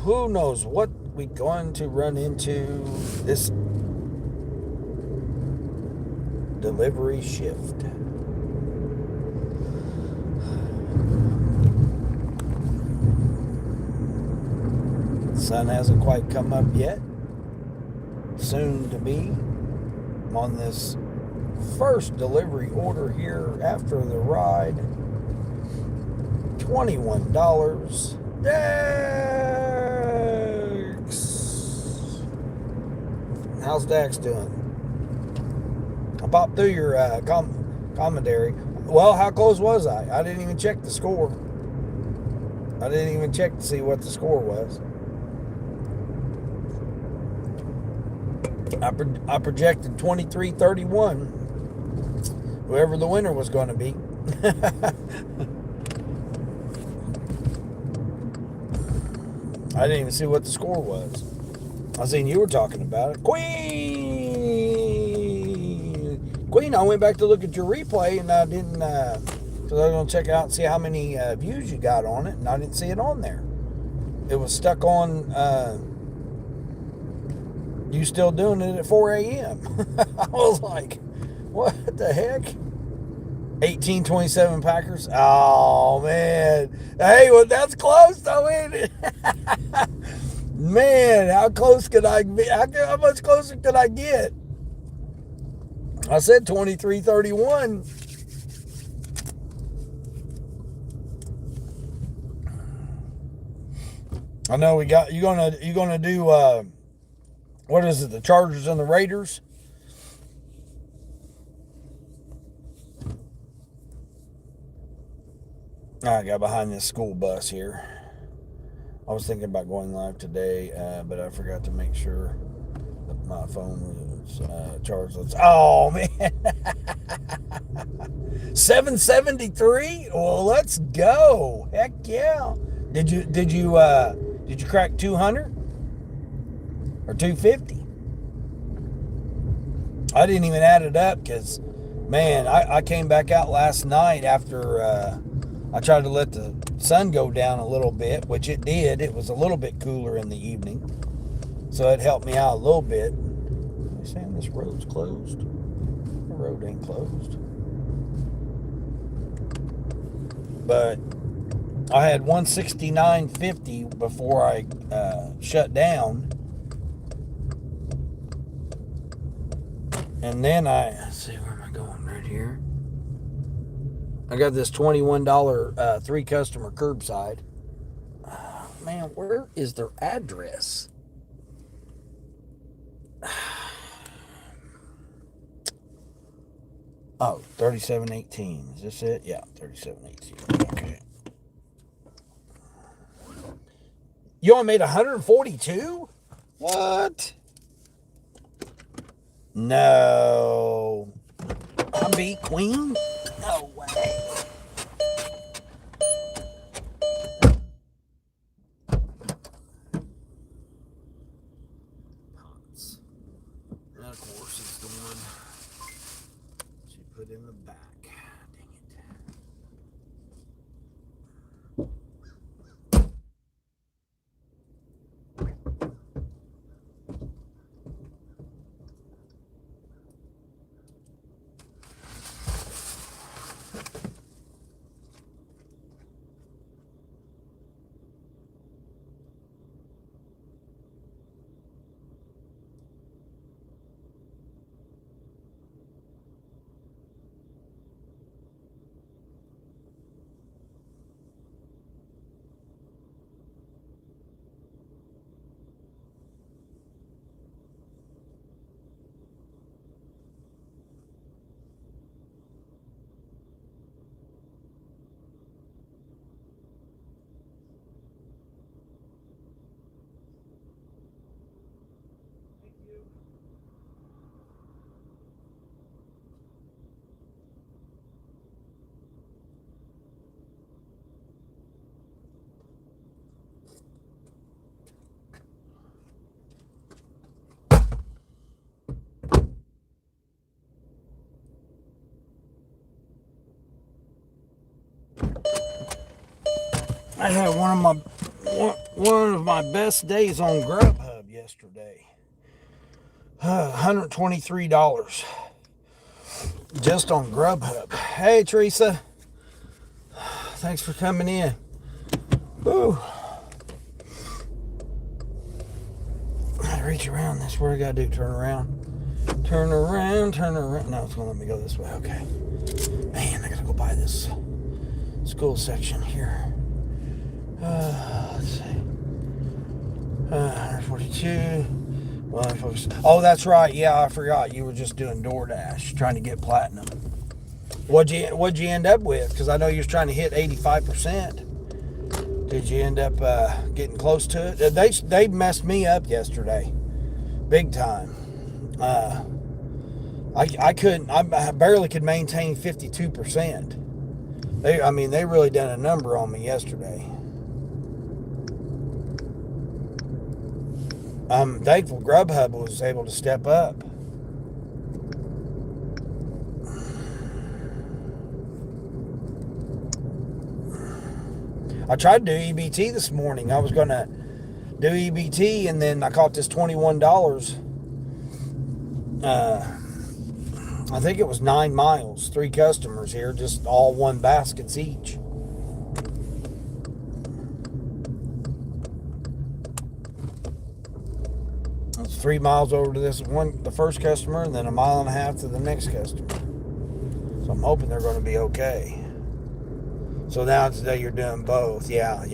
Who knows what we're going to run into this delivery shift. The sun hasn't quite come up yet. Soon to be. I'm on this first delivery order here after the ride. $21. Dax! How's Dax doing? I popped through your commentary. Well, how close was I? I didn't even check the score. I didn't even check to see what the score was. I projected 23-31. Whoever the winner was going to be. I didn't even see what the score was. I seen you were talking about it. Queen, I went back to look at your replay and I didn't, because I was going to check out and see how many views you got on it, and I didn't see it on there. It was stuck on, you still doing it at 4 a.m. I was like, what the heck? 18-27 Packers. Oh, man. Hey, well, that's close, though, ain't it? Man, how close could I be? How much closer could I get? I said 23-31. I know we got you gonna do what is it, the Chargers and the Raiders? I got behind this school bus here. I was thinking about going live today, but I forgot to make sure that my phone was charged. Oh man, 773. Well, let's go. Heck yeah. Did you crack 200 or 250? I didn't even add it up because, man, I came back out last night after I tried to let the sun go down a little bit, which it did. It was a little bit cooler in the evening, so it helped me out a little bit. They're saying this road's closed. The road ain't closed. But I had 169.50 before I shut down. And then let's see, where am I going? Right here. I got this $21 three customer curbside. Man, where is their address? Oh, 3718. Is this it? Yeah, 3718. Okay. You only made 142? What? No. I beat Queen? No way. And of course, it's the one she put in the back. Dang it. I had one of my one of my best days on Grubhub yesterday. $123 just on Grubhub. Hey, Teresa. Thanks for coming in. Ooh. Gotta reach around. That's what I gotta do. Turn around. Turn around. Turn around. No, it's gonna let me go this way. Okay. Man, I gotta go by this school section here. Let's see. 142. Oh, that's right. Yeah, I forgot. You were just doing DoorDash, trying to get platinum. What'd you end up with? Because I know you was trying to hit 85%. Did you end up getting close to it? They messed me up yesterday, big time. I couldn't. I barely could maintain 52%. They really done a number on me yesterday. I'm thankful Grubhub was able to step up. I tried to do EBT this morning. I was going to do EBT, and then I caught this $21. I think it was 9 miles, 3 customers here, just all 1 baskets each. It's 3 miles over to the first customer, and then 1.5 miles to the next customer. So I'm hoping they're going to be okay. So now today you're doing both. Yeah.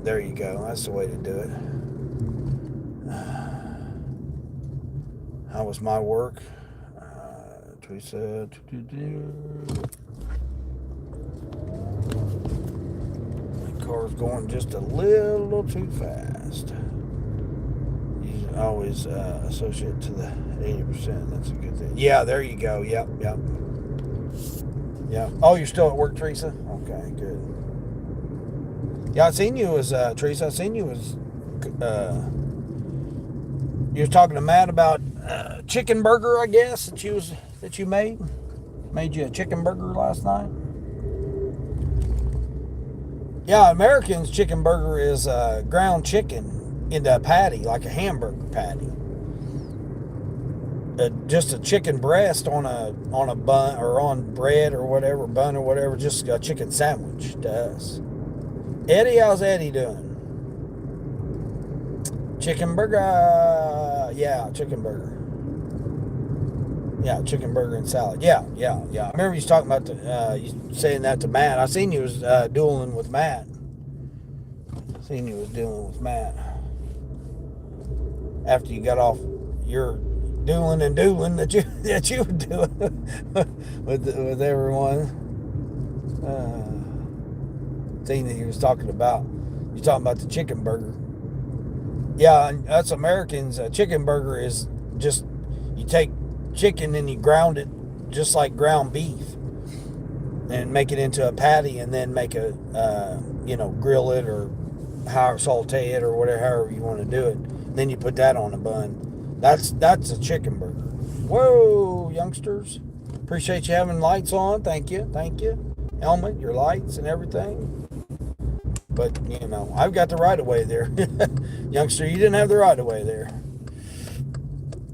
There you go. That's the way to do it. How was my work? Teresa. My car's going just a little too fast. You always associate to the 80%. That's a good thing. Yeah, there you go. Yep. Yeah. Oh, you're still at work, Teresa? Okay, good. Yeah, I seen you as Teresa. I seen you as you was talking to Matt about chicken burger, I guess that you made you a chicken burger last night. Yeah, American's chicken burger is ground chicken into a patty, like a hamburger patty. Just a chicken breast on a bun or on bread or whatever, bun or whatever, just a chicken sandwich to us. Eddie, how's Eddie doing? Chicken burger. Yeah, chicken burger. Yeah, chicken burger and salad. Yeah. I remember you was talking about you saying that to Matt. I seen you was dueling with Matt. After you got off your dueling that you were doing with everyone. Thing that he was talking about. You're talking about the chicken burger. Yeah, us Americans, chicken burger is just, you take chicken and you ground it just like ground beef and make it into a patty, and then make a grill it or saute it or whatever, however you want to do it. Then you put that on a bun. That's a chicken burger. Whoa, youngsters, appreciate you having lights on. Thank you. Helmet, your lights and everything. But, I've got the right of way there. Youngster, you didn't have the right of way there.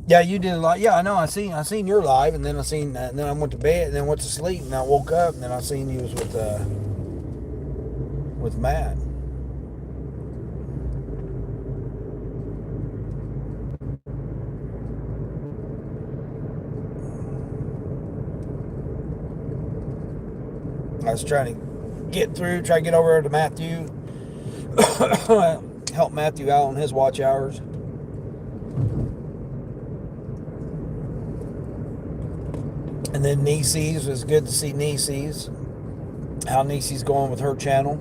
Yeah, you did a lot. Yeah, I know. I seen your live, and then and then I went to bed, and then went to sleep, and I woke up, and then I seen you was with Matt. I was trying to try to get over to Matthew, help Matthew out on his watch hours. And then Niecy's, was good to see Niecy's, how Niecy's going with her channel.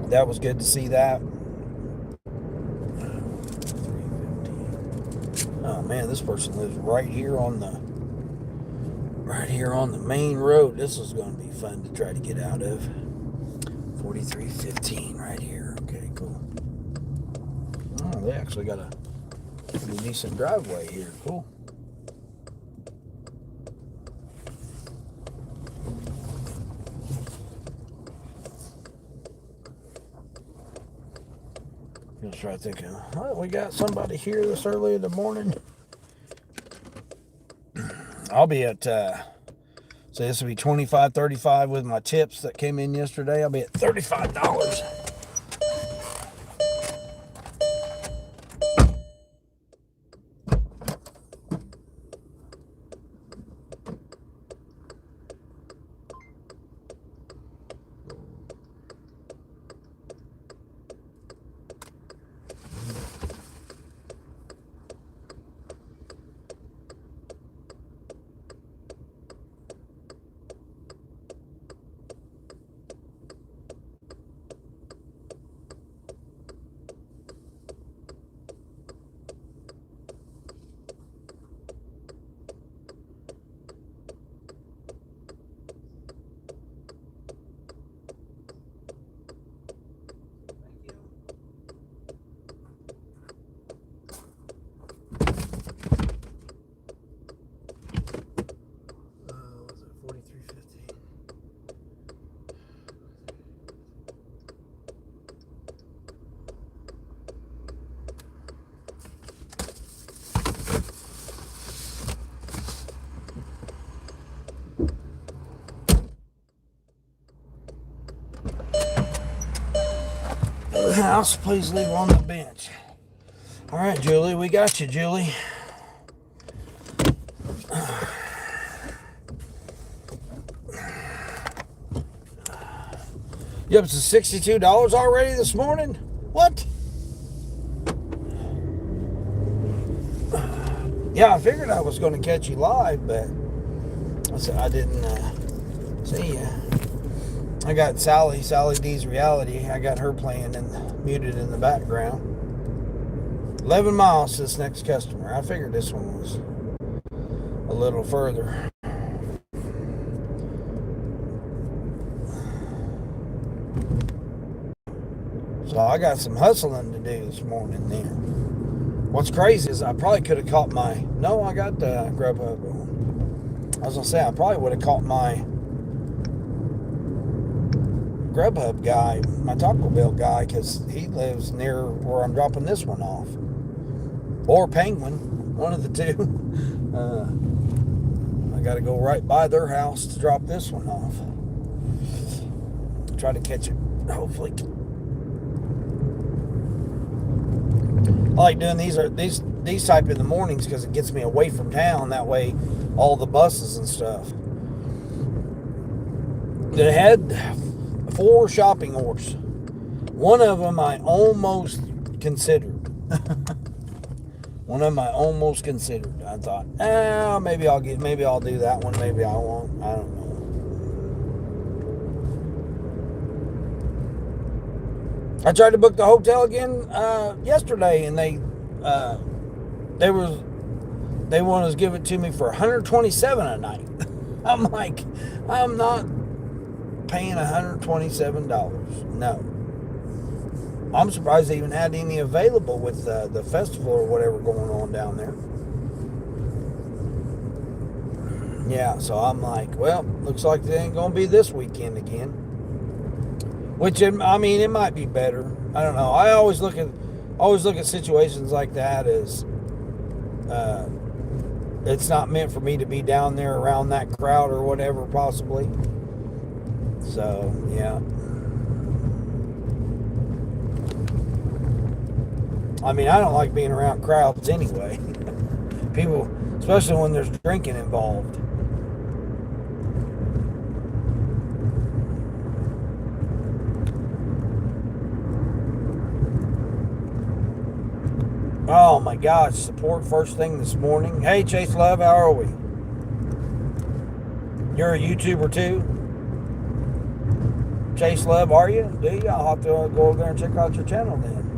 That was good to see that. Oh man, this person lives right here on the main road. This is going to be fun to try to get out of. 4315 right here. Okay, cool. Oh, they actually got a pretty decent driveway here. Cool. Just right thinking, well, we got somebody here this early in the morning. I'll be at, so this will be $25.35 with my tips that came in yesterday. I'll be at $35. The house, please leave on the bench. All right, Julie, we got you, Julie. Yep, it's $62 already this morning. What? Yeah, I figured I was going to catch you live, but I didn't see you. I got Sally D's Reality. I got her playing and muted in the background. 11 miles to this next customer. I figured this one was a little further. So I got some hustling to do this morning then. What's crazy is I probably could have caught my... No, I got the Grubhub on. I was going to say, I probably would have caught my Grubhub guy, my Taco Bell guy, because he lives near where I'm dropping this one off. Or Penguin, one of the two. I got to go right by their house to drop this one off. Try to catch it, hopefully. I like doing these type in the mornings because it gets me away from town. That way, all the buses and stuff. They had 4 shopping orders. One of them I almost considered. One of them I almost considered. I thought, maybe I'll do that one. Maybe I won't. I don't know. I tried to book the hotel again yesterday, and they want to give it to me for $127 a night. I'm like, I'm not paying $127. No. I'm surprised they even had any available with the festival or whatever going on down there. Yeah, so I'm like, well, looks like it ain't gonna be this weekend again. Which, I mean, it might be better. I don't know. I always look at situations like that as it's not meant for me to be down there around that crowd or whatever, possibly. So, yeah. I mean, I don't like being around crowds anyway. People, especially when there's drinking involved. Oh my gosh, support first thing this morning. Hey, Chase Love, how are we? You're a YouTuber too? Chase Love, are you? Do you? I'll have to go over there and check out your channel then.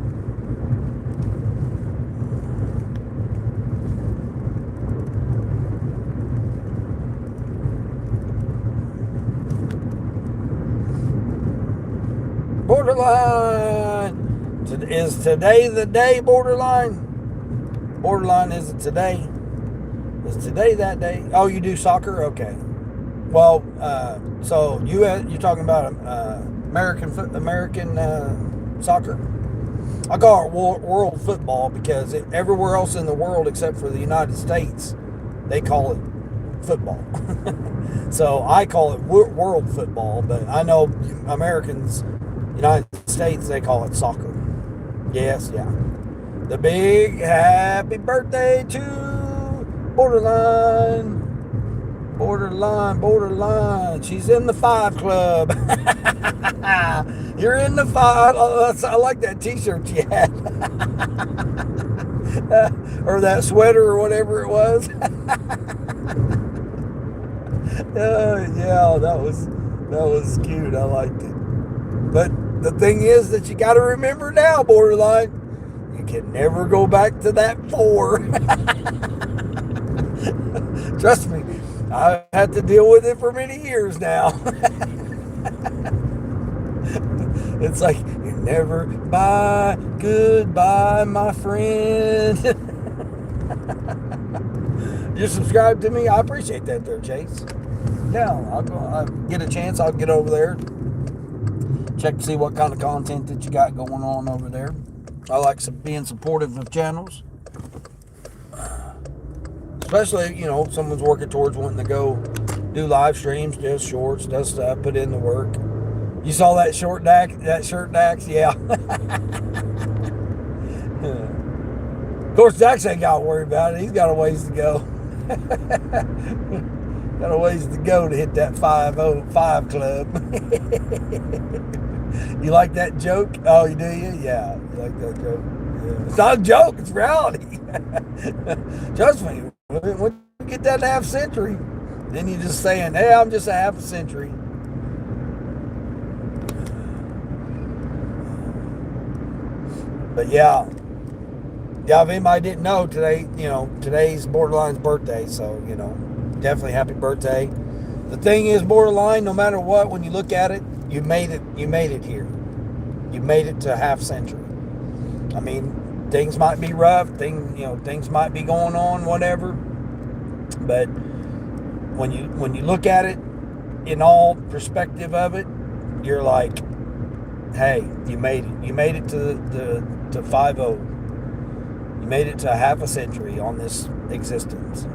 Borderline. Is today the day, Borderline? Borderline, is it today? Is today that day? Oh, you do soccer? Okay. Well, so you're talking about American soccer? I call it world football because everywhere else in the world except for the United States, they call it football. So I call it world football, but I know Americans, United States, they call it soccer. Yes, yeah. The big happy birthday to Borderline. Borderline. She's in the 5 club. You're in the 5. I like that t-shirt you had. Or that sweater or whatever it was. Yeah, that was cute. I liked it. But the thing is that you got to remember now, Borderline, you can never go back to that 4. Trust me, I've had to deal with it for many years now. It's like, you never buy goodbye, my friend. You subscribe to me? I appreciate that there, Chase. Yeah, I'll get a chance, I'll get over there. Check to see what kind of content that you got going on over there. I like being supportive of channels. Especially, if someone's working towards wanting to go do live streams, do shorts, does stuff, put in the work. You saw that shirt, Dax? Yeah. Of course, Dax ain't got to worry about it. He's got a ways to go. Got a ways to go to hit that 505 club. You like that joke? Oh, you do? Yeah, you like that joke? Yeah. It's not a joke. It's reality. Trust me. When you get that half century, then you're just saying, hey, I'm just a half a century. But yeah, if anybody didn't know, today's Borderline's birthday, so, definitely happy birthday. The thing is, Borderline, no matter what, when you look at it, you made it here. You made it to a half century. I mean, things might be rough, things might be going on, whatever. But when you look at it in all perspective of it, you're like, hey, you made it. You made it to 50. You made it to a half a century on this existence.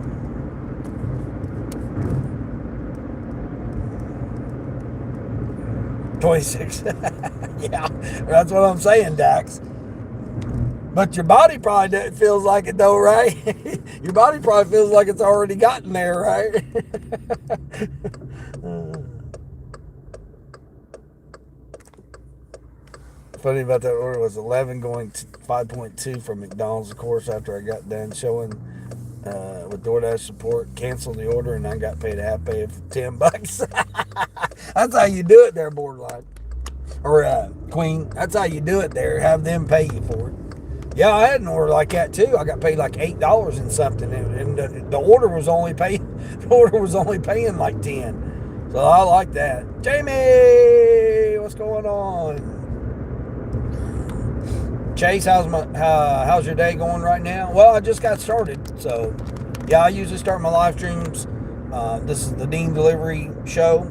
$26. Yeah, that's what I'm saying, Dax. But your body probably feels like it though, right? Your body probably feels like it's already gotten there, right? Funny about that order was 11 going to 5.2 from McDonald's, of course, after I got done showing with DoorDash support, canceled the order, and I got paid a half pay of $10. That's how you do it there, Borderline. Or Queen, that's how you do it there. Have them pay you for it. Yeah, I had an order like that too. I got paid like $8 and something, and the order was only paying like 10. So I like that. Jamie, what's going on? Chase, how's your day going right now? Well, I just got started, so yeah, I usually start my live streams. This is the Dean Delivery Show,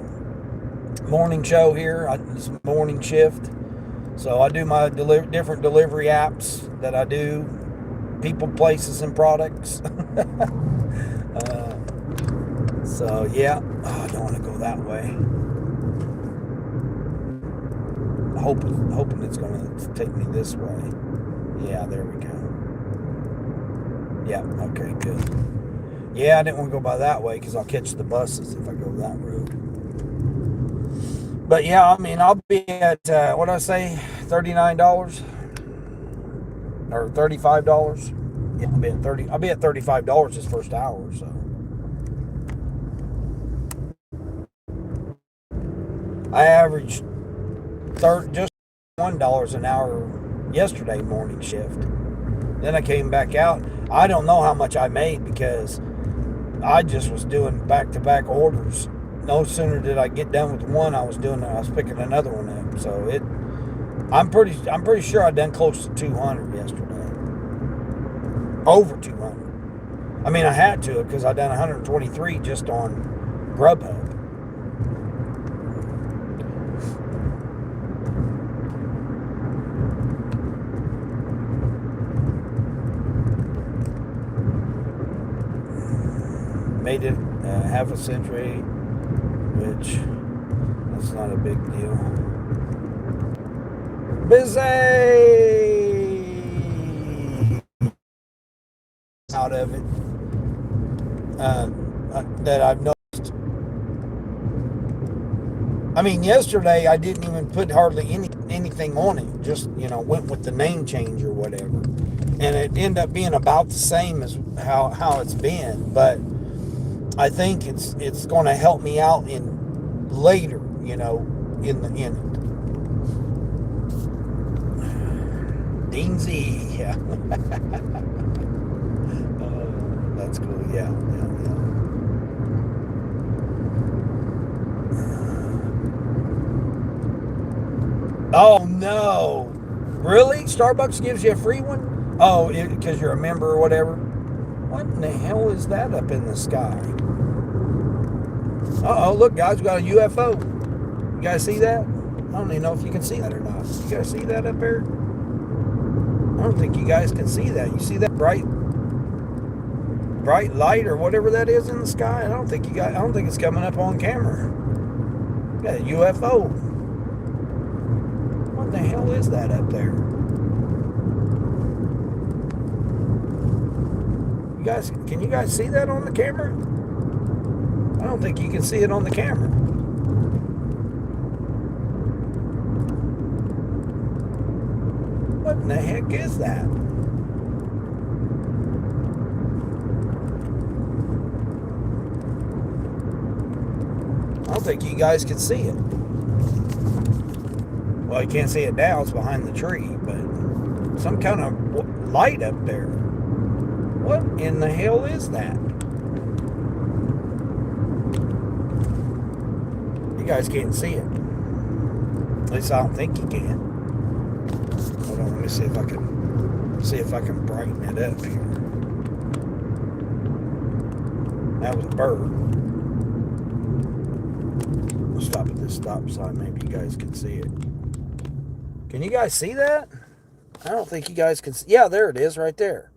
morning show here. It's morning shift, so I do my different delivery apps that I do, people, places, and products. So yeah, I don't want to go that way. Hoping it's going to take me this way. Yeah, there we go. Yeah, okay, good. Yeah, I didn't want to go by that way because I'll catch the buses if I go that road. But yeah, I mean, I'll be at, what did I say, $39? Or $35? Yeah, I'll be at $35 this first hour, so. I averaged just $1 an hour yesterday morning shift. Then I came back out. I don't know how much I made because I just was doing back-to-back orders. No sooner did I get done with one, I was picking another one up. So I'm pretty sure I done close to 200 yesterday. Over 200. I mean, I had to because I done 123 just on Grubhub. made it half a century, which that's not a big deal. Busy out of it that I've noticed. I mean, yesterday I didn't even put hardly anything on it. Just, went with the name change or whatever. And it ended up being about the same as how it's been. But I think it's going to help me out in later, in it. Deansy, yeah. That's cool, yeah. Oh no! Really? Starbucks gives you a free one? Oh, because you're a member or whatever? What in the hell is that up in the sky? Uh-oh, look guys, we got a UFO. You guys see that? I don't even know if you can see that or not. You guys see that up there? I don't think you guys can see that. You see that bright light or whatever that is in the sky? I don't think it's coming up on camera. You got a UFO. What the hell is that up there? Can you guys see that on the camera? I don't think you can see it on the camera. What in the heck is that? I don't think you guys can see it. Well, you can't see it now. It's behind the tree, but some kind of light up there. What in the hell is that? You guys can't see it. At least I don't think you can. Hold on, let me see if I can brighten it up here. That was a bird. We'll stop at this stop sign. Maybe you guys can see it. Can you guys see that? I don't think you guys can see. Yeah, there it is right there.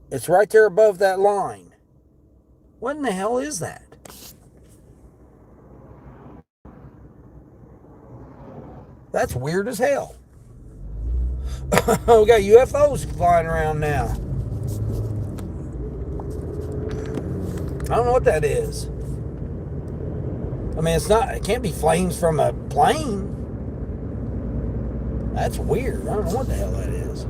It's right there above that line. What in the hell is that? That's weird as hell. We got UFOs flying around now. I don't know what that is. I mean, it can't be flames from a plane. That's weird. I don't know what the hell that is.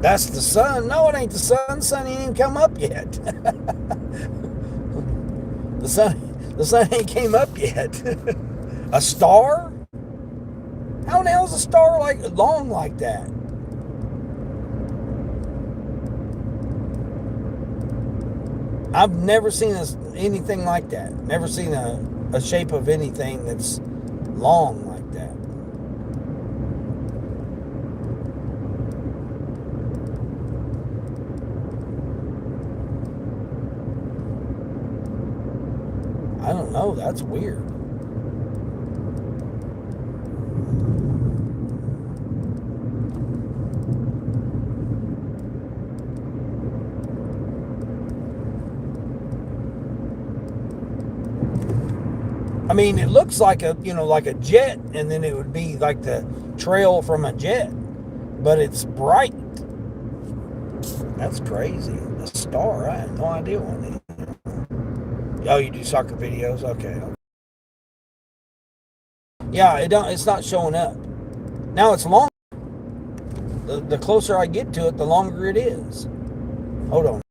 That's the sun. No, it ain't the sun. The sun ain't even come up yet. The sun ain't came up yet. A star? How in the hell is a star long like that? I've never seen anything like that. Never seen a shape of anything that's long like that. I don't know. That's weird. I mean, it looks like a jet, and then it would be like the trail from a jet, but it's bright. That's crazy. A star. I had no idea what it is. Oh, you do soccer videos? Okay. Yeah, it's not showing up. Now it's long. The closer I get to it, the longer it is. Hold on.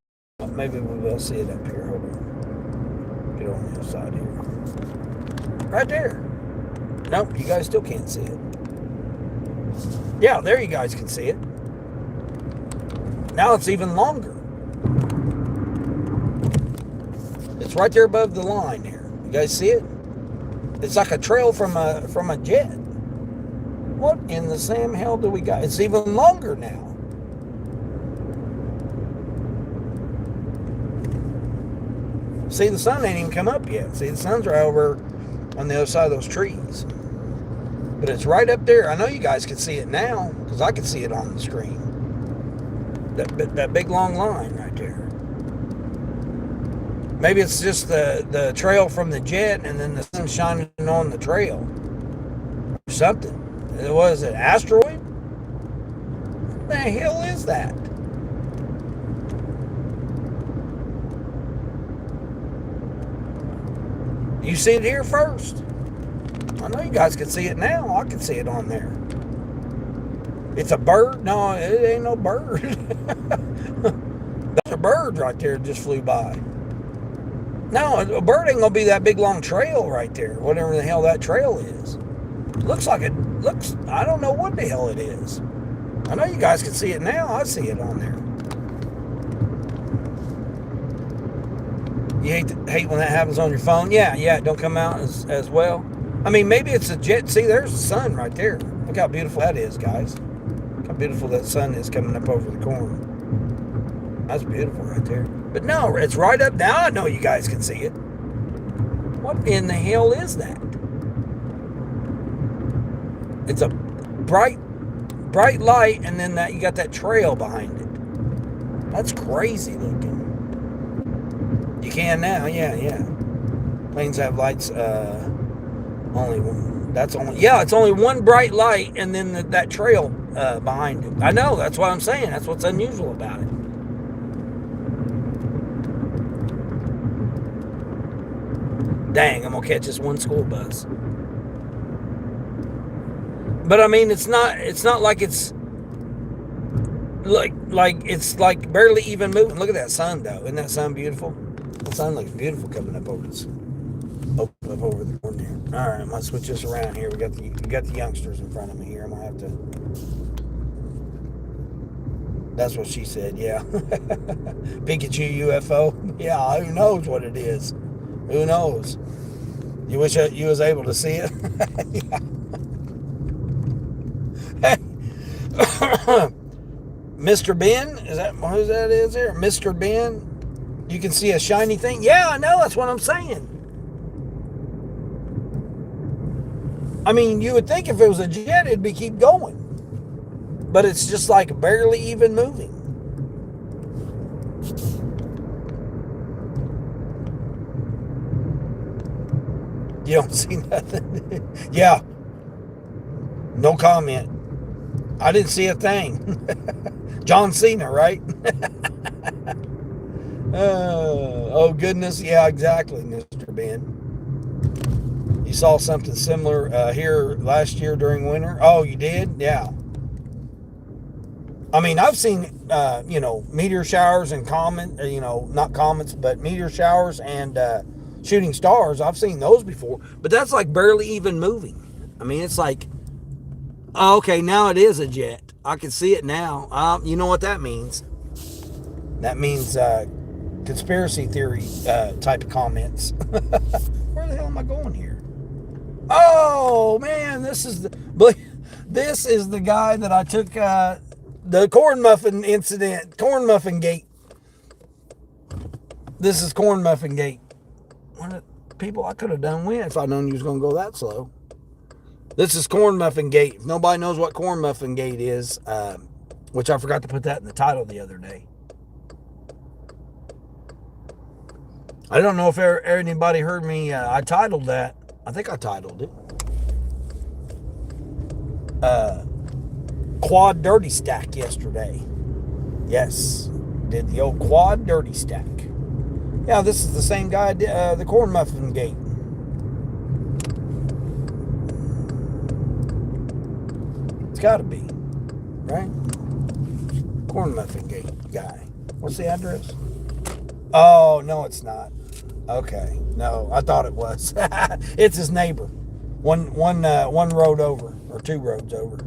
Maybe we'll see it up here. Hold on. Get on the other side here. Right there. Nope, you guys still can't see it. Yeah, there you guys can see it. Now it's even longer. It's right there above the line here. You guys see it? It's like a trail from a jet. What in the Sam hell do we got? It's even longer now. See, the sun ain't even come up yet. See, the sun's right over on the other side of those trees. But it's right up there. I know you guys can see it now. because I could see it on the screen. That big long line right there. Maybe it's just the trail from the jet, and then the sun shining on the trail, or something. What is it? Asteroid? What the hell is that? You see it here first. I know you guys can see it now. I can see it on there. It's a bird? No, it ain't no bird. That's a bird right there that just flew by. No, a bird ain't gonna be that big long trail right there. Whatever the hell that trail is. Looks like it looks, I don't know what the hell it is. I know you guys can see it now. I see it on there. You hate when that happens on your phone? Yeah, it don't come out as well. I mean, maybe it's a jet. See, there's the sun right there. Look how beautiful that is, guys. Look how beautiful that sun is coming up over the corner. That's beautiful right there. But no, it's right up now. I know you guys can see it. What in the hell is that? It's a bright light, and then you got that trail behind it. That's crazy looking. You can now, yeah. Planes have lights, only one. It's only one bright light, and then that trail behind it. I know, that's what I'm saying. That's what's unusual about it. Dang, I'm gonna catch this one school bus. But I mean, it's not like it's like it's like barely even moving. Look at that sun though. Isn't that sun beautiful? The sun looks beautiful coming up over the corner here. All right, I'm gonna switch this around here. We got the youngsters in front of me here. I'm gonna have to. That's what she said. Yeah, Pikachu UFO. Yeah, who knows what it is? Who knows? You wish you was able to see it. Yeah. Hey, Mr. Ben, is that who that is there? Mr. Ben. You can see a shiny thing? Yeah, I know, that's what I'm saying. I mean, you would think if it was a jet, it'd keep going. But it's just like barely even moving. You don't see nothing? Yeah. No comment. I didn't see a thing. John Cena, right? Oh goodness, yeah, exactly, Mr. Ben. You saw something similar here last year during winter? Oh, you did? Yeah. I mean, I've seen, meteor showers and not comets, but meteor showers and shooting stars. I've seen those before, but that's like barely even moving. I mean, it's like, oh, okay, now it is a jet. I can see it now. You know what that means? That means conspiracy theory type of comments. Where the hell am I going here? Oh man, this is the guy that I took the corn muffin incident, corn muffin gate. This is corn muffin gate. People, I could have done went if I'd known you was gonna go that slow. This is corn muffin gate. If nobody knows what corn muffin gate is, which I forgot to put that in the title the other day. I don't know if anybody heard me. I titled that. I think I titled it. Quad Dirty Stack yesterday. Yes. Did the old Quad Dirty Stack. Yeah, this is the same guy did the corn muffin gate. It's got to be. Right? Corn muffin gate guy. What's the address? Oh, no, it's not. Okay, no, I thought it was. It's his neighbor, one road over, or 2 roads over.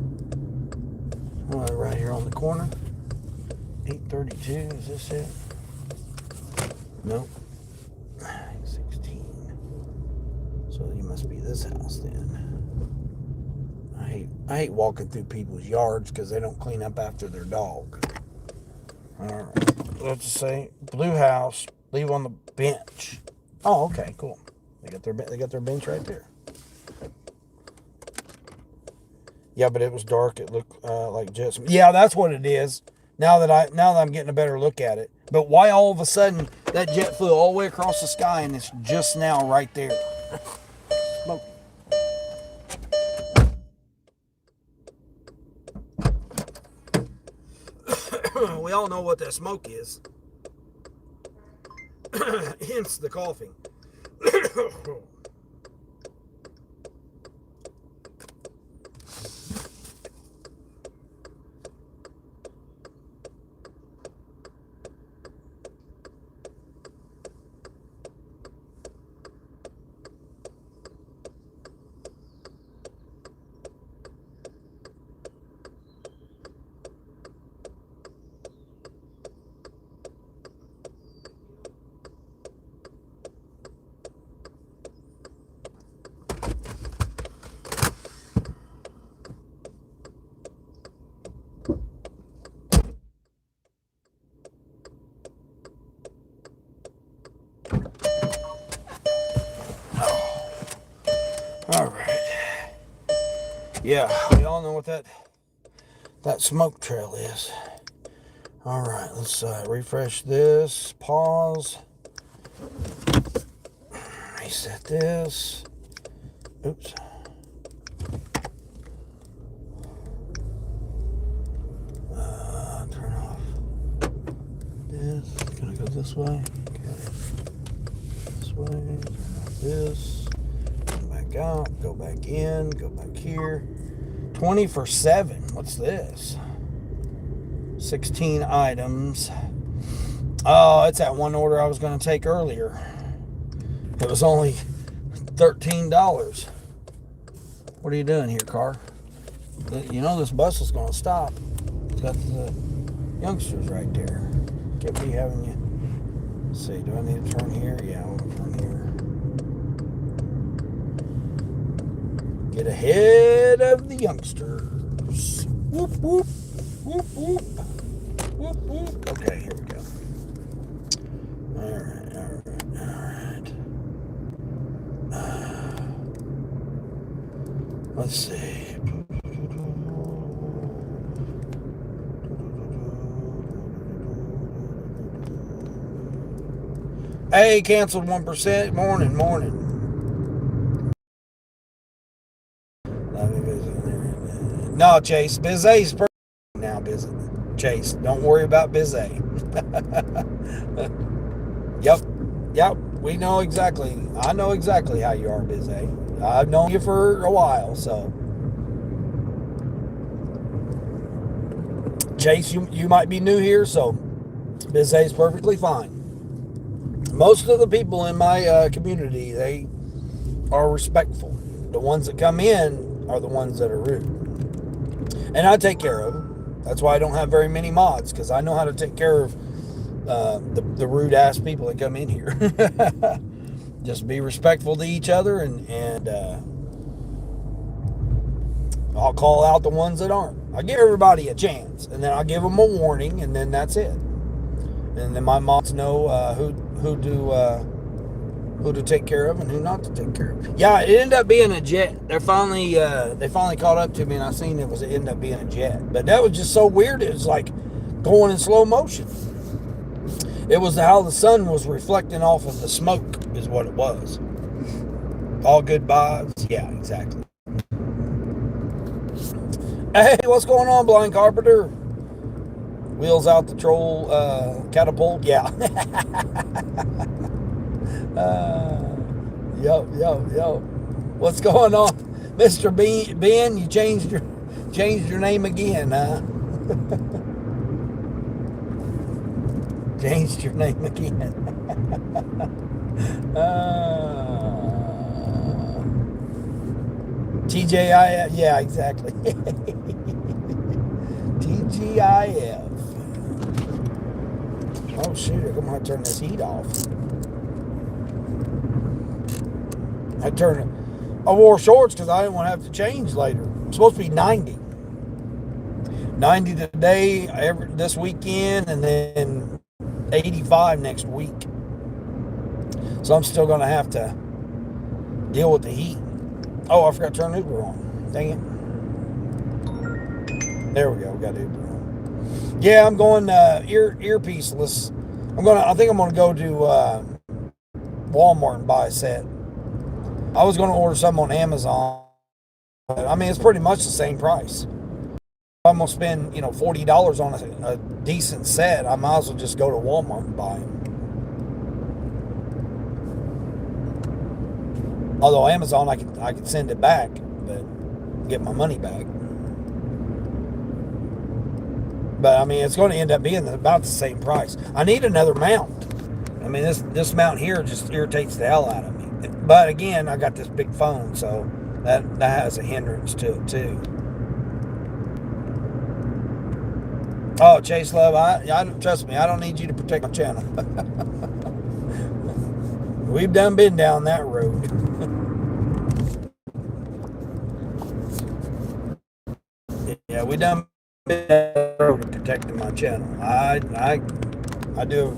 Right here on the corner. 832. Is this it? Nope. 16. So you must be this house then. I hate walking through people's yards because they don't clean up after their dog. All right. Let's say blue house. Leave on the bench. Oh, okay, cool. They got their bench right there. Yeah, but it was dark. It looked like jet smoke. Yeah, that's what it is. Now that I'm getting a better look at it. But why all of a sudden that jet flew all the way across the sky and it's just now right there? Smoke. We all know what that smoke is. Hence the coughing. All right. Yeah, we all know what that smoke trail is. All right, let's refresh this. Pause. Reset this. Oops. Turn off this. Gonna go this way. Okay. This way. Turn off this. Come back out. Go back in. Go back here. 20 for 7. What's this? 16 items. Oh, it's that one order I was going to take earlier. It was only $13. What are you doing here, car? You know this bus is going to stop. It's got the youngsters right there. Can't be having you. Let's see, do I need to turn here? Yeah, I want to turn here. Get ahead of the youngsters. Whoop, whoop, whoop, whoop. Whoop, whoop. Okay, here we go. All right. Let's see. Hey, canceled 1%. Morning. No, Chase. Bizet's perfect now, Bizet. Chase, don't worry about Bizet. Yep. We know exactly. I know exactly how you are, Bizet. I've known you for a while, so. Chase, you might be new here, so Bizet's perfectly fine. Most of the people in my community, they are respectful. The ones that come in are the ones that are rude. And I take care of them. That's why I don't have very many mods, because I know how to take care of the rude ass people that come in here. Just be respectful to each other, and I'll call out the ones that aren't. I give everybody a chance, and then I'll give them a warning, and then that's it. And then my mods know who to take care of and who not to take care of. Yeah, it ended up being a jet. They finally caught up to me, and I seen it ended up being a jet. But that was just so weird. It was like going in slow motion. It was how the sun was reflecting off of the smoke is what it was. All good vibes. Yeah, exactly. Hey, what's going on, Blind Carpenter? Wheels out the troll catapult. Yeah. Yo. What's going on, Mr. Ben? You changed your name again, huh? Changed your name again. TJIF. Yeah, exactly. TGIF. Oh shoot! I'm gonna have to turn this heat off. I wore shorts because I didn't want to have to change later. It's supposed to be 90. 90 today, this weekend, and then 85 next week. So I'm still going to have to deal with the heat. Oh, I forgot to turn Uber on. Dang it. There we go. We got it. Yeah, I'm going earpieceless. I think I'm gonna go to Walmart and buy a set. I was gonna order some on Amazon. I mean, it's pretty much the same price. I'm gonna spend $40 on a decent set. I might as well just go to Walmart and buy them. Although Amazon, I could send it back, but get my money back. But I mean, it's going to end up being about the same price. I need another mount. I mean, this mount here just irritates the hell out of me. But again, I got this big phone, so that has a hindrance to it too. Oh, Chase Love, I trust me. I don't need you to protect my channel. We've been down that road. Yeah, we done been down that road protecting my channel. I do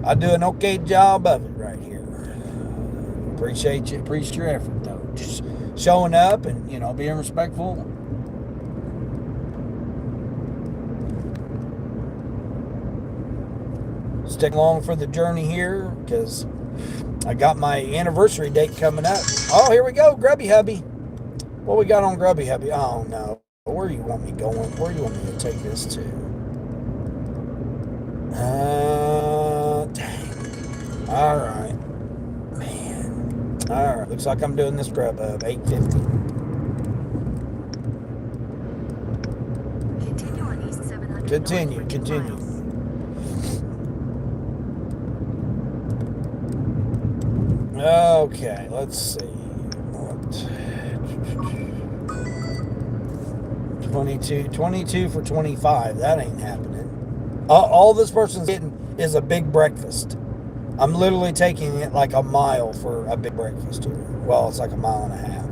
an okay job of it right here. Appreciate your effort though. Just showing up and being respectful. Stick along for the journey here because I got my anniversary date coming up. Oh, here we go, Grubby Hubby. What we got on Grubby Hubby? Oh no, where do you want me going? Where do you want me to take this to? Dang. All right, man. All right, looks like I'm doing this Grubhub, $8.50. Continue on East 700. Continue. Okay, let's see. What? 22 for 25. That ain't happening. All this person's getting is a big breakfast. I'm literally taking it like a mile for a big breakfast here. Well, it's like a mile and a half.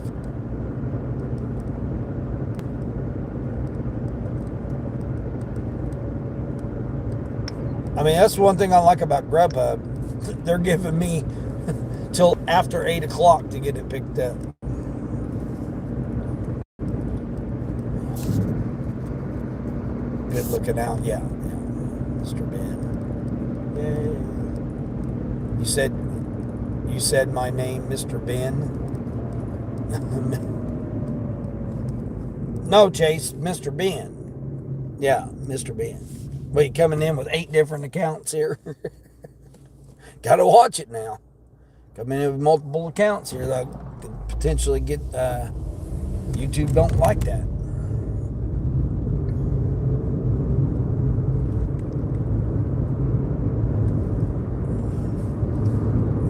I mean, that's one thing I like about Grubhub. They're giving me till after 8 o'clock to get it picked up. Good looking out, yeah. Mr. Ben. Yay. You said my name, Mr. Ben. No, Chase, Mr. Ben. Yeah, Mr. Ben. Wait, coming in with 8 different accounts here. Gotta watch it now. Come in with multiple accounts here that could potentially get YouTube don't like that.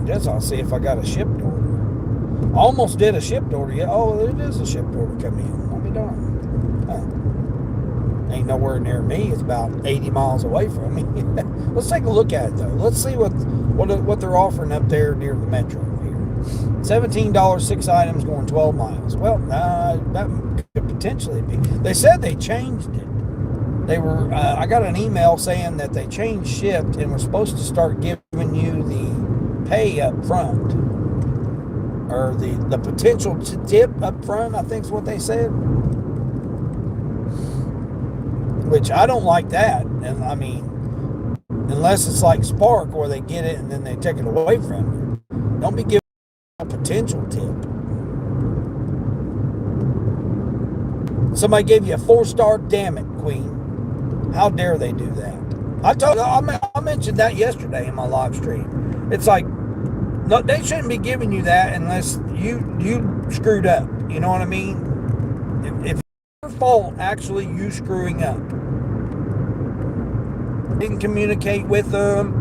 Guess I'll see if I got a shipped order. Almost did a shipped order yet. Oh, it is a shipped order coming in. I'll be darned. Ain't nowhere near me. It's about 80 miles away from me. Let's take a look at it though. Let's see what they're offering up there near the metro here. $17, 6 items going 12 miles. Well, that could potentially be. They said they changed it. They were. I got an email saying that they changed shipped and were supposed to start giving you the pay up front, or the potential tip up front. I think is what they said. Which I don't like that. And I mean, unless it's like Spark where they get it and then they take it away from you. Don't be giving a potential tip. Somebody gave you a 4-star, damn it, Queen. How dare they do that? I mentioned that yesterday in my live stream. It's like, no, they shouldn't be giving you that unless you screwed up. You know what I mean? If it's your fault, actually you screwing up. Didn't communicate with them,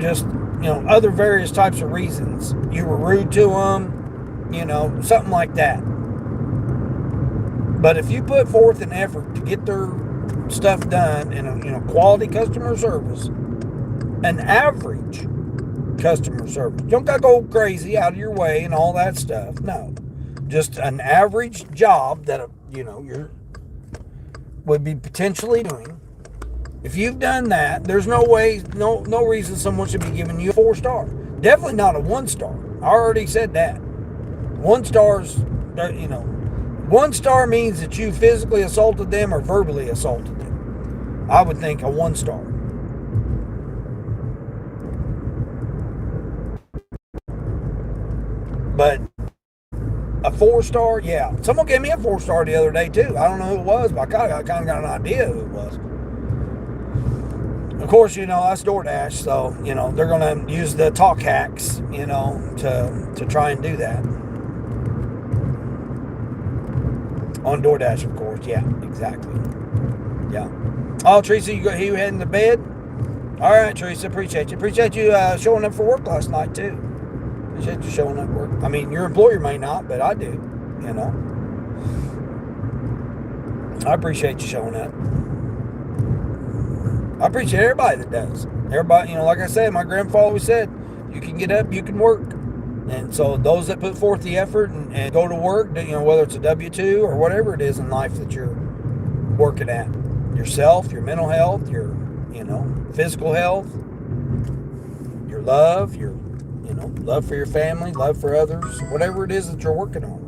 just, other various types of reasons. You were rude to them, something like that. But if you put forth an effort to get their stuff done in quality customer service, an average customer service, you don't gotta go crazy out of your way and all that stuff. No, just an average job that you would be potentially doing. If you've done that, there's no way, no reason someone should be giving you a 4-star. Definitely not a 1-star. I already said that. 1 stars, One star means that you physically assaulted them or verbally assaulted them. I would think a 1 star. But a 4 star, yeah. Someone gave me a 4 star the other day too. I don't know who it was, but I kind of got an idea who it was. Of course, that's DoorDash, so they're gonna use the talk hacks, to try and do that on DoorDash, of course. Yeah, exactly. Yeah. Oh, Teresa, you heading to bed? All right, Teresa, appreciate you showing up for work last night too. Appreciate you showing up for work. I mean, your employer may not, but I do. I appreciate you showing up. I appreciate everybody that does. Everybody, like I said, my grandfather always said, you can get up, you can work. And so those that put forth the effort and go to work, whether it's a W-2 or whatever it is in life that you're working at, yourself, your mental health, your, physical health, your love, your, love for your family, love for others, whatever it is that you're working on.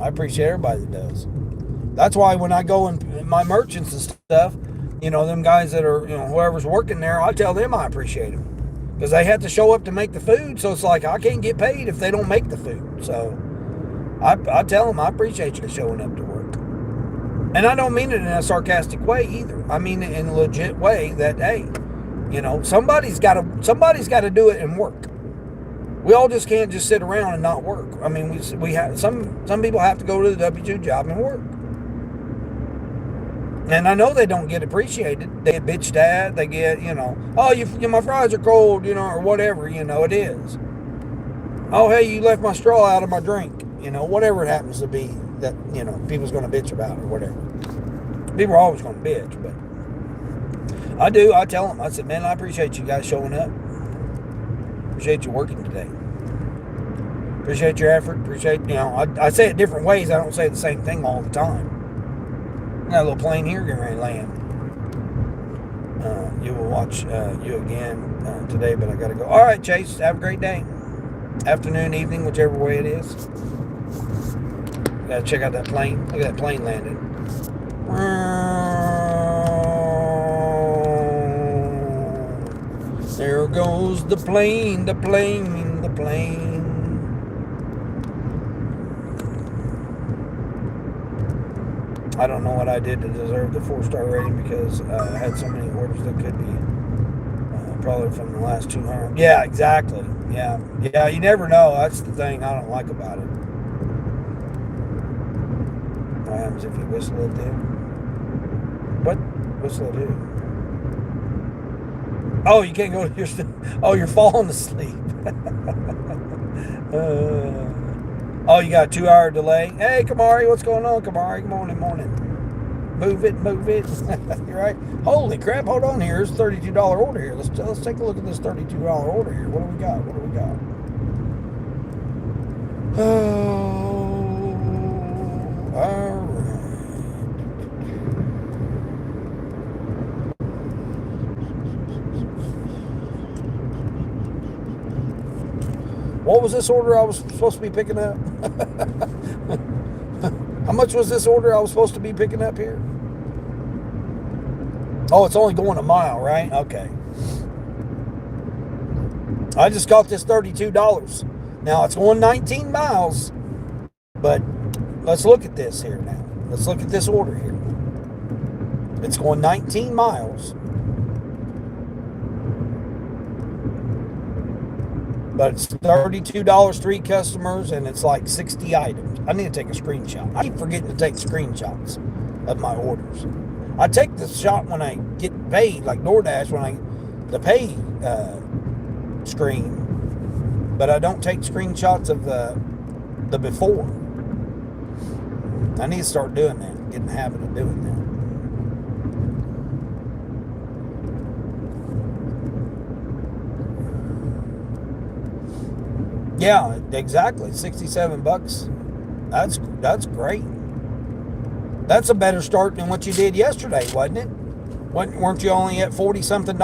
I appreciate everybody that does. That's why when I go in my merchants and stuff, them guys that are, whoever's working there, I tell them I appreciate them. Because they have to show up to make the food, so it's like I can't get paid if they don't make the food. So I tell them I appreciate you showing up to work. And I don't mean it in a sarcastic way either. I mean it in a legit way that, hey, somebody's got to do it and work. We all just can't just sit around and not work. I mean, we have some people have to go to the W-2 job and work. And I know they don't get appreciated. They get bitched at. They get, oh, my fries are cold, or whatever, it is. Oh, hey, you left my straw out of my drink. Whatever it happens to be that, people's going to bitch about or whatever. People are always going to bitch, but I do. I tell them, I said, man, I appreciate you guys showing up. Appreciate you working today. Appreciate your effort. Appreciate, I say it different ways. I don't say the same thing all the time. Got a little plane here getting ready to land. You will watch you again today, but I got to go. All right, Chase, have a great day. Afternoon, evening, whichever way it is. Got to check out that plane. Look at that plane landing. There goes the plane, the plane, the plane. I don't know what I did to deserve the 4-star rating because I had so many orders that could be probably from the last 200. Yeah, exactly. Yeah, you never know. That's the thing I don't like about it. What happens if you whistle at them? What? Whistle at who? Oh, you can't go to your... Oh, you're falling asleep. Oh, you got a 2-hour delay. Hey, Kamari, what's going on, Kamari? Good morning. Move it. You're right. Holy crap, hold on here. There's a $32 order here. Let's take a look at this $32 order here. What do we got? Oh, all right. What was this order I was supposed to be picking up? How much was this order I was supposed to be picking up here? Oh, it's only going a mile, right? Okay. I just got this $32. Now, it's going 19 miles, but let's look at this here now. Let's look at this order here. It's going 19 miles. But it's $32, 3 customers, and it's like 60 items. I need to take a screenshot. I keep forgetting to take screenshots of my orders. I take the shot when I get paid, like DoorDash, the pay screen. But I don't take screenshots of the before. I need to start doing that, get in the habit of doing that. Yeah, exactly. $67. That's great. That's a better start than what you did yesterday, wasn't it? Weren't you only at $40-something?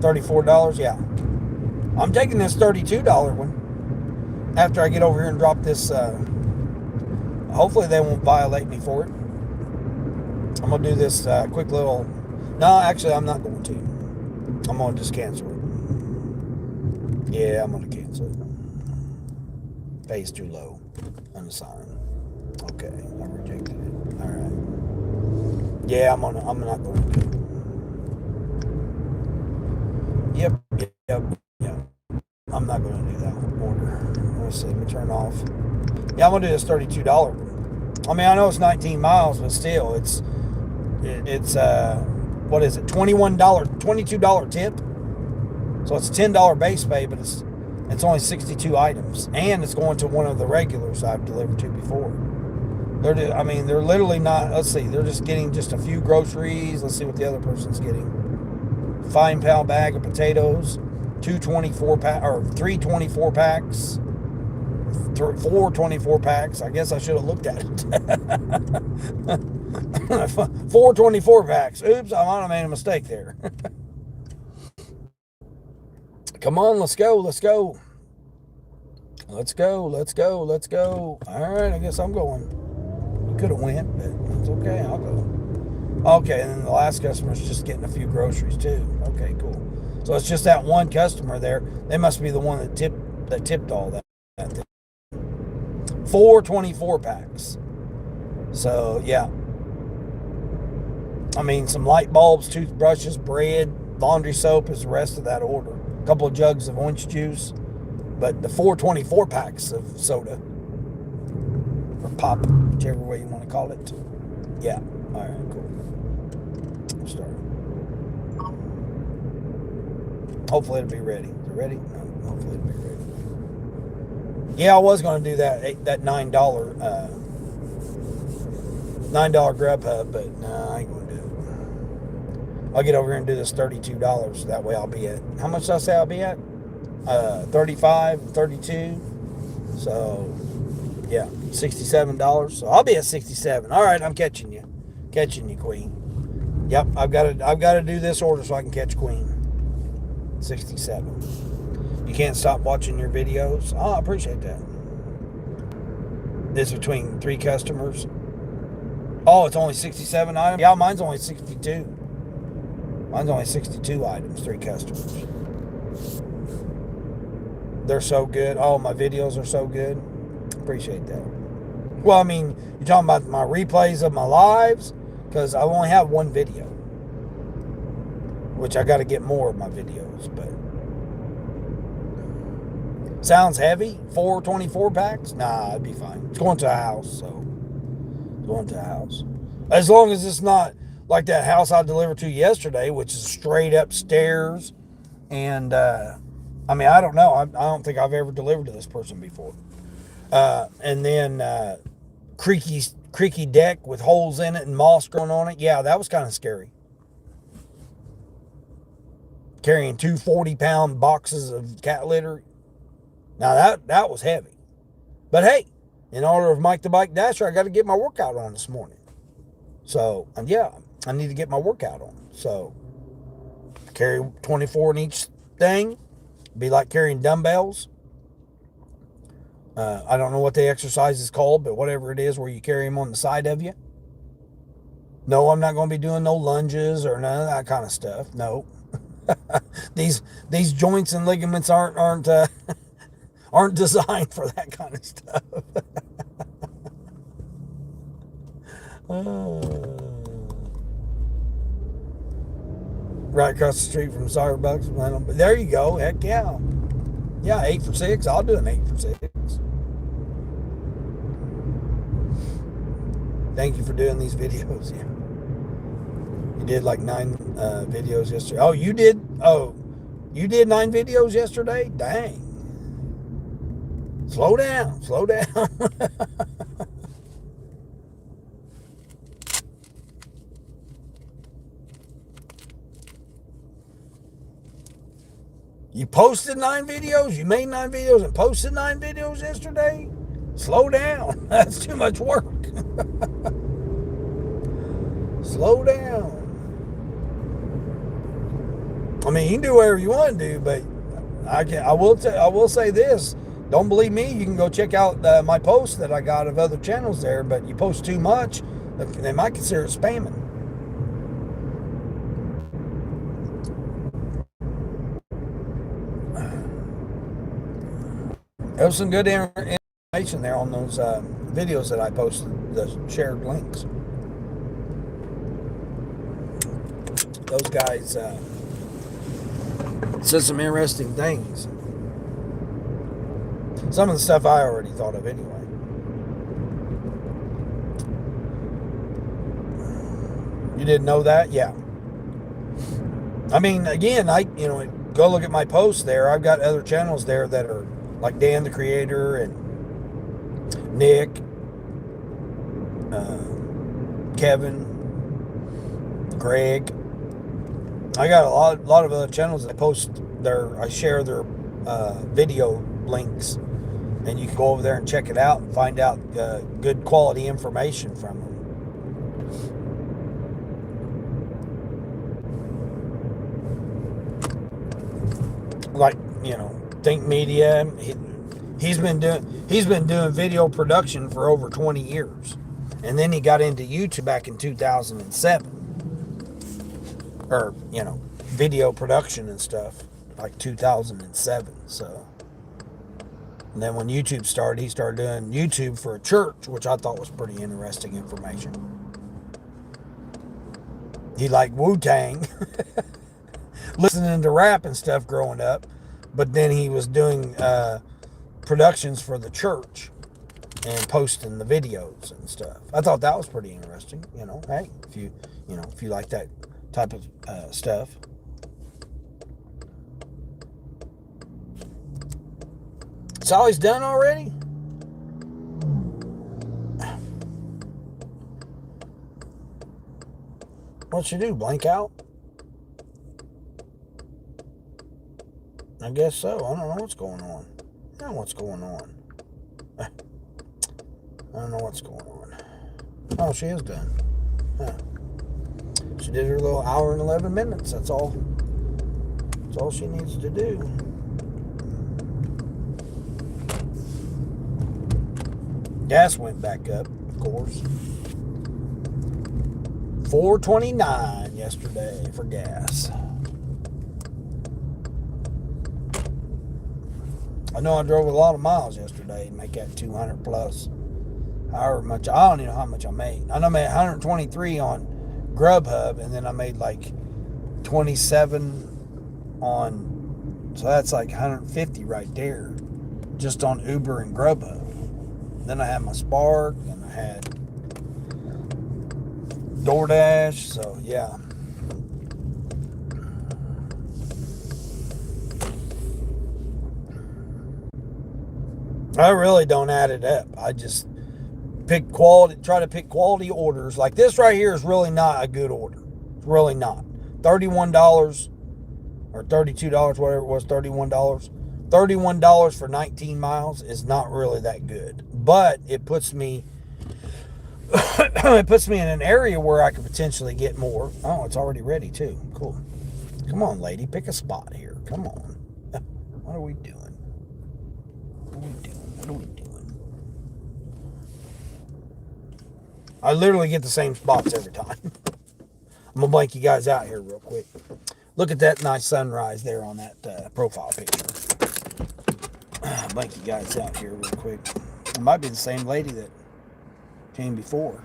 $34, yeah. I'm taking this $32 one after I get over here and drop this. Hopefully they won't violate me for it. I'm going to do this quick little... No, actually, I'm not going to. I'm going to just cancel it. Yeah, I'm going to cancel it. Pay's too low. Unassigned. Okay, I rejected it. All right. Yeah, I'm not going to do it. Yep. I'm not going to do that order. Let's see. Let me turn off. Yeah, I'm going to do this $32. I mean, I know it's 19 miles, but still, it's what is it? $22 tip. So it's $10 base pay, but it's only 62 items, and it's going to one of the regulars I've delivered to before. They're literally not. Let's see. They're just getting just a few groceries. Let's see what the other person's getting. 5-pound bag of potatoes, 3 24 packs, 4 24 packs. I guess I should have looked at it. 4 24 packs. Oops, I might have made a mistake there. Come on, let's go. Let's go. All right, I guess I'm going. You could have went, but it's okay. I'll go. Okay, and then the last customer's just getting a few groceries too. Okay, cool. So it's just that one customer there. They must be the one that tipped all that. 4 24 packs. So yeah. I mean, some light bulbs, toothbrushes, bread, laundry soap is the rest of that order. A couple of jugs of orange juice, but the 4 24 packs of soda or pop, whichever way you want to call it. Yeah. All right. Cool. I'll start. Hopefully it'll be ready. Is it ready? No. Hopefully it'll be ready. Yeah, I was going to do that $9 Grubhub, but no, I ain't going to do it. I'll get over here and do this $32. That way I'll be at, how much did I say I'll be at? 35, 32. So, yeah, $67. So I'll be at 67. All right, I'm catching you. Catching you, Queen. Yep, I've got to do this order so I can catch Queen. 67. You can't stop watching your videos. Oh, I appreciate that. This between 3 customers. Oh, it's only 67 items? Yeah, mine's only 62. Mine's only 62 items, 3 customers. They're so good. Oh, my videos are so good. Appreciate that. Well, I mean, you're talking about my replays of my lives? Because I only have one video. Which I got to get more of my videos, but... Sounds heavy? 4 24 packs? Nah, it'd be fine. It's going to a house, so... Going to a house. As long as it's not like that house I delivered to yesterday, which is straight upstairs. And, I mean, I don't know. I don't think I've ever delivered to this person before. And then creaky deck with holes in it and moss growing on it. Yeah, that was kind of scary. Carrying 2 40-pound boxes of cat litter. Now, that was heavy. But, hey, in honor of Mike the Bike Dasher, I got to get my workout on this morning. So, yeah, I need to get my workout on. So, carry 24 in each thing. Be like carrying dumbbells. I don't know what the exercise is called, but whatever it is where you carry them on the side of you. No, I'm not going to be doing no lunges or none of that kind of stuff. No. These joints and ligaments aren't designed for that kind of stuff. Right across the street from Starbucks. There you go. Heck yeah. Yeah, 8 for 6. I'll do an 8 for 6. Thank you for doing these videos. Yeah. You did like 9 videos yesterday. Oh, you did? Oh, you did 9 videos yesterday? Dang. Slow down. Slow down. You posted 9 videos? You made 9 videos and posted 9 videos yesterday? Slow down. That's too much work. Slow down. I mean, you can do whatever you want to do, but I will say this. Don't believe me? You can go check out my posts that I got of other channels there. But you post too much, they might consider it spamming. There was some good information there on those videos that I posted, the shared links. Those guys said some interesting things. Some of the stuff I already thought of anyway. You didn't know that? Yeah. I mean, again, go look at my posts there. I've got other channels there that are like Dan the Creator and Nick, Kevin, Greg. I got a lot of other channels that I share their video links, and you can go over there and check it out and find out good quality information from them. Like, Think Media. He's been doing video production for over 20 years, and then he got into YouTube back in 2007. Or video production and stuff, like 2007. So, and then when YouTube started, he started doing YouTube for a church, which I thought was pretty interesting information. He liked Wu-Tang, listening to rap and stuff growing up, but then he was doing productions for the church and posting the videos and stuff. I thought that was pretty interesting. Hey, if you like that type of stuff. It's always done already? What you do? Blank out? I guess so. I don't know what's going on. I don't know what's going on. I don't know what's going on. Oh, she is done. Huh. She did her little hour and 11 minutes. That's all. That's all she needs to do. Gas went back up, of course. $4.29 yesterday for gas. I know I drove a lot of miles yesterday to make that 200 plus. However much, I don't even know how much I made. I know I made 123 on Grubhub, and then I made like 27 on, so that's like 150 right there, just on Uber and Grubhub. Then I had my Spark, and I had DoorDash, so yeah. I really don't add it up. I just try to pick quality orders. Like this right here is really not a good order. It's really not. $31 or $32, whatever it was, $31. $31 for 19 miles is not really that good. But it puts me in an area where I could potentially get more. Oh, it's already ready too. Cool. Come on, lady, pick a spot here. Come on. What are we doing? What are we doing? I literally get the same spots every time. I'm going to blank you guys out here real quick. Look at that nice sunrise there on that profile picture. Blank you guys out here real quick. It might be the same lady that came before.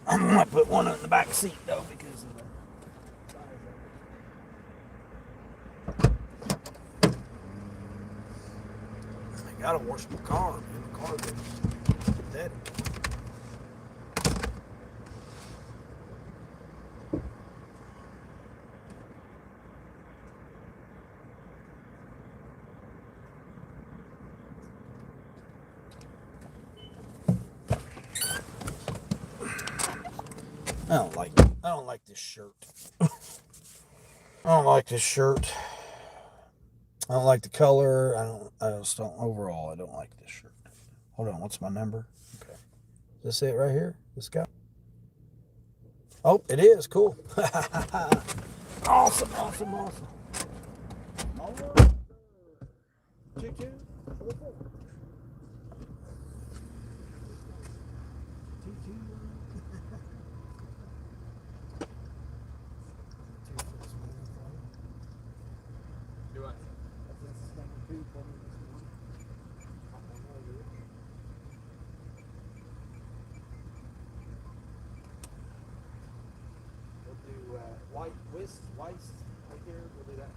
I'm going to put one in the back seat though because of the size. I got to wash my car, man. The car is pathetic. I don't like this shirt. I don't like this shirt. I don't like the color. Overall, I don't like this shirt. Hold on, what's my number? Okay. Is this it right here? This guy? Oh, it is. Cool. Awesome. Do I? We'll do white right here. We'll do that.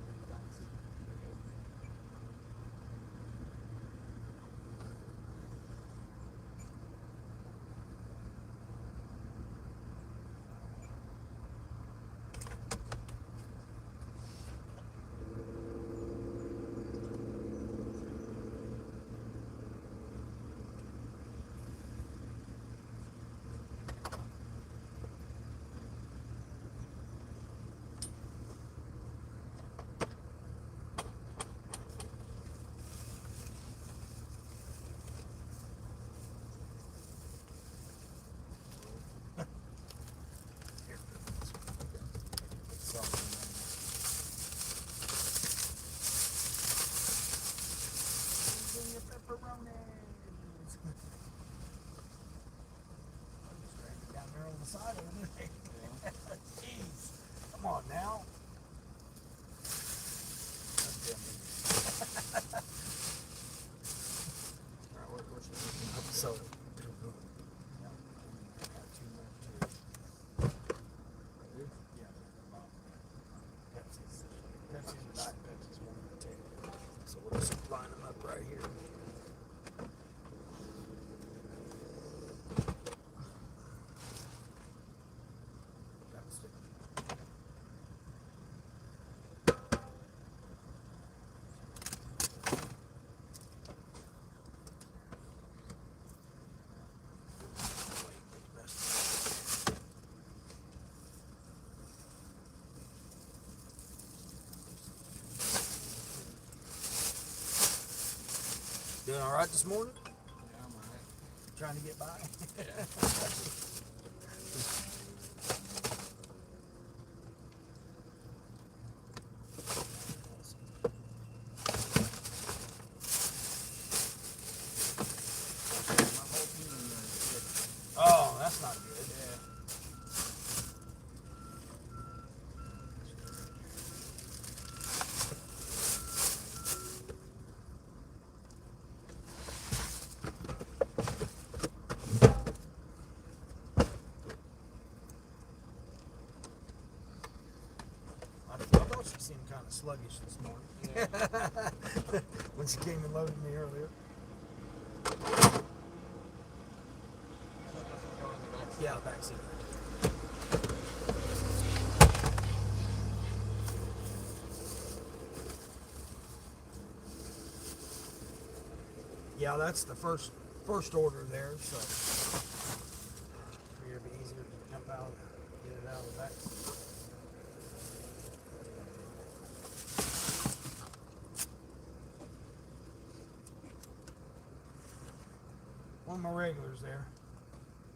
Down there on the side of it. Jeez. Come on now. So. So we'll just line them up right here. Doing all right this morning? Yeah, I'm alright. Trying to get by? Yeah. Oh, that's not good. Yeah. I thought she seemed kind of sluggish this morning. Yeah. When she came and loaded me earlier. Yeah, back seat. Yeah, that's the first order there, so it'll be easier to jump out and get it out of the back seat. One of my regulars there.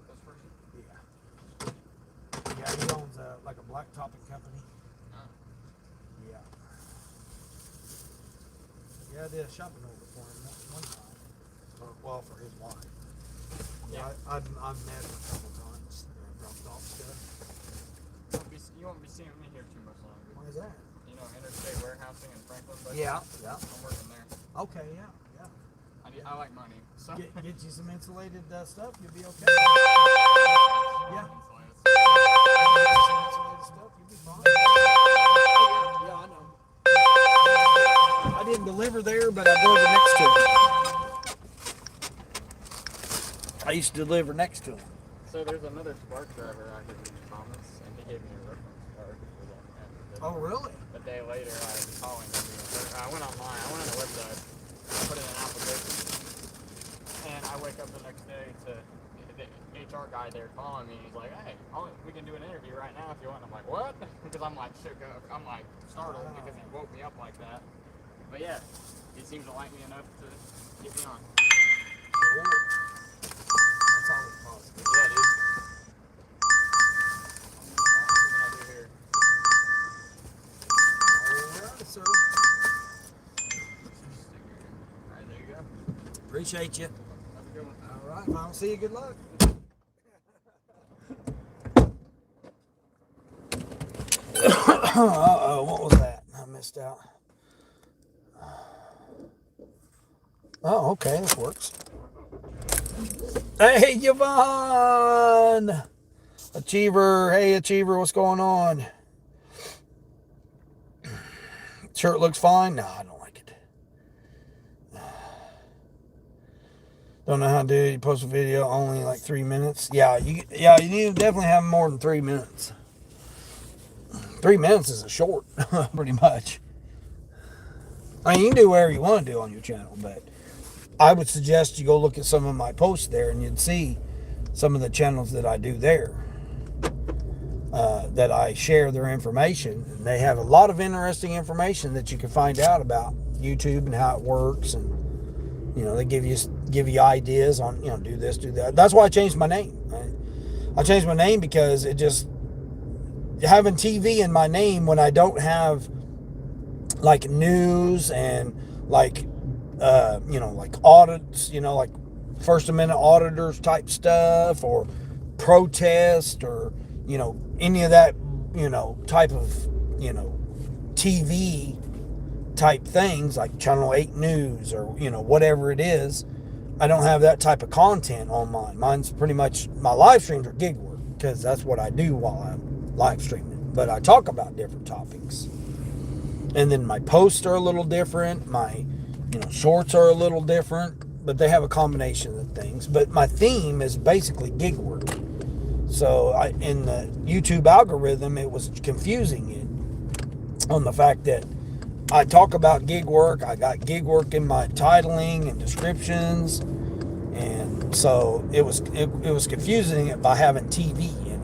That's for you. Yeah. Yeah, he owns like a black topping company. Oh. Yeah. Yeah, I did a shopping order for him one time. Well, for his wife. Yeah. I've met him a couple times. Dropped off stuff. You won't be seeing me here too much longer. Why is that? You know, interstate warehousing in Franklin. But Yeah, yeah. I'm working there. Okay, yeah. I like money. So. Get you some insulated stuff, you'll be okay. Yeah. Insulated stuff, you'll be fine. Yeah, I know. I didn't deliver there, but I delivered next to him. I used to deliver next to him. So there's another Spark driver out here named Thomas, and he gave me a reference card for that. Oh, really? A day later, I was calling him. I went online. I went on the website. I put in an application, and I wake up the next day to the HR guy there calling me. He's like, "Hey, we can do an interview right now if you want." I'm like, "What?" Because I'm like shook up. I'm like startled because he woke me up like that. But yeah, he seems to like me enough to get me on. Cool. That's always positive. Yeah, dude. What can I do here? All right, sir. appreciate you. Have a good one. All right, if I don't see you, good luck. Uh-oh, what was that? I missed out. Oh, okay, this works. Hey, Yvonne! Achiever, hey, Achiever, what's going on? Shirt looks fine? No, I don't like it. Don't know how to do it. You post a video, only like 3 minutes. Yeah, you need to definitely have more than 3 minutes. 3 minutes is a short, pretty much. I mean, you can do whatever you want to do on your channel, but I would suggest you go look at some of my posts there, and you'd see some of the channels that I do there, that I share their information. And they have a lot of interesting information that you can find out about YouTube and how it works, and they give you ideas on do this, do that. That's why I changed my name. I changed my name because it just having TV in my name when I don't have like news and like like audits, like First Amendment auditors type stuff, or protest, or any of that type of TV type things like Channel 8 News, or whatever it is. I don't have that type of content on mine. Mine's pretty much, my live streams are gig work, because that's what I do while I'm live streaming. But I talk about different topics. And then my posts are a little different. My shorts are a little different, but they have a combination of things. But my theme is basically gig work. So in the YouTube algorithm, it was confusing it on the fact that I talk about gig work. I got gig work in my titling and descriptions, and so it was confusing it by having TV in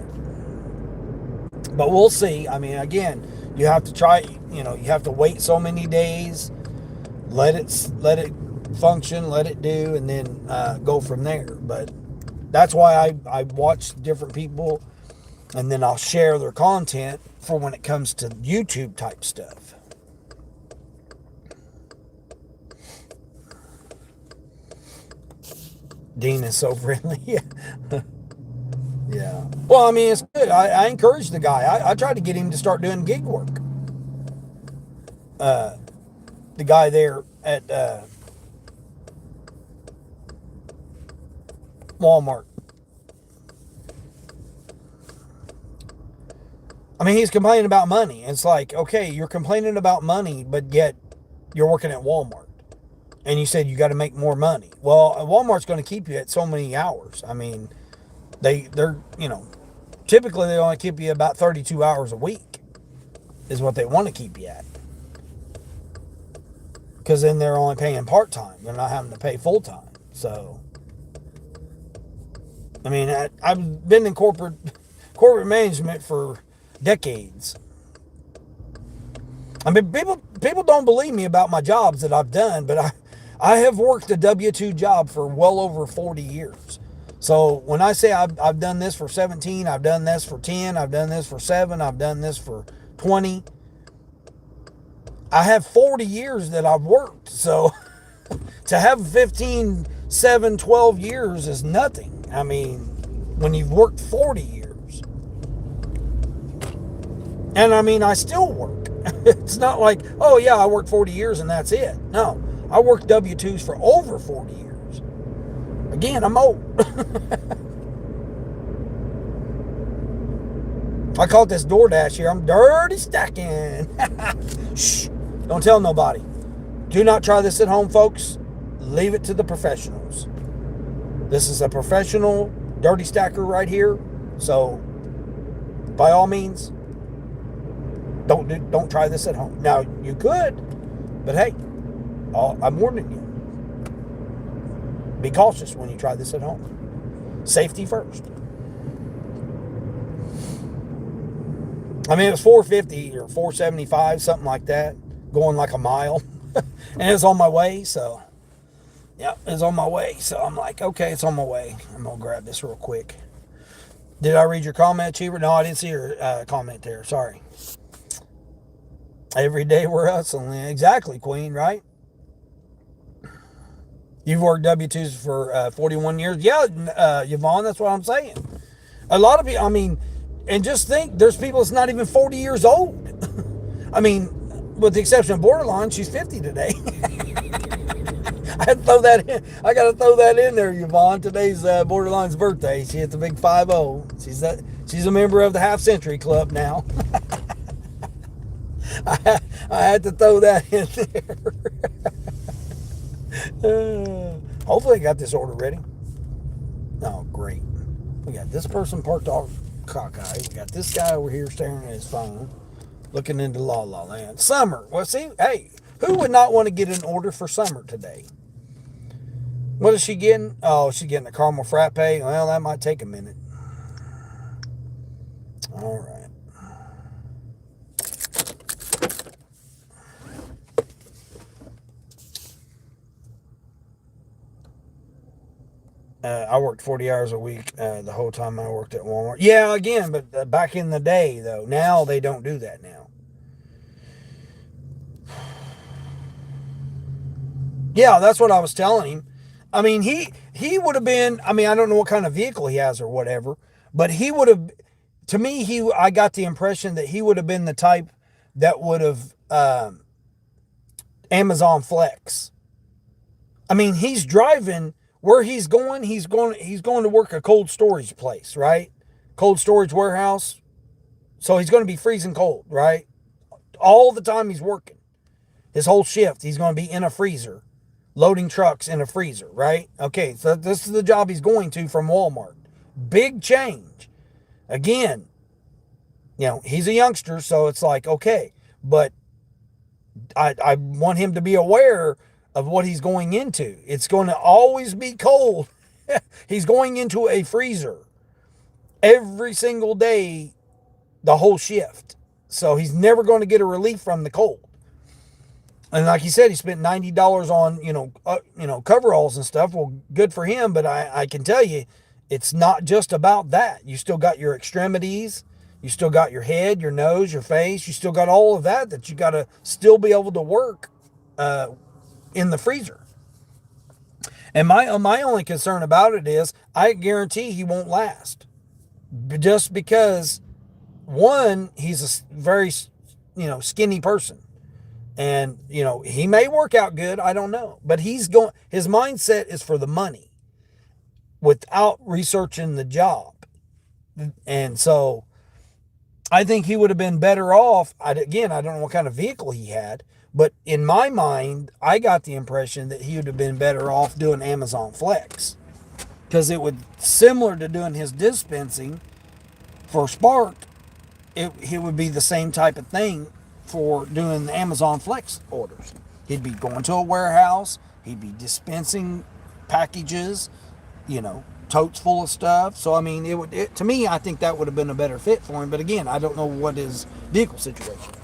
it. But we'll see. I mean, again, you have to try. You have to wait so many days, let it function, let it do, and then go from there. But that's why I watch different people, and then I'll share their content for when it comes to YouTube type stuff. Dean is so friendly. Yeah. Well, I mean, it's good. I encourage the guy. I tried to get him to start doing gig work. The guy there at Walmart. I mean, he's complaining about money. It's like, okay, you're complaining about money, but yet you're working at Walmart. And you said you got to make more money. Well, Walmart's going to keep you at so many hours. I mean, they're typically they only keep you about 32 hours a week is what they want to keep you at. Because then they're only paying part-time. They're not having to pay full-time. So, I mean, I've been in corporate management for decades. I mean, people don't believe me about my jobs that I've done, but I have worked a W-2 job for well over 40 years. So when I say I've done this for 17, I've done this for 10, I've done this for 7, I've done this for 20. I have 40 years that I've worked. So to have 15, 7, 12 years is nothing. I mean, when you've worked 40 years. And I mean, I still work. It's not like, oh yeah, I worked 40 years and that's it. No, I worked W-2s for over 40 years. Again, I'm old. I call it this DoorDash here. I'm dirty stacking. Shh, don't tell nobody. Do not try this at home, folks. Leave it to the professionals. This is a professional dirty stacker right here. So, by all means, don't try this at home. Now, you could, but hey, I'm warning you. Be cautious when you try this at home. Safety first. I mean, it was $4.50 or $4.75, something like that, going like a mile. And it was on my way, so yeah, it was on my way. So I'm like, okay, it's on my way. I'm gonna grab this real quick. Did I read your comment, Cheever? No, I didn't see your comment there. Sorry. Every day we're hustling. Exactly, Queen, right? You've worked W-2s for 41 years. Yeah, Yvonne, that's what I'm saying. A lot of people, I mean, and just think, there's people that's not even 40 years old. I mean, with the exception of Borderline, she's 50 today. I had to throw that in. I got to throw that in there, Yvonne. Today's Borderline's birthday. She hit the big 5-0. She's a member of the Half Century Club now. I had to throw that in there. Hopefully I got this order ready. Oh, great. We got this person parked all cockeyed. We got this guy over here staring at his phone, looking into La La Land. Summer. Well, see, hey, who would not want to get an order for Summer today? What is she getting? Oh, she's getting a caramel frappe. Well, that might take a minute. All right. I worked 40 hours a week the whole time I worked at Walmart. Yeah, again, but back in the day, though, now they don't do that now. Yeah, that's what I was telling him. I mean, he would have been. I mean, I don't know what kind of vehicle he has or whatever, but he would have. To me, I got the impression that he would have been the type that would have Amazon Flex. I mean, he's driving where he's going. He's going to work a cold storage place, right? Cold storage warehouse. So he's going to be freezing cold, right? All the time he's working. His whole shift, he's going to be in a freezer, loading trucks in a freezer, right? Okay, so this is the job he's going to from Walmart. Big change. Again, he's a youngster, so it's like, okay, but I want him to be aware of what he's going into. It's going to always be cold. He's going into a freezer every single day, the whole shift. So he's never going to get a relief from the cold. And like he said, he spent $90 on coveralls and stuff. Well, good for him, but I can tell you, it's not just about that. You still got your extremities, you still got your head, your nose, your face. You still got all of that you got to still be able to work in the freezer. And my only concern about it is, I guarantee he won't last, just because, one, he's a very skinny person. And, he may work out good. I don't know. But his mindset is for the money without researching the job. And so I think he would have been better off. I don't know what kind of vehicle he had. But in my mind, I got the impression that he would have been better off doing Amazon Flex. Because it would, similar to doing his dispensing for Spark, it would be the same type of thing for doing the Amazon Flex orders. He'd be going to a warehouse, he'd be dispensing packages, totes full of stuff. So I mean, to me, I think that would have been a better fit for him. But again, I don't know what his vehicle situation is.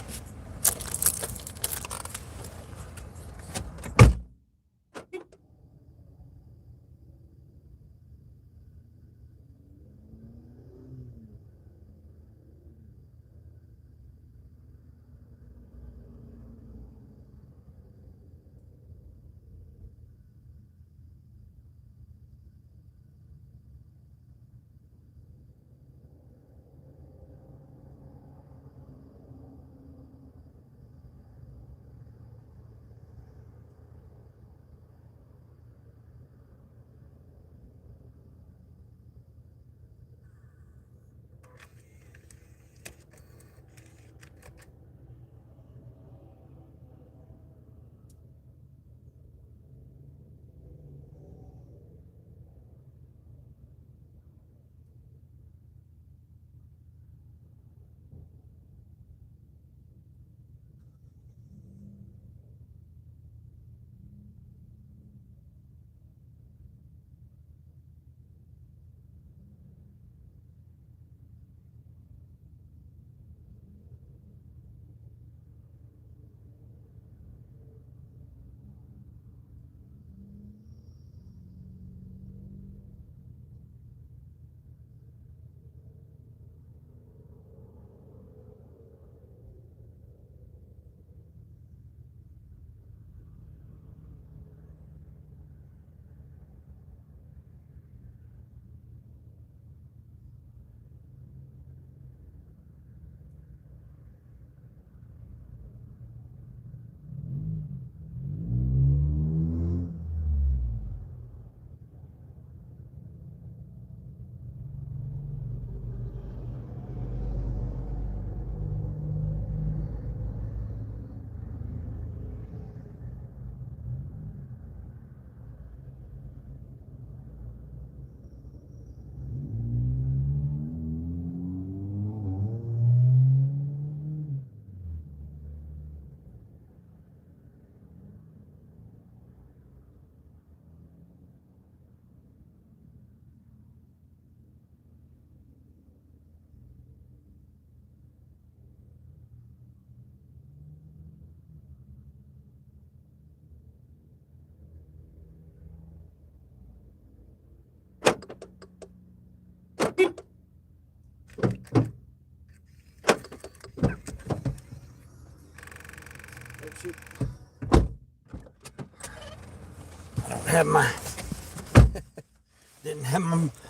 have my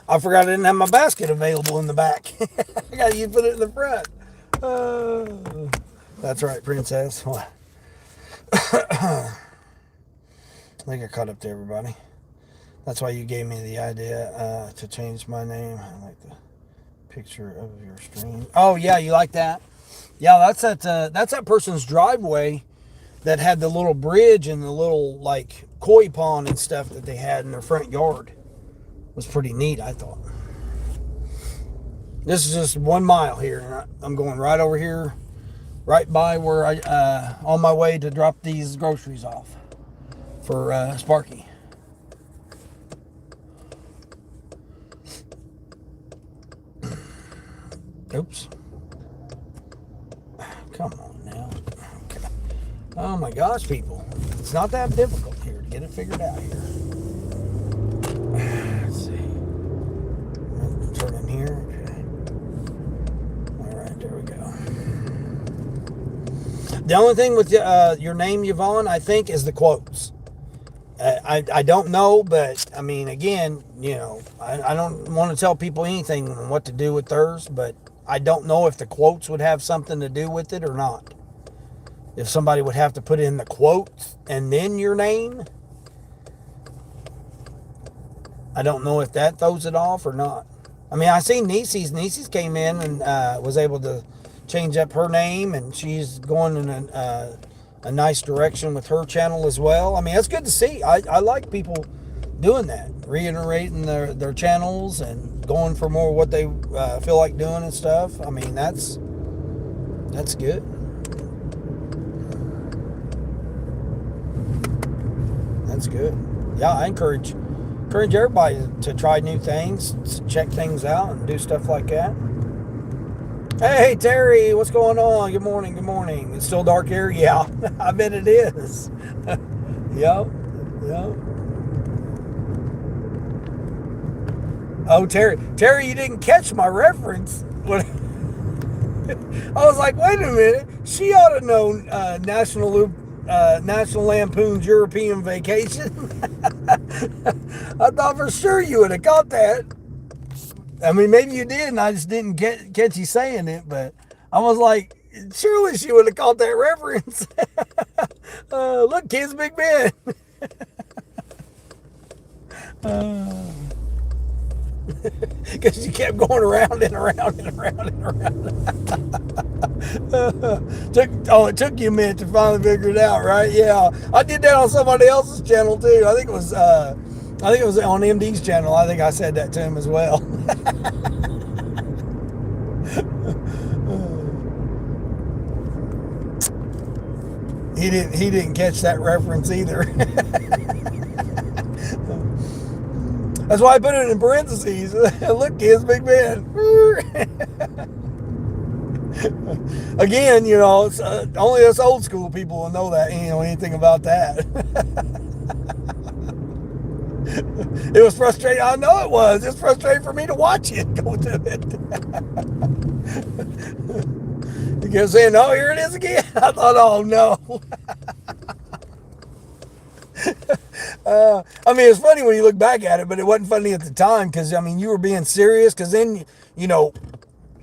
I forgot I didn't have my basket available in the back. I got you put it in the front. That's right, princess. What? I think I caught up to everybody. That's why you gave me the idea to change my name. I like the picture of your stream. Oh yeah, you like that? Yeah, that's that person's driveway that had the little bridge and the little like koi pond and stuff that they had in their front yard. It was pretty neat, I thought. This is just 1 mile here. I'm going right over here, right by where I on my way to drop these groceries off for Sparky. Oops. Come on now. Okay. Oh my gosh, people. It's not that difficult here to get it figured out here. Let's see. Turn in here. Okay. Alright, there we go. The only thing with your name, Yvonne, I think, is the quotes. I don't know, but I mean, again, you know, I don't want to tell people anything on what to do with theirs, but I don't know if the quotes would have something to do with it or not. If somebody would have to put in the quotes and then your name, I don't know if that throws it off or not. I mean, I seen Niecy's. Niecy's came in and was able to change up her name, and she's going in a nice direction with her channel as well. I mean, that's good to see. I like people doing that, reiterating their channels and going for more what they feel like doing and stuff. I mean, that's good. That's good. Yeah, I encourage everybody to try new things, check things out, and do stuff like that. Hey, Terry, what's going on? Good morning, good morning. It's still dark here? Yeah, I bet it is. Yep. Oh, Terry, you didn't catch my reference. What? I was like, wait a minute. She ought to know National Lampoon's European Vacation. I thought for sure you would have caught that. I mean, maybe you did, and I just didn't catch you saying it, but I was like, surely she would have caught that reference. Look, kids, Big Ben. Because you kept going around and around and around and around. It took you a minute to finally figure it out, right? Yeah, I did that on somebody else's channel too. I think it was on MD's channel. I think I said that to him as well. He didn't catch that reference either. That's why I put it in parentheses. Look, kids, Big Ben. Again, you know, it's, only us old school people will know that, you know, anything about that. It was frustrating. I know it was. It's frustrating for me to watch it go to it. You kept saying, "Oh, here it is again." I thought, "Oh no." I mean, it's funny when you look back at it, but it wasn't funny at the time because, I mean, you were being serious. Because then, you know,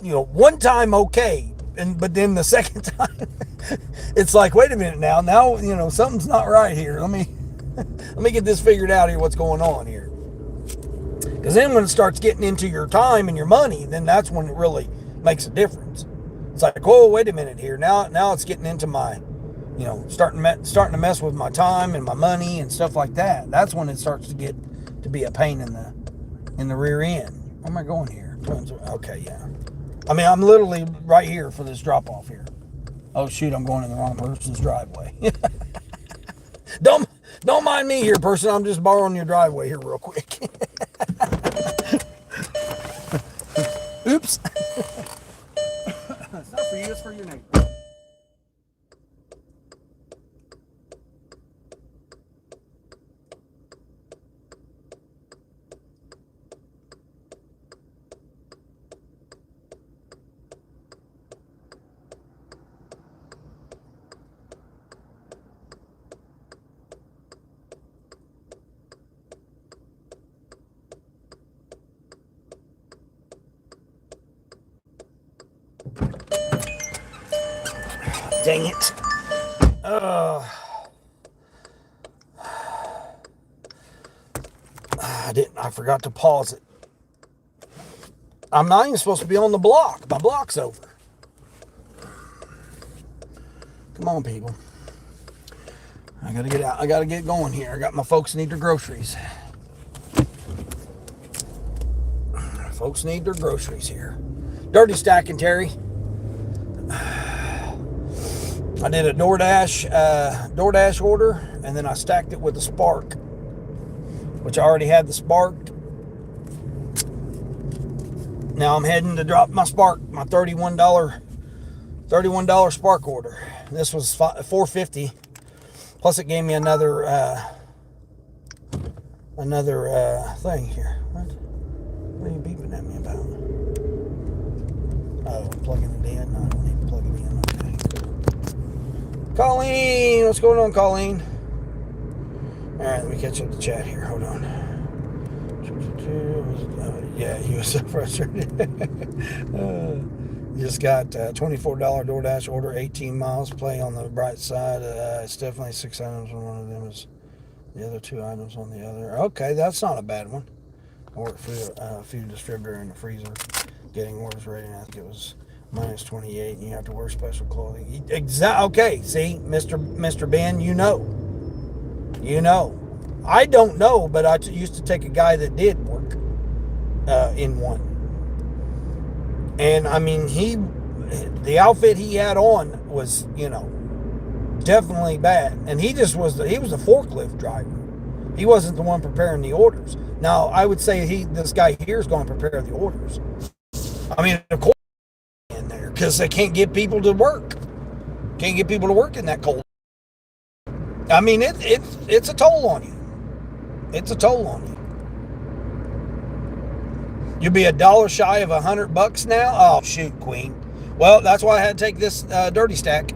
one time okay, but then the second time, it's like, wait a minute now, you know, something's not right here. Let me get this figured out here. What's going on here? Because then when it starts getting into your time and your money, then that's when it really makes a difference. It's like, whoa, wait a minute here. Now it's getting into my, you know, starting to mess with my time and my money and stuff like that. That's when it starts to get to be a pain in the rear end. Where am I going here? Okay, yeah. I mean, I'm literally right here for this drop off here. Oh shoot, I'm going in the wrong person's driveway. Don't mind me here, person. I'm just borrowing your driveway here real quick. Oops. It's not for you, it's for your neighbor. Dang it. I forgot to pause it. I'm not even supposed to be on the block. My block's over. Come on, people. I gotta get out. I gotta get going here. I got my folks need their groceries. Folks need their groceries here. Dirty stacking, Terry. I did a DoorDash order, and then I stacked it with a Spark, which I already had the Spark. Now I'm heading to drop my Spark, my $31 Spark order. This was $4.50. Plus, it gave me another thing here. What are you beeping at me about? Oh, plugging it in. No, I don't need to plug it in. Okay. Colleen, what's going on, Colleen? All right, let me catch up the chat here. Hold on. Yeah, he was so frustrated. Just got $24 DoorDash order, 18 miles. Play on the bright side. It's definitely 6 items, and one of them is the other 2 items on the other. Okay, that's not a bad one. I work for a food distributor in the freezer, getting orders ready, and I think it was minus 28, and you have to wear special clothing. Okay, see, Mr. Ben, you know. I don't know, but I used to take a guy that did work in one. And I mean, the outfit he had on was, definitely bad. And he was a forklift driver. He wasn't the one preparing the orders. Now, I would say this guy here is going to prepare the orders. I mean, of course, in there because they can't get people to work. Can't get people to work in that cold. I mean, it's a toll on you. It's a toll on you. You'll be $1 shy of $100 now. Oh shoot, Queen. Well, that's why I had to take this dirty stack.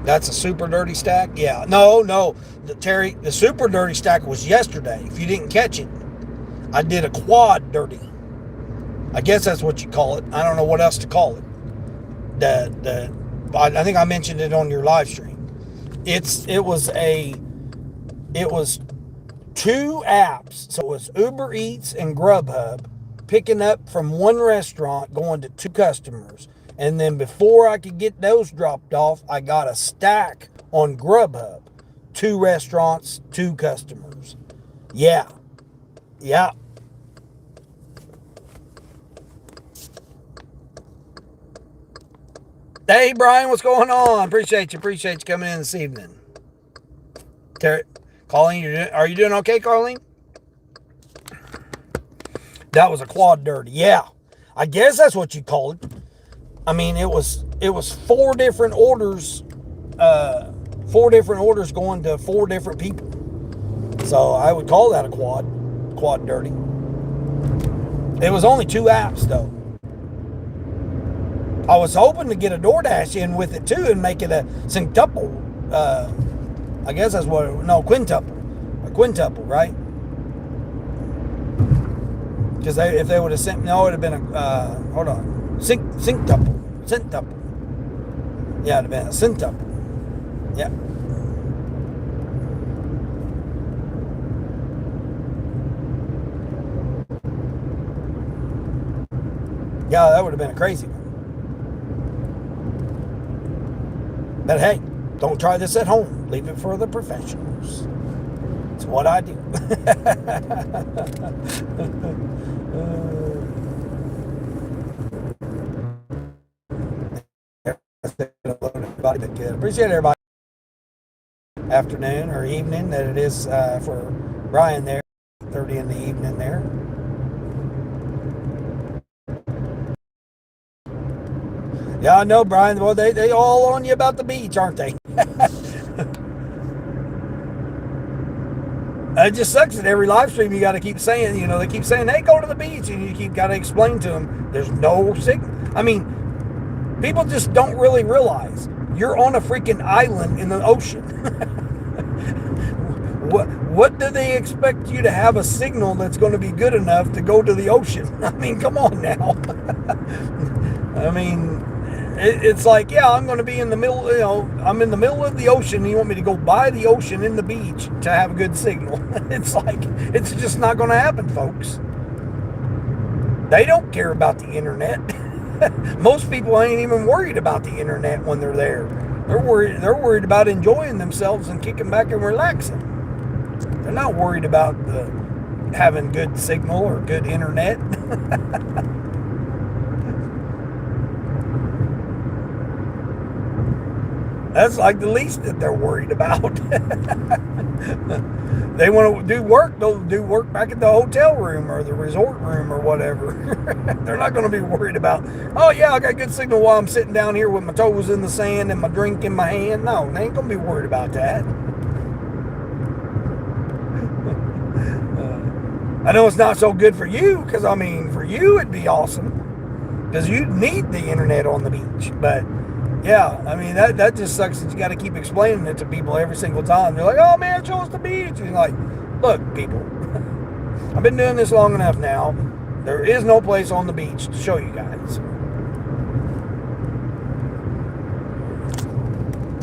That's a super dirty stack? Yeah. No. Terry, the super dirty stack was yesterday. If you didn't catch it, I did a quad dirty. I guess that's what you call it. I don't know what else to call it. I think I mentioned it on your live stream. It was 2 apps. So it was Uber Eats and Grubhub picking up from one restaurant going to 2 customers. And then before I could get those dropped off, I got a stack on Grubhub. 2 restaurants, 2 customers. Yeah. Hey, Brian, what's going on? Appreciate you coming in this evening. Colleen, are you doing okay, Colleen? That was a quad dirty. Yeah. I guess that's what you call it. I mean, it was 4 different orders, 4 different orders going to 4 different people. So I would call that a quad dirty. It was only 2 apps though. I was hoping to get a DoorDash in with it too and make it a centuple. I guess that's quintuple. A quintuple, right? Because if they would have sent, no, it would have been a, hold on, centuple. Yeah, it would have been a centuple. Yeah. Yeah, that would have been a crazy one. But hey, don't try this at home. Leave it for the professionals. It's what I do. Appreciate everybody. Afternoon or evening that it is for Brian there. 30 in the evening there. Yeah, I know, Brian. Well, they all on you about the beach, aren't they? It just sucks that every live stream you got to keep saying, they keep saying, hey, go to the beach. And you got to explain to them there's no signal. I mean, people just don't really realize you're on a freaking island in the ocean. what do they expect you to have a signal that's going to be good enough to go to the ocean? I mean, come on now. I mean, it's like, yeah, I'm going to be in the middle, I'm in the middle of the ocean, and you want me to go by the ocean in the beach to have a good signal. It's like, it's just not going to happen, folks. They don't care about the internet. Most people ain't even worried about the internet when they're there. They're worried about enjoying themselves and kicking back and relaxing. They're not worried about having good signal or good internet. That's like the least that they're worried about. They want to do work, they'll do work back at the hotel room or the resort room or whatever. They're not going to be worried about, oh yeah, I got good signal while I'm sitting down here with my toes in the sand and my drink in my hand. No, they ain't going to be worried about that. I know it's not so good for you, because I mean, for you it'd be awesome, because you need the internet on the beach. But yeah, I mean, that just sucks that you got to keep explaining it to people every single time. They're like, oh man, show us the beach. And you're like, look, people, I've been doing this long enough now. There is no place on the beach to show you guys.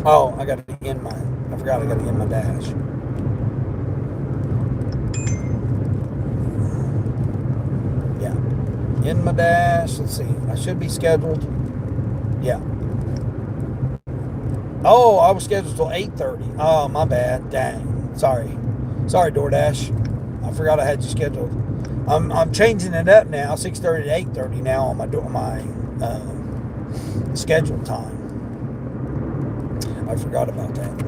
Oh, I forgot I got to end my dash. Yeah, in my dash. Let's see, I should be scheduled. Yeah. Oh, I was scheduled till 8:30. Oh, my bad. Dang. Sorry, DoorDash. I forgot I had you scheduled. I'm changing it up now, 6:30 to 8:30 now on my scheduled time. I forgot about that.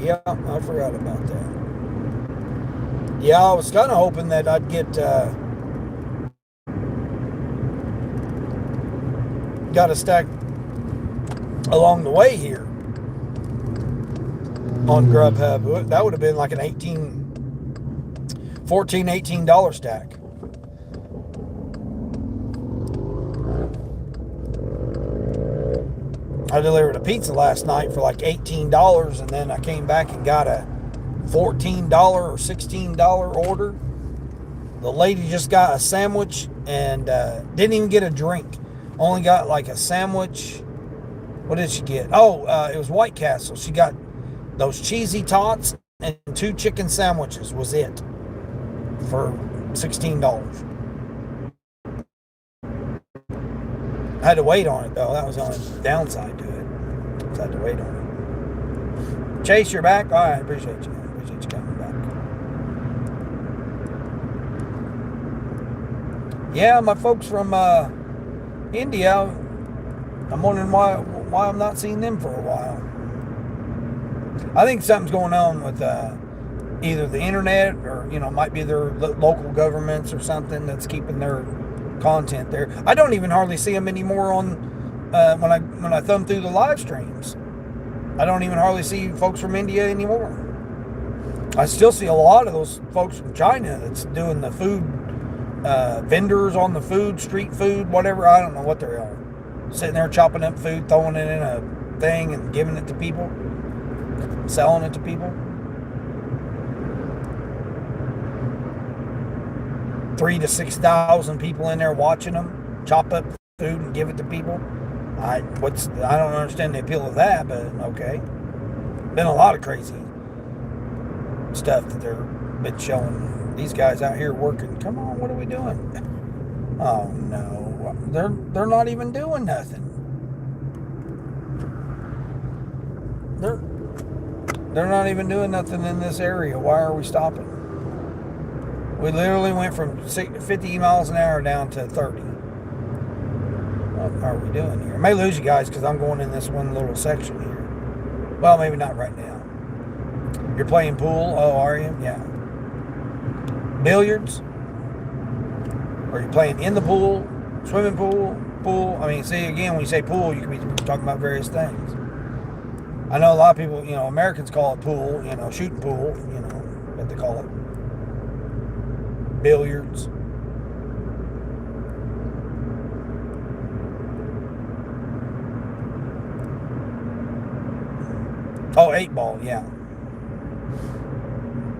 Yeah, I forgot about that. Yeah, I was kind of hoping that I'd get got a stack along the way here on Grubhub. That would have been like an $18 stack. I delivered a pizza last night for like $18, and then I came back and got a $14 or $16 order. The lady just got a sandwich and didn't even get a drink. Only got like a sandwich. What did she get? Oh, it was White Castle. She got those cheesy tots and 2 chicken sandwiches was it for $16. I had to wait on it though. That was the only downside to it. I had to wait on it. Chase, you're back? All right, appreciate you. Appreciate you coming back. Yeah, my folks from India, I'm wondering why I'm not seeing them for a while. I think something's going on with either the internet or, might be their local governments or something that's keeping their content there. I don't even hardly see them anymore on when I thumb through the live streams. I don't even hardly see folks from India anymore. I still see a lot of those folks from China that's doing the food vendors on the food, street food, whatever. I don't know what they are. Sitting there chopping up food, throwing it in a thing and giving it to people, selling it to people. 3,000 to 6,000 people in there watching them chop up food and give it to people. I don't understand the appeal of that, but okay. Been a lot of crazy stuff that they've been showing these guys out here working. Come on, what are we doing? Oh no, they're not even doing nothing. They're not even doing nothing in this area. Why are we stopping? We literally went from 50 miles an hour down to 30. What are we doing here? I may lose you guys because I'm going in this one little section here. Well, maybe not right now. You're playing pool? Oh, are you? Yeah. Billiards? Are you playing in the pool? Swimming pool? Pool? I mean, see, again, when you say pool, you can be talking about various things. I know a lot of people, Americans call it pool, shooting pool, what they call it. Billiards. Oh, 8 Ball, yeah.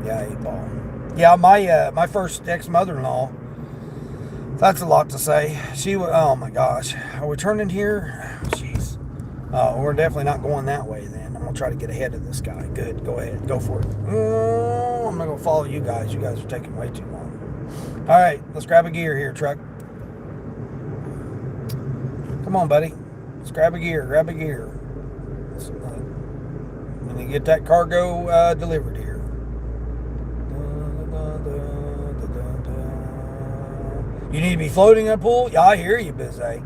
Yeah, 8 Ball. Yeah, my first ex-mother-in-law, that's a lot to say. She was, oh my gosh. Are we turning here? Jeez. Oh, we're definitely not going that way then. I'm going to try to get ahead of this guy. Good, go ahead. Go for it. Oh, I'm not going to follow you guys. You guys are taking way too long. All right, let's grab a gear here, truck. Come on, buddy. Let's grab a gear. Grab a gear. Let me get that cargo delivered here. You need to be floating in a pool? Yeah, I hear you, Bizay.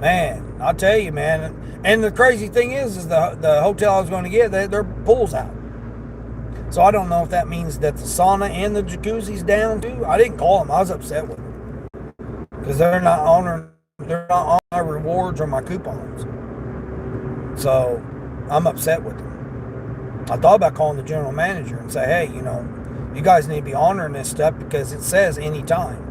Man, I'll tell you, man. And the crazy thing is the hotel I was going to get, their pool's out. So I don't know if that means that the sauna and the jacuzzi's down too. I didn't call them. I was upset with them because they're not on my rewards or my coupons. So I'm upset with them. I thought about calling the general manager and say, hey, you guys need to be honoring this stuff because it says anytime.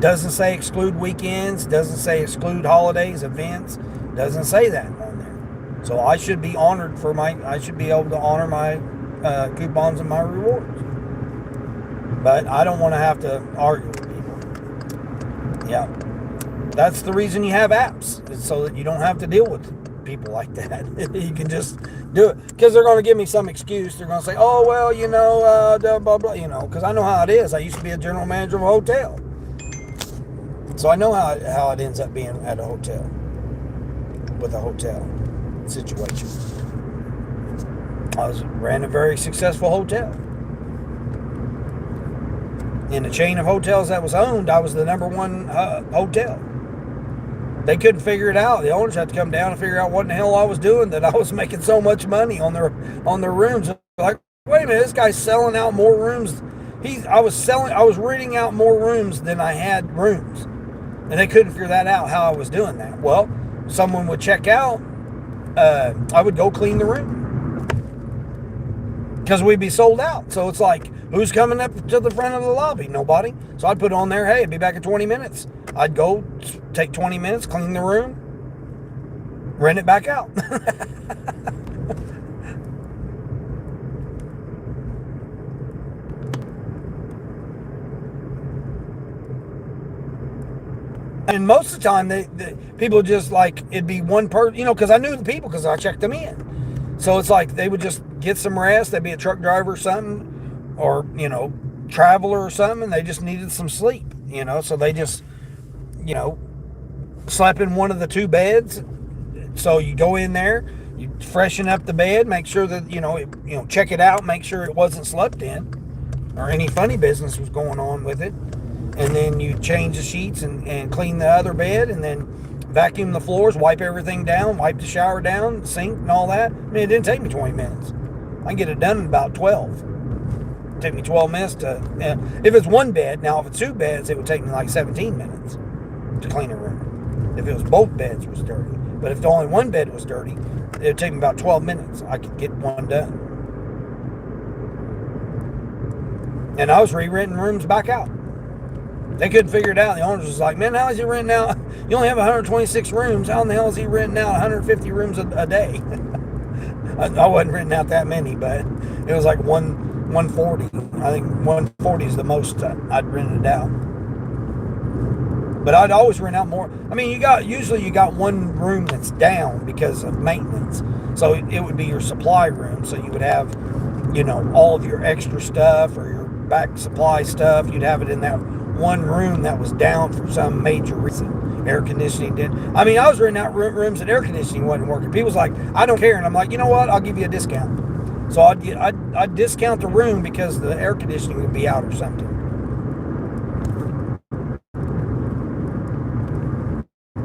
Doesn't say exclude weekends, doesn't say exclude holidays, events, doesn't say that on there. So I should be honored I should be able to honor my coupons and my rewards. But I don't want to have to argue with people. Yeah. That's the reason you have apps, is so that you don't have to deal with people like that. You can just do it. Because they're going to give me some excuse. They're going to say, oh, well, blah, blah, blah, because I know how it is. I used to be a general manager of a hotel. So I know how it ends up being at a hotel, with a hotel situation. I ran a very successful hotel. In a chain of hotels that was owned, I was the number one hotel. They couldn't figure it out. The owners had to come down and figure out what in the hell I was doing, that I was making so much money on their rooms. Like, wait a minute, this guy's selling out more rooms. I was renting out more rooms than I had rooms. And they couldn't figure that out, how I was doing that. Well, someone would check out, I would go clean the room. Because we'd be sold out. So it's like, who's coming up to the front of the lobby? Nobody. So I'd put on there, hey, be back in 20 minutes. I'd go take 20 minutes, clean the room, rent it back out. And most of the time, the people just like, it'd be one person, because I knew the people because I checked them in. So it's like they would just get some rest. They'd be a truck driver or something, or, traveler or something, and they just needed some sleep, So they just, slept in one of the 2 beds. So you go in there, you freshen up the bed, make sure that, check it out, make sure it wasn't slept in or any funny business was going on with it. And then you change the sheets and clean the other bed, and then vacuum the floors, wipe everything down, wipe the shower down, the sink and all that. I mean, it didn't take me 20 minutes. I can get it done in about 12. It took me 12 minutes if it's one bed. Now, if it's 2 beds, it would take me like 17 minutes to clean a room. If it was both beds was dirty. But if the only one bed was dirty, it would take me about 12 minutes. I could get one done. And I was re-renting rooms back out. They couldn't figure it out. The owners was like, man, how is he renting out? You only have 126 rooms. How in the hell is he renting out 150 rooms a day? I wasn't renting out that many, but it was like 140. I think 140 is the most I'd rented out. But I'd always rent out more. I mean, usually you got one room that's down because of maintenance. So it would be your supply room. So you would have, all of your extra stuff or your back supply stuff. You'd have it in that one room that was down for some major reason. Air conditioning did. I mean, I was renting out rooms that air conditioning wasn't working. People was like, I don't care. And I'm like, you know what? I'll give you a discount. So I'd discount the room because the air conditioning would be out or something.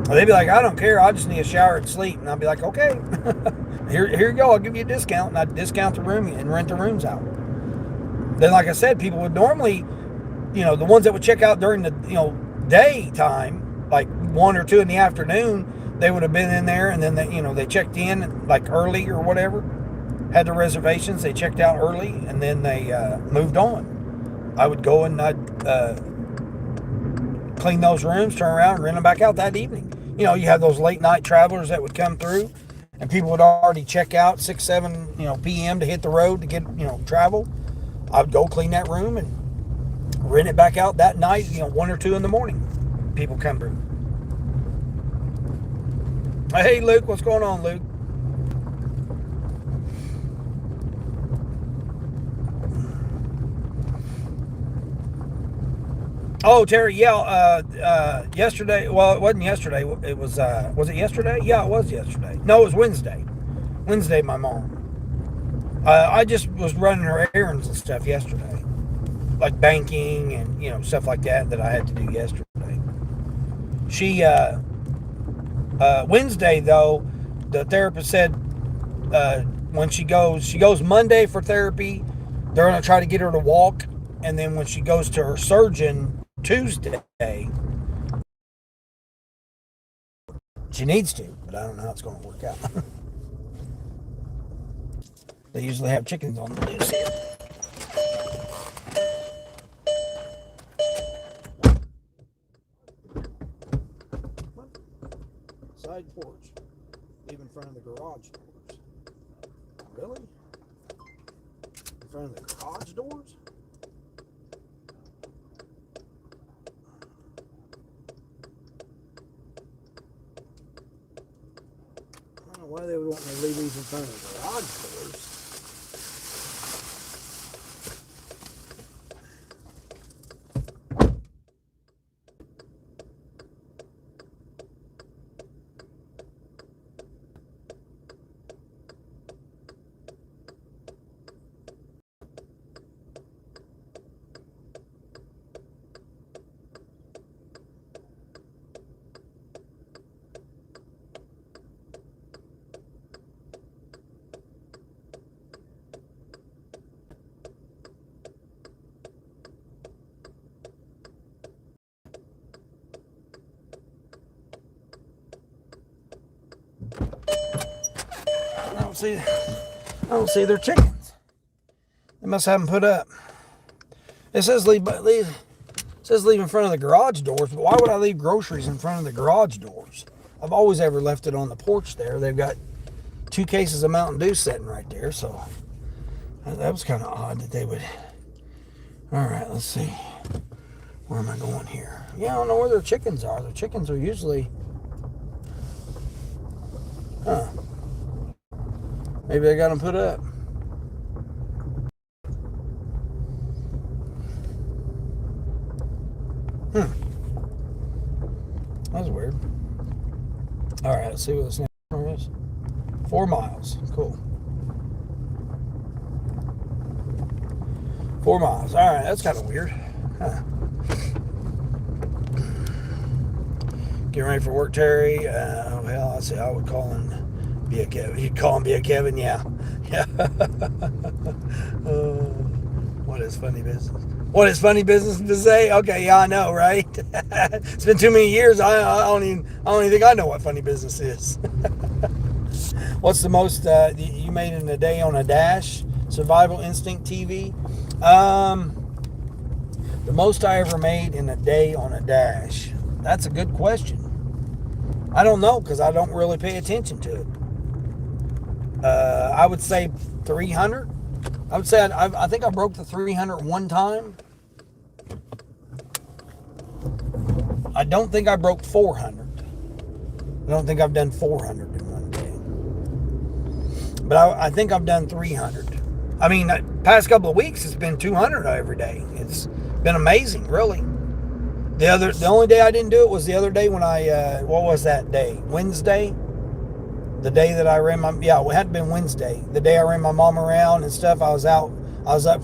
They'd be like, I don't care. I just need a shower and sleep. And I'd be like, okay, here you go. I'll give you a discount. And I'd discount the room and rent the rooms out. Then, like I said, people would normally, the ones that would check out during the, daytime, like 1 or 2 in the afternoon, they would have been in there, and then they checked in like early or whatever, had the reservations, they checked out early, and then they moved on. I would go and I'd clean those rooms, turn around, and rent them back out that evening. You have those late night travelers that would come through, and people would already check out 6, 7, p.m. to hit the road to get, travel, I would go clean that room and rent it back out that night, 1 or 2 in the morning. People come through. Hey, Luke, what's going on, Luke? Oh, Terry, yeah, yesterday, well, it wasn't yesterday, it was it yesterday? Yeah, it was yesterday. No, it was Wednesday. Wednesday, my mom. I just was running her errands and stuff yesterday. Like banking and, stuff like that I had to do yesterday. She, Wednesday, though, the therapist said when she goes Monday for therapy, they're going to try to get her to walk. And then when she goes to her surgeon Tuesday, she needs to, but I don't know how it's going to work out. They usually have chickens on the loose here. Side porch, leave in front of the garage doors. Really? In front of the garage doors? I don't know why they would want me to leave these in front of the garage doors. I don't see their chickens. They must have them put up. It says leave in front of the garage doors, but why would I leave groceries in front of the garage doors? I've always ever left it on the porch there. They've got 2 cases of Mountain Dew sitting right there, so that was kind of odd that they would. All right, let's see. Where am I going here? Yeah, I don't know where their chickens are. Their chickens are usually. Huh. Maybe I got them put up. That's weird. All right, let's see what this next one is. 4 miles. Cool. 4 miles. All right, that's kind of weird. Huh. Getting ready for work, Terry. Well, I say I would call him be a Kevin. You'd call him be a Kevin, yeah. Yeah. What is funny business? What is funny business to say? Okay, yeah, I know, right? It's been too many years. I don't even think I know what funny business is. What's the most you made in a day on a dash? Survival Instinct TV. The most I ever made in a day on a dash. That's a good question. I don't know because I don't really pay attention to it. I would say 300. I would say I think I broke the 300 one time. I don't think I broke 400. I don't think I've done 400 in one day. But I think I've done 300. I mean, the past couple of weeks it's been 200 every day. It's been amazing, really. The only day I didn't do it was the other day when I what was that day? Wednesday. The day that I ran it had been Wednesday. The day I ran my mom around and stuff, I was up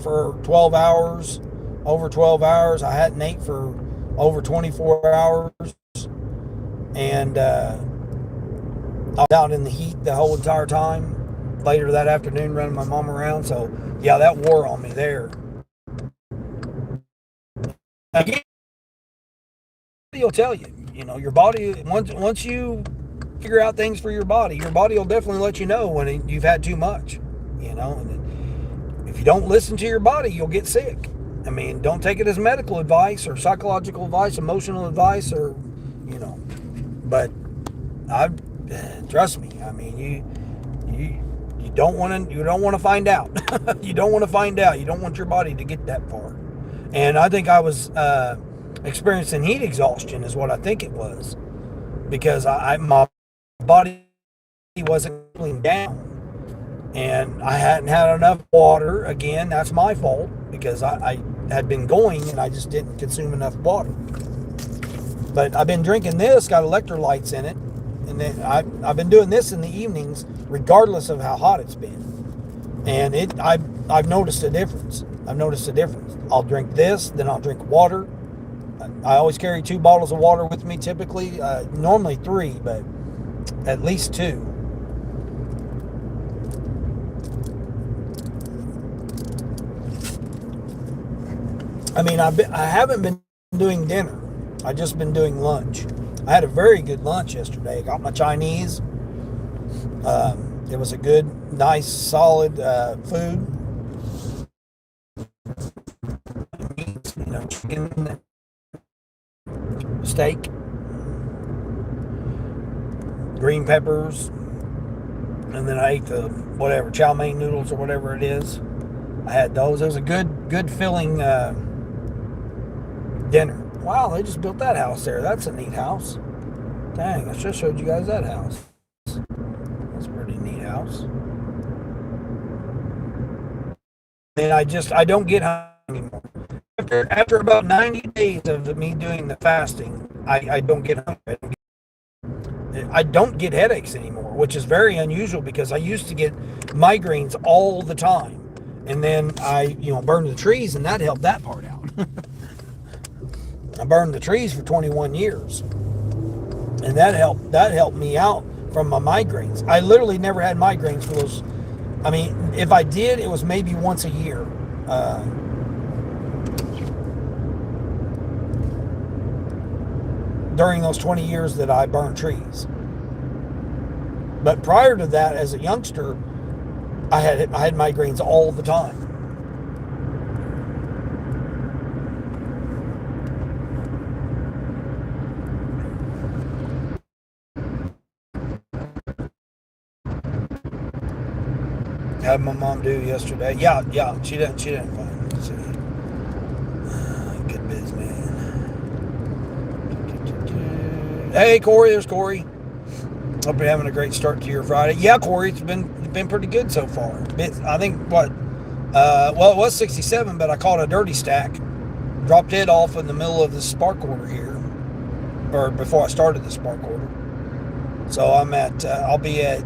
for 12 hours, over 12 hours. I hadn't ate for over 24 hours. And I was out in the heat the whole entire time. Later that afternoon, running my mom around. So, yeah, that wore on me there. Again, he'll tell you, your body, once you figure out things for your body will definitely let you know when you've had too much, and if you don't listen to your body, you'll get sick. I mean, don't take it as medical advice or psychological advice, emotional advice, or, but trust me. I mean, You don't want to find out. You don't want to find out. You don't want your body to get that far. And I think I was experiencing heat exhaustion is what I think it was, because my body wasn't cooling down, and I hadn't had enough water. Again, that's my fault, because I had been going and I just didn't consume enough water. But I've been drinking this, got electrolytes in it, and then I've been doing this in the evenings, regardless of how hot it's been. And I've noticed a difference. I'll drink this, then I'll drink water. I always carry 2 bottles of water with me, typically, normally 3, but at least 2. I mean, I haven't been doing dinner. I've just been doing lunch. I had a very good lunch yesterday. I got my Chinese. It was a good, nice, solid food. Meat, chicken, steak, green peppers, and then I ate the whatever chow mein noodles or whatever it is. I had those. It was a good filling dinner. Wow, they just built that house there. That's a neat house. Dang, I just showed you guys that house. That's a pretty neat house. And I don't get hungry anymore. After about 90 days of me doing the fasting, I don't get hungry. I don't get headaches anymore, which is very unusual, because I used to get migraines all the time. And then I burned the trees, and that helped that part out. I burned the trees for 21 years. And that helped me out from my migraines. I literally never had migraines for those. I mean, if I did, it was maybe once a year. During those 20 years that I burned trees. But prior to that, as a youngster, I had migraines all the time. Had my mom do yesterday. Yeah, she didn't find it. Good biz, man. Hey, Corey, there's Corey. Hope you're having a great start to your Friday. Yeah, Corey, it's been pretty good so far. I think it was 67, but I caught a dirty stack. Dropped it off in the middle of the spark order here, or before I started the spark order. So I'll be at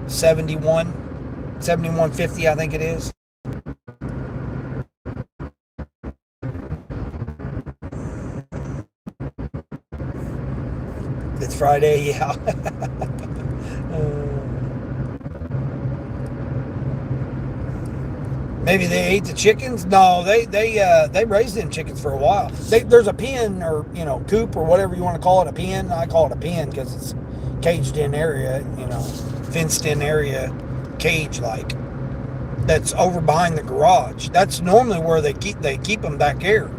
71.50, I think it is. It's Friday, yeah. Maybe they ate the chickens. No, they raised them chickens for a while. There's a pen, or coop, or whatever you want to call it. A pen. I call it a pen because it's caged in area, fenced in area, cage like. That's over behind the garage. That's normally where they keep them back here.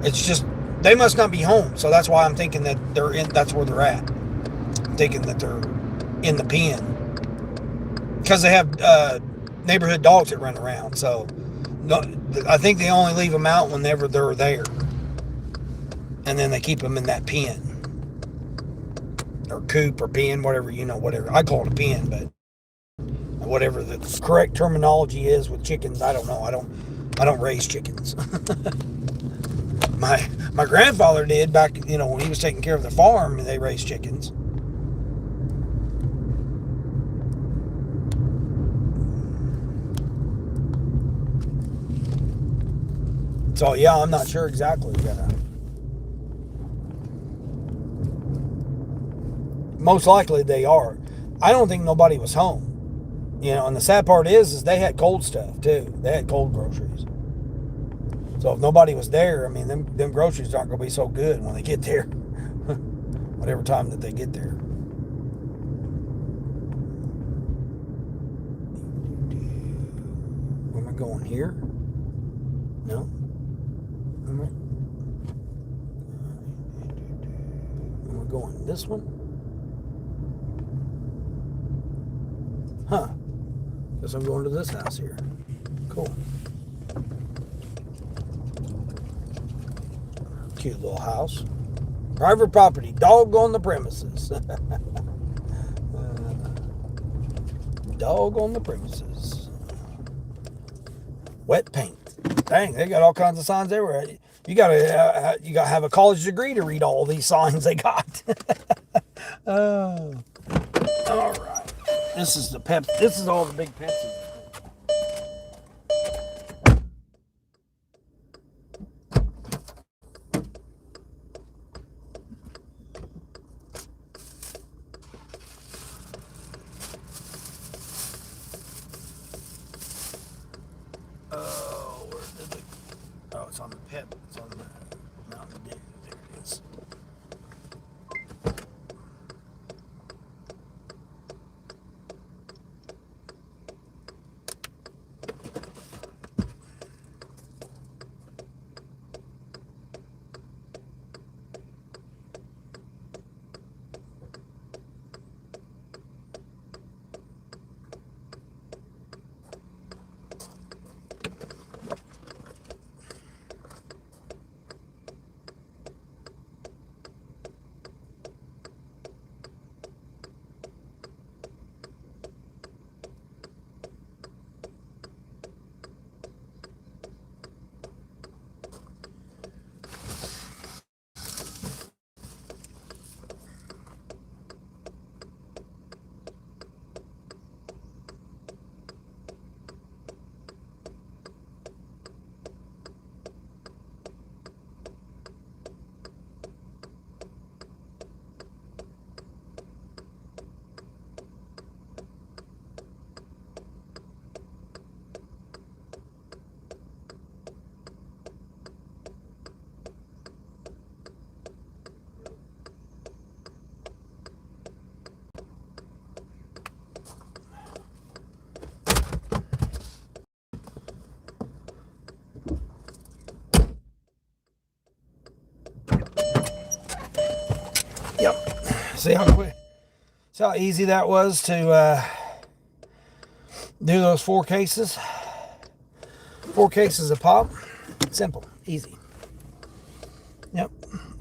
It's just they must not be home, so that's why I'm thinking that they're in. That's where they're at. I'm thinking that they're in the pen because they have neighborhood dogs that run around. So no, I think they only leave them out whenever they're there, and then they keep them in that pen or coop or pen, whatever whatever. I call it a pen, but whatever the correct terminology is with chickens, I don't know. I don't raise chickens. My grandfather did back, when he was taking care of the farm, they raised chickens. So yeah, I'm not sure exactly. Most likely they are. I don't think nobody was home. And the sad part is they had cold stuff too. They had cold groceries. So if nobody was there, I mean, them groceries aren't going to be so good when they get there. Whatever time that they get there. Where am I going here? No. Am I going this one? Huh. Guess I'm going to this house here. Cool. Cute little house. Private property. Dog on the premises. Dog on the premises. Wet paint. Dang, they got all kinds of signs everywhere. You gotta have a college degree to read all these signs they got. Oh, all right. This is the Pep. This is all the big Pepsi. Oh, where did it? Oh, it's on the Pep. It's on the Mountain Dew. There it is. Yep. See how quick, see how easy that was to do those 4 cases. 4 cases of pop. Simple, easy. Yep.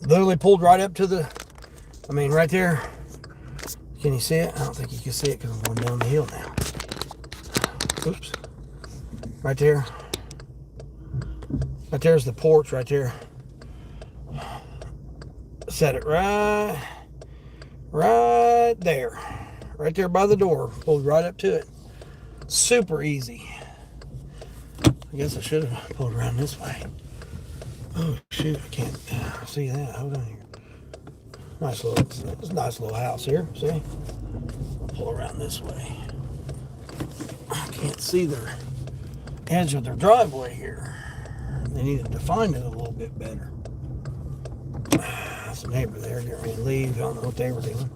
Literally pulled right up to the. I mean, right there. Can you see it? I don't think you can see it because I'm going down the hill now. Oops. Right there. Right there's the porch right there. Set it right there. Right there by the door. Pulled right up to it. Super easy. I guess I should have pulled around this way. Oh shoot, I can't see that. Hold on here. Nice little, it's a nice little house here. See? I'll pull around this way. I can't see their edge of their driveway here. They need to define it a little bit better. That's a neighbor there getting ready to leave. I don't know what they were doing.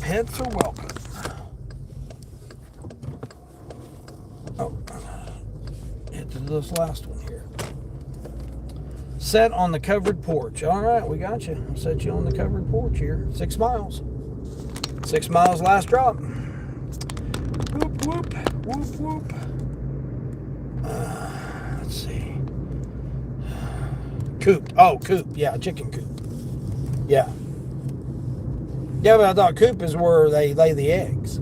Pets are welcome. Oh, head to this last one here. Set on the covered porch. All right, we got you. I'll set you on the covered porch here. 6 miles. 6 miles last drop. Whoop, whoop, whoop, whoop. Let's see. Coop. Oh, coop. Yeah, chicken coop. Yeah. Yeah, but I thought coop is where they lay the eggs.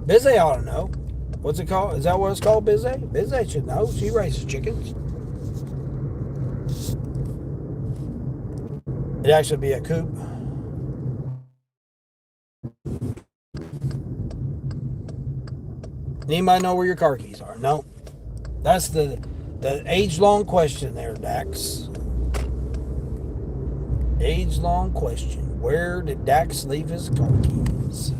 Bizzy ought to know. What's it called? Is that what it's called, Bizzy? Bizzy should know. She raises chickens. It'd actually be a coop. Anybody know where your car keys are? No. That's the age-long question there, Dax. Age-long question. Where did Dax leave his car keys?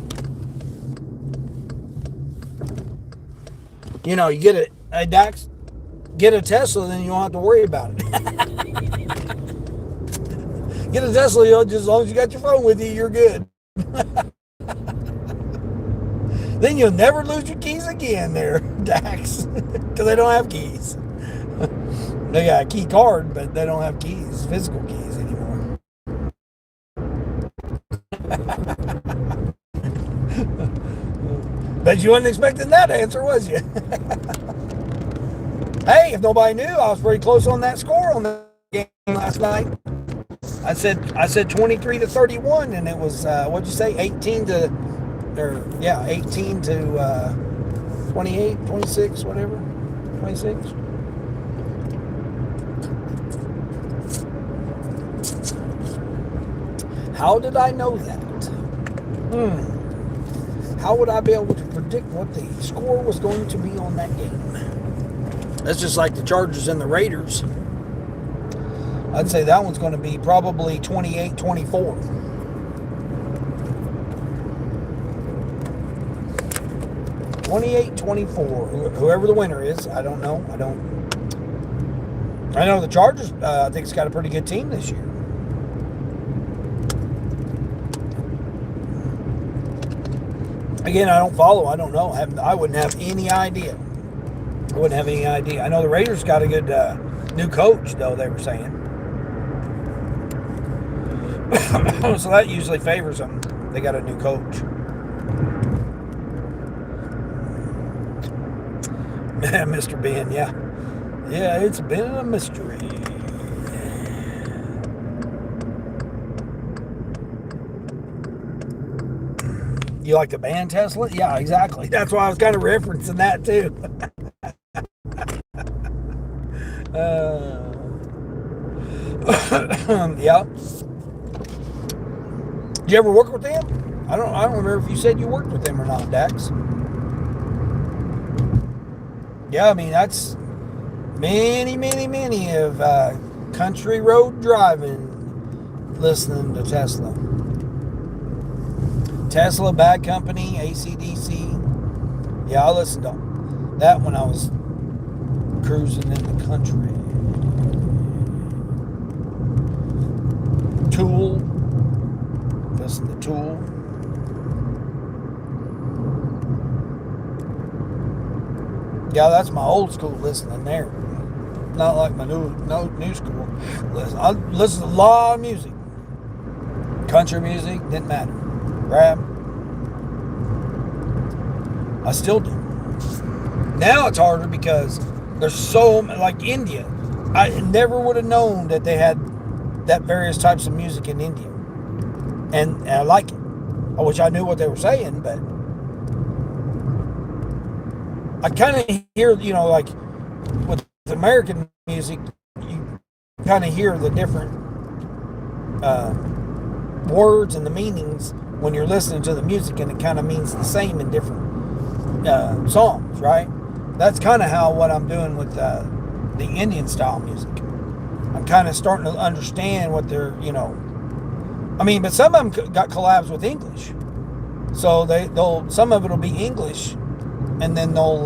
You know, you get it. Hey, Dax, get a Tesla, then you don't have to worry about it. Get a Tesla, just as long as you got your phone with you, you're good. Then you'll never lose your keys again there, Dax. Because they don't have keys. They got a key card, but they don't have keys, physical keys anymore. Bet you wasn't expecting that answer, was you? Hey, if nobody knew, I was pretty close on that score on the game last night. I said 23 to 31, and it was what'd you say, 18 to 28, 26, whatever, 26. How did I know that? How would I be able to predict what the score was going to be on that game? That's just like the Chargers and the Raiders. I'd say that one's going to be probably 28-24. Whoever the winner is, I don't know. I know the Chargers, I think it's got a pretty good team this year. Again, I don't follow. I don't know. I wouldn't have any idea. I know the Raiders got a good new coach, though, they were saying. So that usually favors them. They got a new coach. Mr. Ben, yeah. Yeah, it's been a mystery. You like the band Tesla? Yeah, exactly. That's why I was kind of referencing that too. Yeah. Did you ever work with them? I don't remember if you said you worked with them or not, Dax. Yeah, I mean that's many of country road driving, listening to Tesla. Tesla, Bad Company, AC/DC. Yeah, I listened to that when I was cruising in the country. Tool. Listen to Tool. Yeah, that's my old school listening there. Not like my new school. I listen to a lot of music. Country music, didn't matter. Rap. I still do. Now it's harder because there's so, like India. I never would have known that they had that various types of music in India. And I like it. I wish I knew what they were saying, but I kind of hear, like with American music, you kind of hear the different words and the meanings when you're listening to the music, and it kind of means the same in different songs, right? That's kind of what I'm doing with the Indian style music. I'm kind of starting to understand what they're, but some of them got collabs with English, so some of it'll be English, and then it'll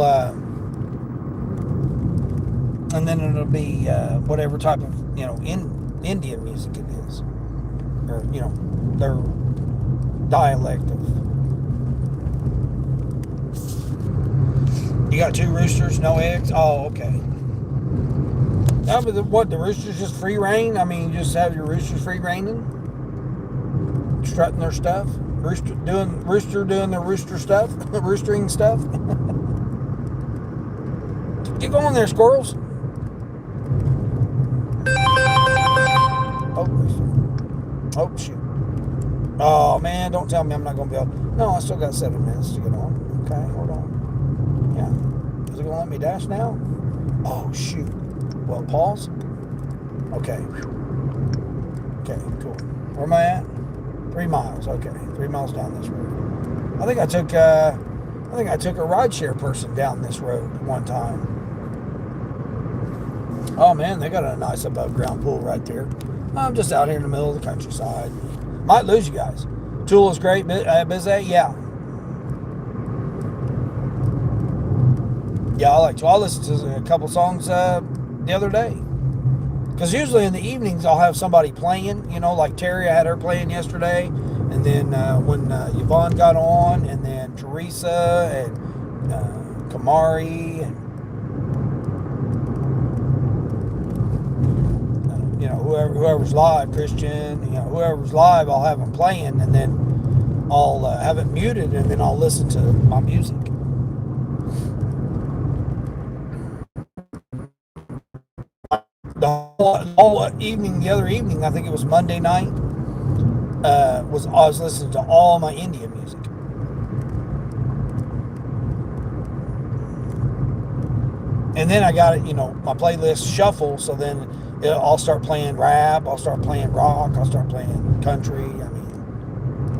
be whatever type of Indian music it is, or their dialect of. You got 2 roosters, no eggs. Oh, okay. Now, but the roosters just free reign? I mean, you just have your roosters free reigning, strutting their stuff. Rooster doing their rooster stuff, roostering stuff. Get going there, squirrels. Oh, shoot. Oh, man, don't tell me I'm not going to be able. No, I still got 7 minutes to get on. Okay, hold on. Yeah. Is it going to let me dash now? Oh, shoot. Well, pause. Okay. Okay, cool. Where am I at? 3 miles. Okay, 3 miles down this road. I think I took a rideshare person down this road one time. Oh man, they got a nice above ground pool right there. I'm just out here in the middle of the countryside. Might lose you guys. Tool is great. Busy, yeah. Yeah, I listened to a couple songs the other day. Because usually in the evenings I'll have somebody playing, like Terry, I had her playing yesterday, And then when Yvonne got on, and then Teresa and Kamari, and whoever's live, Christian, whoever's live, I'll have them playing, and then I'll have it muted, and then I'll listen to my music. The whole evening, the other evening, I think it was Monday night, I was listening to all my Indian music. And then I got it, my playlist shuffle, so then I'll start playing rap, I'll start playing rock, I'll start playing country.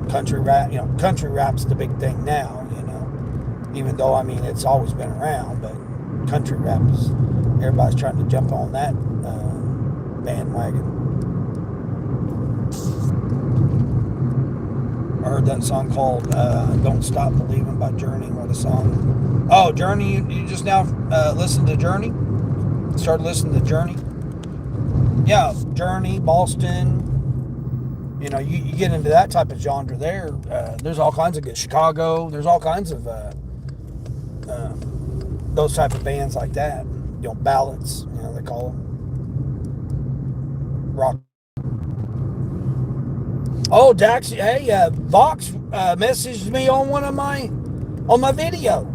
Country rap, country rap's the big thing now, even though, it's always been around, but country rap is, everybody's trying to jump on that bandwagon. I heard that song called Don't Stop Believing by Journey. What a song. Oh, Journey, you just now listened to Journey? Started listening to Journey? Yeah, Journey, Boston. You get into that type of genre there. There's all kinds of good. Chicago, there's all kinds of those type of bands like that. Ballads, they call them. Rock. Oh, Dax, hey, Vox messaged me on on my video.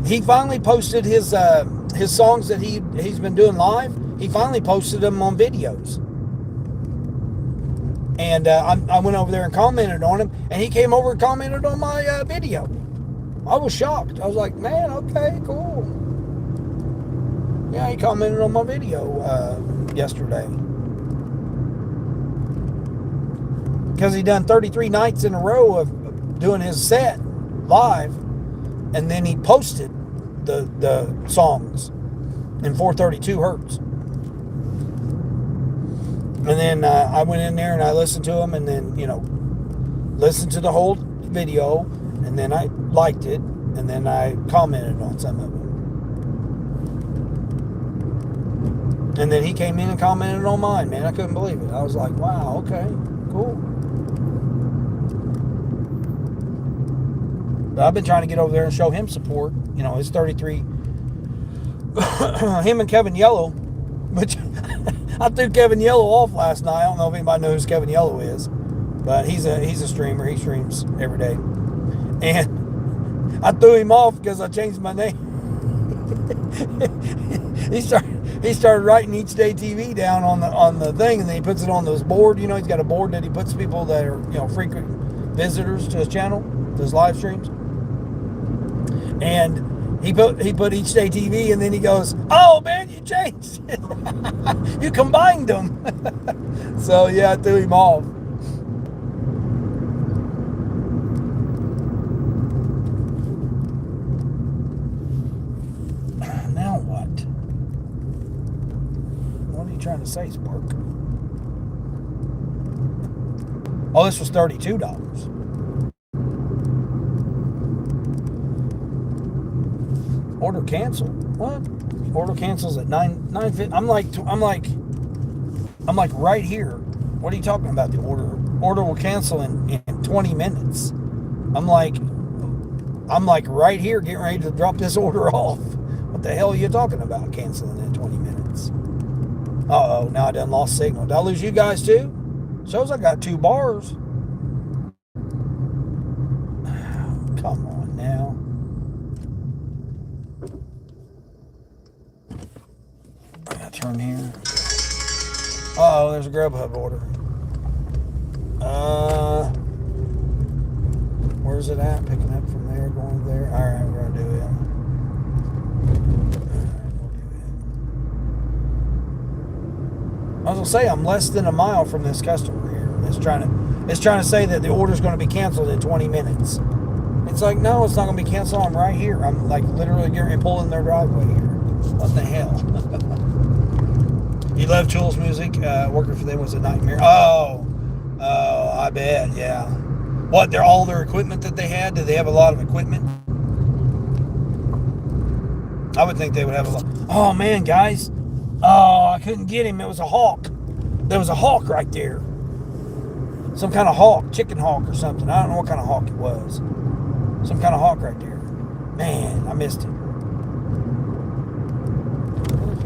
He finally posted his songs that he's been doing live. He finally posted them on videos. And I went over there and commented on him, and he came over and commented on my video. I was shocked. I was like, man, okay, cool. Yeah, he commented on my video yesterday. Because he done 33 nights in a row of doing his set live, and then he posted the songs in 432 hertz. And then I went in there and I listened to them, and then, listened to the whole video, and then I liked it, and then I commented on some of them. And then he came in and commented on mine, man. I couldn't believe it. I was like, wow, okay, cool. But I've been trying to get over there and show him support. It's 33. Him and Kevin Yellow, which I threw Kevin Yellow off last night. I don't know if anybody knows who Kevin Yellow is, but he's a streamer. He streams every day. And I threw him off because I changed my name. He started writing Each Day TV down on the thing, and then he puts it on this board. He's got a board that he puts people that are frequent visitors to his channel, to his live streams. And he put Each Day TV, and then he goes, "Oh man, you changed it. You combined them." So yeah, I threw him off. Now what? What are you trying to say, Spark? Oh, this was $32. Order canceled. What? Order cancels at 9:50. I'm like right here. What are you talking about? The order will cancel in 20 minutes. I'm like right here, getting ready to drop this order off. What the hell are you talking about? Canceling in 20 minutes. Uh-oh, now I done lost signal. Did I lose you guys too? Shows I got 2 bars. Come on now. I gotta turn here. Uh-oh, there's a Grubhub order. Where's it at? Picking up from there, going there. Alright, we're gonna do it. I was gonna say I'm less than a mile from this customer here. It's trying to say that the order's gonna be canceled in 20 minutes. It's like, no, it's not gonna be canceled. I'm right here. I'm like literally getting pulling their driveway here. What the hell? You love Tool's music. Working for them was a nightmare. Oh, I bet. Yeah. What? All their equipment that they had? Did they have a lot of equipment? I would think they would have a lot. Oh man, guys. Oh, I couldn't get him. It was a hawk. There was a hawk right there. Some kind of hawk, chicken hawk or something. I don't know what kind of hawk it was. Some kind of hawk right there. Man, I missed it.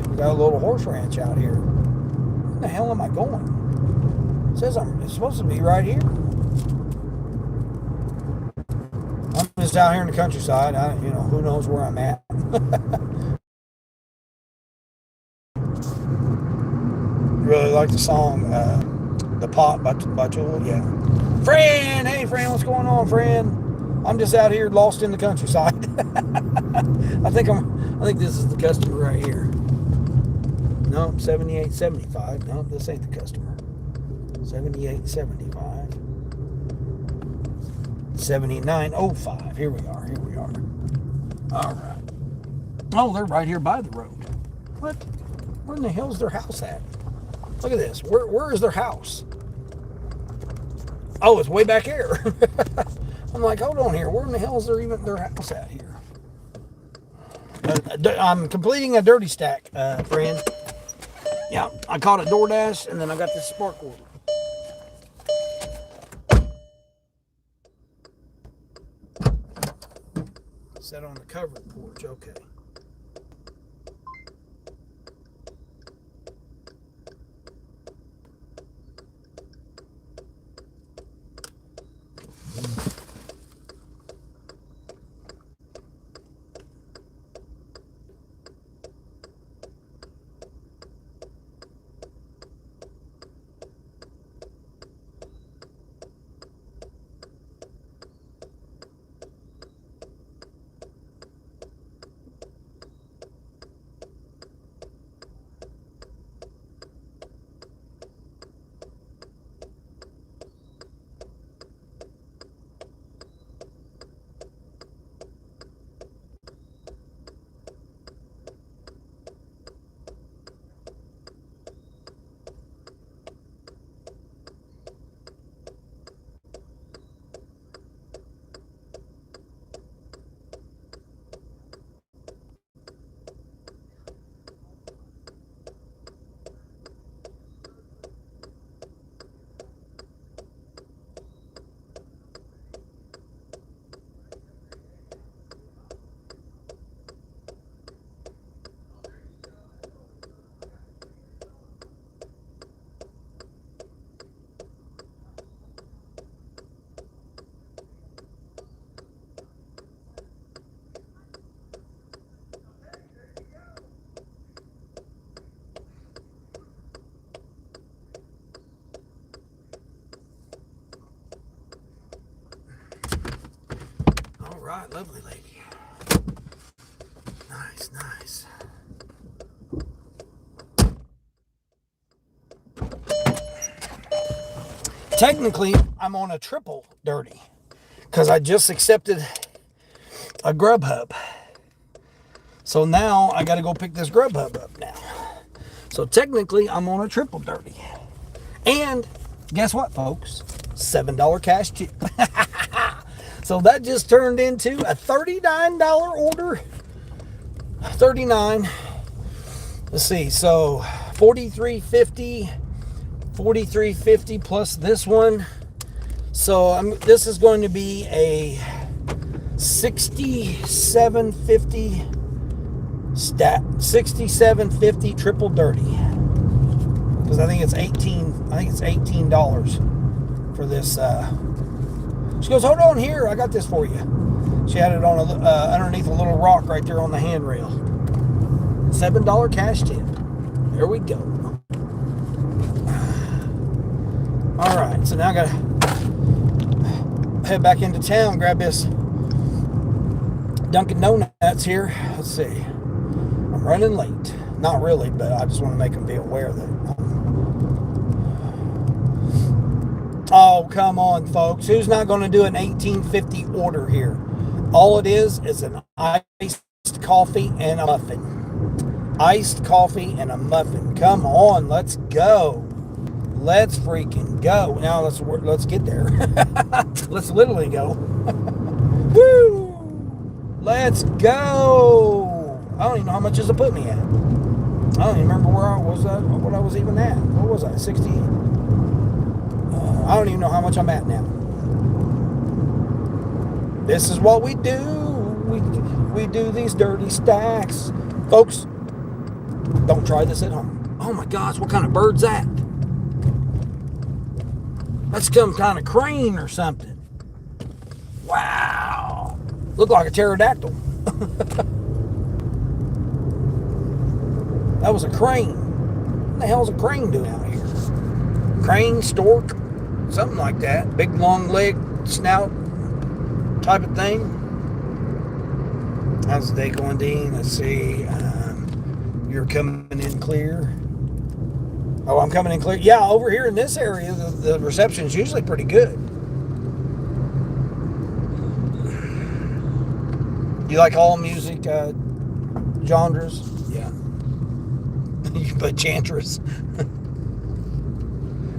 We got a little horse ranch out here. Where the hell am I going? It says it's supposed to be right here. I'm just out here in the countryside. Who knows where I'm at. Really like the song, The Pot by Joel. Yeah. Friend! Hey, friend, what's going on, friend? I'm just out here lost in the countryside. I think this is the customer right here. No, 7875. No, this ain't the customer. 7875. 7905. Here we are. All right. Oh, they're right here by the road. What? Where in the hell's their house at? Look at this. Where is their house? Oh, it's way back here. I'm like, hold on here. Where in the hell is their house at here? I'm completing a dirty stack, friend. Yeah, I caught a DoorDash, and then I got this spark order. Set on the covered porch, okay. Right, lovely lady. Nice. Technically, I'm on a triple dirty because I just accepted a Grubhub. So now I got to go pick this Grubhub up now. So technically, I'm on a triple dirty. And guess what, folks? $7 cash tip. So that just turned into a $39 order. 39. Let's see. So $43.50 plus this one. So this is going to be a $67.50 triple dirty. Because I think it's $18 for this. She goes, hold on here, I got this for you. She had it on underneath a little rock right there on the handrail. $7 cash tip. There we go. All right, so now I gotta head back into town, grab this Dunkin' Donuts here. Let's see. I'm running late. Not really, but I just want to make them be aware that. Oh, come on, folks. Who's not going to do an $18.50 order here? All it is an iced coffee and a muffin. Iced coffee and a muffin. Come on, let's go. Let's freaking go. Now let's get there. Let's literally go. Woo! Let's go. I don't even know how much does it put me at. I don't even remember where I was at, what I was even at. What was I? 60. I don't even know how much I'm at now. This is what we do. We do these dirty stacks. Folks, don't try this at home. Oh my gosh, what kind of bird's that? That's some kind of crane or something. Wow. Look like a pterodactyl. That was a crane. What the hell's a crane doing out here? Crane, stork, something like that. Big long leg, snout type of thing. How's the day going, Dean? Let's see. You're coming in clear. Oh, I'm coming in clear. Yeah, over here in this area, the reception is usually pretty good. You like all music genres? Yeah. You play Chantress.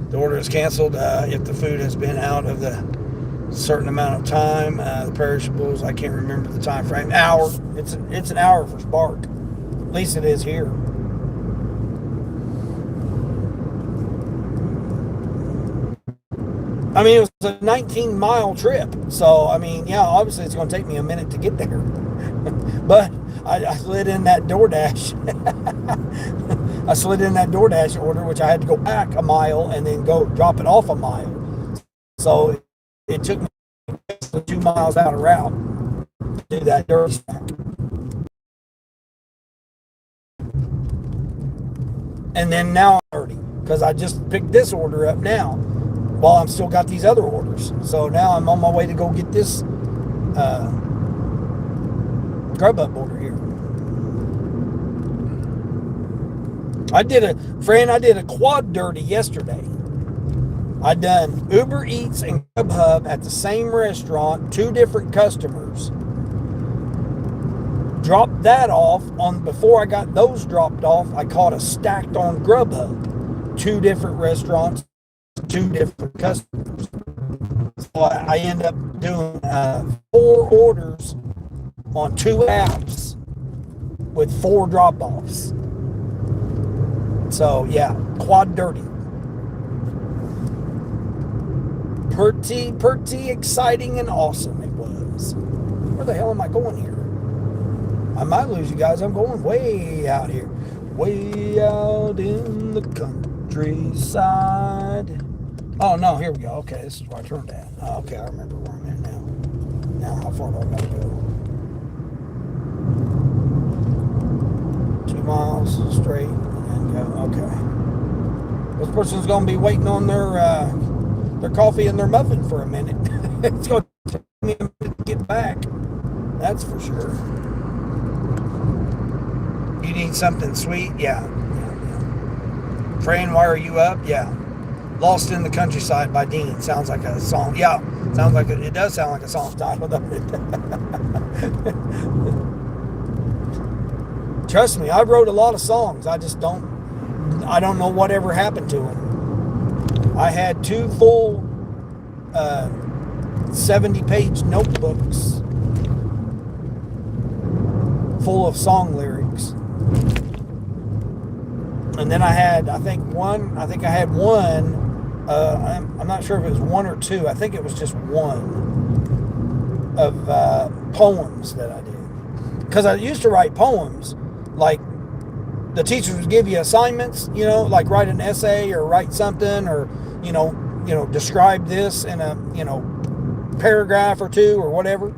The order is canceled if the food has been out of the certain amount of time. The perishables, I can't remember the time frame. Hour. It's an hour for Spark. At least it is here. I mean, it was a 19-mile trip. So, I mean, yeah, obviously it's going to take me a minute to get there. But I slid in that DoorDash. I slid in that DoorDash order, which I had to go back a mile and then go drop it off a mile. So it took me 2 miles out of route to do that dirty stack. And then now I'm 30 because I just picked this order up now while I'm still got these other orders. So now I'm on my way to go get this Grubhub order here. I did a quad dirty yesterday. I done Uber Eats and Grubhub at the same restaurant, 2 different customers. Dropped that off before I got those dropped off. I caught a stacked on Grubhub, 2 different restaurants, 2 different customers. So I end up doing 4 orders on 2 apps with 4 drop-offs. So yeah, quad dirty. Pretty exciting and awesome it was. Where the hell am I going here? I might lose you guys. I'm going way out here. Way out in the countryside. Oh, no, here we go. Okay, this is where I turned at. Oh, okay, I remember where I'm at now. Now, how far do I gotta go? 2 miles straight and go. Okay. This person's going to be waiting on their coffee and their muffin for a minute. It's going to take me a minute to get back. That's for sure. You need something sweet? Yeah. Train, why are you up? Yeah. Lost in the Countryside by Dean. Sounds like a song. Yeah. Sounds like it does sound like a song title, doesn't it? Trust me, I wrote a lot of songs. I don't know whatever happened to them. I had 2 full 70-page notebooks full of song lyrics. And then I had one, I'm not sure if it was 1 or 2. I think it was just 1 of poems that I did. Because I used to write poems, like the teachers would give you assignments, like write an essay or write something or, describe this in a, paragraph or 2 or whatever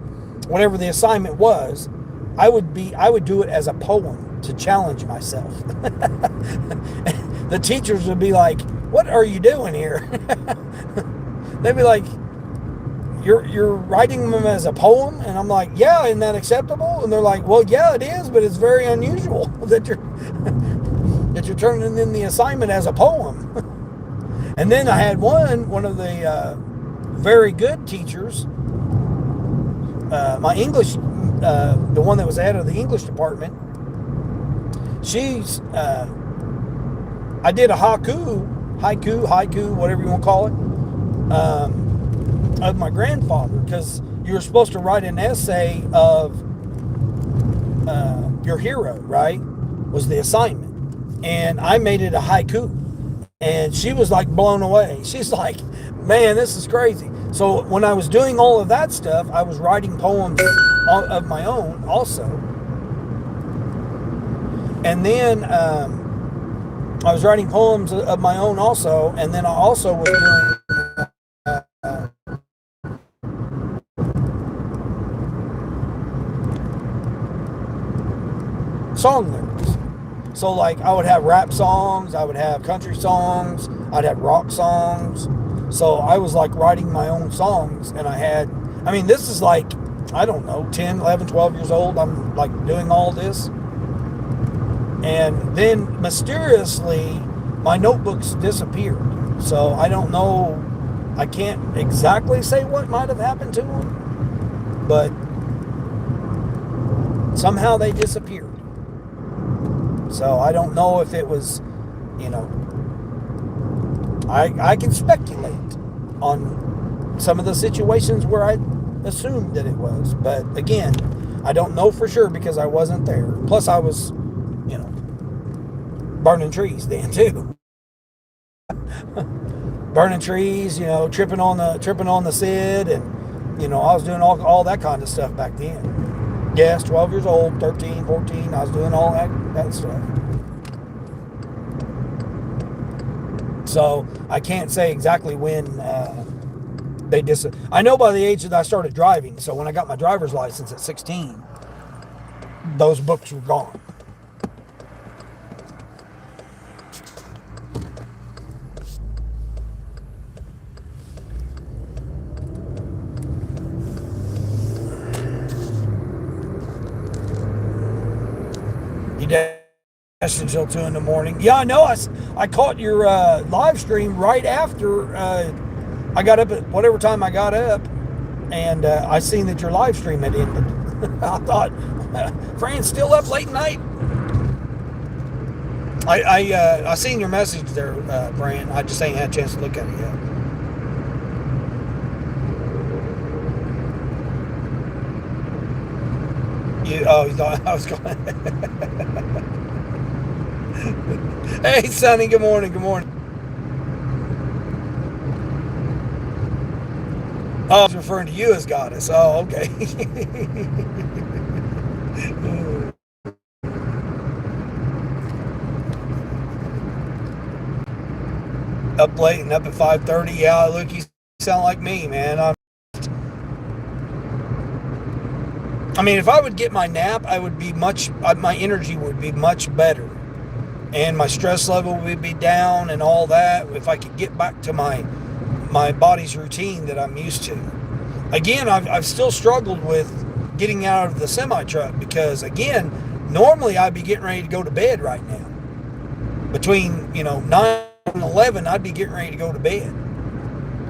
the assignment was. I would do it as a poem to challenge myself. The teachers would be like, "What are you doing here?" They'd be like, "You're writing them as a poem," and I'm like, "Yeah, isn't that acceptable?" And they're like, "Well, yeah, it is, but it's very unusual that you're turning in the assignment as a poem." And then I had one of the very good teachers, my English, the one that was head of the English department. I did a haiku, whatever you want to call it, of my grandfather, because you were supposed to write an essay of your hero, right? Was the assignment. And I made it a haiku. And she was like blown away. She's like, Man, this is crazy. So when I was doing all of that stuff, I was writing poems of my own also. And then I was writing poems of my own also. And then I also was doing song lyrics. So like I would have rap songs, I would have country songs, I'd have rock songs. So I was like writing my own songs, and I mean, this is like, I don't know, 10, 11, 12 years old. I'm like doing all this. And then mysteriously, my notebooks disappeared. So I don't know, I can't exactly say what might have happened to them, but somehow they disappeared. So I don't know if it was, you know, I can speculate on some of the situations where I assumed that it was. But again, I don't know for sure because I wasn't there. Plus I was, you know, burning trees then too. Burning trees, you know, tripping on the SID, and you know, I was doing all that kind of stuff back then. Yes, 12 years old, 13, 14, I was doing all that stuff. So I can't say exactly when I know by the age that I started driving. So when I got my driver's license at 16, those books were gone. You dashed until 2 in the morning. Yeah, I know. I caught your live stream right after I got up at whatever time I got up, and I seen that your live stream had ended. I thought, Fran's still up late night. I seen your message there, Fran. I just ain't had a chance to look at it yet. You thought I was going. Hey, Sonny. Good morning. Good morning. Oh, I was referring to you as goddess. Oh, okay. Up late and up at 5:30. Yeah, look, you sound like me, man. I mean, if I would get my nap, I would be my energy would be much better, and my stress level would be down and all that. If I could get back to my body's routine that I'm used to. Again, I've still struggled with getting out of the semi truck because, again, normally I'd be getting ready to go to bed right now. Between 9 and 11, I'd be getting ready to go to bed.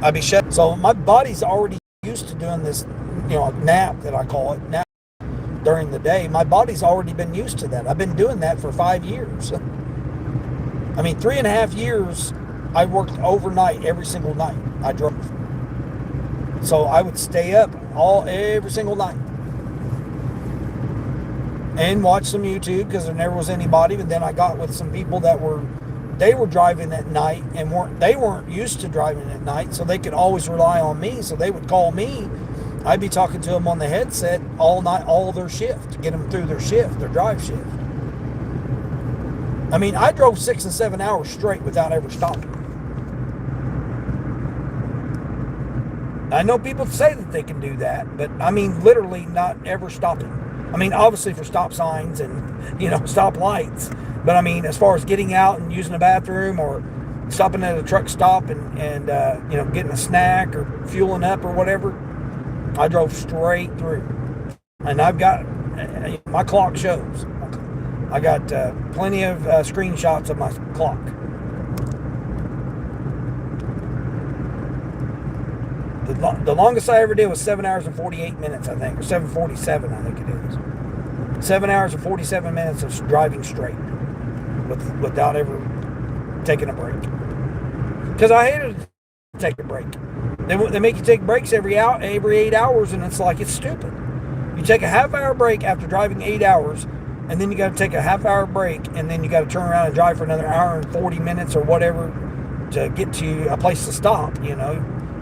I'd be shut. So my body's already used to doing this, nap that I call it nap during the day. My body's already been used to that. I've been doing that for 5 years. I mean, 3.5 years. I worked overnight every single night. I drove. So I would stay up every single night and watch some YouTube because there never was anybody. But then I got with some people that were driving at night and weren't used to driving at night, so they could always rely on me. So they would call me. I'd be talking to them on the headset all night, all their shift, to get them through their shift, their drive shift. I mean, I drove 6 and 7 hours straight without ever stopping. I know people say that they can do that, but I mean, literally not ever stopping. I mean, obviously for stop signs and, stop lights. But I mean, as far as getting out and using a bathroom or stopping at a truck stop and getting a snack or fueling up or whatever, I drove straight through. And I've got, my clock shows. I got plenty of screenshots of my clock. The longest I ever did was 7 hours and 48 minutes, I think, or 7:47, I think it is. 7 hours and 47 minutes of driving straight without ever taking a break. Because I hated to take a break. They make you take breaks every 8 hours, and it's like, it's stupid. You take a half-hour break after driving 8 hours, and then you got to take a half-hour break, and then you got to turn around and drive for another hour and 40 minutes or whatever to get to a place to stop,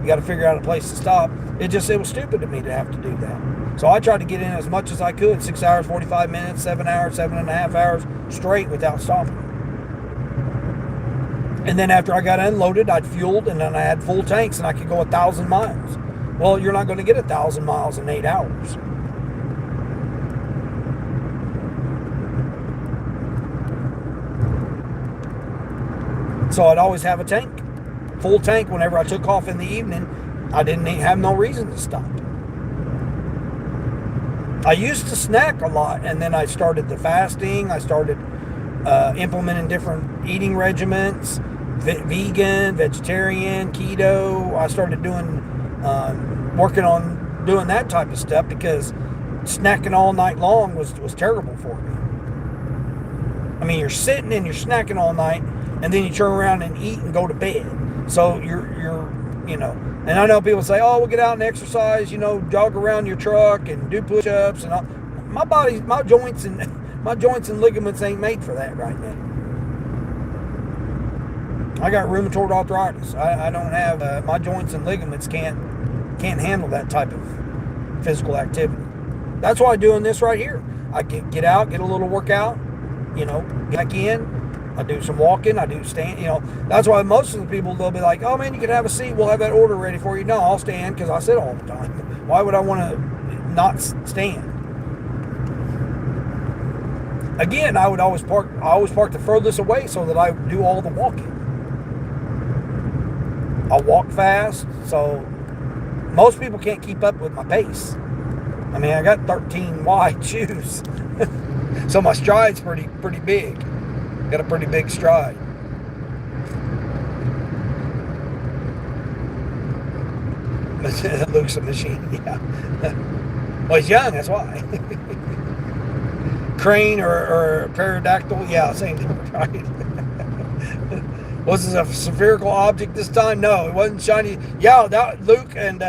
You got to figure out a place to stop. It was stupid to me to have to do that. So I tried to get in as much as I could, 6 hours, 45 minutes, 7 hours, 7.5 hours straight without stopping. And then after I got unloaded, I'd fueled, and then I had full tanks, and I could go 1,000 miles. Well, you're not going to get 1,000 miles in 8 hours. So I'd always have a tank, full tank. Whenever I took off in the evening, I didn't have no reason to stop. I used to snack a lot, and then I started the fasting. I started implementing different eating regimens, vegan, vegetarian, keto. I started working on doing that type of stuff because snacking all night long was terrible for me. I mean, you're sitting and you're snacking all night, and then you turn around and eat and go to bed. So you're and I know people say, oh, we'll get out and exercise, jog around your truck and do push-ups and all. My joints and ligaments ain't made for that right now. I got rheumatoid arthritis. I don't have my joints and ligaments can't handle that type of physical activity. That's why I'm doing this right here. I get out, get a little workout, get back in. I do some walking. I do stand. That's why most of the people, they'll be like, "Oh man, you can have a seat. We'll have that order ready for you." No, I'll stand because I sit all the time. Why would I want to not stand? Again, I always park the furthest away so that I do all the walking. I walk fast, so most people can't keep up with my pace. I mean, I got 13 wide shoes, so my stride's pretty big. Got a pretty big stride. Luke's a machine, yeah. Well, he's young, that's why. Crane or pterodactyl, yeah, same thing, right? Was it a spherical object this time? No, it wasn't shiny. Yeah, that Luke and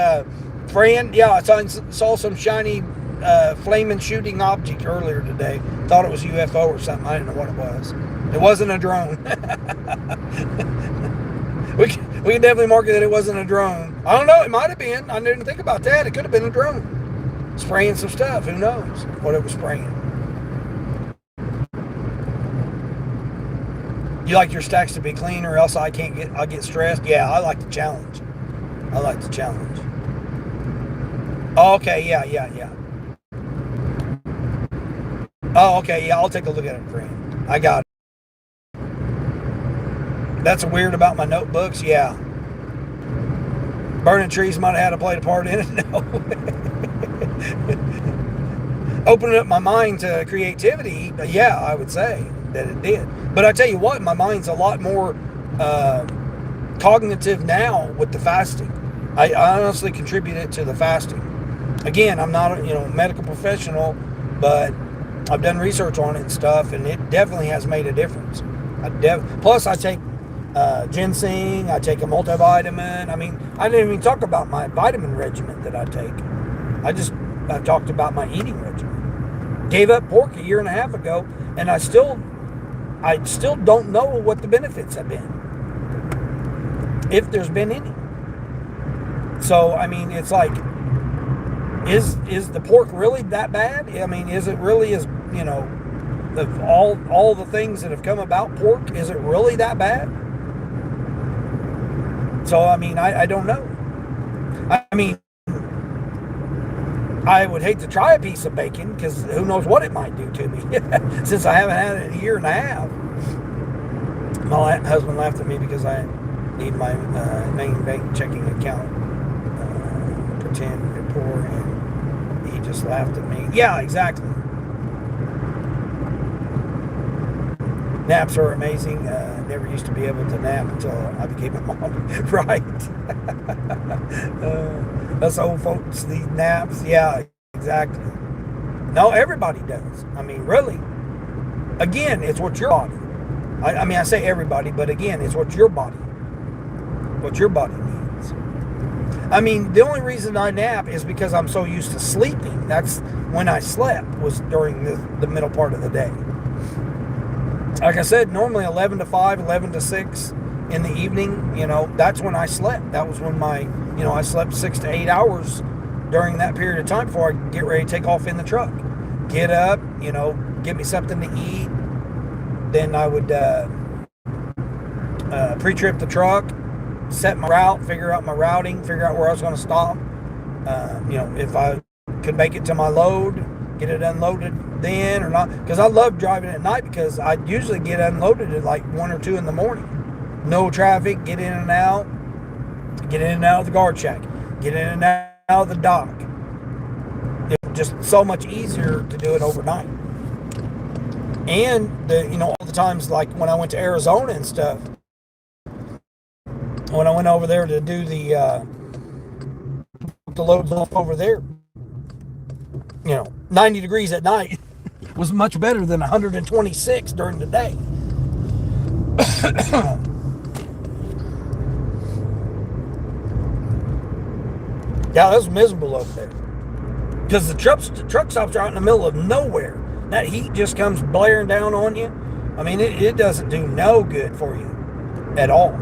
Fran, yeah, I saw some shiny flaming shooting object earlier today. Thought it was UFO or something. I didn't know what it was. It wasn't a drone. we can definitely mark it that it wasn't a drone. I don't know. It might have been. I didn't think about that. It could have been a drone spraying some stuff. Who knows what it was spraying? You like your stacks to be clean, or else I'll get stressed. Yeah, I like the challenge. Oh, okay. Yeah. Oh, okay. Yeah, I'll take a look at it, friend. I got it. That's weird about my notebooks. Yeah. Burning trees might have had played a part in it. No. Opening up my mind to creativity. Yeah, I would say that it did. But I tell you what, my mind's a lot more cognitive now with the fasting. I honestly contribute it to the fasting. Again, I'm not a medical professional, but I've done research on it and stuff, and it definitely has made a difference. Plus, I take ginseng. I take a multivitamin. I mean, I didn't even talk about my vitamin regimen that I take. I talked about my eating regimen. Gave up pork a year and a half ago, and I still don't know what the benefits have been, if there's been any. So I mean, it's like, is the pork really that bad? I mean, is it really of all the things that have come about pork, is it really that bad? So I mean, I don't know. I mean, I would hate to try a piece of bacon because who knows what it might do to me since I haven't had it in a year and a half. My husband laughed at me because I need my main bank checking account pretend report, and he just laughed at me. Yeah, exactly. Naps are amazing. Never used to be able to nap until I became a mom. Right. Us old folks, these naps. Yeah, exactly. No, everybody does. I mean, really. Again, it's what your body. I mean, I say everybody, but again, it's what your body needs. I mean, the only reason I nap is because I'm so used to sleeping. That's when I slept, was during the middle part of the day. Like I said, normally 11 to 5, 11 to 6, in the evening, that's when I slept. That was when I slept 6 to 8 hours during that period of time before I get ready to take off in the truck. Get up, get me something to eat. Then I would pre-trip the truck, set my route, figure out my routing, figure out where I was going to stop. If I could make it to my load, get it unloaded then or not. Because I love driving at night because I usually get unloaded at like 1 or 2 in the morning. No traffic, get in and out of the guard shack, get in and out of the dock. It's just so much easier to do it overnight. And all the times like when I went to Arizona and stuff, when I went over there to do the loads off over there, 90 degrees at night was much better than 126 during the day. Yeah, it was miserable over there because the truck stops right in the middle of nowhere. That heat just comes blaring down on you. I mean, it doesn't do no good for you at all.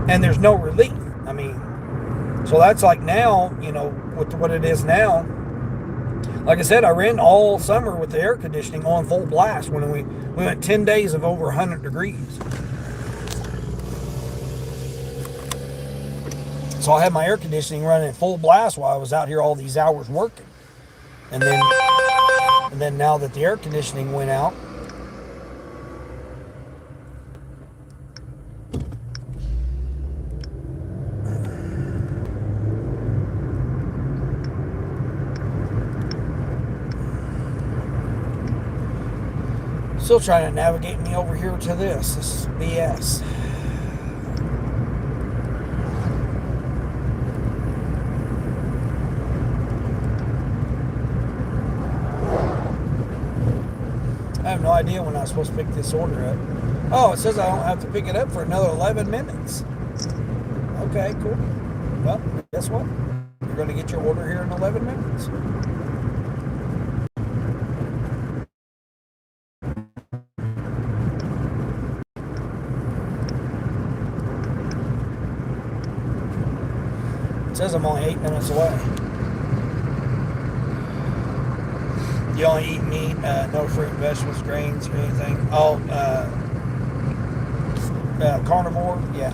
And there's no relief. I mean, so that's like now, with what it is now. Like I said, I ran all summer with the air conditioning on full blast when we went 10 days of over 100 degrees. So I had my air conditioning running at full blast while I was out here all these hours working. And then now that the air conditioning went out, still trying to navigate me over here to this. This is BS. I have no idea when I was supposed to pick this order up. Oh, it says I don't have to pick it up for another 11 minutes. Okay, cool. Well, guess what? You're going to get your order here in 11 minutes. It says I'm only 8 minutes away. You only eat meat, no fruit, vegetables, grains, or anything. Oh, carnivore, yeah.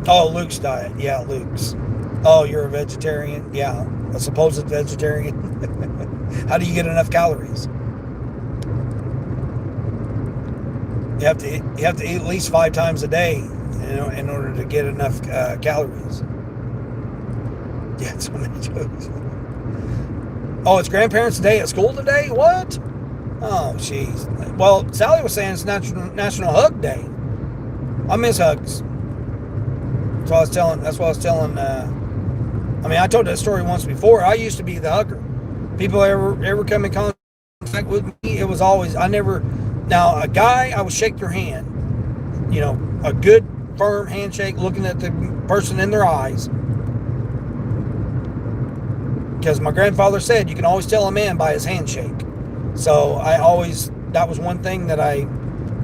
Oh, Luke's diet, yeah, Luke's. Oh, you're a vegetarian, yeah, a supposed vegetarian. How do you get enough calories? You have to eat at least 5 times a day, in order to get enough calories. Yeah, so many jokes. Oh, it's Grandparents' Day at school today? What? Oh, jeez. Well, Sally was saying it's National Hug Day. I miss hugs. That's what I was telling. I told that story once before. I used to be the hugger. People ever come in contact with me, it was always, now a guy, I would shake their hand. A good, firm handshake, looking at the person in their eyes. Because my grandfather said you can always tell a man by his handshake. So that was one thing that I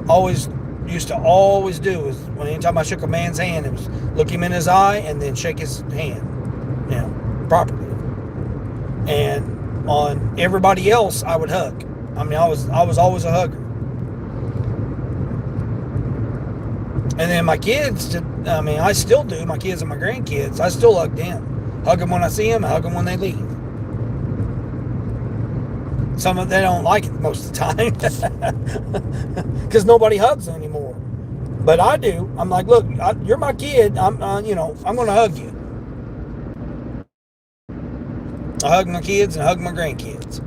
always used to always do, is anytime I shook a man's hand, it was look him in his eye and then shake his hand, properly. And on everybody else, I would hug. I was always a hugger. And then my kids, I still do, my kids and my grandkids, I still hug them. Hug them when I see them, I hug them when they leave. Some of them don't like it most of the time because nobody hugs anymore. But I do. I'm like, look, you're my kid. I'm going to hug you. I hug my kids and hug my grandkids.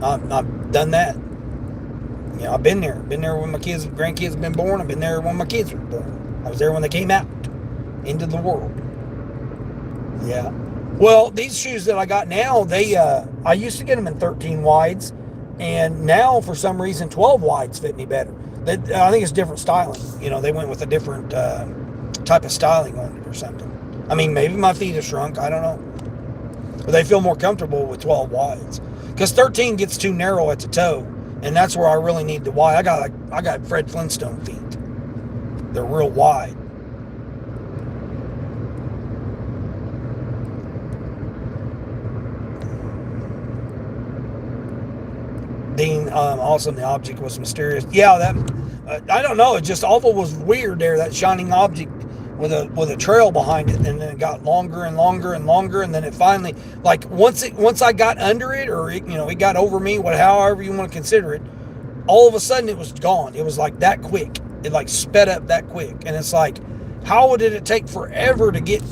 I've done that. I've been there. Been there when my grandkids have been born. I've been there when my kids were born. I was there when they came out into the world. Yeah. Well, these shoes that I got now, I used to get them in 13 wides, and now for some reason 12 wides fit me better. I think it's different styling. They went with a different type of styling on it or something. Maybe my feet have shrunk. I don't know. But they feel more comfortable with 12 wides. because 13 gets too narrow at the toe, and that's where I really need the wide. I got Fred Flintstone feet. They're real wide. Dean, also the object was mysterious. Yeah, that I don't know. It just awful was weird there. That shining object with a trail behind it, and then it got longer and longer and longer, and then it finally, like once I got under it, or it got over me, however you want to consider it, all of a sudden it was gone. It was like that quick. It like sped up that quick, and it's like, how did it take forever to get?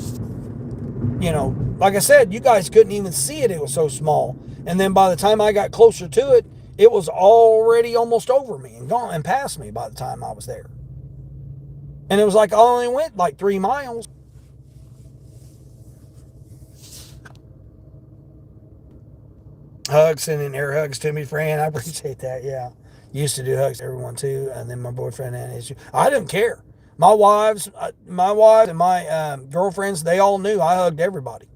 Like I said, you guys couldn't even see it. It was so small, and then by the time I got closer to it, it was already almost over me and gone and past me by the time I was there. And it was like I only went like 3 miles. Hugs, sending air hugs to me, Fran. I appreciate that. Yeah. Used to do hugs to everyone too. And then my boyfriend had an issue. I didn't care. My wives and my girlfriends, they all knew I hugged everybody.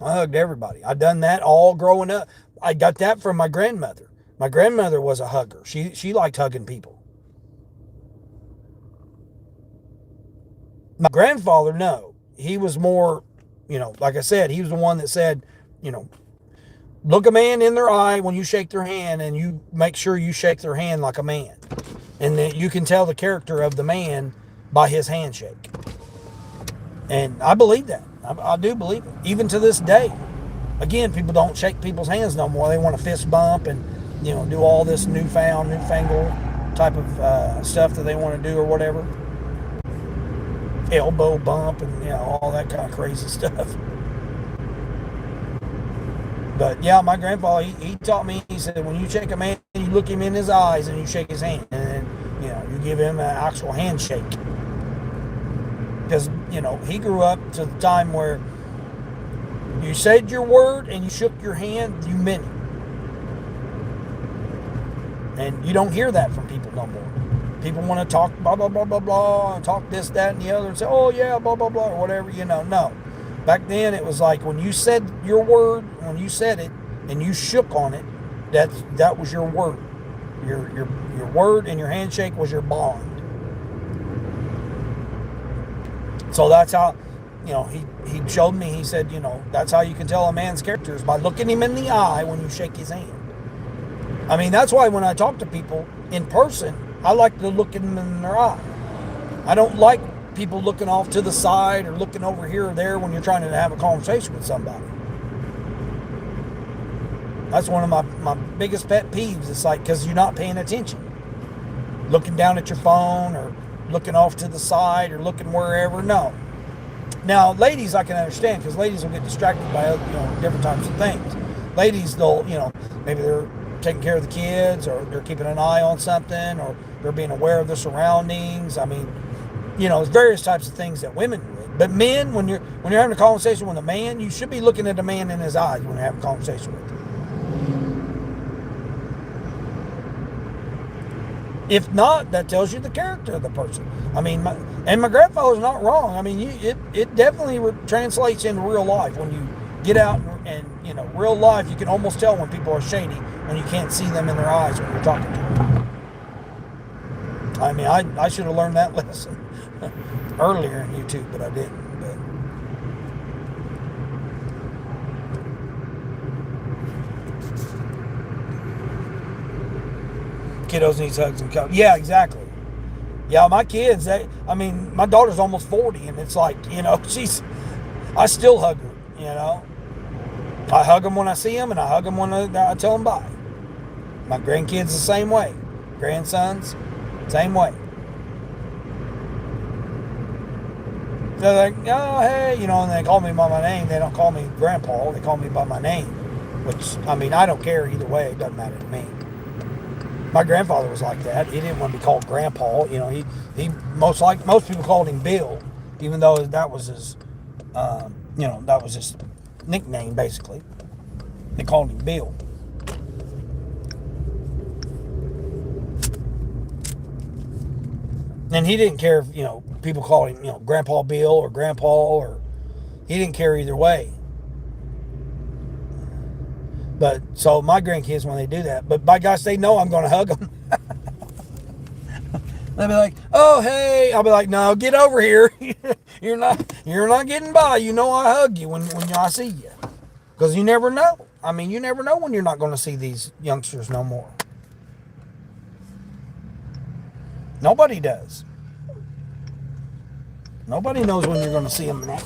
I hugged everybody. I done that all growing up. I got that from my grandmother. My grandmother was a hugger. She liked hugging people. My grandfather, no. He was more, like I said, he was the one that said, look a man in their eye when you shake their hand, and you make sure you shake their hand like a man. And that you can tell the character of the man by his handshake. And I believe that. I do believe it. Even to this day. Again, people don't shake people's hands no more. They want to fist bump and, do all this newfangled type of stuff that they want to do or whatever. Elbow bump and, all that kind of crazy stuff. But yeah, my grandpa, he taught me, he said, when you shake a man, you look him in his eyes and you shake his hand. And then, you give him an actual handshake. Because, he grew up to the time where you said your word and you shook your hand, you meant it. And you don't hear that from people no more. People want to talk blah, blah, blah, blah, blah, and talk this, that, and the other, and say, oh, yeah, blah, blah, blah, or whatever, no. Back then, it was like when you said your word, when you said it, and you shook on it, that was your word. Your word and your handshake was your bond. So that's how, he showed me, he said, that's how you can tell a man's character is by looking him in the eye when you shake his hand. I mean, that's why when I talk to people in person, I like to look them in their eye. I don't like people looking off to the side or looking over here or there when you're trying to have a conversation with somebody. That's one of my biggest pet peeves. It's like, because you're not paying attention. Looking down at your phone or looking off to the side or looking wherever. No. Now, ladies, I can understand, because ladies will get distracted by different types of things. Ladies, they'll, maybe they're taking care of the kids, or they're keeping an eye on something, or they're being aware of their surroundings. I mean, there's various types of things that women do. But men, when you're having a conversation with a man, you should be looking at a man in his eyes when you're having a conversation with him. If not, that tells you the character of the person. I mean, my grandfather's not wrong. I mean, it definitely translates into real life. When you get out and real life, you can almost tell when people are shady when you can't see them in their eyes when you're talking to them. I mean, I should have learned that lesson earlier in YouTube, but I didn't. Kiddos needs hugs and cuddles. Yeah, exactly. Yeah, my kids, my daughter's almost 40, and it's like, I still hug her, I hug them when I see them, and I hug them when I tell them bye. My grandkids the same way. Grandsons, same way. They're like, oh, hey, and they call me by my name. They don't call me Grandpa. They call me by my name, which, I don't care either way. It doesn't matter to me. My grandfather was like that. He didn't want to be called Grandpa. He most people called him Bill, even though that was his, that was his nickname, basically. They called him Bill. And he didn't care if, people called him, Grandpa Bill or Grandpa, or he didn't care either way. But so my grandkids, when they do that, but by gosh, they know I'm going to hug them. They'll be like, "Oh, hey," I'll be like, "No, get over here. you're not getting by. You know I hug you when I see you, because you never know. I mean, you never know when you're not going to see these youngsters no more. Nobody does. Nobody knows when you're going to see them next."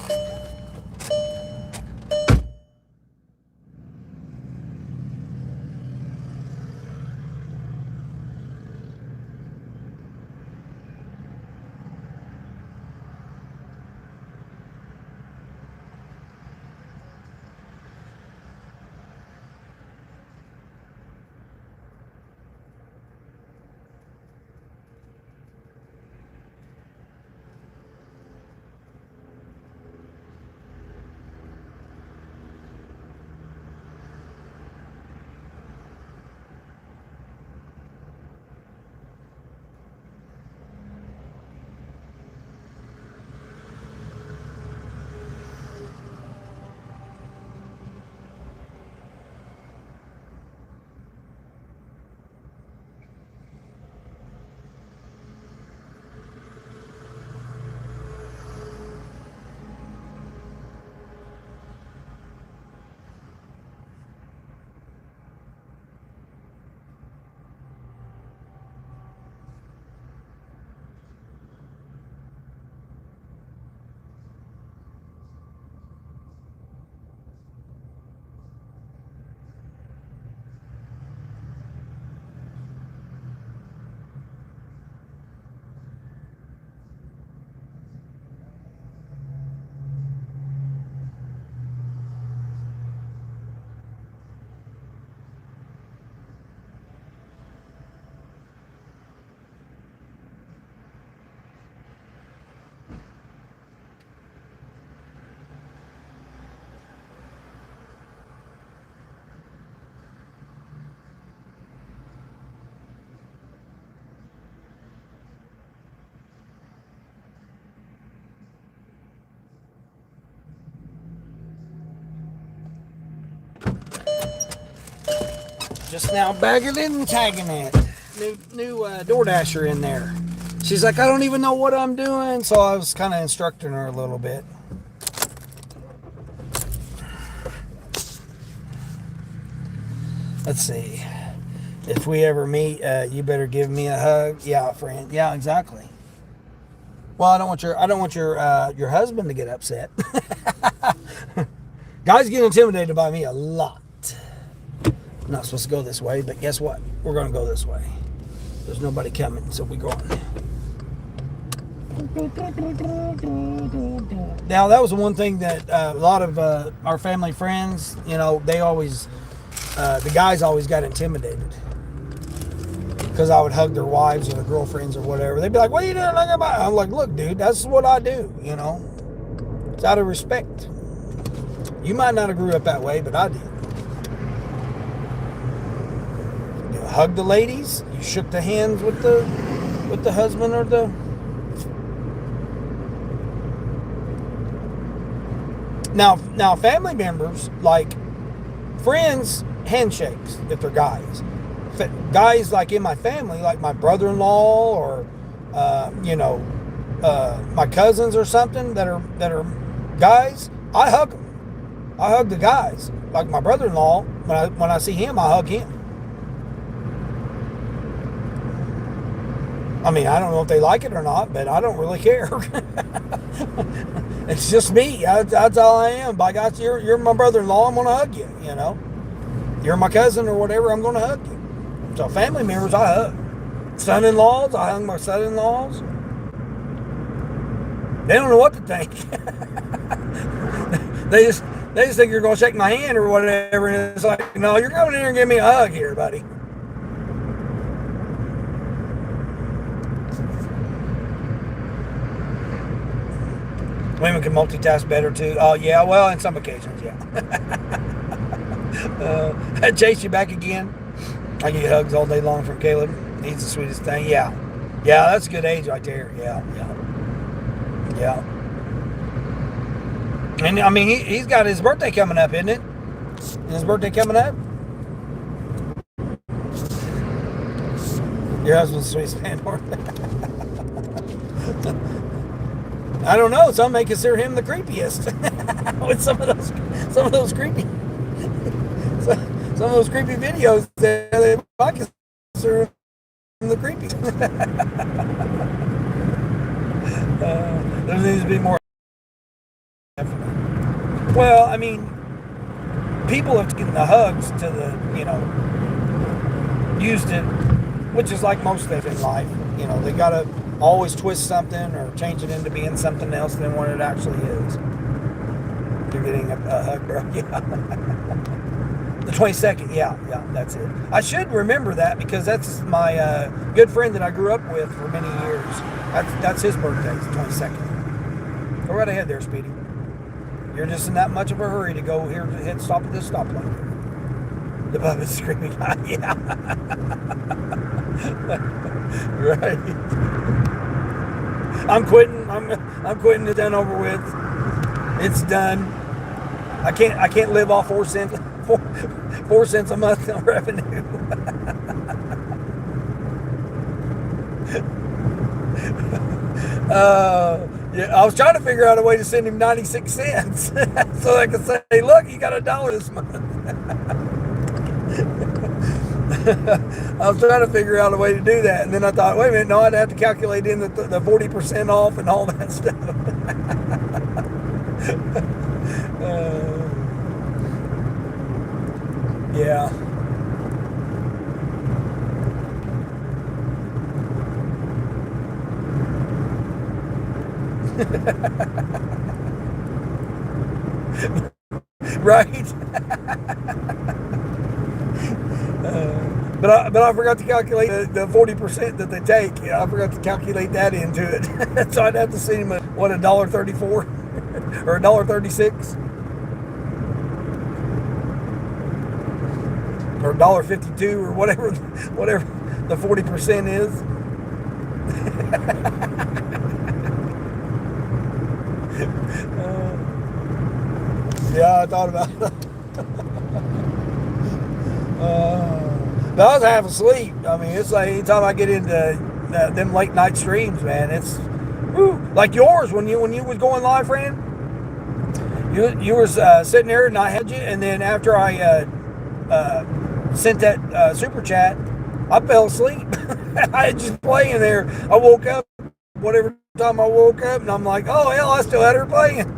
Just now bagging it and tagging it. New DoorDasher in there. She's like, "I don't even know what I'm doing," so I was kind of instructing her a little bit. Let's see. If we ever meet, you better give me a hug. Yeah, friend. Yeah, exactly. Well, I don't want your husband to get upset. Guys get intimidated by me a lot. I'm not supposed to go this way, but guess what? We're going to go this way. There's nobody coming, so we're going. Now, that was the one thing that a lot of our family friends, they always, the guys always got intimidated. Because I would hug their wives or their girlfriends or whatever. They'd be like, "What are you doing?" I'm like, "Look, dude, that's what I do, It's out of respect. You might not have grew up that way, but I did. You hug the ladies. You shook the hands with the husband or the... Now, family members, like friends, handshakes if they're guys. Guys like in my family, like my brother-in-law or my cousins or something that are guys, I hug them. I hug the guys. Like my brother-in-law, when I see him, I hug him. I mean, I don't know if they like it or not, but I don't really care. It's just me. That's all I am. By gosh, you're my brother-in-law. I'm gonna hug you. You're my cousin or whatever. I'm gonna hug you. So family members, I hug. Son-in-laws, I hug my son-in-laws. They don't know what to think. They just think you're gonna shake my hand or whatever, and it's like, no, you're coming in here and give me a hug here, buddy. Women can multitask better too. Oh yeah, well, in some occasions, yeah. I chase you back again. I get hugs all day long from Caleb. He's the sweetest thing. Yeah, that's a good age right there. Yeah. And I mean, he's got his birthday coming up, isn't it? Is his birthday coming up? Your husband's a Swiss landlord. I don't know. Some may consider him the creepiest. With some of those creepy, some of those creepy videos there, they might consider him the creepy. There needs to be more. Well, I mean, people have taken the hugs to the, used it, which is like most things in life. They gotta always twist something or change it into being something else than what it actually is. You're getting a hug, bro. Yeah. The 22nd, yeah, that's it. I should remember that because that's my good friend that I grew up with for many years. That's his birthday, the 22nd. Go right ahead there, Speedy. You're just in that much of a hurry to go here to hit stop at this stoplight. The puppet's screaming, yeah. Right. I'm quitting. I'm quitting. It's done, over with. It's done. I can't live off 4 cents a month on revenue. Yeah, I was trying to figure out a way to send him 96 cents so I could say, hey, look, you got $1 this month. I was trying to figure out a way to do that, and then I thought, wait a minute, no, I'd have to calculate in the 40% off and all that stuff. Yeah. Right. But I forgot to calculate the 40% that they take. I forgot to calculate that into it. So I'd have to see him at $1.34 or $1.36 or $1.52 or whatever the 40% is. Yeah, I thought about it. But I was half asleep. I mean, it's like anytime I get into them late night streams, man, it's like yours when you was going live, friend. You was sitting there and I had you, and then after I sent that super chat, I fell asleep. I had just playing there. I woke up whatever time I woke up, and I'm like, oh hell, I still had her playing.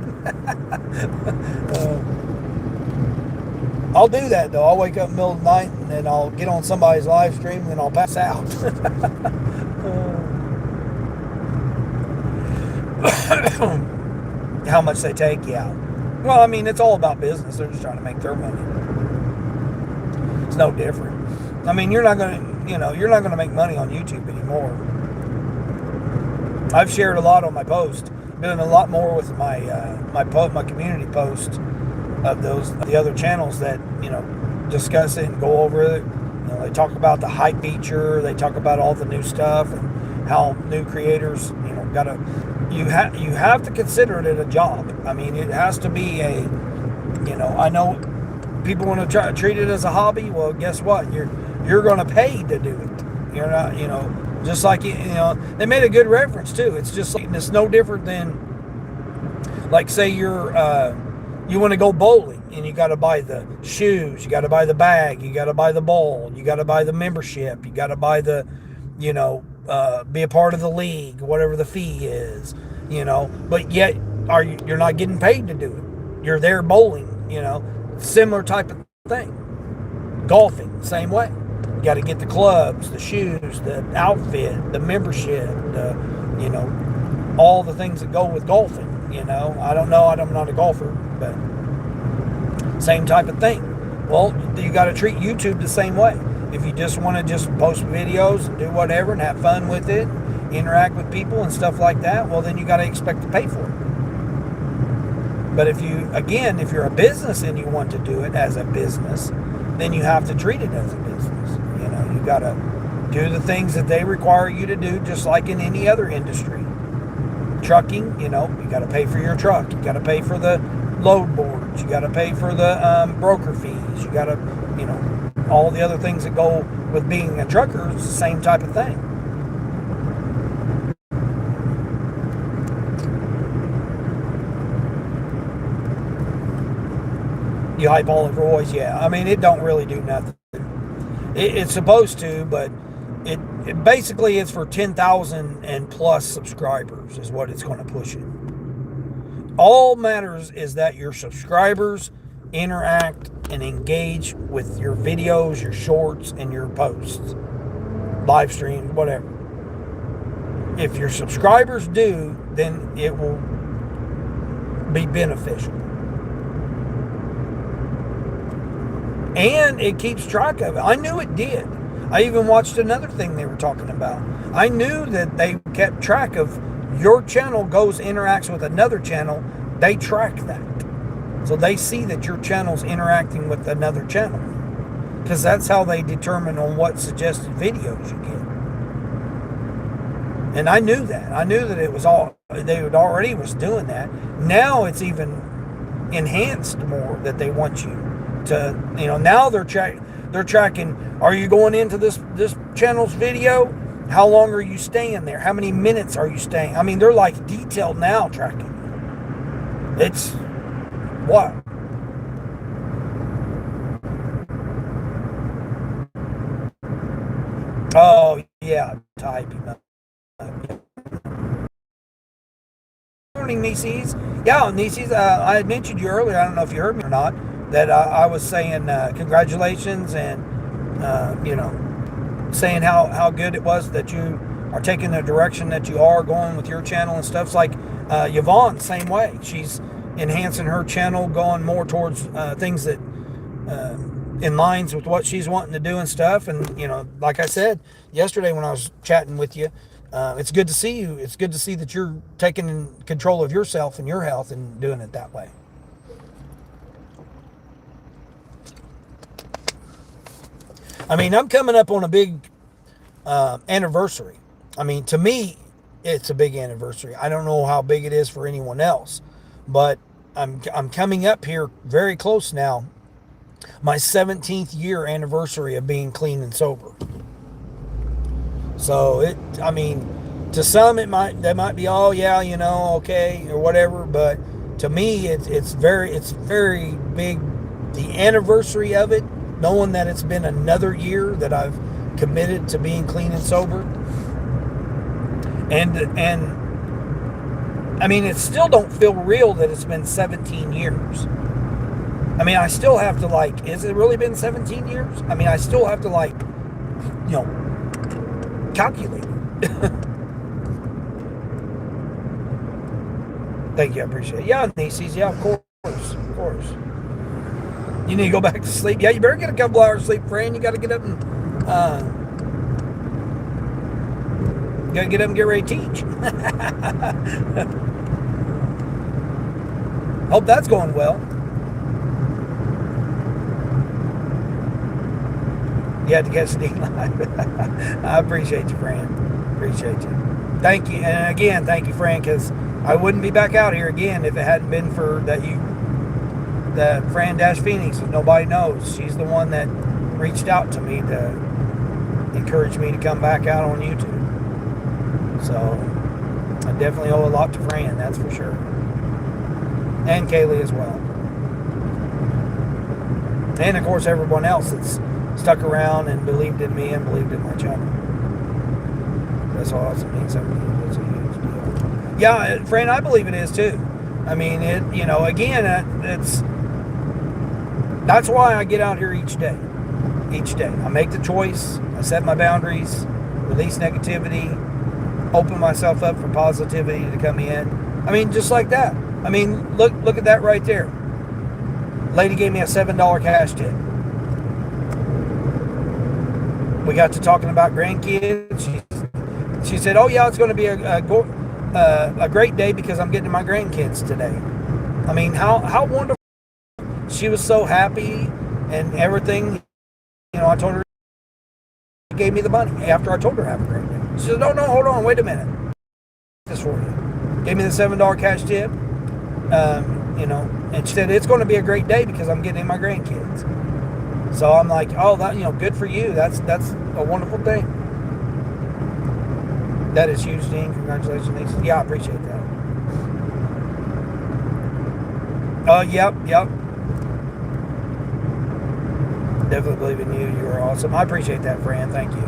I'll do that though. I'll wake up in the middle of the night and then I'll get on somebody's live stream and then I'll pass out. How much they take, yeah. Well, I mean, it's all about business. They're just trying to make their money. It's no different. I mean, you're not gonna make money on YouTube anymore. I've shared a lot on my post. Been a lot more with my my community post of the other channels that discuss it and go over it. They talk about the hype feature. They talk about all the new stuff and how new creators you have to consider it a job. I mean, it has to be a I know people want to try to treat it as a hobby. Well, guess what? You're going to pay to do it. You're not just like they made a good reference too. It's just like it's no different than like say you want to go bowling and you got to buy the shoes, you got to buy the bag, you got to buy the ball, you got to buy the membership, you got to buy the be a part of the league, whatever the fee is, but yet you're not getting paid to do it. You're there bowling, similar type of thing. Golfing, same way. You got to get the clubs, the shoes, the outfit, the membership, all the things that go with golfing. I don't know. I'm not a golfer, but same type of thing. Well, you got to treat YouTube the same way. If you just want to just post videos and do whatever and have fun with it, interact with people and stuff like that, well, then you got to expect to pay for it. But if you're a business and you want to do it as a business, then you have to treat it as a business. You got to do the things that they require you to do, just like in any other industry. Trucking, you got to pay for your truck. You got to pay for the load boards. You got to pay for the broker fees. You got to, all the other things that go with being a trucker, it's the same type of thing. You hype all over voice, yeah. I mean, it don't really do nothing. It's supposed to, but it basically it's for 10,000 and plus subscribers is what it's going to push it. All matters is that your subscribers interact and engage with your videos, your shorts, and your posts, live streams, whatever. If your subscribers do, then it will be beneficial. And it keeps track of it. I knew it did. I even watched another thing they were talking about. I knew that they kept track of your channel interacts with another channel. They track that. So they see that your channel's interacting with another channel. Because that's how they determine on what suggested videos you get. And I knew that. I knew that they already was doing that. Now it's even enhanced more that they want you to, now they're tracking, are you going into this channel's video? How long are you staying there? How many minutes are you staying? I mean, they're like detailed now tracking. It's what? Oh, yeah, typing. Morning, Nieces. Yeah, Nieces, I had mentioned you earlier, I don't know if you heard me or not, that I was saying congratulations and, saying how good it was that you are taking the direction that you are going with your channel and stuff. It's like Yvonne, same way. She's enhancing her channel, going more towards things that in lines with what she's wanting to do and stuff. And, like I said yesterday when I was chatting with you, it's good to see you. It's good to see that you're taking control of yourself and your health and doing it that way. I mean, I'm coming up on a big anniversary. I mean, to me, it's a big anniversary. I don't know how big it is for anyone else, but I'm coming up here very close now. My 17th year anniversary of being clean and sober. So to some they might be, oh yeah, okay or whatever, but to me it's very big. The anniversary of it, knowing that it's been another year that I've committed to being clean and sober, and I mean, it still don't feel real that it's been 17 years. I mean, I still have to is it really been 17 years? I mean, I still have to calculate it. Thank you, I appreciate it. Yeah, Nieces, yeah, of course. You need to go back to sleep. Yeah, you better get a couple hours sleep, friend. You got to get up and get ready to teach. Hope that's going well. You had to catch the live. I appreciate you, friend. Appreciate you. Thank you. And again, thank you, friend, because I wouldn't be back out here again if it hadn't been for the Fran Dash Phoenix, if nobody knows. She's the one that reached out to me to encourage me to come back out on YouTube. So I definitely owe a lot to Fran, that's for sure. And Kaylee as well. And of course everyone else that's stuck around and believed in me and believed in my channel. That's awesome. It's a huge deal. Yeah, Fran, I believe it is too. I mean, that's why I get out here each day. I make the choice, I set my boundaries, release negativity, open myself up for positivity to come in. I mean, just like that. I mean, look at that right there. Lady gave me a $7 cash tip. We got to talking about grandkids. She said, oh yeah, it's going to be a great day because I'm getting my grandkids today. I mean, how wonderful. She was so happy and everything. I told her, she gave me the money after I told her have a great day. She said, no, hold on, wait a minute. This for you. Gave me the $7 cash tip. And she said, it's going to be a great day because I'm getting my grandkids. So I'm like, oh, that, good for you. That's a wonderful thing. That is huge, Dean. Congratulations, nieces. Yeah, I appreciate that. Yep. Definitely believe in you. You are awesome. I appreciate that, Fran. Thank you.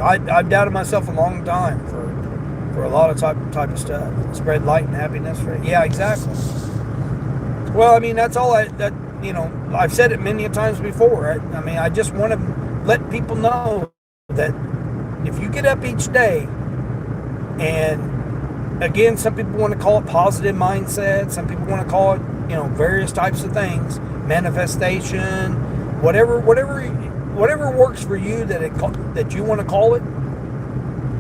I've doubted myself a long time for a lot of type of stuff. Spread light and happiness. Yeah, exactly. Well, I mean, that's all I've said it many times before. I mean, I just want to let people know that if you get up each day, and again, some people want to call it positive mindset, some people want to call it, various types of things, manifestation, whatever works for you that you want to call it.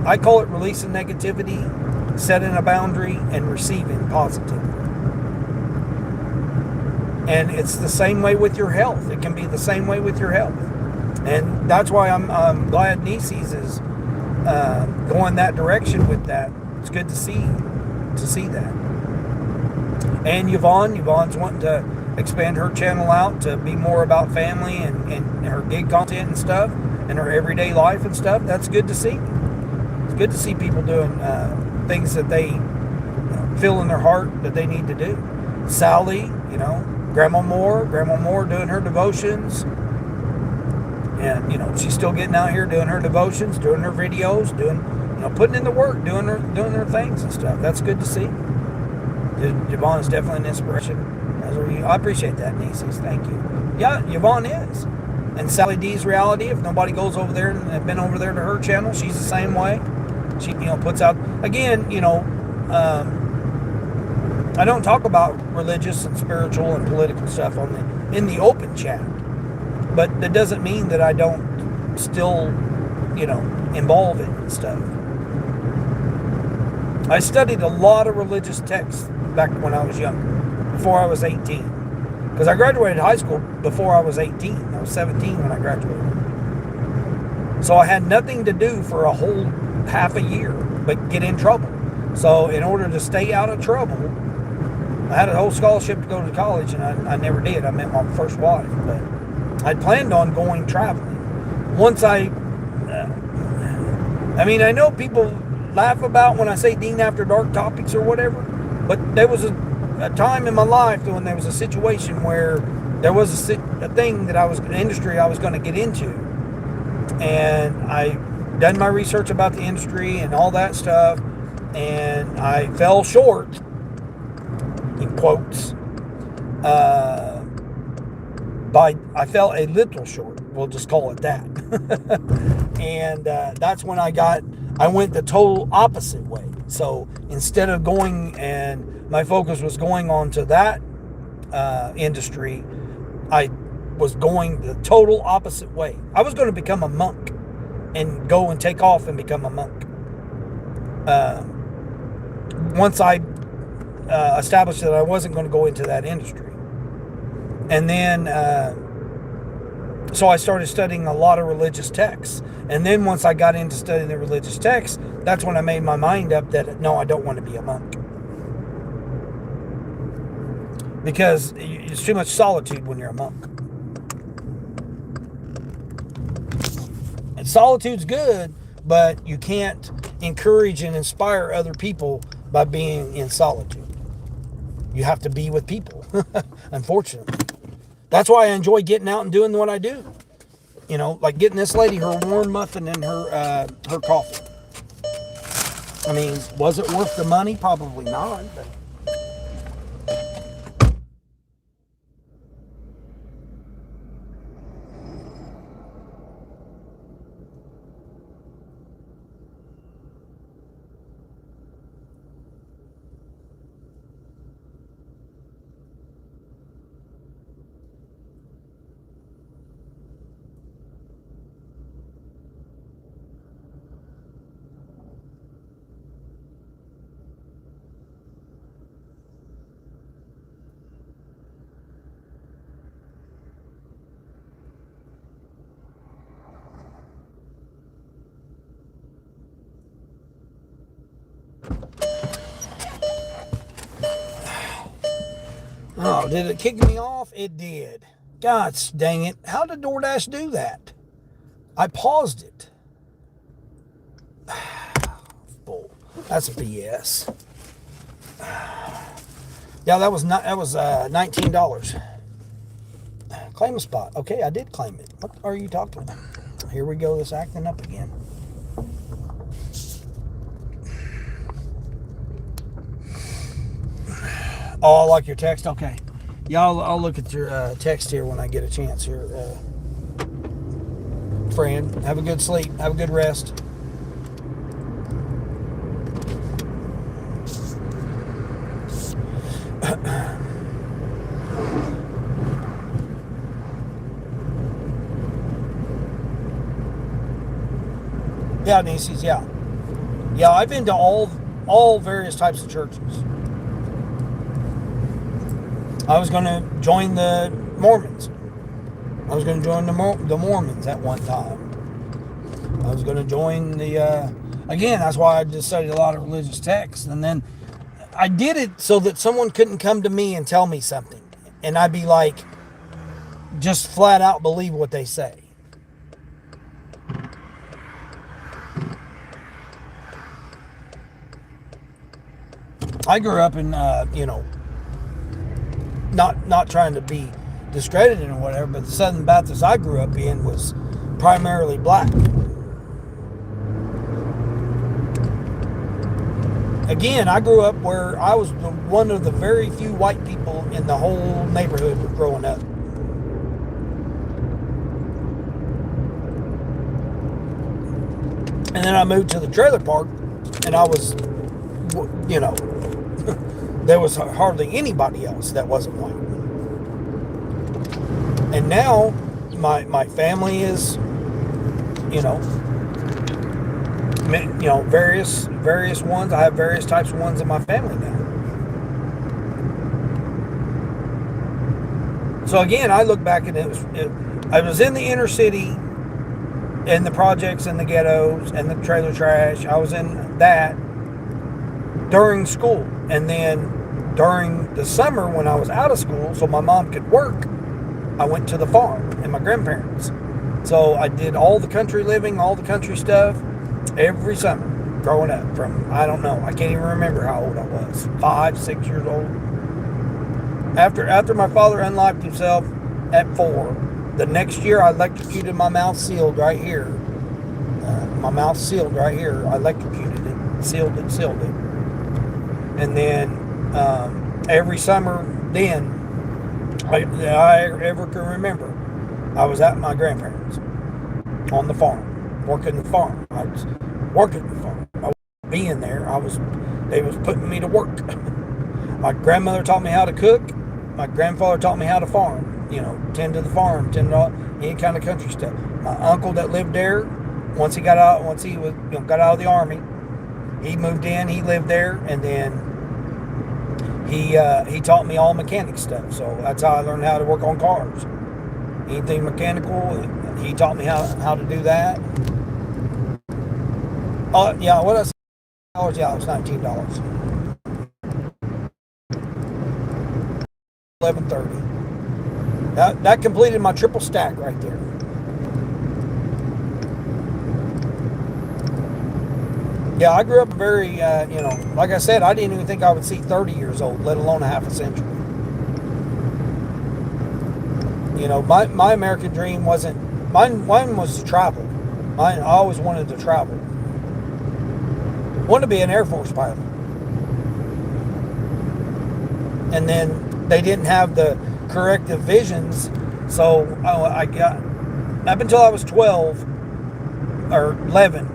I call it releasing negativity, setting a boundary, and receiving positivity. And it's the same way with your health. It can be the same way with your health. And that's why I'm glad Nieces is going that direction with that. It's good to see that. And Yvonne's wanting to expand her channel out to be more about family and her gig content and stuff and her everyday life and stuff. That's good to see. It's good to see people doing things that they feel in their heart that they need to do. Sally, Grandma Moore doing her devotions. And, she's still getting out here doing her devotions, doing her videos, putting in the work, doing her things and stuff. That's good to see. Yvonne is definitely an inspiration. I appreciate that, nieces. Thank you. Yeah, Yvonne is. And Sally D's reality, if nobody goes over there and have been over there to her channel, she's the same way. She, puts out, again, I don't talk about religious and spiritual and political stuff in the open chat. But that doesn't mean that I don't still, involve it and stuff. I studied a lot of religious texts back when I was younger, before I was 18. Because I graduated high school before I was 18. I was 17 when I graduated. So I had nothing to do for a whole half a year but get in trouble. So in order to stay out of trouble, I had a whole scholarship to go to college, and I never did. I met my first wife, but I planned on going traveling. Once I know people laugh about when I say Dean After Dark topics or whatever, but there was a time in my life when there was a situation where there was a thing that an industry I was going to get into, and I done my research about the industry and all that stuff, and I fell short, in quotes, I fell a little short. We'll just call it that. And that's when I went the total opposite way. So instead of going, and my focus was going on to that industry, I was going the total opposite way. I was going to become a monk and go and take off and become a monk. Once I established that I wasn't going to go into that industry. And then, so I started studying a lot of religious texts. And then once I got into studying the religious texts, that's when I made my mind up that, no, I don't want to be a monk. Because it's too much solitude when you're a monk. And solitude's good, but you can't encourage and inspire other people by being in solitude. You have to be with people, unfortunately. That's why I enjoy getting out and doing what I do. Like getting this lady her warm muffin and her coffee. I mean, was it worth the money? Probably not. But oh, did it kick me off? It did. God dang it. How did DoorDash do that? I paused it. Bull. That's BS. Yeah, that was not. That was $19. Claim a spot. Okay, I did claim it. What are you talking about? Here we go. This acting up again. Oh, I like your text. Okay. Yeah, I'll look at your text here when I get a chance here. Friend, have a good sleep. Have a good rest. Yeah, Nieces, yeah. Yeah, I've been to all various types of churches. I was going to join the Mormons. I was going to join the Mormons at one time. I was going to join the, again, that's why I just studied a lot of religious texts. And then I did it so that someone couldn't come to me and tell me something. And I'd be like, just flat out believe what they say. I grew up in, not trying to be discredited or whatever, but the Southern Baptist I grew up in was primarily black. Again, I grew up where I was one of the very few white people in the whole neighborhood growing up. And then I moved to the trailer park, and I was, there was hardly anybody else that wasn't white. And now my family is, various ones. I have various types of ones in my family now. So again, I look back and I was in the inner city, in the projects and the ghettos and the trailer trash. I was in that during school. And then during the summer when I was out of school, so my mom could work, I went to the farm and my grandparents. So I did all the country living, all the country stuff every summer growing up from, I don't know, I can't even remember how old I was, 5, 6 years old. After my father unlocked himself at 4, the next year I electrocuted my mouth sealed right here. My mouth sealed right here. I electrocuted it, sealed it. And then every summer then, I ever can remember, I was at my grandparents' on the farm, working the farm. I was working the farm. I was being there. They was putting me to work. My grandmother taught me how to cook. My grandfather taught me how to farm. Tend to the farm, tend to any kind of country stuff. My uncle that lived there, once he got out of the army, he moved in. He lived there, and then he taught me all mechanic stuff. So that's how I learned how to work on cars. Anything mechanical, he taught me how to do that. Oh yeah, what else? Yeah, it was $19. 11.30. That completed my triple stack right there. Yeah, I grew up very, like I said, I didn't even think I would see 30 years old, let alone a half a century. My American dream wasn't, mine was to travel. I always wanted to travel. Wanted to be an Air Force pilot. And then they didn't have the corrective visions, so I got, up until I was 12 or 11,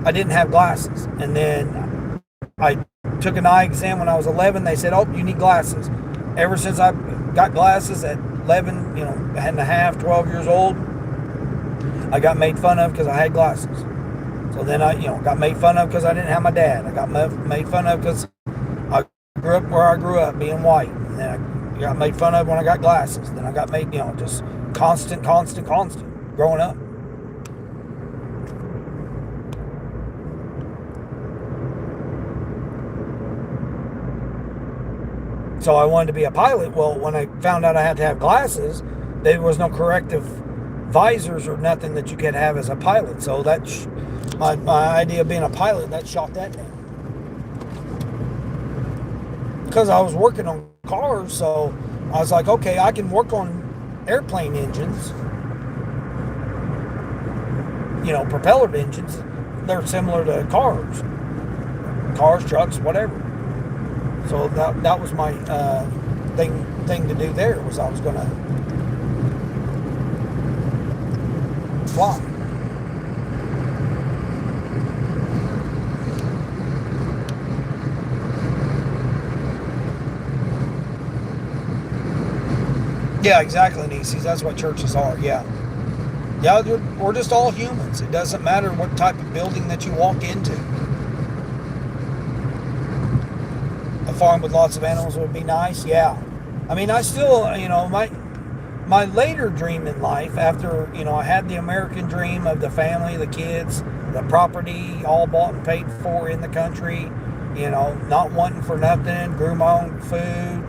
I didn't have glasses. And then I took an eye exam when I was 11. They said, oh, you need glasses. Ever since I got glasses at 11, and a half, 12 years old, I got made fun of because I had glasses. So then I, got made fun of because I didn't have my dad. I got made fun of because I grew up where I grew up, being white. And then I got made fun of when I got glasses. Then I got made, just constant growing up. So I wanted to be a pilot. Well, when I found out I had to have glasses, there was no corrective visors or nothing that you could have as a pilot. So that's my idea of being a pilot, that shot that down. Because I was working on cars, so I was like, okay, I can work on airplane engines, propeller engines. They're similar to cars, trucks, whatever. So that was my thing to do there, was I was going to fly. Yeah, exactly, Nieces. That's what churches are. Yeah. Yeah, we're just all humans. It doesn't matter what type of building that you walk into. A farm with lots of animals would be nice. Yeah. I mean, I still, my later dream in life, after, I had the American dream of the family, the kids, the property, all bought and paid for in the country, not wanting for nothing, grew my own food,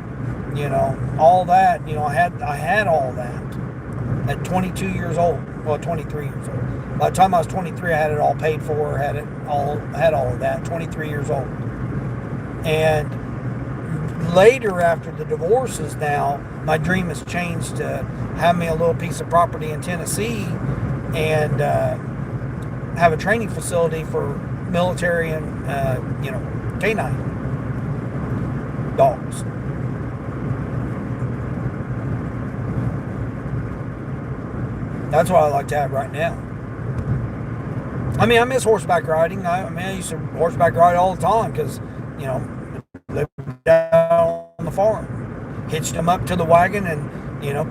all that. I had all that at 22 years old. Well, 23 years old. By the time I was 23, I had it all paid for, had all of that. 23 years old. And later, after the divorces, now my dream has changed to have me a little piece of property in Tennessee and have a training facility for military and canine dogs. That's what I like to have right now. I mean, I miss horseback riding. I used to horseback ride all the time because, lived down on the farm. Hitched them up to the wagon and,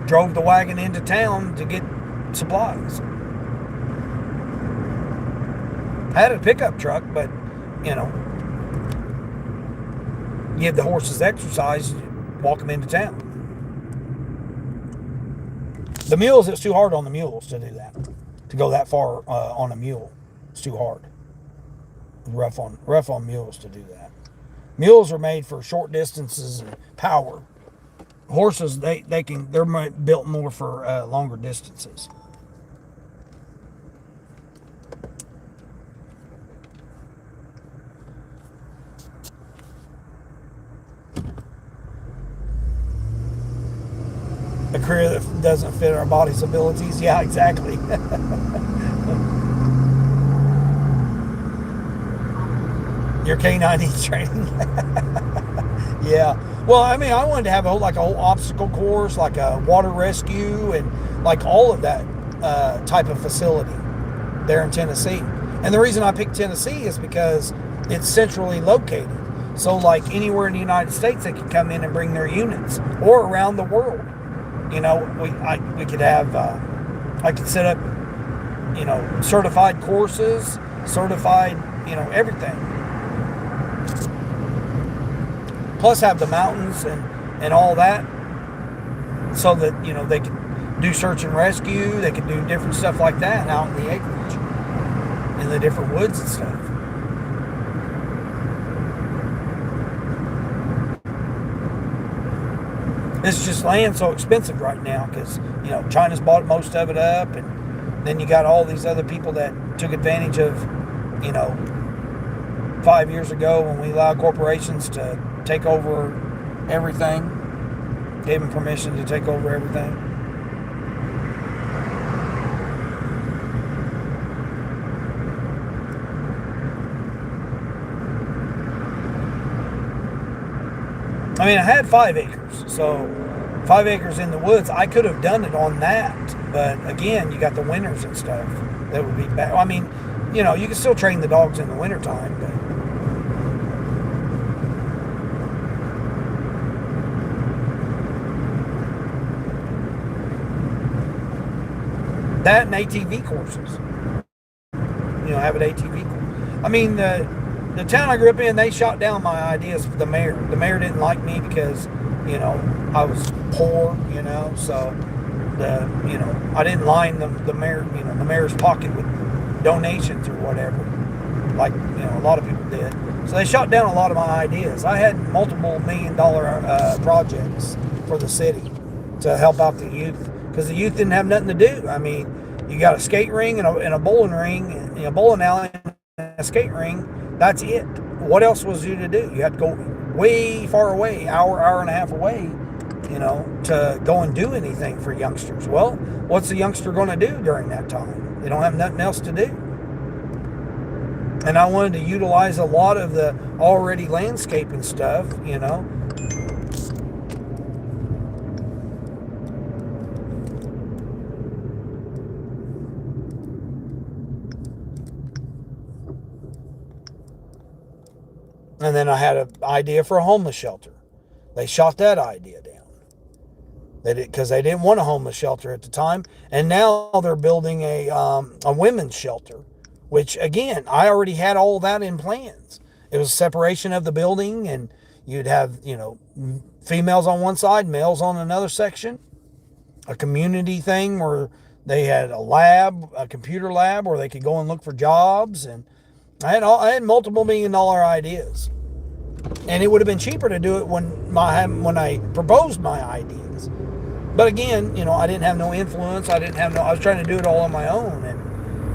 drove the wagon into town to get supplies. I had a pickup truck, but, give the horses exercise, walk them into town. The mules, it's too hard on the mules to do that. To go that far on a mule, it's too hard. Rough on mules to do that. Mules are made for short distances and power. Horses, they're built more for longer distances. A career that doesn't fit our body's abilities. Yeah, exactly. Your canine needs training. Yeah. Well, I mean, I wanted to have a whole obstacle course, like a water rescue, and like all of that type of facility there in Tennessee. And the reason I picked Tennessee is because it's centrally located. So, like anywhere in the United States, they could come in and bring their units, or around the world. We could have, I could set up, certified courses, certified, everything. Plus have the mountains and all that, so that, they could do search and rescue, they could do different stuff like that out in the acreage, in the different woods and stuff. It's just land so expensive right now because, China's bought most of it up, and then you got all these other people that took advantage of, 5 years ago when we allowed corporations to take over everything, gave them permission to take over everything. I mean, I had 5 acres, so 5 acres in the woods. I could have done it on that, but again, you got the winters and stuff that would be bad. I mean, you can still train the dogs in the wintertime, but that and ATV courses. Have an ATV course. I mean, the town I grew up in, they shot down my ideas for the mayor. The mayor didn't like me because, I was poor, so I didn't line the mayor, the mayor's pocket with donations or whatever, like, a lot of people did. So they shot down a lot of my ideas. I had multiple $1 million projects for the city to help out the youth, because the youth didn't have nothing to do. I mean, you got a skate ring and a bowling ring, a bowling alley and a skate ring. That's it. What else was you to do? You had to go way far away, hour and a half away, to go and do anything for youngsters. Well, what's the youngster going to do during that time? They don't have nothing else to do. And I wanted to utilize a lot of the already landscaping stuff, And then I had an idea for a homeless shelter. They shot that idea down. Because they didn't want a homeless shelter at the time. And now they're building a women's shelter, which, again, I already had all that in plans. It was separation of the building, and you'd have, females on one side, males on another section. A community thing where they had a computer lab, where they could go and look for jobs. And I had multiple $1 million ideas. And it would have been cheaper to do it when I proposed my ideas. But again, I didn't have no influence. I was trying to do it all on my own. And,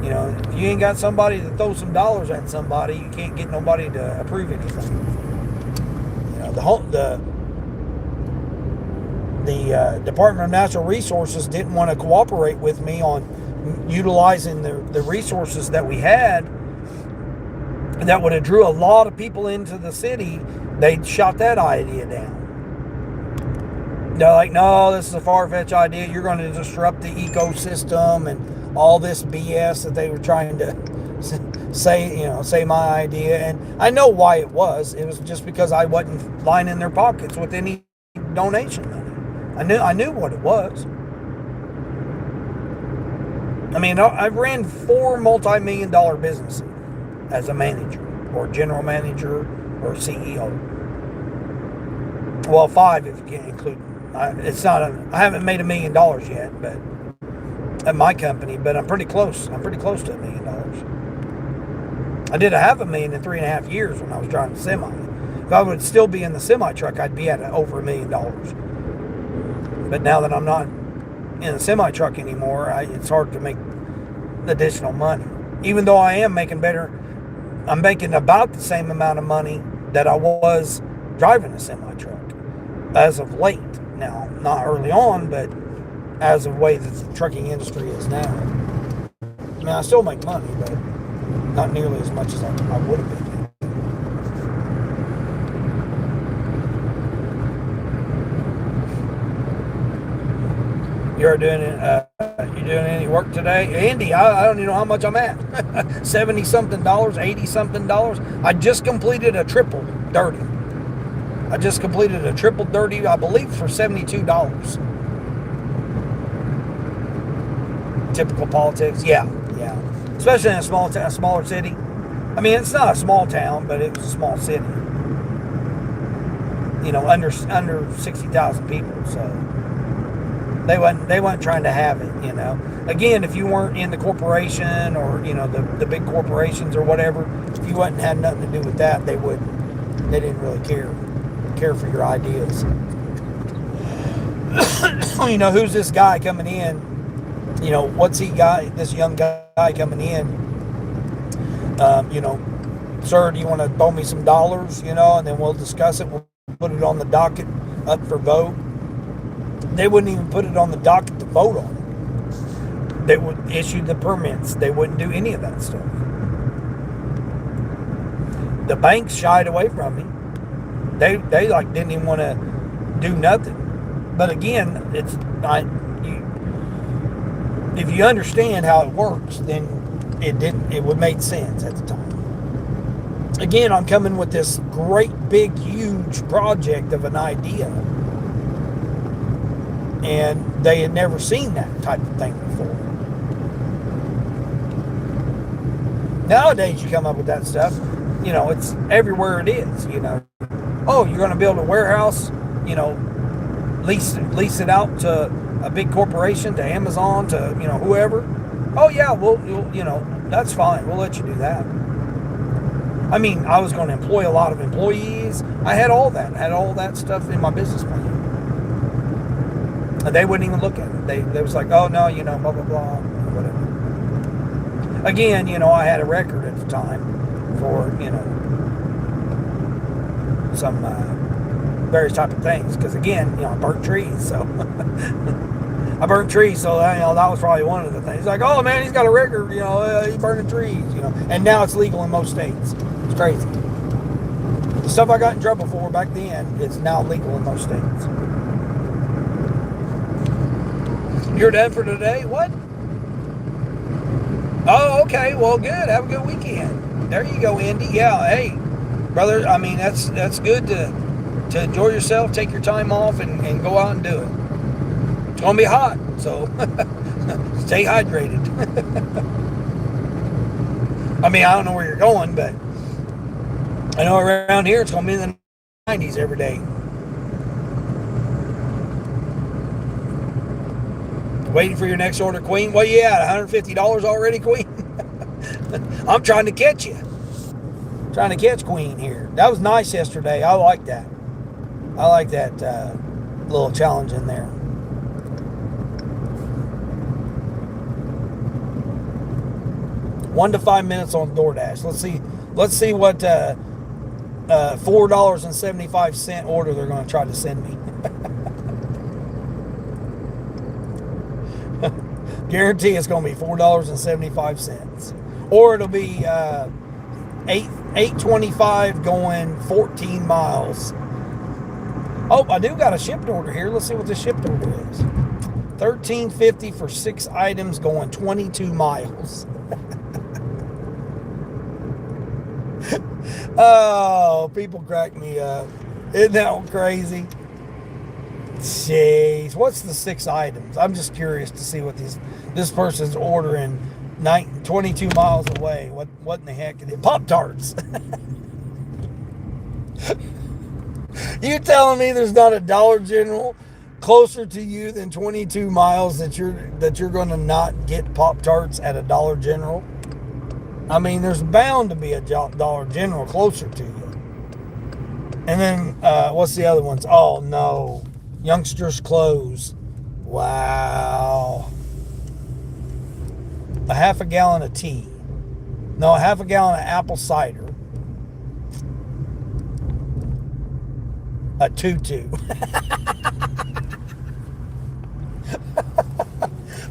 if you ain't got somebody to throw some dollars at somebody, you can't get nobody to approve anything. The Department of Natural Resources didn't want to cooperate with me on utilizing the resources that we had. And that would have drew a lot of people into the city. They shot that idea down. They're like, no, this is a far-fetched idea. You're going to disrupt the ecosystem and all this BS that they were trying to say my idea. And I know why it was. It was just because I wasn't lining their pockets with any donation money. I knew what it was. I mean, I've ran 4 multi-million-dollar businesses as a manager or general manager or CEO. Well, 5 if you can't include. I haven't made $1 million yet, but at my company. But I'm pretty close. I'm pretty close to $1 million. I did $500,000 in 3.5 years when I was driving a semi. If I would still be in the semi truck, I'd be at over $1 million. But now that I'm not in the semi truck anymore, it's hard to make additional money. Even though I am making better. I'm making about the same amount of money that I was driving a semi-truck as of late. Now, not early on, but as of the way that the trucking industry is now. I mean, I still make money, but not nearly as much as I would have been. You're doing any work today? Andy, I don't even know how much I'm at. $70-something, $80-something. I just completed a triple dirty. I believe, for $72. Typical politics. Yeah. Especially in a smaller city. I mean, it's not a small town, but it was a small city. Under 60,000 people, so they weren't trying to have it, Again, if you weren't in the corporation or, the big corporations or whatever, if you hadn't had nothing to do with that, they didn't really care for your ideas. Who's this guy coming in? What's this young guy coming in? Sir, do you want to throw me some dollars, and then we'll discuss it. We'll put it on the docket up for vote. They wouldn't even put it on the docket to vote on it. They would issue the permits. They wouldn't do any of that stuff. The banks shied away from me. They didn't even want to do nothing. But again, if you understand how it works, then it would make sense at the time. Again, I'm coming with this great, big, huge project of an idea. And they had never seen that type of thing before. Nowadays, you come up with that stuff, it's everywhere it is, Oh, you're going to build a warehouse, lease it out to a big corporation, to Amazon, to, whoever. Oh, yeah, that's fine. We'll let you do that. I mean, I was going to employ a lot of employees. I had all that. I had all that stuff in my business plan. And they wouldn't even look at it. They was like, oh no, blah blah blah, whatever. Again, I had a record at the time for some various type of things because again, I burnt trees, so I burnt trees, so that was probably one of the things. Like, oh man, he's got a record, he's burning trees, and now it's legal in most states. It's crazy. The stuff I got in trouble for back then, it's now legal in most states. You're done for today? What? Oh, okay. Well, good. Have a good weekend. There you go, Andy. Yeah, hey, brother. I mean, that's good to enjoy yourself, take your time off, and go out and do it. It's gonna be hot, so stay hydrated. I mean, I don't know where you're going, but I know around here it's gonna be in the 90s every day. Waiting for your next order, Queen. Well, yeah, $150 already, Queen. I'm trying to catch you. Trying to catch Queen here. That was nice yesterday. I like that. I like that little challenge in there. One to 5 minutes on DoorDash. Let's see what $4.75 order they're going to try to send me. Guarantee it's going to be $4.75, or it'll be $8.25 going 14 miles. Oh, I do got a shipped order here. Let's see what the shipped order is. $13.50 for 6 items going 22 miles. Oh, people crack me up. Isn't that crazy? Jeez, what's the 6 items? I'm just curious to see what this person's ordering 22 miles away. What in the heck is it? Pop-Tarts. You telling me there's not a Dollar General closer to you than 22 miles that you're going to not get Pop-Tarts at a Dollar General? I mean, there's bound to be a Dollar General closer to you. And then, what's the other ones? Oh, no. Youngsters Clothes. Wow. A half a gallon of tea. No, a half a gallon of apple cider. A tutu.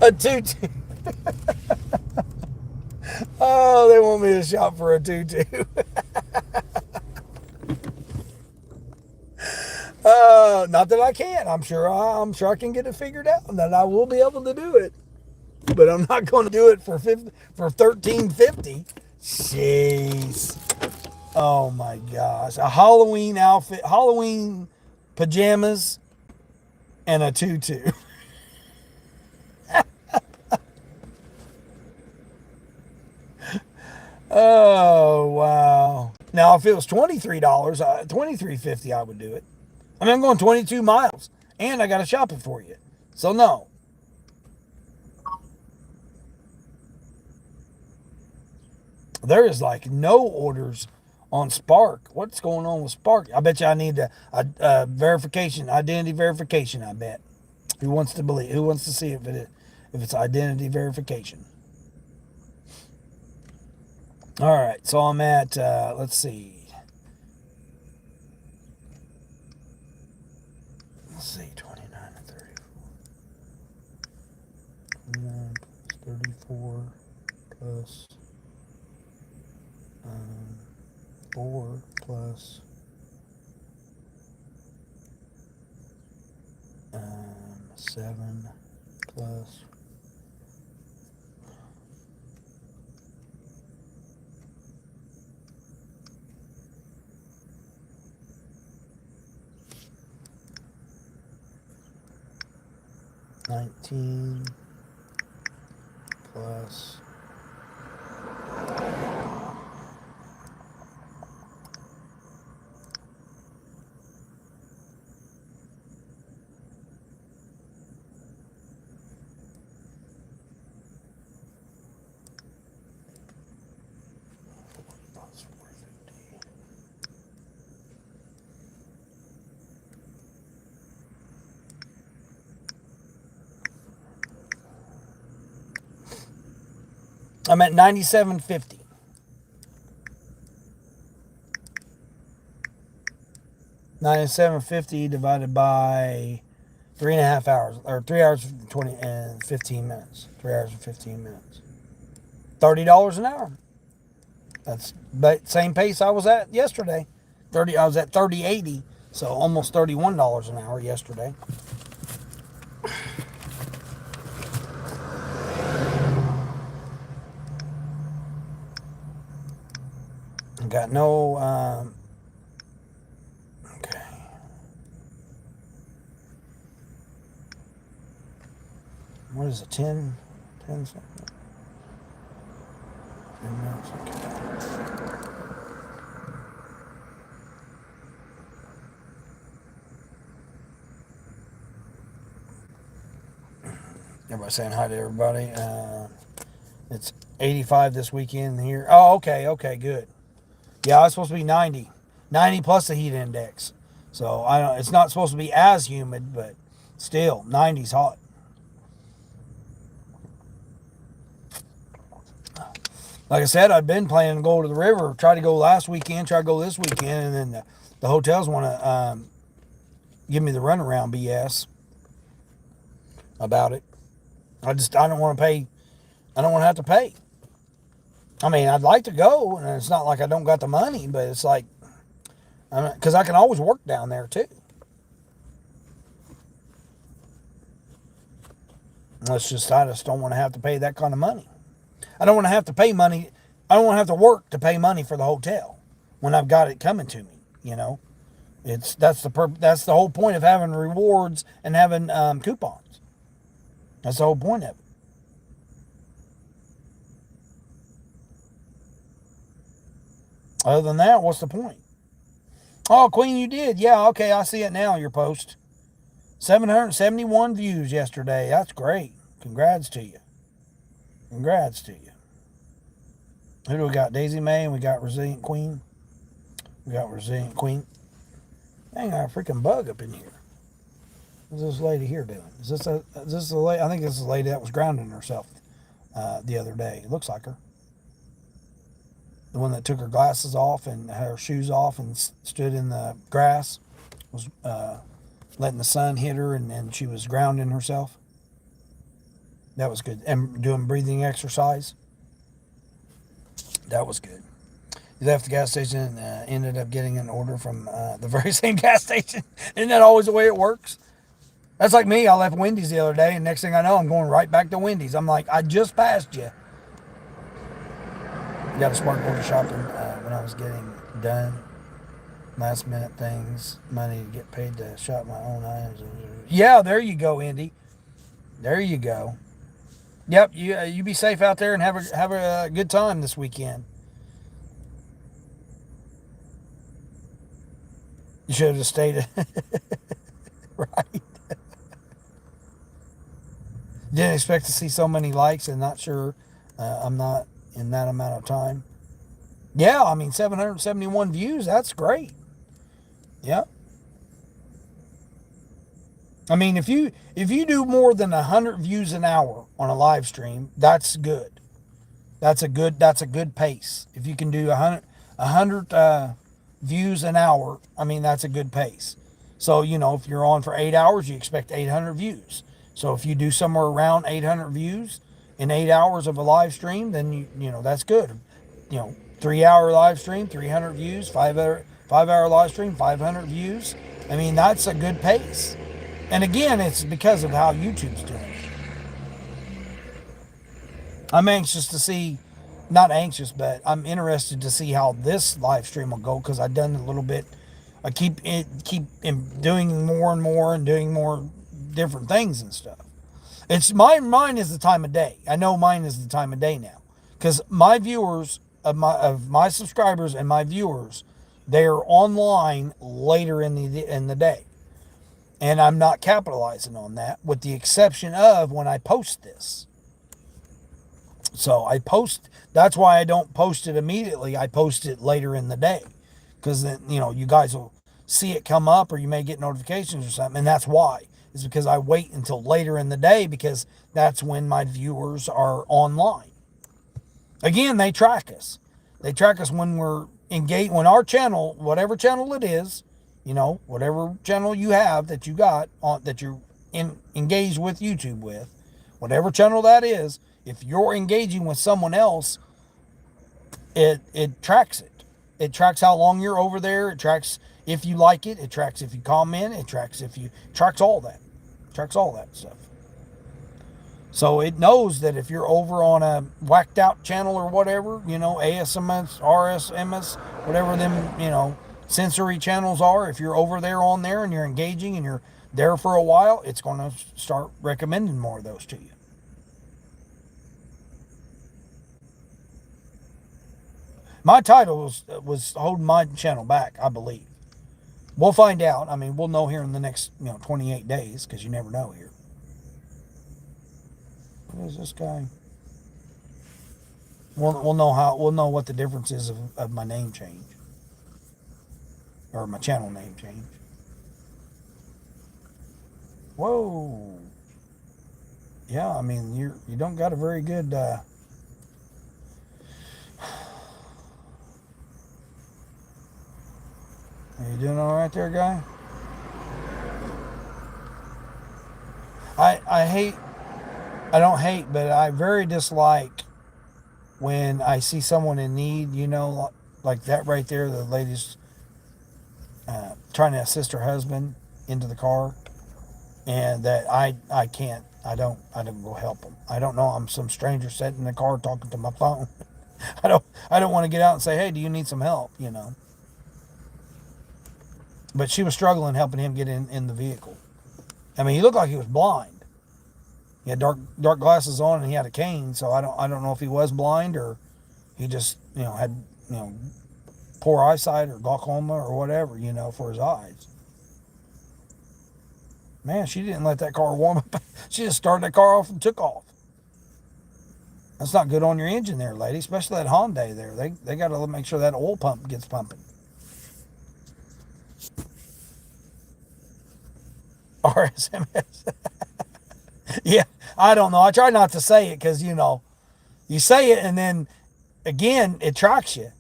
A tutu. Oh, they want me to shop for a tutu. Not that I can't. I'm sure I can get it figured out, and that I will be able to do it. But I'm not going to do it for $13.50. Jeez. Oh my gosh. A Halloween outfit, Halloween pajamas, and a tutu. Oh wow. Now if it was $23, $23.50, I would do it. I mean, I'm going 22 miles, and I got to shop it for you. So no. There is like no orders on Spark. What's going on with Spark? I bet you I need a verification, identity verification. I bet. Who wants to believe? Who wants to see if it's identity verification? All right, so I'm at. Let's see. Let's see, 29 and 34. 29 plus 34 plus 4 plus 7 plus 19 plus 450. I'm at 97.50. $97.50 divided by 3.5 hours, or 3 hours 20 and 15 minutes. 3 hours and 15 minutes. $30 an hour. That's but same pace I was at yesterday. I was at 30.80, so almost $31 an hour yesterday. Got no okay. What is it? 10 something? 10 minutes, okay. Everybody saying hi to everybody. It's 85 this weekend here. Oh, okay, good. Yeah, it's supposed to be 90. 90 plus the heat index. So I don't. It's not supposed to be as humid, but still, 90's hot. Like I said, I'd been planning to go to the river. Tried to go last weekend. Tried to go this weekend, and then the hotels want to give me the runaround BS about it. I don't want to pay. I don't want to have to pay. I mean, I'd like to go, and it's not like I don't got the money, but it's like, because I can always work down there too. I just don't want to have to pay that kind of money. I don't want to have to pay money. I don't want to have to work to pay money for the hotel when I've got it coming to me. You know, that's the whole point of having rewards and having coupons. That's the whole point of it. Other than that, what's the point? Oh, Queen, you did. Yeah, okay, I see it now, your post. 771 views yesterday. That's great. Congrats to you. Congrats to you. Who do we got? Daisy May, and we got Resilient Queen. We got Resilient Queen. Dang, I got a freaking bug up in here. What's this lady here doing? Is this a lady? I think this is a lady that was grounding herself the other day. It looks like her. The one that took her glasses off and her shoes off and stood in the grass, was letting the sun hit her, and she was grounding herself. That was good. And doing breathing exercise. That was good. He left the gas station and ended up getting an order from the very same gas station. Isn't that always the way it works? That's like me. I left Wendy's the other day, and next thing I know, I'm going right back to Wendy's. I'm like, I just passed you. Got a smart order shopping when I was getting done. Last minute things, money to get paid to shop my own items. Yeah, there you go, Indy. There you go. Yep, you be safe out there and have a good time this weekend. You should have just stayed. Right. Didn't expect to see so many likes, and not sure I'm not in that amount of time. Yeah, I mean 771 views, that's great. Yep. I mean, if you do more than 100 views an hour on a live stream, that's good. That's a good pace. If you can do 100 views an hour, I mean, that's a good pace. So, if you're on for 8 hours, you expect 800 views. So if you do somewhere around 800 views in 8 hours of a live stream, then you know that's good. 3 hour live stream, 300 views, 5 hour live stream, 500 views. I mean, that's a good pace. And again, it's because of how YouTube's doing it. I'm anxious to see, not anxious, but I'm interested to see how this live stream will go, because I've done a little bit. I keep doing more and more and doing more different things and stuff. It's mine is the time of day. I know mine is the time of day now, because my viewers of my subscribers and my viewers, they are online later in the day, and I'm not capitalizing on that, with the exception of when I post this. So I post. That's why I don't post it immediately. I post it later in the day, because then you guys will see it come up, or you may get notifications or something, and that's why. Is because I wait until later in the day, because that's when my viewers are online. Again, they track us. They track us when we're engaged, when our channel, whatever channel it is, whatever channel you have that you got on, that you're engaged with YouTube with, whatever channel that is, if you're engaging with someone else, it tracks it. It tracks how long you're over there. It tracks if you like it. It tracks if you comment. It tracks tracks all that. It tracks all that stuff. So it knows that if you're over on a whacked out channel or whatever, ASMS, RSMS, whatever them, sensory channels are, if you're over there on there and you're engaging and you're there for a while, it's going to start recommending more of those to you. My title was holding my channel back, I believe. We'll find out. I mean, we'll know here in the next, 28 days, because you never know here. What is this guy? We'll know what the difference is of my name change. Or my channel name change. Whoa. Yeah, I mean, you don't got a very good Are you doing all right there, guy? I don't hate, but I very dislike when I see someone in need, like that right there, the lady's trying to assist her husband into the car, and that I don't go help them. I don't know, I'm some stranger sitting in the car talking to my phone. I don't want to get out and say, hey, do you need some help, But she was struggling helping him get in the vehicle. I mean, he looked like he was blind. He had dark glasses on and he had a cane, so I don't know if he was blind or he just, had, poor eyesight or glaucoma or whatever, for his eyes. Man, she didn't let that car warm up. She just started that car off and took off. That's not good on your engine there, lady, especially that Hyundai there. They got to make sure that oil pump gets pumping. RSMS. Yeah, I don't know. I try not to say it because, you say it and then, again, it tracks you.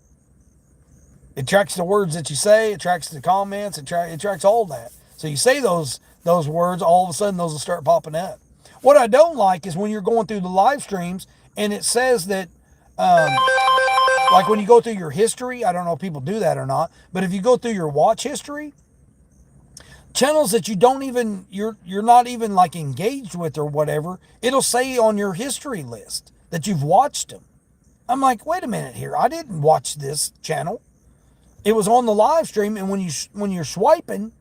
It tracks the words that you say. It tracks the comments. It tracks all that. So you say those words, all of a sudden those will start popping up. What I don't like is when you're going through the live streams and it says that, like when you go through your history, I don't know if people do that or not, but if you go through your watch history, channels that you don't even, you're not even like engaged with or whatever, it'll say on your history list that you've watched them. I'm like, wait a minute here. I didn't watch this channel. It was on the live stream, and when you're swiping,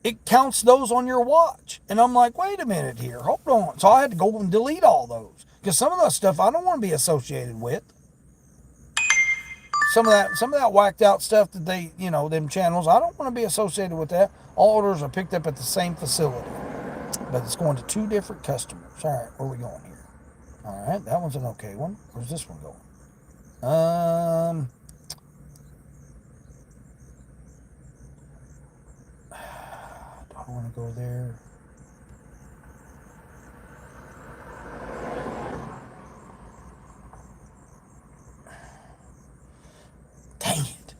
it counts those on your watch. And I'm like, wait a minute here. Hold on. So I had to go and delete all those because some of that stuff I don't want to be associated with. Some of that whacked out stuff that they, them channels, I don't want to be associated with that. All orders are picked up at the same facility, but it's going to 2 different customers. All right, where are we going here? All right, that one's an okay one. Where's this one going? Do I want to go there? Dang it.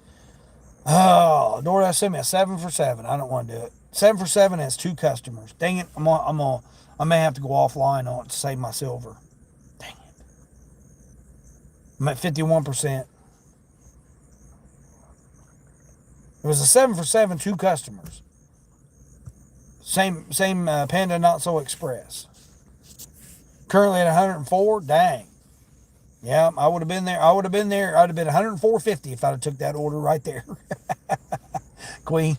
Oh, DoorDash sent me a 7 for 7. I don't want to do it. 7 for 7 has 2 customers. Dang it. I may have to go offline on it to save my silver. Dang it. I'm at 51%. It was a 7 for 7, 2 customers. Same Panda Not So Express. Currently at 104. Dang. Yeah, I would have been there. I'd have been 104.50 if I'd have took that order right there. Queen,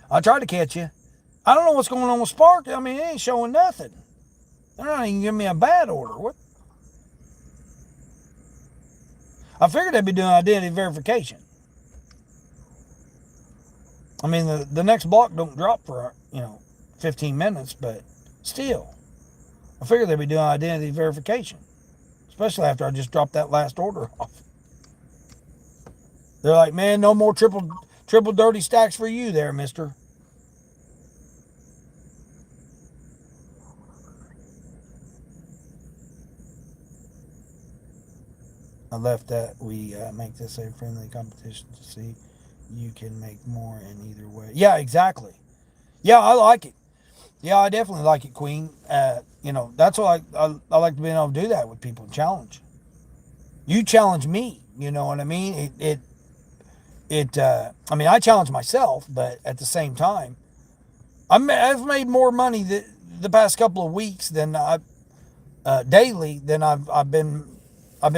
I tried to catch you. I don't know what's going on with Spark. I mean, it ain't showing nothing. They're not even giving me a bad order. What? I figured they'd be doing identity verification. I mean, the next block don't drop for, 15 minutes, but still. I figured they'd be doing identity verification. Especially after I just dropped that last order off. They're like, man, no more triple dirty stacks for you there, mister. I left that. We make this a friendly competition to see you can make more in either way. Yeah, exactly. Yeah, I like it. Yeah, I definitely like it, Queen. That's what I like to be able to do that with people. Challenge. You challenge me. You know what I mean? I mean, I challenge myself, but at the same time, I've made more money the past couple of weeks than I daily than I've been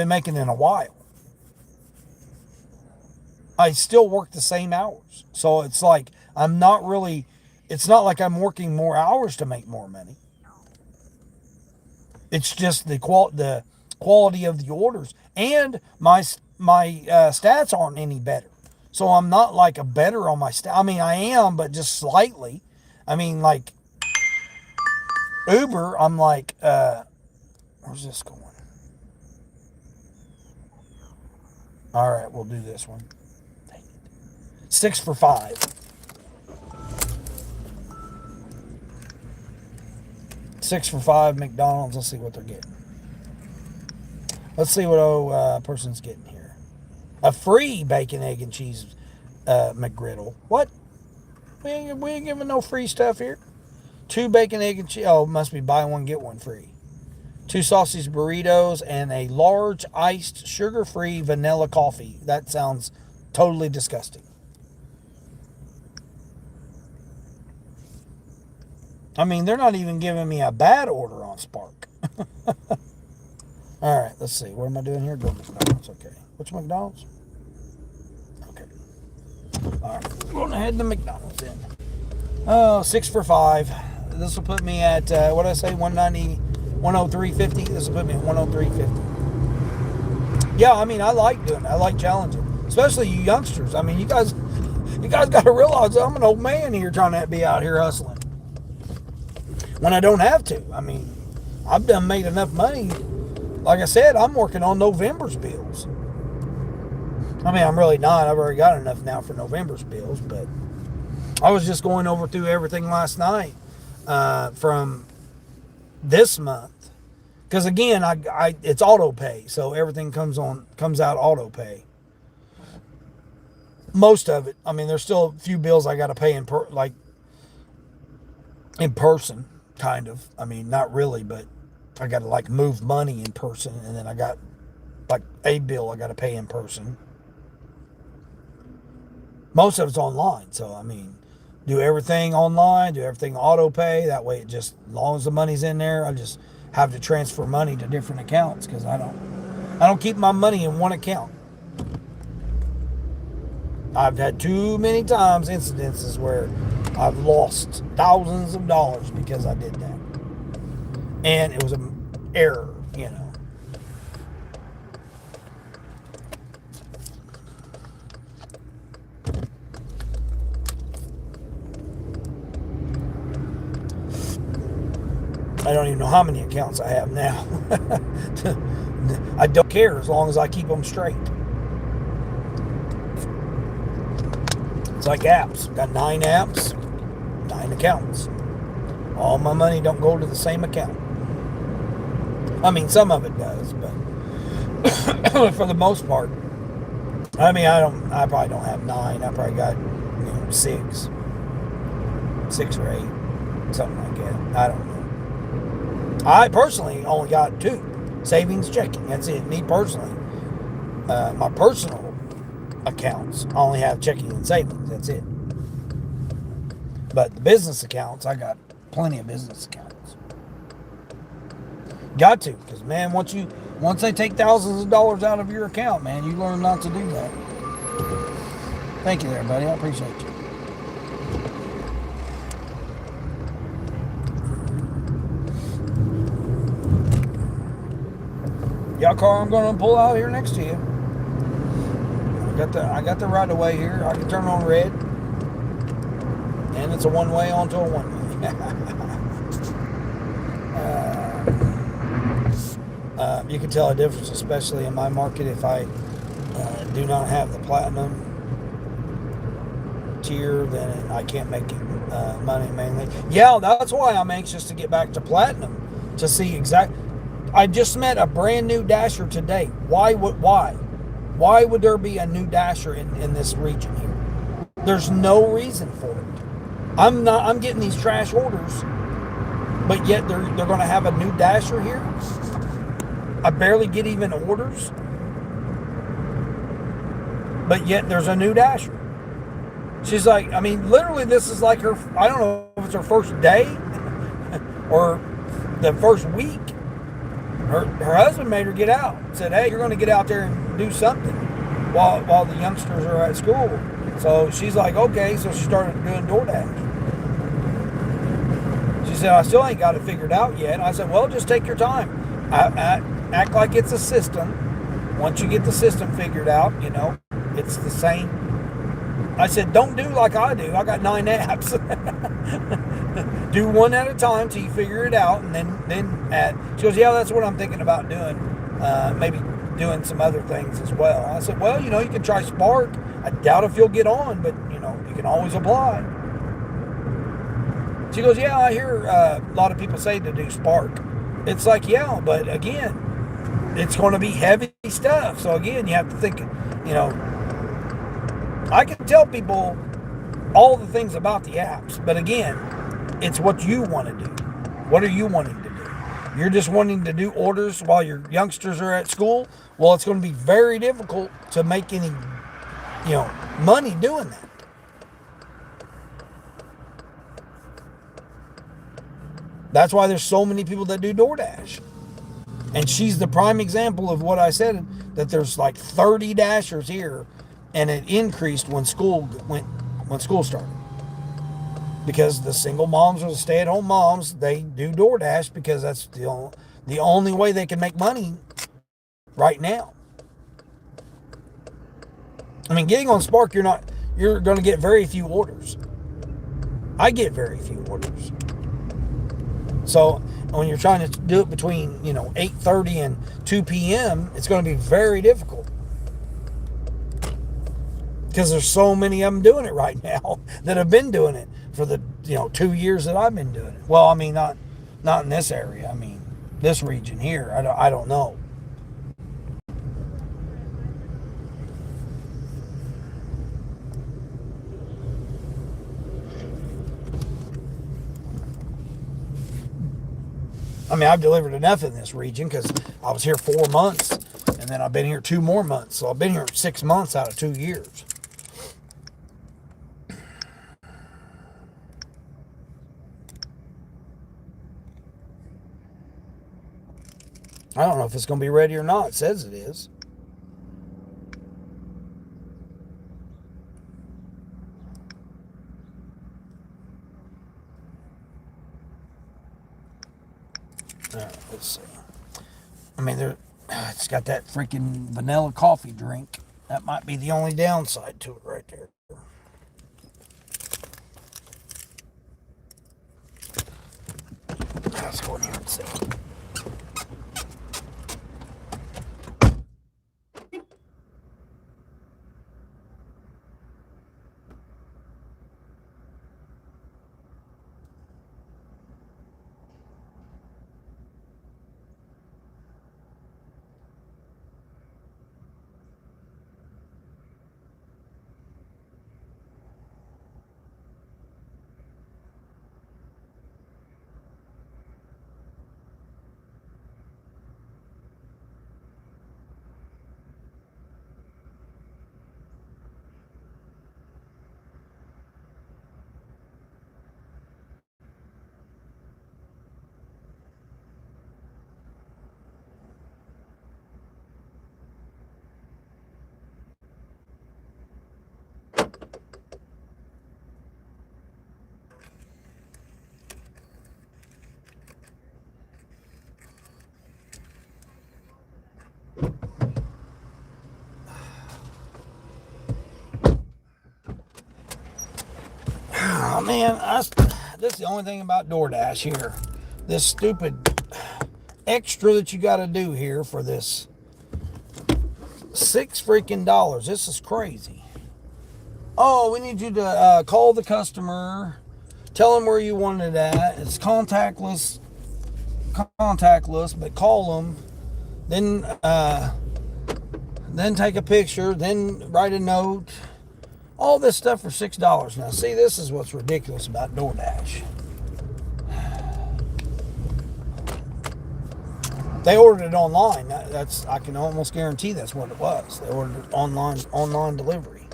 making in a while. I still work the same hours, so it's like I'm not really. It's not like I'm working more hours to make more money. It's just the quality of the orders, and my stats aren't any better. So I'm not like a better on my stat. I mean, I am, but just slightly. I mean, like Uber, I'm like, where's this going? All right, we'll do this one. 6 for 5. 6 for 5 McDonald's. Let's see what they're getting. Let's see what person's getting here. A free bacon, egg, and cheese McGriddle. What? We ain't giving no free stuff here. 2 bacon, egg, and cheese. Oh, must be buy one, get one free. 2 sausage burritos and a large iced sugar-free vanilla coffee. That sounds totally disgusting. I mean, they're not even giving me a bad order on Spark. All right, let's see. What am I doing here? Go to McDonald's. Okay. Which McDonald's? Okay. All right. Going ahead to McDonald's then. Oh, 6 for 5. This will put me at, what did I say, 190, 103.50? This will put me at 103.50. Yeah, I mean, I like doing it. I like challenging. Especially you youngsters. I mean, you guys got to realize I'm an old man here trying to be out here hustling. When I don't have to. I mean, I've done made enough money. Like I said, I'm working on November's bills. I mean, I'm really not. I've already got enough now for November's bills, but I was just going over through everything last night from this month. Because again, it's auto pay, so everything comes out auto pay. Most of it. I mean, there's still a few bills I got to pay in person. Kind of. I mean, not really, but I got to like move money in person, and then I got like a bill I got to pay in person. Most of it's online, so I mean, do everything online, do everything auto pay. That way, it just as long as the money's in there, I just have to transfer money to different accounts because I don't keep my money in one account. I've had too many times incidences where I've lost thousands of dollars because I did that. And it was an error, you know. I don't even know how many accounts I have now. I don't care as long as I keep them straight. It's like apps. Got 9 apps, 9 accounts. All my money don't go to the same account. I mean, some of it does, but for the most part, I mean, I probably don't have 9. I probably got, 6 or 8, something like that. I don't know. I personally only got 2 savings, checking. That's it. Me personally, my personal accounts, I only have checking and savings. That's it. But the business accounts, I got plenty of business accounts. Got to, because man, once they take thousands of dollars out of your account, man, you learn not to do that. Thank you there, buddy. I appreciate you. Y'all car I'm going to pull out here next to you. I got the right of way here. I can turn on red. And it's a one-way onto a one-way. You can tell a difference, especially in my market, if I do not have the platinum tier, then I can't make money mainly. Yeah, that's why I'm anxious to get back to platinum, to see exactly. I just met a brand new dasher today. Why would there be a new dasher in this region here? There's no reason for it. I'm getting these trash orders, but yet they're going to have a new dasher here. I barely get even orders, but yet there's a new dasher. She's like, I mean, literally, this is like her, I don't know if it's her first day or the first week. Her husband made her get out. Said, hey, you're going to get out there and do something while the youngsters are at school. So she's like, okay. So she started doing DoorDash. She said, I still ain't got it figured out yet. I said, well, just take your time. Act like it's a system. Once you get the system figured out, it's the same. I said, don't do like I do. I got 9 apps. Do one at a time till you figure it out, and then add. She goes, yeah, that's what I'm thinking about doing. Maybe doing some other things as well. I said, well, you can try Spark. I doubt if you'll get on, but you can always apply. She goes, yeah, I hear a lot of people say to do Spark. It's like, yeah, but again, it's going to be heavy stuff. So again, you have to think, I can tell people all the things about the apps, but again, it's what you want to do. What are you wanting to do? You're just wanting to do orders while your youngsters are at school? Well, it's going to be very difficult to make any, money doing that. That's why there's so many people that do DoorDash. And she's the prime example of what I said, that there's like 30 dashers here, and it increased when school started. Because the single moms or the stay-at-home moms, they do DoorDash because that's the only way they can make money right now. I mean, getting on Spark, you're going to get very few orders. I get very few orders. So when you're trying to do it between 8:30 and 2 p.m., it's going to be very difficult. Because there's so many of them doing it right now that have been doing it for the 2 years that I've been doing it. Well, I mean, not in this area. I mean, this region here. I don't know. I mean, I've delivered enough in this region because I was here 4 months, and then I've been here 2 more months. So I've been here 6 months out of 2 years. I don't know if it's going to be ready or not. It says it is. All right, let's see. I mean, it's got that freaking vanilla coffee drink. That might be the only downside to it right there. Let's go in here and see. Oh man, this is the only thing about DoorDash here. This stupid extra that you got to do here for this $6 freaking. This is crazy. Oh, we need you to call the customer, tell them where you want it at. It's contactless contactless, but call them, then take a picture, then write a note. All this stuff for $6. Now, see, this is what's ridiculous about DoorDash. They ordered it online. That's, I can almost guarantee that's what it was. They ordered it online delivery.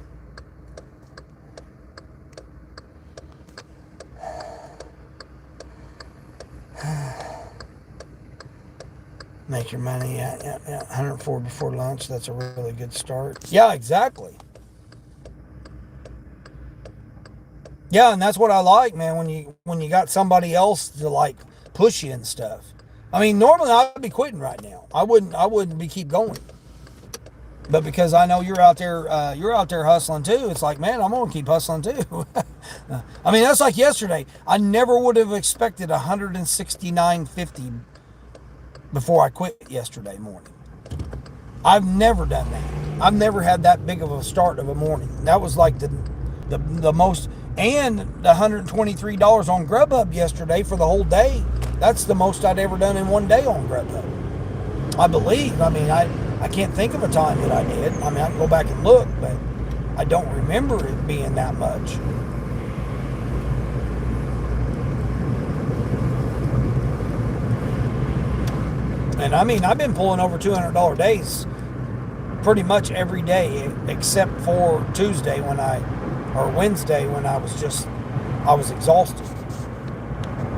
Make your money at 104 before lunch. That's a really good start. Yeah, exactly. Yeah, and that's what I like, man. When you got somebody else to like push you and stuff. I mean, normally I'd be quitting right now. I wouldn't be keep going. But because I know you're out there hustling too. It's like, man, I'm gonna keep hustling too. I mean, that's like yesterday. I never would have expected 169.50 before I quit yesterday morning. I've never done that. I've never had that big of a start of a morning. That was like the most, and the $123 on Grubhub yesterday for the whole day. That's the most I'd ever done in one day on Grubhub, I believe. I mean, I can't think of a time that I did. I mean, I can go back and look, but I don't remember it being that much. And I mean, I've been pulling over $200 days pretty much every day, except for Wednesday when I was exhausted.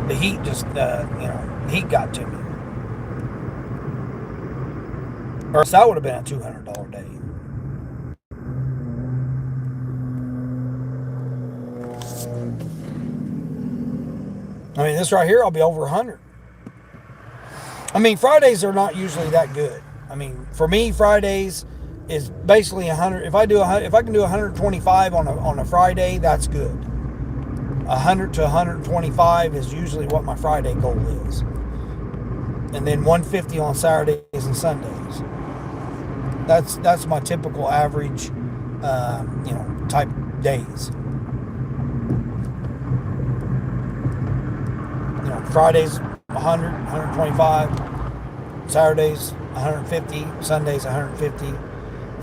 The heat just, heat got to me. Or else that would have been a $200 day. I mean, this right here, I'll be over 100. I mean, Fridays are not usually that good. I mean, for me, Fridays is basically 100. If I can do 125 on a Friday, that's good. 100 to 125 is usually what my Friday goal is, and then 150 on Saturdays and Sundays. That's my typical average, type days. Fridays 100, 125, Saturdays 150, Sundays 150,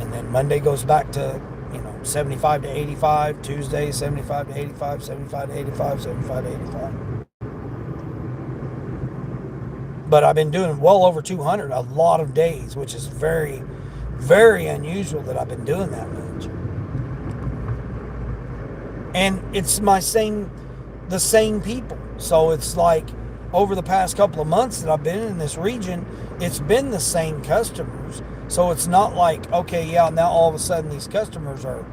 and then Monday goes back to 75 to 85, Tuesday 75 to 85, 75 to 85, 75 to 85. But I've been doing well over 200 a lot of days, which is very, very unusual that I've been doing that much. And it's the same people. So it's like over the past couple of months that I've been in this region, it's been the same customers. So it's not like, okay, yeah, now all of a sudden these customers are,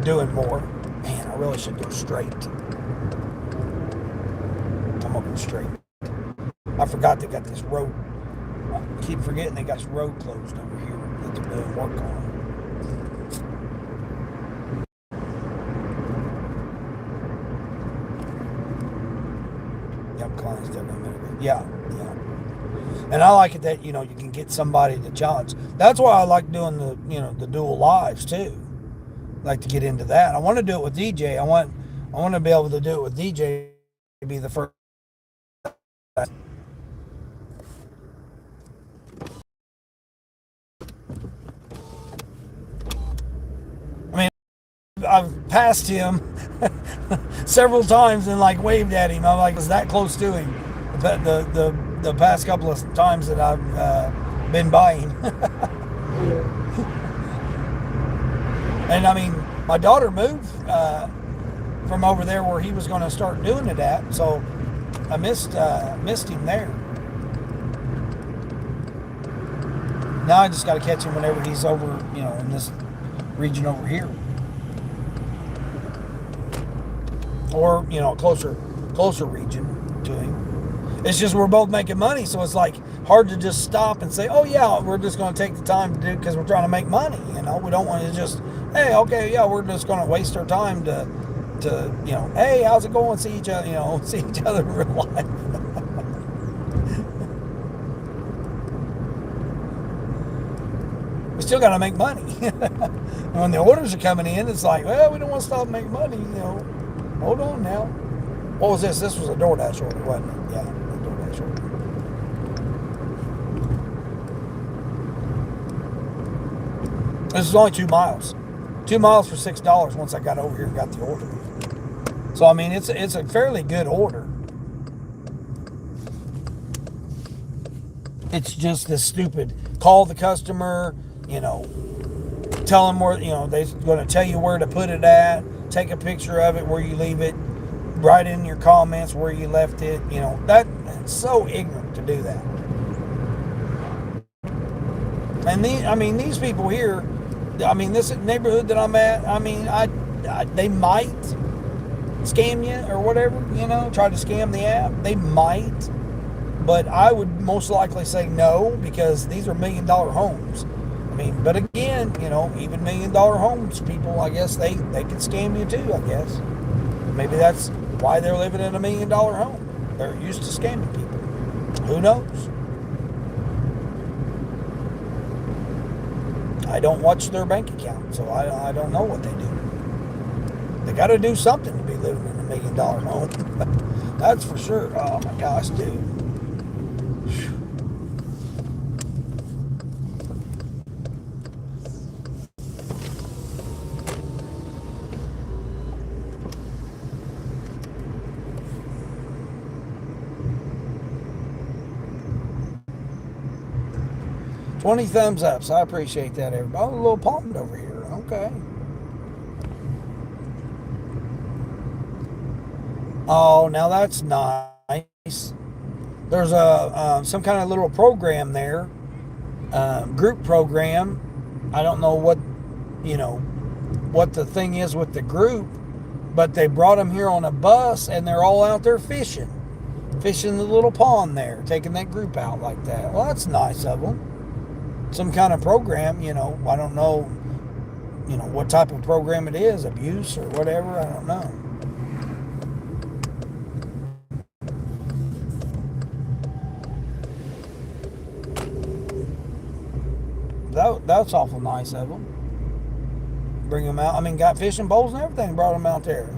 doing more. Man, I really should go straight. I'm gonna go straight. I forgot they got this road. I keep forgetting they got this road closed over here that they're doing work on. Yep, client's still gonna mitigate. Yeah. And I like it that, you can get somebody to challenge. That's why I like doing the dual lives too. I like to get into that. I want to do it with DJ. I want to be able to do it with DJ to be the first. I mean, I've passed him several times and like waved at him. I'm like, I was that close to him. The past couple of times that I've been by him. And I mean, my daughter moved from over there where he was going to start doing it at, so I missed him there. Now I just got to catch him whenever he's over, in this region over here, or a closer region to him. It's just we're both making money, so it's like hard to just stop and say, oh yeah, we're just going to take the time to do it because we're trying to make money. We don't want to just, hey, okay, yeah, we're just going to waste our time to hey, how's it going? See each other, see each other in real life. We still got to make money. And when the orders are coming in, it's like, well, we don't want to stop making money. Hold on now. What was this? This was a DoorDash order, wasn't it? Yeah, a DoorDash picture. This is only 2 miles. 2 miles for $6 once I got over here and got the order. So I mean, it's a fairly good order. It's just this stupid call the customer, tell them where, they're going to tell you where to put it at, take a picture of it where you leave it, write in your comments where you left it. That's so ignorant to do that. And these people here, this neighborhood that I'm at, they might scam you or whatever, try to scam the app. They might, but I would most likely say no, because these are $1 million homes. But again, even $1 million homes, people, I guess they can scam you too, I guess. Maybe that's why they're living in $1 million home. They're used to scamming people. Who knows? I don't watch their bank account, so I don't know what they do. They got to do something to be living in $1 million home. That's for sure. Oh my gosh, dude. 20 thumbs up, so I appreciate that, everybody. Oh, a little pond over here. Okay. Oh, now that's nice. There's some kind of little program there, group program. I don't know what the thing is with the group, but they brought them here on a bus, and they're all out there fishing the little pond there, taking that group out like that. Well, that's nice of them. Some kind of program, I don't know, what type of program it is, abuse or whatever, I don't know. That's awful nice of them. Bring them out. Got fishing bowls and everything, brought them out there.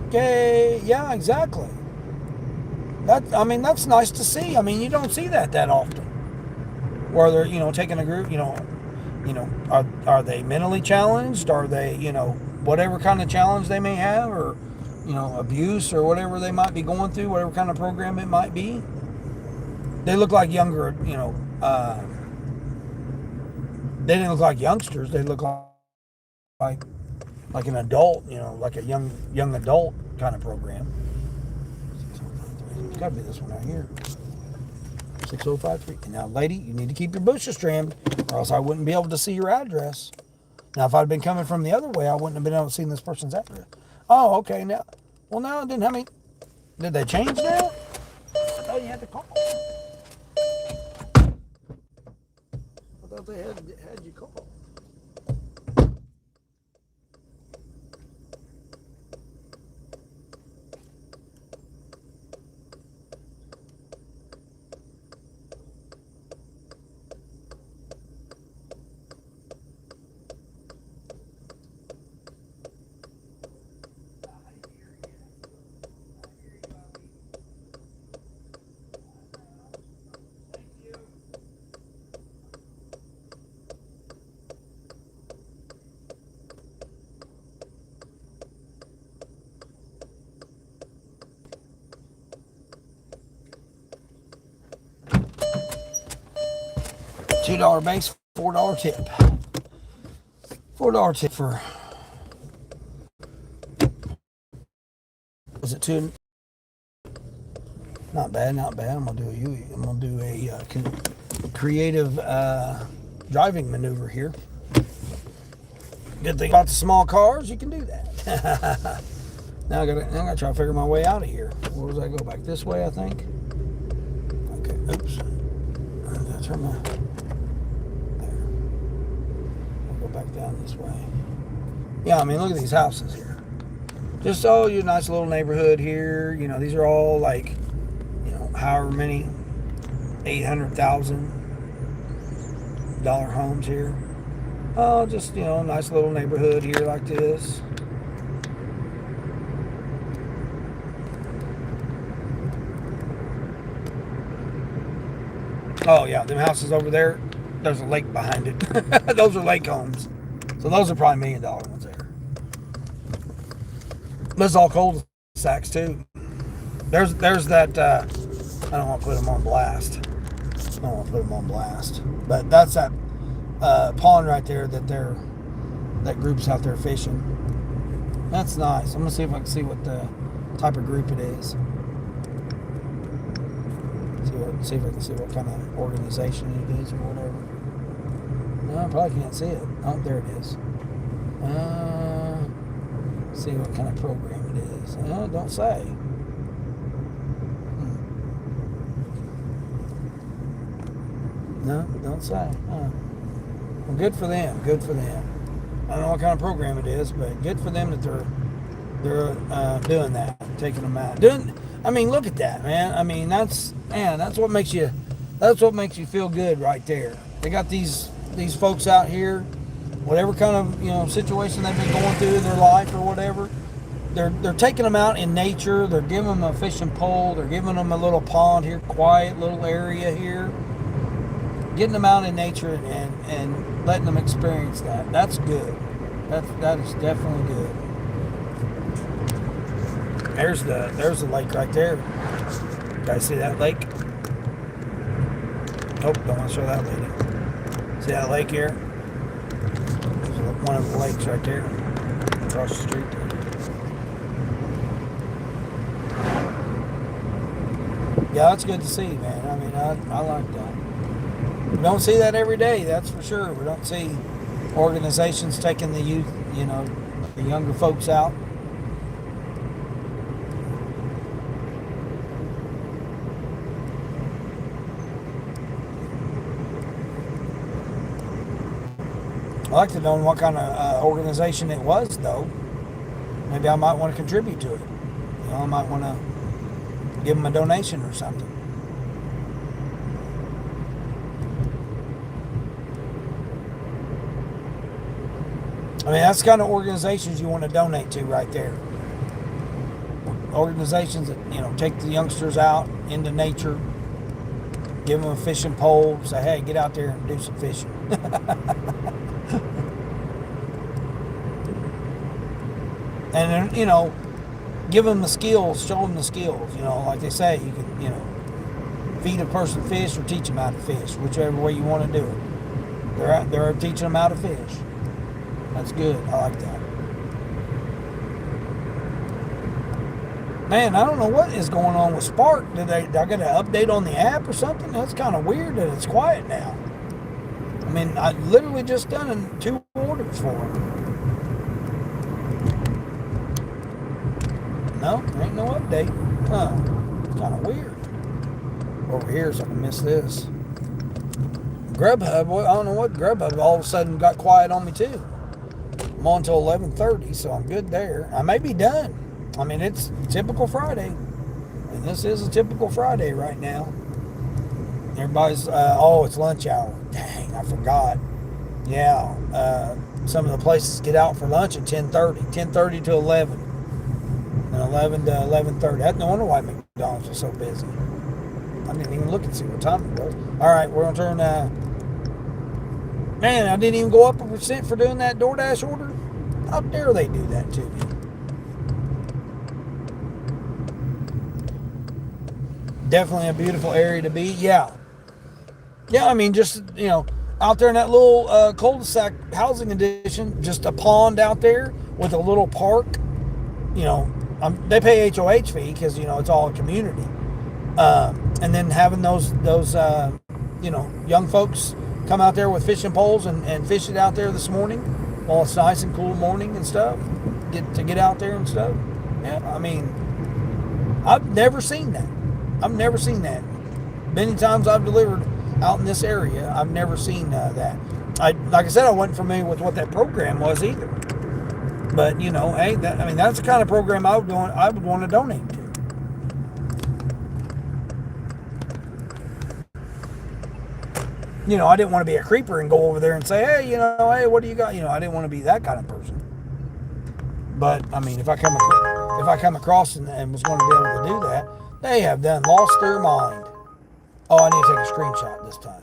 Okay, yeah, exactly. That's nice to see. You don't see that often. Where they're, taking a group, are they mentally challenged? Are they, whatever kind of challenge they may have, or, abuse or whatever they might be going through, whatever kind of program it might be. They look like younger, they didn't look like youngsters. They look like an adult, like a young adult kind of program. It's got to be this one right here. 6053. Now, lady, you need to keep your bushes trimmed, or else I wouldn't be able to see your address. Now, if I'd been coming from the other way, I wouldn't have been able to see this person's address. Oh, okay. Now it didn't have me. Did they change now? I thought you had to call. I thought they had you call. $2 base, $4 tip. $4 tip for. Was it two? Not bad, not bad. I'm gonna do a creative driving maneuver here. Good thing about the small cars, you can do that. Now I gotta try to figure my way out of here. Where does I go? Back this way, I think. Okay. Oops. I gotta turn my. Back down this way. Yeah, look at these houses here. Just your nice little neighborhood here. These are all like, however many $800,000 homes here. Oh, just nice little neighborhood here like this. Oh yeah, them houses over there. There's a lake behind it. Those are lake homes. So those are probably $1 million ones there. There's all cul-de-sacs too. There's that. I don't want to put them on blast. I don't want to put them on blast. But that's that pond right there that group's out there fishing. That's nice. I'm gonna see if I can see what the type of group it is. See if I can see what kind of organization it is or whatever. No, I probably can't see it. Oh, there it is. See what kind of program it is. Don't say. No, don't say. Well, good for them. Good for them. I don't know what kind of program it is, but good for them that they're doing that, taking them out. I mean, look at that, man. I mean, that's what makes you feel good right there. They got these folks out here, whatever kind of situation they've been going through in their life or whatever. They're taking them out in nature. They're giving them a fishing pole. They're giving them a little pond here, quiet little area here. Getting them out in nature and letting them experience that. That's good. That is definitely good. There's the lake right there. Guys, see that lake? Nope, don't want to show that lady. See that lake here? There's one of the lakes right there across the street. Yeah, that's good to see, man. I mean, I like that. We don't see that every day, that's for sure. We don't see organizations taking the youth, the younger folks out. I'd like to know what kind of organization it was, though. Maybe I might want to contribute to it. I might want to give them a donation or something. I mean, that's the kind of organizations you want to donate to right there. Organizations that, take the youngsters out into nature, give them a fishing pole, say, hey, get out there and do some fishing. And then, give them the skills, show them the skills. Like they say, you can, feed a person fish or teach them how to fish, whichever way you want to do it. They're teaching them how to fish. That's good. I like that. Man, I don't know what is going on with Spark. Did I get an update on the app or something? That's kind of weird that it's quiet now. I mean, I literally just done 2 orders for them. No, there ain't no update. Huh. It's kind of weird. Over here, so I can miss this. Grubhub, I don't know what Grubhub all of a sudden got quiet on me too. I'm on until 11:30, so I'm good there. I may be done. I mean, it's typical Friday. And this is a typical Friday right now. Everybody's, it's lunch hour. Dang, I forgot. Yeah, some of the places get out for lunch at 10:30 to 11. And 11 to 11:30. No wonder why McDonald's was so busy. I didn't even look and see what time it was. All right, we're going to turn... Man, I didn't even go up 1% for doing that DoorDash order. How dare they do that to me? Definitely a beautiful area to be. Yeah. Yeah, I mean, just, out there in that little cul-de-sac housing addition, just a pond out there with a little park. They pay HOH fee because, it's all a community. And then having those young folks come out there with fishing poles and fish it out there this morning while it's nice and cool morning and stuff. Get out there and stuff. Yeah, I mean, I've never seen that. Many times I've delivered out in this area, I've never seen that. Like I said, I wasn't familiar with what that program was either. But hey, that's the kind of program I would want to donate to. I didn't want to be a creeper and go over there and say, hey, what do you got? I didn't want to be that kind of person. But I mean, if I come across and was going to be able to do that, they have done lost their mind. Oh, I need to take a screenshot this time.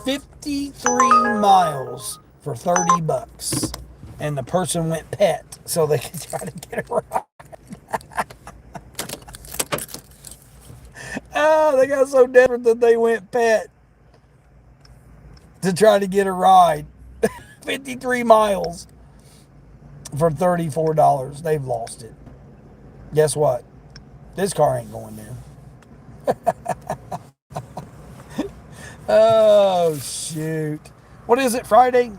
53 miles for 30 bucks. And the person went pet so they could try to get a ride. Oh, they got so desperate that they went pet to try to get a ride. 53 miles for $34. They've lost it. Guess what? This car ain't going there. Oh, shoot. What is it, Friday?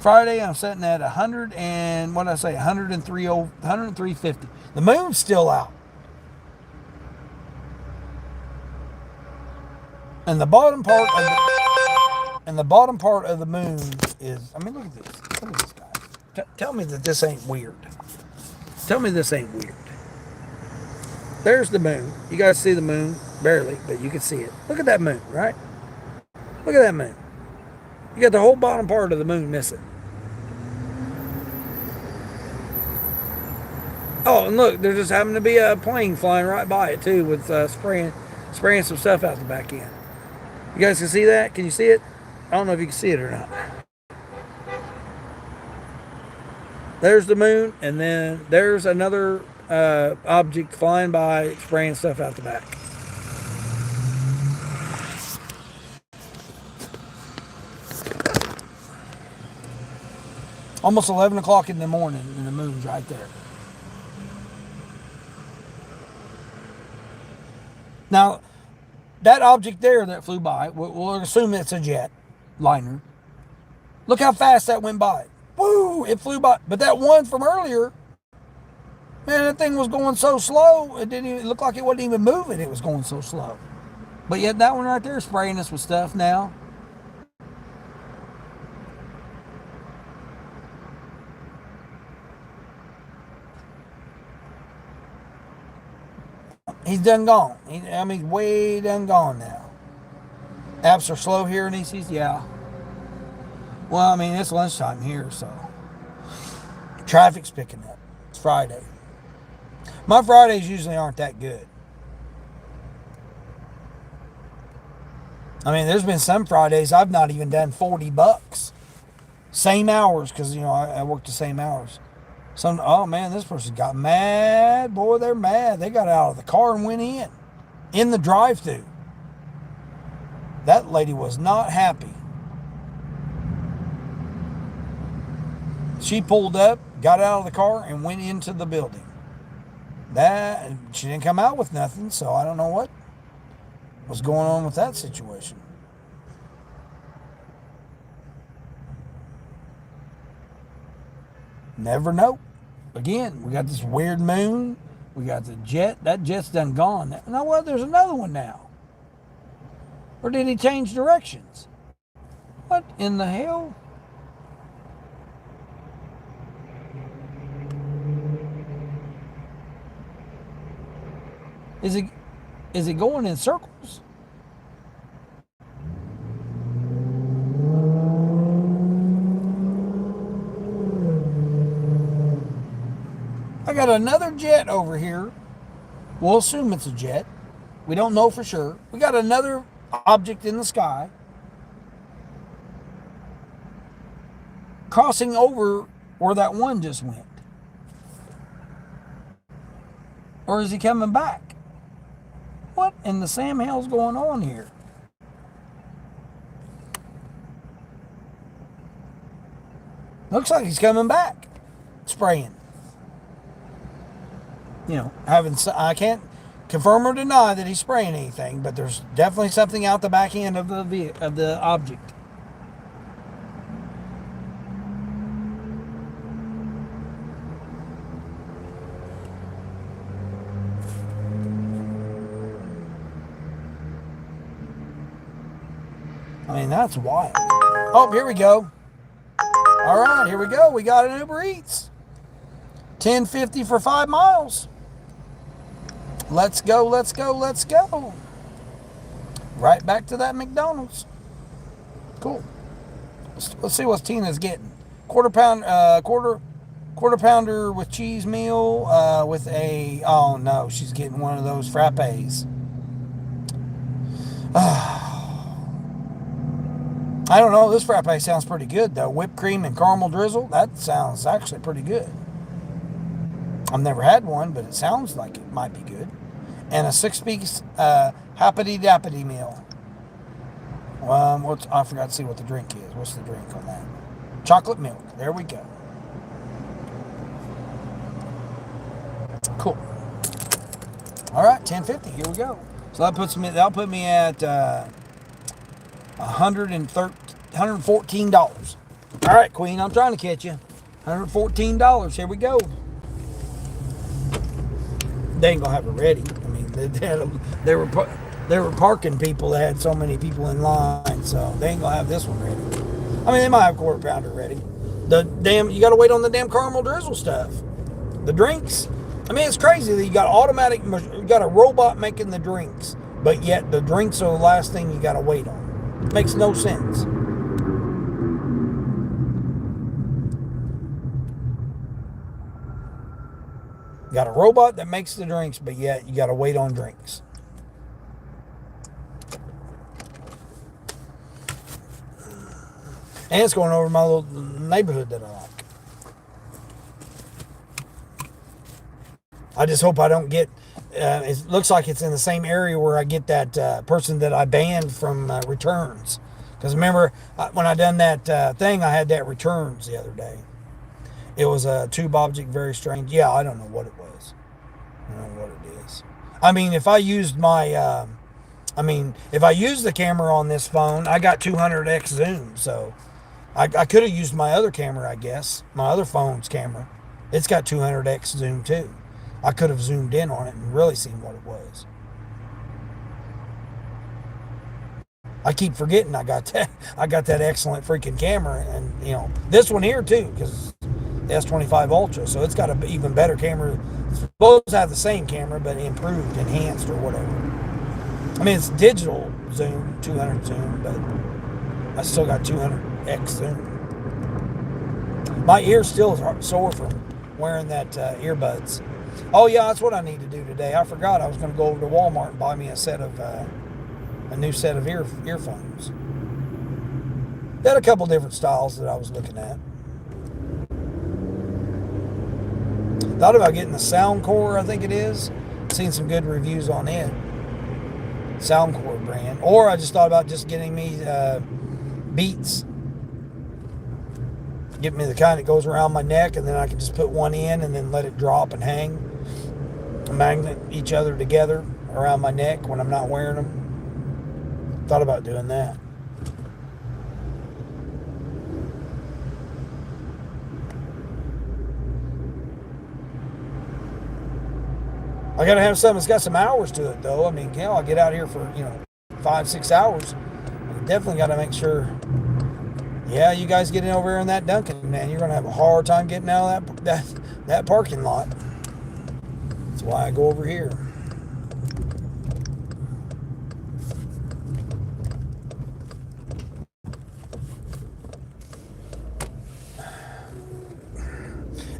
Friday, I'm sitting at 100 and, what did I say, 103.50. The moon's still out. And the bottom part of the moon is, I mean, look at this. Look at this guy. Tell me that this ain't weird. Tell me this ain't weird. There's the moon. You guys see the moon? Barely, but you can see it. Look at that moon, right? Look at that moon. You got the whole bottom part of the moon missing. Oh, and look, there just happened to be a plane flying right by it too, with spraying some stuff out the back end. You guys can see that? Can you see it? I don't know if you can see it or not. There's the moon, and then there's another object flying by, spraying stuff out the back. Almost 11 o'clock in the morning, and the moon's right there. Now, that object there that flew by, we'll assume it's a jet liner. Look how fast that went by. Woo! It flew by. But that one from earlier, man, that thing was going so slow, it didn't even look like it wasn't even moving. It was going so slow. But yet that one right there is spraying us with stuff now. He's done gone. He's way done gone now. Apps are slow here in ECs, yeah. Well, I mean, it's lunchtime here, so traffic's picking up. It's Friday. My Fridays usually aren't that good. I mean, there's been some Fridays I've not even done 40 bucks. Same hours, because, I work the same hours. Oh man, this person got mad. Boy, they're mad. They got out of the car and went in the drive-thru. That lady was not happy. She pulled up, got out of the car, and went into the building. She didn't come out with nothing, so I don't know what was going on with that situation. Never know. Again, we got this weird moon. We got the jet. That jet's done gone. Now, well, there's another one now. Or did he change directions? What in the hell? Is it going in circles? I got another jet over here. We'll assume it's a jet. We don't know for sure. We got another object in the sky crossing over where that one just went. Or is he coming back? What in the Sam hell's going on here? Looks like he's coming back. Spraying. I can't confirm or deny that he's spraying anything, but there's definitely something out the back end of the object. I mean, that's wild. Oh, here we go. All right, here we go. We got an Uber Eats. $10.50 for 5 miles. Let's go, let's go, let's go. Right back to that McDonald's. Cool. Let's see what Tina's getting. Quarter Quarter pounder with cheese meal with a, oh no, she's getting one of those frappes. I don't know. This frappe sounds pretty good though. Whipped cream and caramel drizzle. That sounds actually pretty good. I've never had one, but it sounds like it might be good. And a 6-piece happity dappity meal. I forgot to see what the drink is. What's the drink on that? Chocolate milk. There we go. Cool. All right, 10.50. Here we go. So that'll put me at $114. All right, Queen. I'm trying to catch you. $114. Here we go. They ain't gonna have it ready. I mean, they were parking people that had so many people in line, so they ain't gonna have this one ready. I mean, they might have quarter pounder ready. You gotta wait on the damn caramel drizzle stuff. The drinks. I mean, it's crazy that you got a robot making the drinks, but yet the drinks are the last thing you gotta wait on. It makes no sense. You got a robot that makes the drinks, but yet you gotta wait on drinks. And it's going over my little neighborhood that I like. I just hope I don't get. It looks like it's in the same area where I get that person that I banned from returns. Because remember, when I done that thing, I had that returns the other day. It was a tube object, very strange. Yeah, I don't know what it was. I don't know what it is. I mean, if I used the camera on this phone, I got 200x zoom, so I could have used my other camera, I guess, my other phone's camera. It's got 200x zoom too. I could have zoomed in on it and really seen what it was. I keep forgetting I got that. I got that excellent freaking camera, and this one here too, because the S25 Ultra, so it's got an even better camera. Both have the same camera, but improved, enhanced, or whatever. I mean, it's digital zoom, 200 zoom, but I still got 200x zoom. My ear's still sore from wearing that earbuds. Oh yeah, that's what I need to do today. I forgot I was going to go over to Walmart and buy me a new set of earphones. They had a couple different styles that I was looking at. Thought about getting the Soundcore, I think it is. Seen some good reviews on it. Soundcore brand. Or I just thought about just getting me Beats. Get me the kind that goes around my neck, and then I can just put one in and then let it drop and hang. Magnet each other together around my neck when I'm not wearing them. Thought about doing that. I gotta have something that's got some hours to it, though. I mean, I'll get out here for 5-6 hours. I definitely got to make sure. Yeah, you guys getting over here in that Dunkin', man, you're gonna have a hard time getting out of that parking lot. That's why I go over here.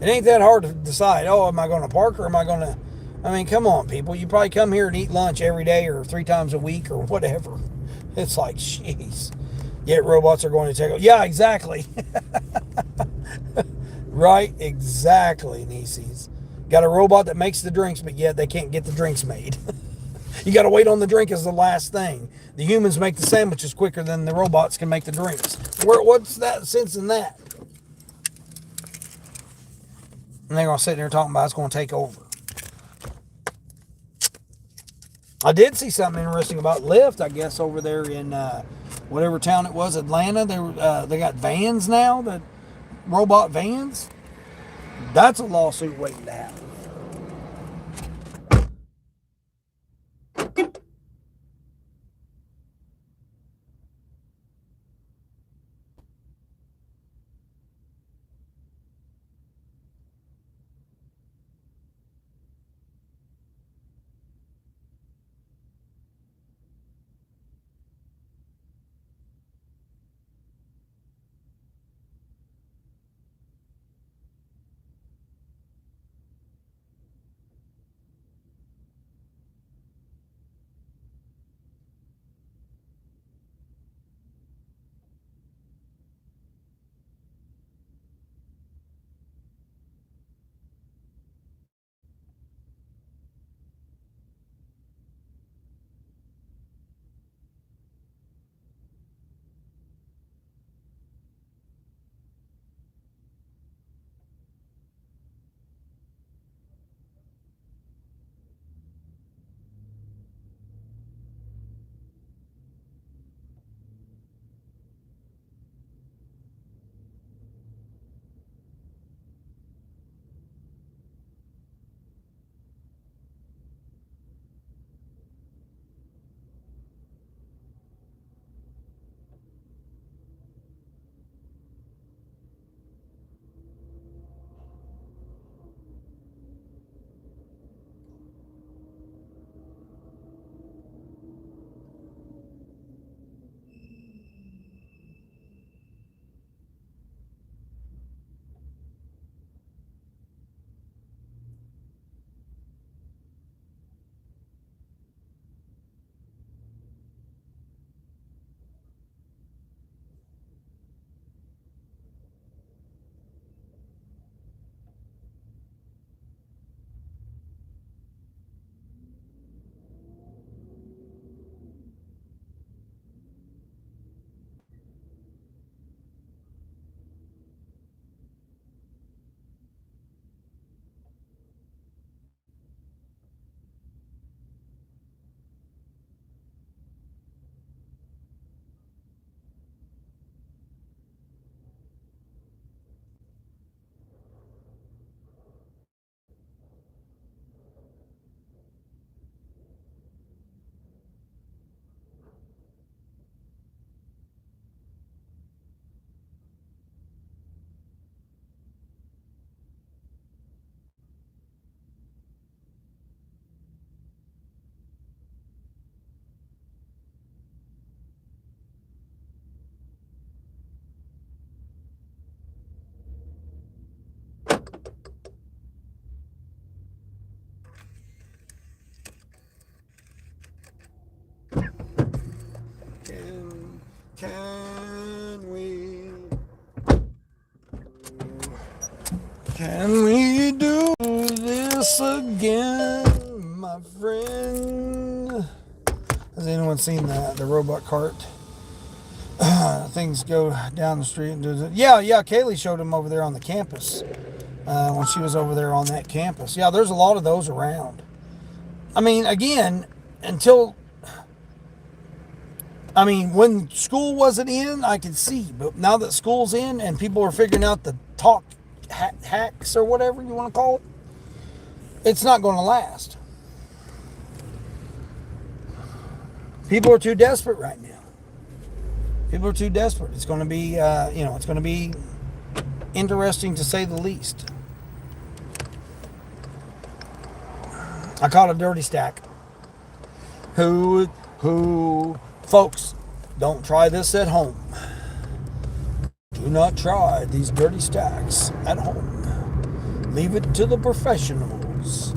It ain't that hard to decide. Oh, am I going to park or am I going to? I mean, come on, people. You probably come here and eat lunch every day or 3 times a week or whatever. It's like, jeez. Yet robots are going to take over. Yeah, exactly. Right, exactly, Nieces. Got a robot that makes the drinks, but yet they can't get the drinks made. You got to wait on the drink as the last thing. The humans make the sandwiches quicker than the robots can make the drinks. What's that sense in that? And they're going to sit there talking about it's going to take over. I did see something interesting about Lyft, I guess, over there in whatever town it was, Atlanta. They got vans now, that robot vans. That's a lawsuit waiting to happen. Can we do this again, my friend? Has anyone seen the robot cart? Things go down the street and do it. Yeah. Kaylee showed them over there on the campus when she was over there on that campus. Yeah, there's a lot of those around. I mean, again, when school wasn't in, I could see. But now that school's in and people are figuring out the talk hacks or whatever you want to call it, it's not going to last. People are too desperate right now. People are too desperate. It's going to be, it's going to be interesting to say the least. I caught a dirty stack. Folks, don't try this at home. Do not try these dirty stacks at home. Leave it to the professionals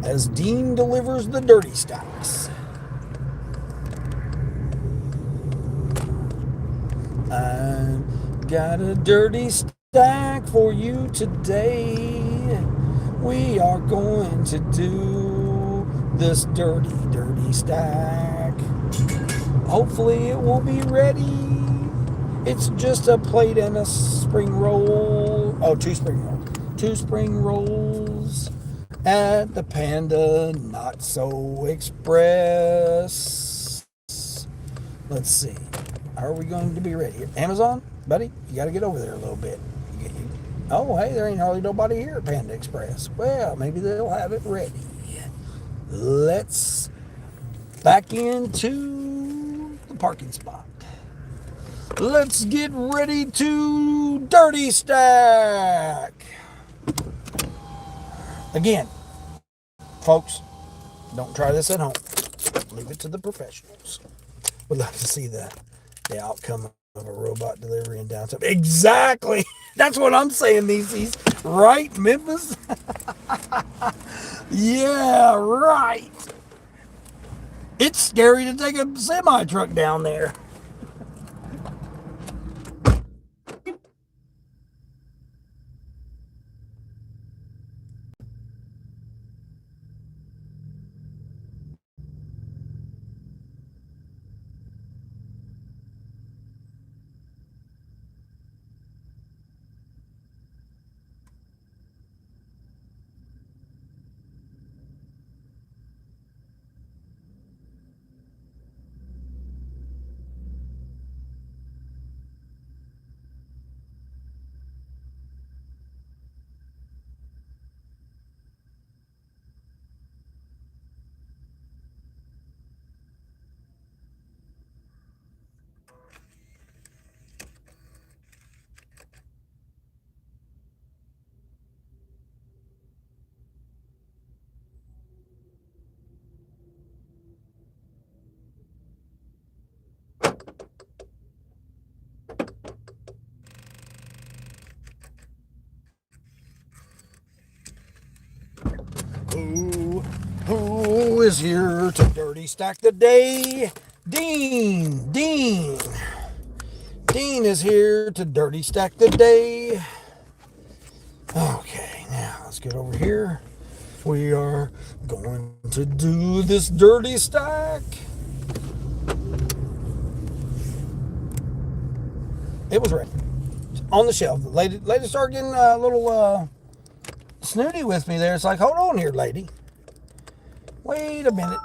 as Dean delivers the dirty stacks. I've got a dirty stack for you today. We are going to do this dirty stack. Hopefully it will be ready. It's just a plate and a spring roll. Oh, 2 spring rolls. 2 spring rolls at the Panda Not So Express. Let's see. Are we going to be ready? Amazon, buddy, you got to get over there a little bit. Oh, hey, there ain't hardly nobody here at Panda Express. Well, maybe they'll have it ready. Let's back into the parking spot. Let's get ready to dirty stack. Again, folks, don't try this at home. Leave it to the professionals. Would love to see the outcome of a robot delivery in downtown. Exactly. That's what I'm saying, these right, Memphis? Yeah, right. It's scary to take a semi truck down there. Who is here to dirty stack the day? Dean is here to dirty stack the day. Okay, now let's get over here. We are going to do this dirty stack. It was ready. On the shelf. The lady started getting a little snooty with me there. It's like, hold on here, lady. Wait a minute.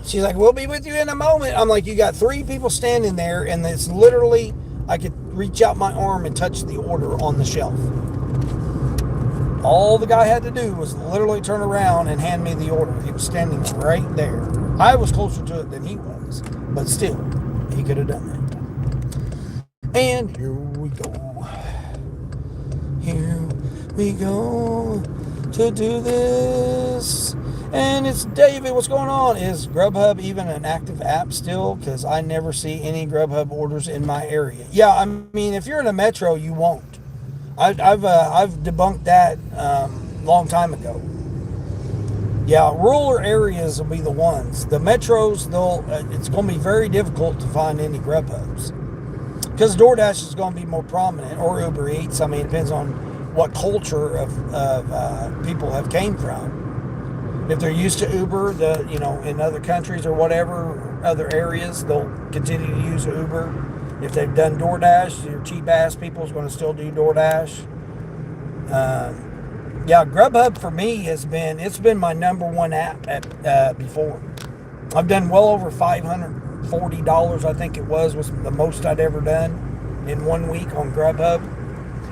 She's like, we'll be with you in a moment. I'm like, you got 3 people standing there, and it's literally, I could reach out my arm and touch the order on the shelf. All the guy had to do was literally turn around and hand me the order. He was standing right there. I was closer to it than he was, but still, he could have done that. And here we go. Here we go to do this. And it's David. What's going on? Is Grubhub even an active app still? Because I never see any Grubhub orders in my area. Yeah, I mean, if you're in a metro, you won't. I've debunked that long time ago. Yeah, rural areas will be the ones. The metros, it's going to be very difficult to find any Grubhubs because DoorDash is going to be more prominent, or Uber Eats. I mean, it depends on what culture of people have came from. If they're used to Uber, in other countries or whatever, other areas, they'll continue to use Uber. If they've done DoorDash, your cheap ass people is going to still do DoorDash. Yeah, Grubhub for me it's been my number one app before. I've done well over $540, I think it was the most I'd ever done in 1 week on Grubhub,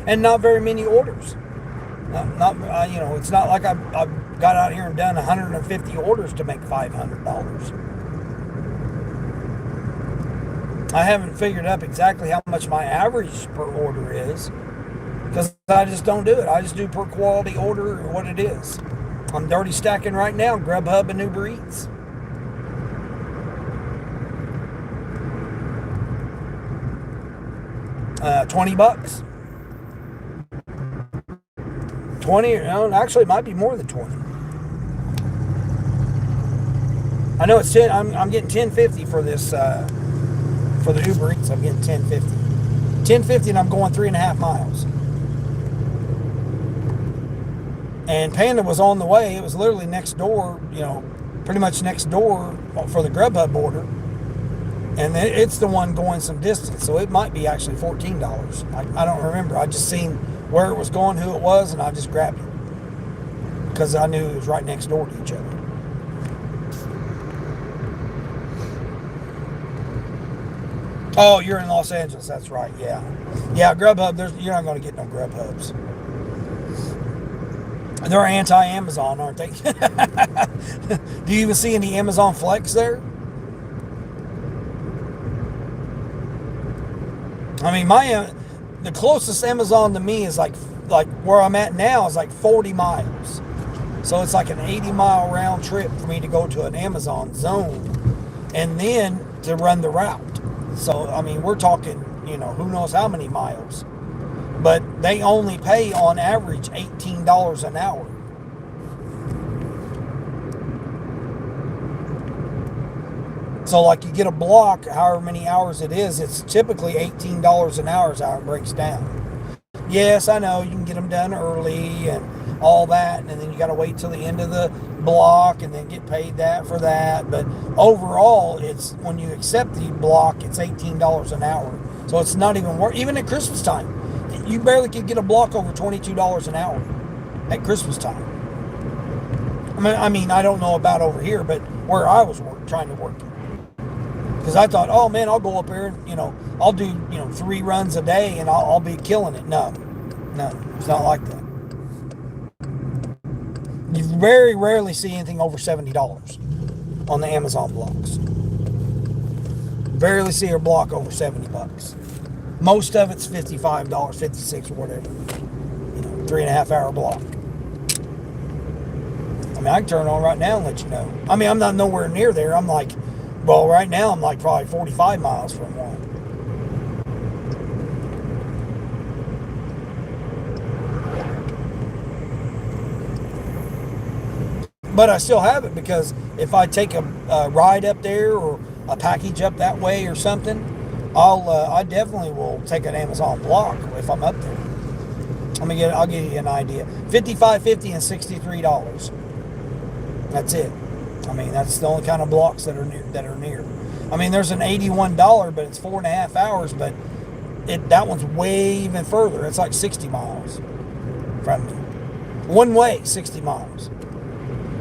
and not very many orders. It's not like I've got out here and done 150 orders to make $500. I haven't figured up exactly how much my average per order is, because I just don't do it. I just do per quality order what it is. I'm dirty stacking right now, Grubhub and Uber Eats. $20. 20, actually it might be more than 20. I know it's 10. I'm getting $10.50 for this for the Uber Eats. I'm getting $10.50. $10.50, and I'm going 3.5 miles. And Panda was on the way. It was literally next door, pretty much next door for the Grubhub order. And it's the one going some distance, so it might be actually $14. I don't remember. I just seen where it was going, who it was, and I just grabbed it because I knew it was right next door to each other. Oh, you're in Los Angeles. That's right. Yeah. Grubhub. You're not going to get no Grubhubs. They're anti-Amazon, aren't they? Do you even see any Amazon Flex there? I mean, the closest Amazon to me is like where I'm at now is like 40 miles. So it's like an 80-mile round trip for me to go to an Amazon zone and then to run the route. So, I mean, we're talking, who knows how many miles. But they only pay on average $18 an hour. So like you get a block, however many hours it is, it's typically $18 an hour is how it breaks down. Yes, I know you can get them done early and all that, and then you got to wait till the end of the block and then get paid that for that. But overall, it's when you accept the block, it's $18 an hour. So it's not even worth, even at Christmas time. You barely could get a block over $22 an hour at Christmas time. I mean, I don't know about over here, but where I was trying to work. Because I thought, oh man, I'll go up here and, I'll do, 3 runs a day and I'll be killing it. No, it's not like that. You very rarely see anything over $70 on the Amazon blocks. Rarely see a block over $70. Most of it's $55, $56 or whatever. 3.5 hour block. I mean, I can turn it on right now and let you know. I mean, I'm not nowhere near there. Right now I'm like probably 45 miles from one. But I still have it because if I take a ride up there or a package up that way or something, I definitely will take an Amazon block if I'm up there. I'll give you an idea. $55.50 and $63. That's it. I mean, that's the only kind of blocks that are near. I mean, there's an $81, but it's 4.5 hours, but that one's way even further. It's like 60 miles from me. One way, 60 miles.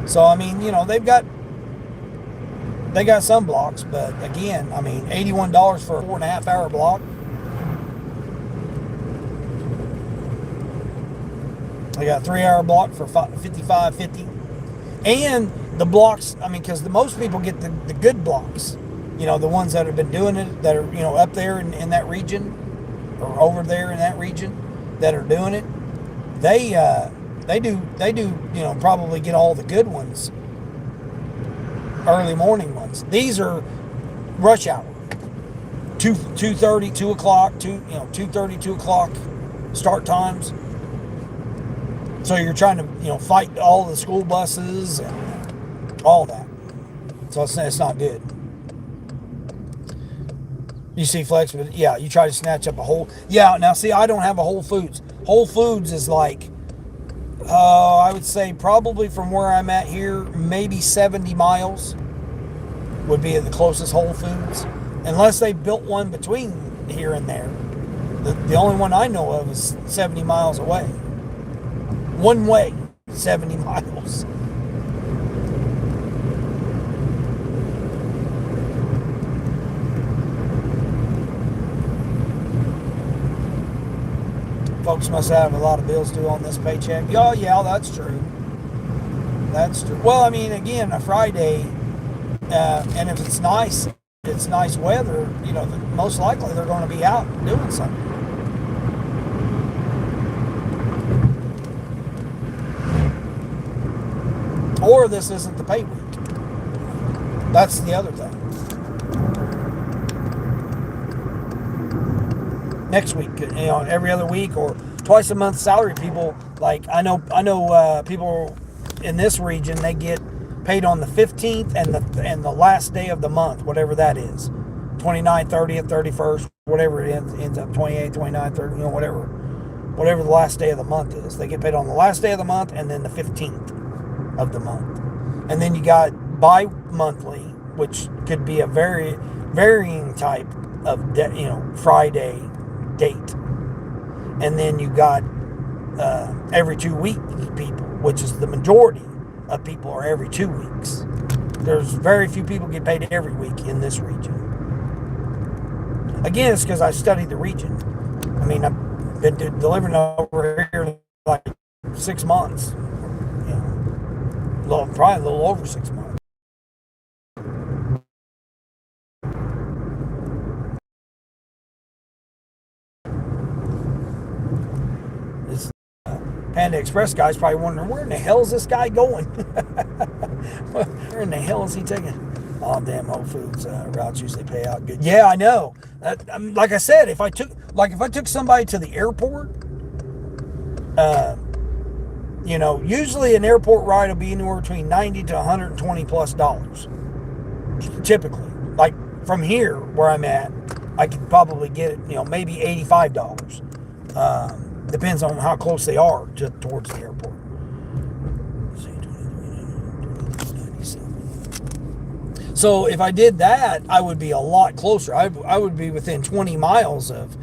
So, I mean, they got some blocks, but again, I mean, $81 for a 4.5 hour block. They got a 3 hour block for $55.50. And the blocks, I mean, because most people get the good blocks, the ones that have been doing it, that are, up there in that region, or over there in that region, that are doing it. They do, probably get all the good ones, early morning ones. These are rush hour, 2:30, 2 o'clock, 2:30, 2 o'clock start times. So you're trying to, fight all the school buses and all that. So it's not good. You see Flex, but yeah, you try to snatch up a whole. Yeah, now see, I don't have a Whole Foods. Whole Foods is like, I would say probably from where I'm at here, maybe 70 miles would be the closest Whole Foods. Unless they built one between here and there. The only one I know of is 70 miles away. One way, 70 miles. Folks must have a lot of bills due on this paycheck. Oh, yeah, that's true. That's true. Well, I mean, again, a Friday, and if it's nice weather, most likely they're going to be out doing something. Or this isn't the pay week. That's the other thing. Next week, every other week or twice a month salary people, like I know people in this region, they get paid on the 15th and the last day of the month, whatever that is. 29th, 30th, 31st, whatever it ends up, 28th, 29th, 30th, whatever the last day of the month is. They get paid on the last day of the month and then the 15th of the month. And then you got bi-monthly, which could be a very varying type of Friday date. And then you got every 2 week people, which is the majority of people are every 2 weeks. There's very few people get paid every week in this region. Again, it's because I studied the region. I mean, I've been delivering over here like 6 months. Probably a little over 6 months. This Panda Express guy's probably wondering, where in the hell is this guy going? Where in the hell is he taking? Oh, damn, Whole Foods routes usually pay out good. Yeah, I know. Like I said, if I took somebody to the airport, usually an airport ride will be anywhere between $90 to $120+. Typically, like from here where I'm at, I could probably get it, maybe $85. Depends on how close they are towards the airport. So if I did that, I would be a lot closer. I would be within 20 miles of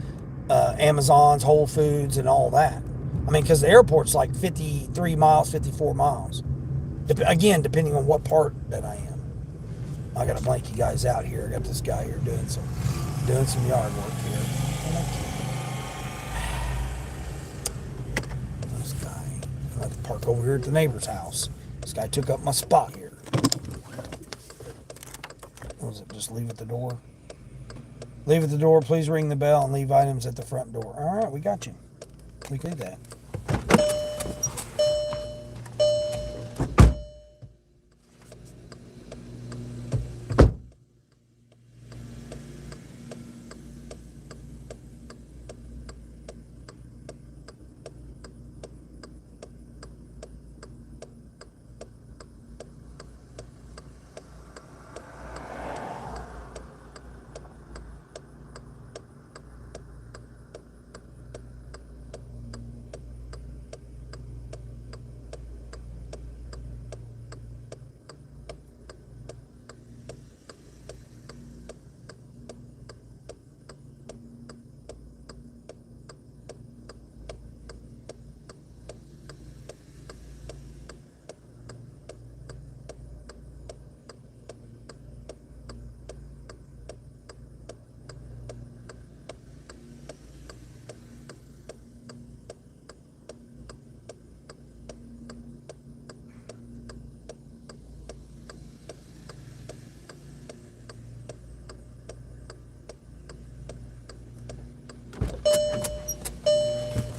Amazon's, Whole Foods, and all that. I mean, because the airport's like 53 miles, 54 miles. Again, depending on what part that I am. I got to blank you guys out here. I got this guy here doing some yard work here. This guy. I have to park over here at the neighbor's house. This guy took up my spot here. What was it? Just leave at the door? Leave at the door. Please ring the bell and leave items at the front door. All right, we got you. We can do that.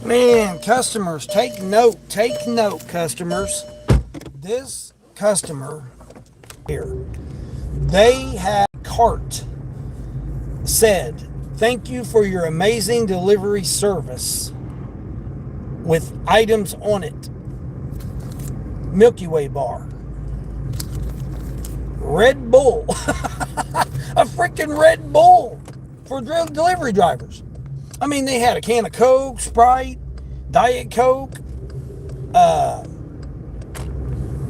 Man, customers, take note, customers. This customer here, they had a cart said, "Thank you for your amazing delivery service," with items on it. Milky Way bar. Red Bull. A freaking Red Bull for delivery drivers. I mean, they had a can of Coke, Sprite, Diet Coke,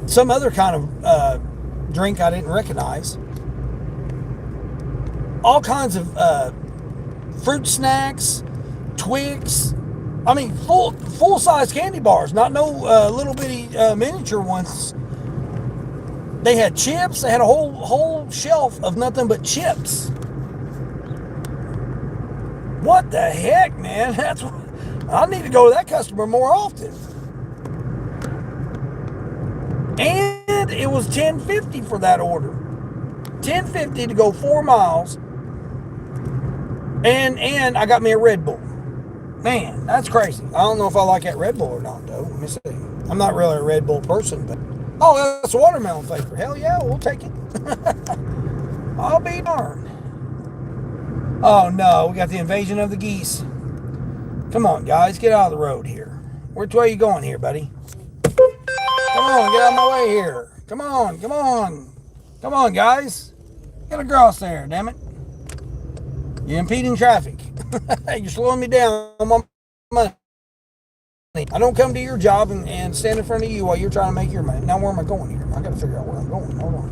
some other kind of drink I didn't recognize. All kinds of fruit snacks, Twix. I mean, full size candy bars, not no little bitty miniature ones. They had chips. They had a whole shelf of nothing but chips. What the heck, man? I need to go to that customer more often. And it was $10.50 for that order. $10.50 to go 4 miles. And I got me a Red Bull. Man, that's crazy. I don't know if I like that Red Bull or not, though. Let me see. I'm not really a Red Bull person, but oh, that's a watermelon flavor. Hell yeah, we'll take it. I'll be darned. Oh no, we got the invasion of the geese. Come on, guys, get out of the road here. Which way are you going here, buddy? Come on, get out of my way here. Come on, come on. Come on, guys. Get across there, damn it. You're impeding traffic. You're slowing me down on my money. I don't come to your job and stand in front of you while you're trying to make your money. Now, where am I going here? I got to figure out where I'm going. Hold on.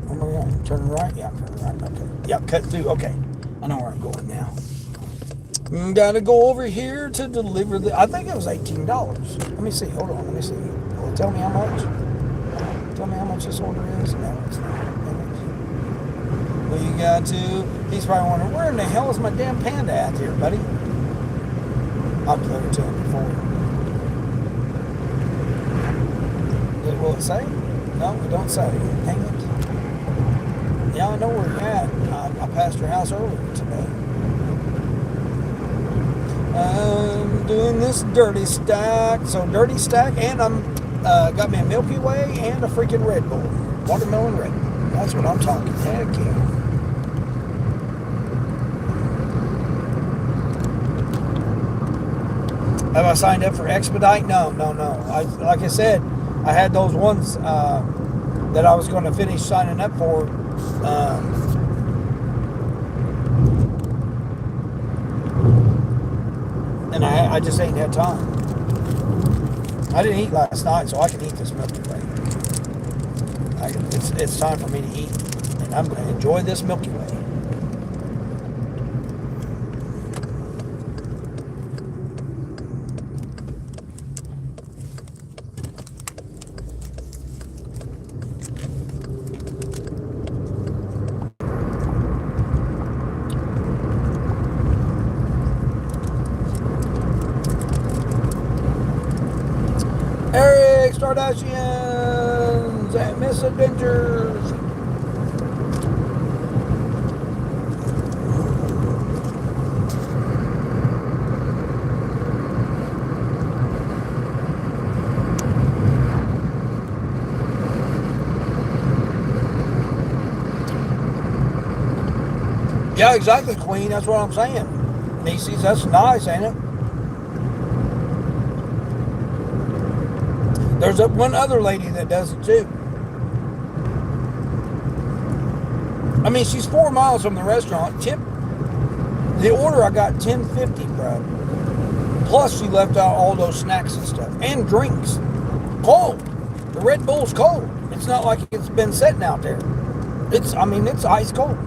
Where am I going? Turning right? Yeah, I'm turning right. Okay. Yeah, cut through. Okay. I know where I'm going now. Got to go over here to deliver the... I think it was $18. Let me see. Hold on. Let me see. Will it tell me how much? Tell me how much this order is? No, it's not. Well, you got to... He's probably wondering, where in the hell is my damn panda at here, buddy? I've delivered to him before. Will it say? No, it don't say. Dang it. Yeah, I know where you're at. I passed your house earlier today. I'm doing this dirty stack. So dirty stack, and I'm got me a Milky Way and a freaking Red Bull. Watermelon Red Bull. That's what I'm talking. Heck yeah. Have I signed up for Expedite? No. Like I said, I had those ones that I was going to finish signing up for. And I just ain't had time. I didn't eat last night, so I can eat this Milky Way. It's time for me to eat, and I'm going to enjoy this Milky Way. Eric, Stardashians, and Misadventures. Yeah, exactly, Queen. That's what I'm saying. Macy's, that's nice, ain't it? There's one other lady that does it too. I mean, she's 4 miles from the restaurant. The order I got $10.50, bro. Plus, she left out all those snacks and stuff and drinks. Cold. The Red Bull's cold. It's not like it's been sitting out there. It's ice cold.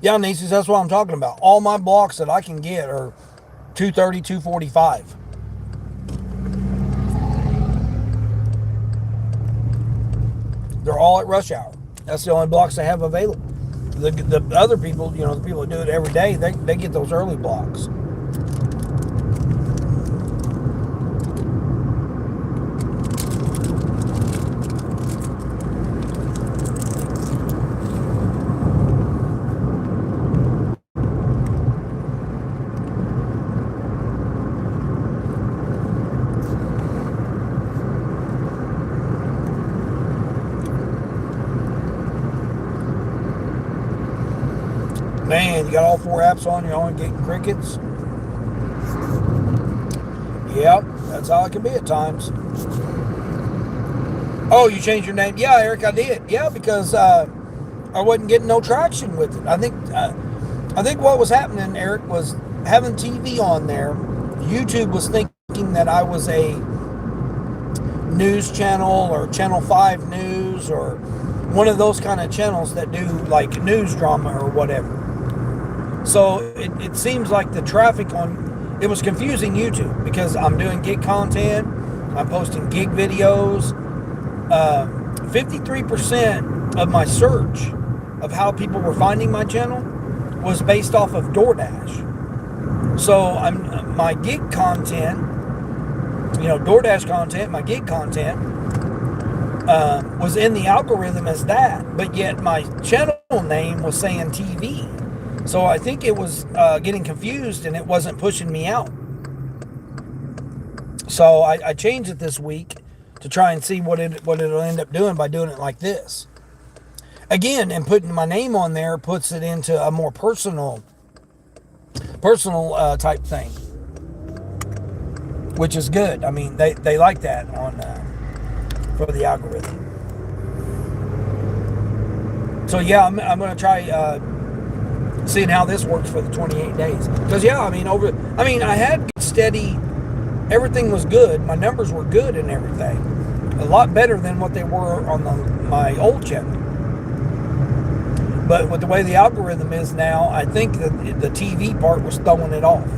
Yeah, nieces, that's what I'm talking about. All my blocks that I can get are 230, 245. They're all at rush hour. That's the only blocks they have available. The other people, the people that do it every day, they get those early blocks. Man, you got all 4 apps on, you're only getting crickets. Yep, that's how it can be at times. Oh, you changed your name? Yeah, Eric, I did. Yeah, because I wasn't getting no traction with it. I think what was happening, Eric, was having TV on there. YouTube was thinking that I was a news channel or Channel 5 News or one of those kind of channels that do like news drama or whatever. So it seems like the traffic on it was confusing YouTube because I'm doing gig content, I'm posting gig videos. 53% of my search of how people were finding my channel was based off of DoorDash. So my gig content, DoorDash content, my gig content was in the algorithm as that, but yet my channel name was saying TV. So I think it was getting confused and it wasn't pushing me out. So I changed it this week to try and see what it'll end up doing by doing it like this. Again, and putting my name on there puts it into a more personal type thing, which is good. I mean, they like that on for the algorithm. So yeah, I'm going to try seeing how this works for the 28 days. Because yeah, I had steady. Everything was good. My numbers were good and everything. A lot better than what they were on my old channel. But with the way the algorithm is now, I think that the TV part was throwing it off.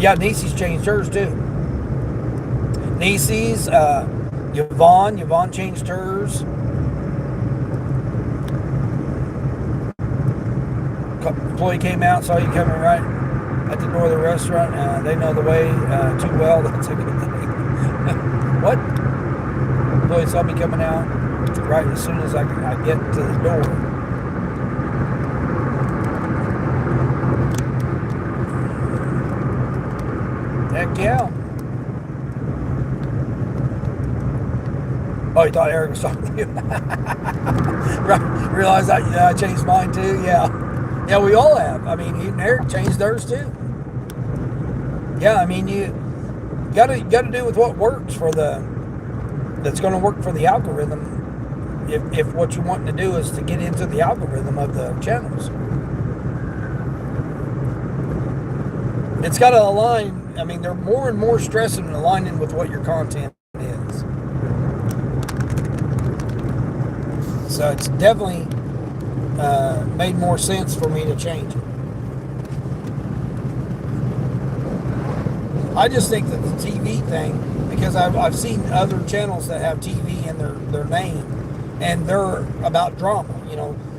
Yeah, Niecy's changed hers too. Niecy's, Yvonne changed hers. Employee came out, saw you coming right at the door of the restaurant. They know the way too well. That's a good thing. What? Employee saw me coming out right as soon as I get to the door. Heck yeah. Oh, you thought Eric was talking to you? Right. Realized I changed mine too? Yeah. Yeah, we all have. I mean, even Eric changed theirs too. Yeah, I mean, you gotta do with what works that's going to work for the algorithm. If what you want to do is to get into the algorithm of the channels, it's got to align. I mean, they're more and more stressing and aligning with what your content is. So it's definitely made more sense for me to change it. I just think that the TV thing, because I've seen other channels that have TV in their name, and they're about drama.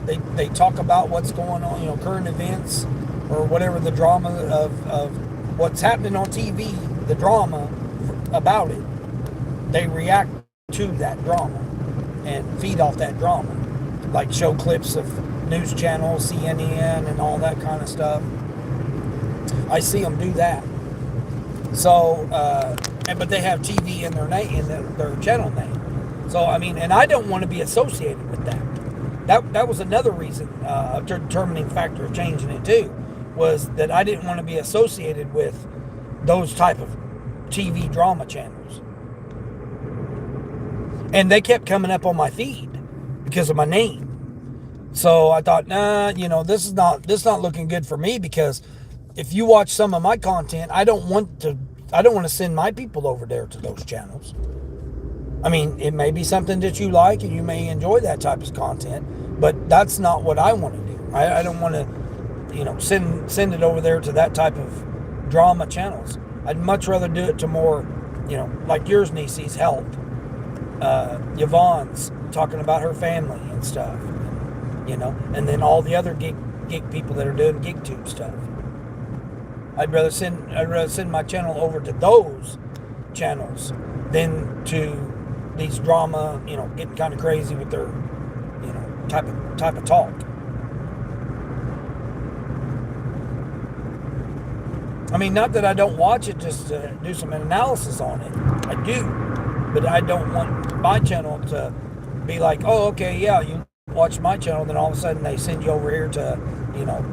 They talk about what's going on, current events or whatever, the drama of what's happening on TV, the drama about it. They react to that drama and feed off that drama, like show clips of news channels, CNN, and all that kind of stuff. I see them do that. So, but they have TV in their name, in their channel name. So, I mean, and I don't want to be associated with that. That was another reason, a determining factor of changing it too, was that I didn't want to be associated with those type of TV drama channels. And they kept coming up on my feed because of my name. So I thought, nah, this is not looking good for me, because if you watch some of my content, I don't want to send my people over there to those channels. I mean, it may be something that you like and you may enjoy that type of content, but that's not what I want to do. I don't want to, send it over there to that type of drama channels. I'd much rather do it to more, like yours, Niecy's health. Yvonne's talking about her family and stuff, and then all the other gig people that are doing GigTube stuff. I'd rather send my channel over to those channels than to these drama, getting kind of crazy with their, type of talk. I mean, not that I don't watch it just to do some analysis on it. I do, but I don't want my channel to be like, oh, okay, yeah, you watch my channel, then all of a sudden they send you over here to, you know,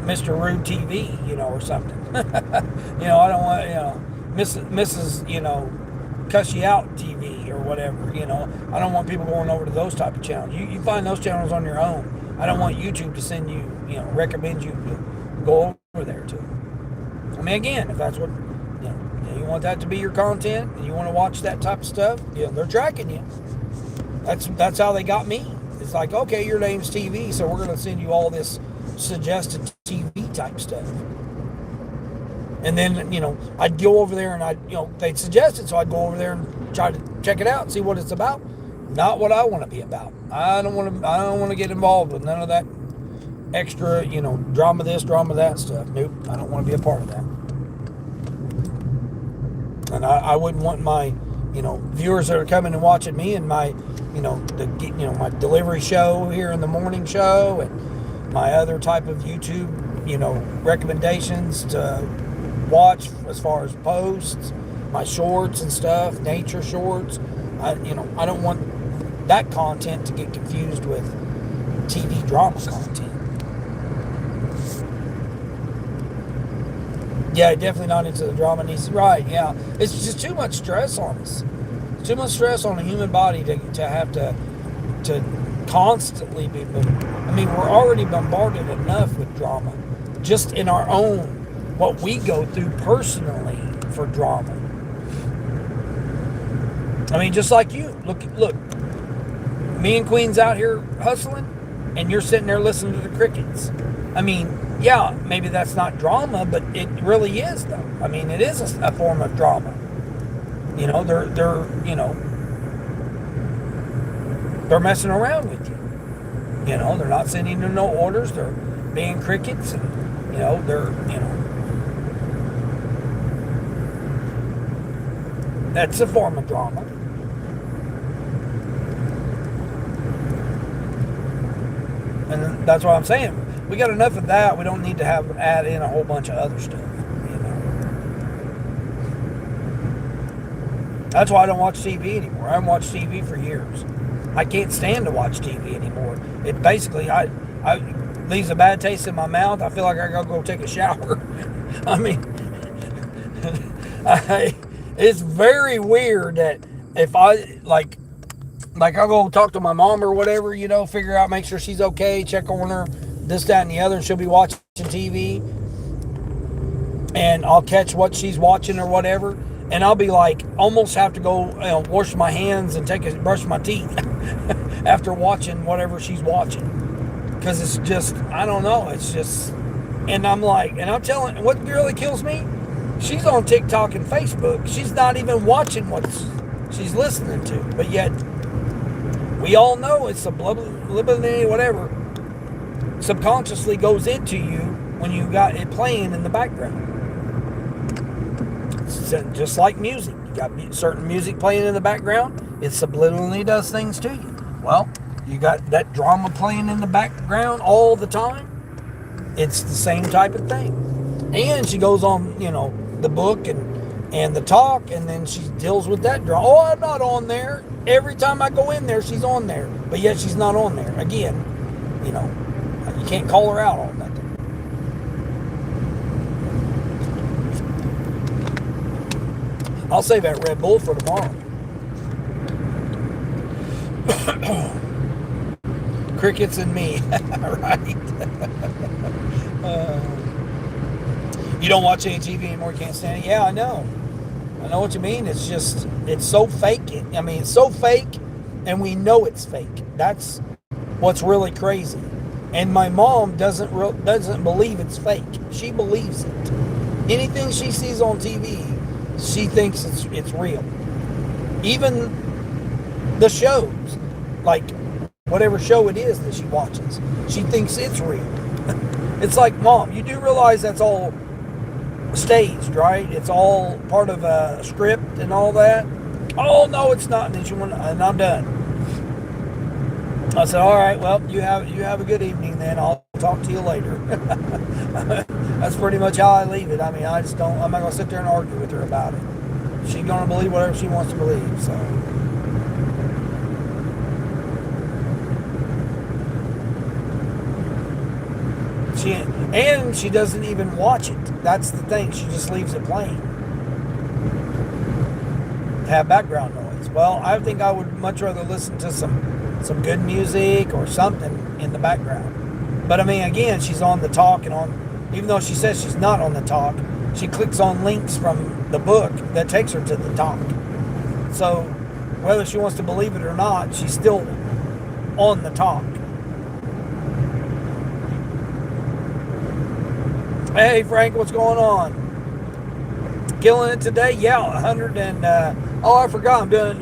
Mr. Rude TV, you know, or something. You know, I don't want, you know, Mrs. You know, cuss you out TV or whatever. You know, I don't want people going over to those type of channels. You find those channels on your own. I don't want YouTube to send you, you know, recommend you to go over there to. I mean, again, if that's what, you know, you want that to be your content and you want to watch that type of stuff, you know, they're tracking you. That's how they got me. It's like, okay, your name's TV, so we're going to send you all this suggested TV type stuff. And then, you know, I'd go over there and you know, they'd suggest it, so I'd go over there and try to check it out and see what it's about. Not what I want to be about. I don't want to get involved with none of that extra, you know, drama this, drama that stuff. Nope, I don't want to be a part of that. And I wouldn't want my, you know, viewers that are coming and watching me and my, you know, my delivery show here in the morning show and my other type of YouTube, you know, recommendations to watch as far as posts, my shorts and stuff, nature shorts. I don't want that content to get confused with TV drama content. Yeah, definitely not into the drama. And he's right. Yeah, it's just too much stress on us. Too much stress on the human body to have to constantly be. I mean, we're already bombarded enough with drama, just in our own what we go through personally for drama. I mean, just like you. Look. Me and Queen's out here hustling, and you're sitting there listening to the crickets. I mean, yeah, maybe that's not drama, but it really is, though. I mean, it is a form of drama. You know, they're messing around with you. You know, they're not sending you no orders. They're being crickets, and that's a form of drama. And that's what I'm saying. We got enough of that. We don't need to add in a whole bunch of other stuff. You know. That's why I don't watch TV anymore. I haven't watched TV for years. I can't stand to watch TV anymore. It basically, I leaves a bad taste in my mouth. I feel like I gotta go take a shower. I mean, it's very weird that if I like I'll go talk to my mom or whatever, you know, figure out, make sure she's okay, check on her, this, that, and the other, and she'll be watching TV, and I'll catch what she's watching or whatever, and I'll be like, almost have to go, you know, wash my hands and brush my teeth after watching whatever she's watching, because it's just, I don't know, it's just, and I'm like, and I'm telling, what really kills me, she's on TikTok and Facebook, she's not even watching what she's listening to, but yet, we all know it's a subliminally whatever subconsciously goes into you when you got it playing in the background. It's just like music. You got certain music playing in the background, it subliminally does things to you. Well, you got that drama playing in the background all the time. It's the same type of thing. And she goes on, you know, the book and the talk, and then she deals with that drama. Oh, I'm not on there. Every time I go in there, she's on there. But yet she's not on there. Again, you know, you can't call her out on nothing. I'll save that Red Bull for tomorrow. Crickets and me, right? You don't watch any TV anymore, you can't stand it? Yeah, I know what you mean. It's just, it's so fake. I mean, it's so fake, and we know it's fake. That's what's really crazy. And my mom doesn't believe it's fake. She believes it. Anything she sees on TV, she thinks it's real. Even the shows, like whatever show it is that she watches, she thinks it's real. It's like, Mom, you do realize that's all staged, right? It's all part of a script and all that. Oh no, it's not. And then she went, and I'm done. I said, all right, well, you have a good evening then. I'll talk to you later. That's pretty much how I leave it. I mean, I'm not going to sit there and argue with her about it. She's going to believe whatever she wants to believe, so. She doesn't even watch it. That's the thing. She just leaves it playing to have background noise. Well, I think I would much rather listen to some good music or something in the background. But I mean, again, she's on the talk and on. Even though she says she's not on the talk, she clicks on links from the book that takes her to the talk. So whether she wants to believe it or not, she's still on the talk. Hey Frank, what's going on? Killing it today? Yeah, 100 and oh, I forgot. I'm doing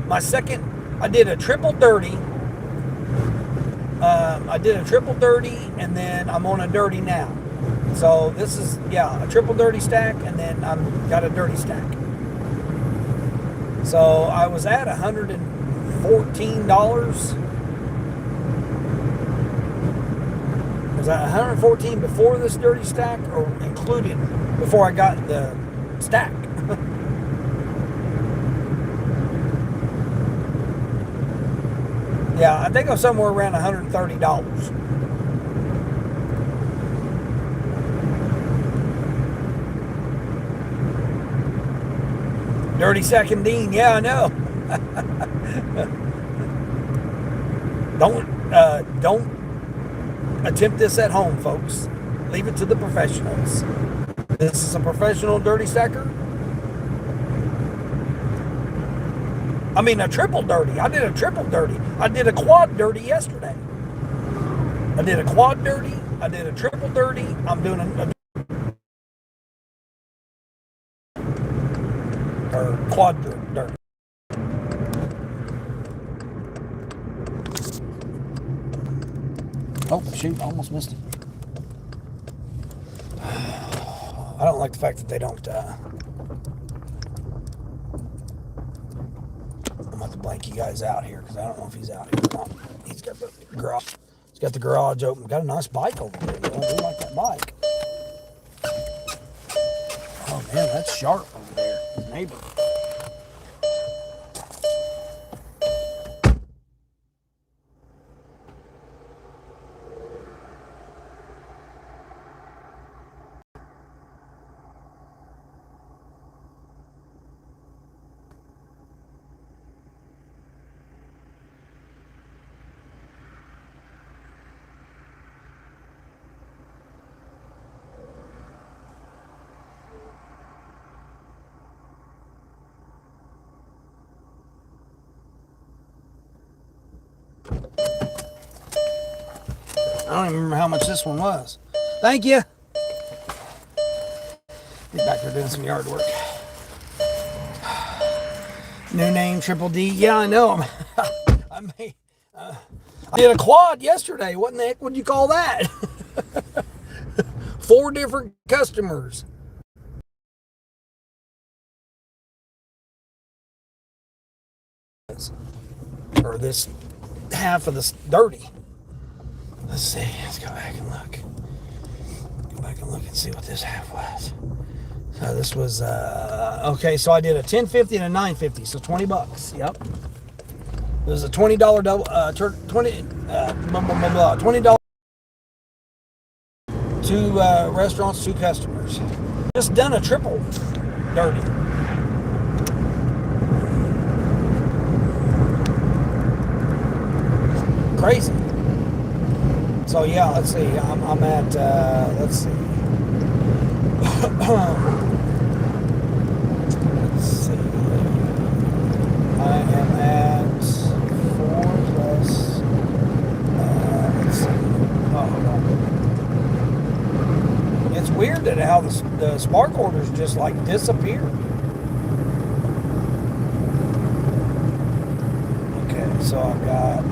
my second. I did a triple 30. I did a triple 30, and then I'm on a dirty now. So this is a triple dirty stack, and then I'm got a dirty stack. So I was at $114. Was that $114 before this dirty stack, or included before I got the stack? Yeah, I think I'm somewhere around $130. Dirty second Dean, yeah, I know. Don't attempt this at home, folks. Leave it to the professionals. This is a professional dirty stacker. I mean, a triple dirty. I did a triple dirty. I did a quad dirty yesterday. I did a quad dirty. I did a triple dirty. I'm doing a quad dirty. Oh, shoot, I almost missed it. I don't like the fact that they don't, I'm about to blank you guys out here because I don't know if he's out here or not. He's got the garage open. Got a nice bike over there. I do like that bike. Oh man, that's sharp over there. His neighbor. I don't even remember how much this one was. Thank you. Get back there doing some yard work. New name, Triple D. Yeah, I know. I did a quad yesterday. What in the heck would you call that? 4 different customers. Or this half of this dirty. Let's see. Let's go back and look. Go back and look and see what this half was. So this was okay. So I did a $10.50 and a $9.50. So $20. Yep. It was a $20 double. $20. 2 restaurants, 2 customers. Just done a triple dirty. Crazy. So yeah, let's see. I'm at let's see. Let's see. I am at 4 plus. Let's see. Oh, hold on. It's weird that how the spark orders just like disappear. Okay, so I've got.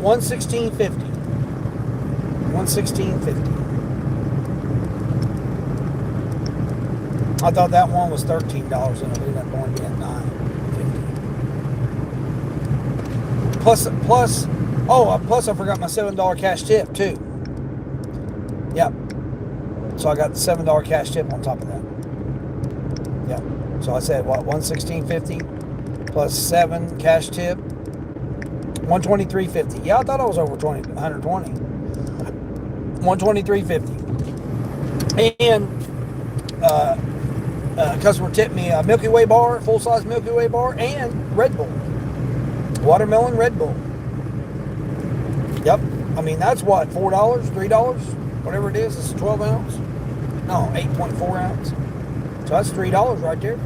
$116.50. $116.50. I thought that one was $13 and it ended up going at $9.50. Plus, I forgot my $7 cash tip too. Yep. So I got the $7 cash tip on top of that. Yep. So I said what, $116.50 plus 7 cash tip, $123.50. Yeah, I thought I was over 120. $123.50. And customer tipped me a Milky Way bar, full-size Milky Way bar, and Red Bull. Watermelon Red Bull. Yep. I mean, that's what, $4, $3? Whatever it is, it's a 12 ounce. No, 8.4 ounce. So that's $3 right there.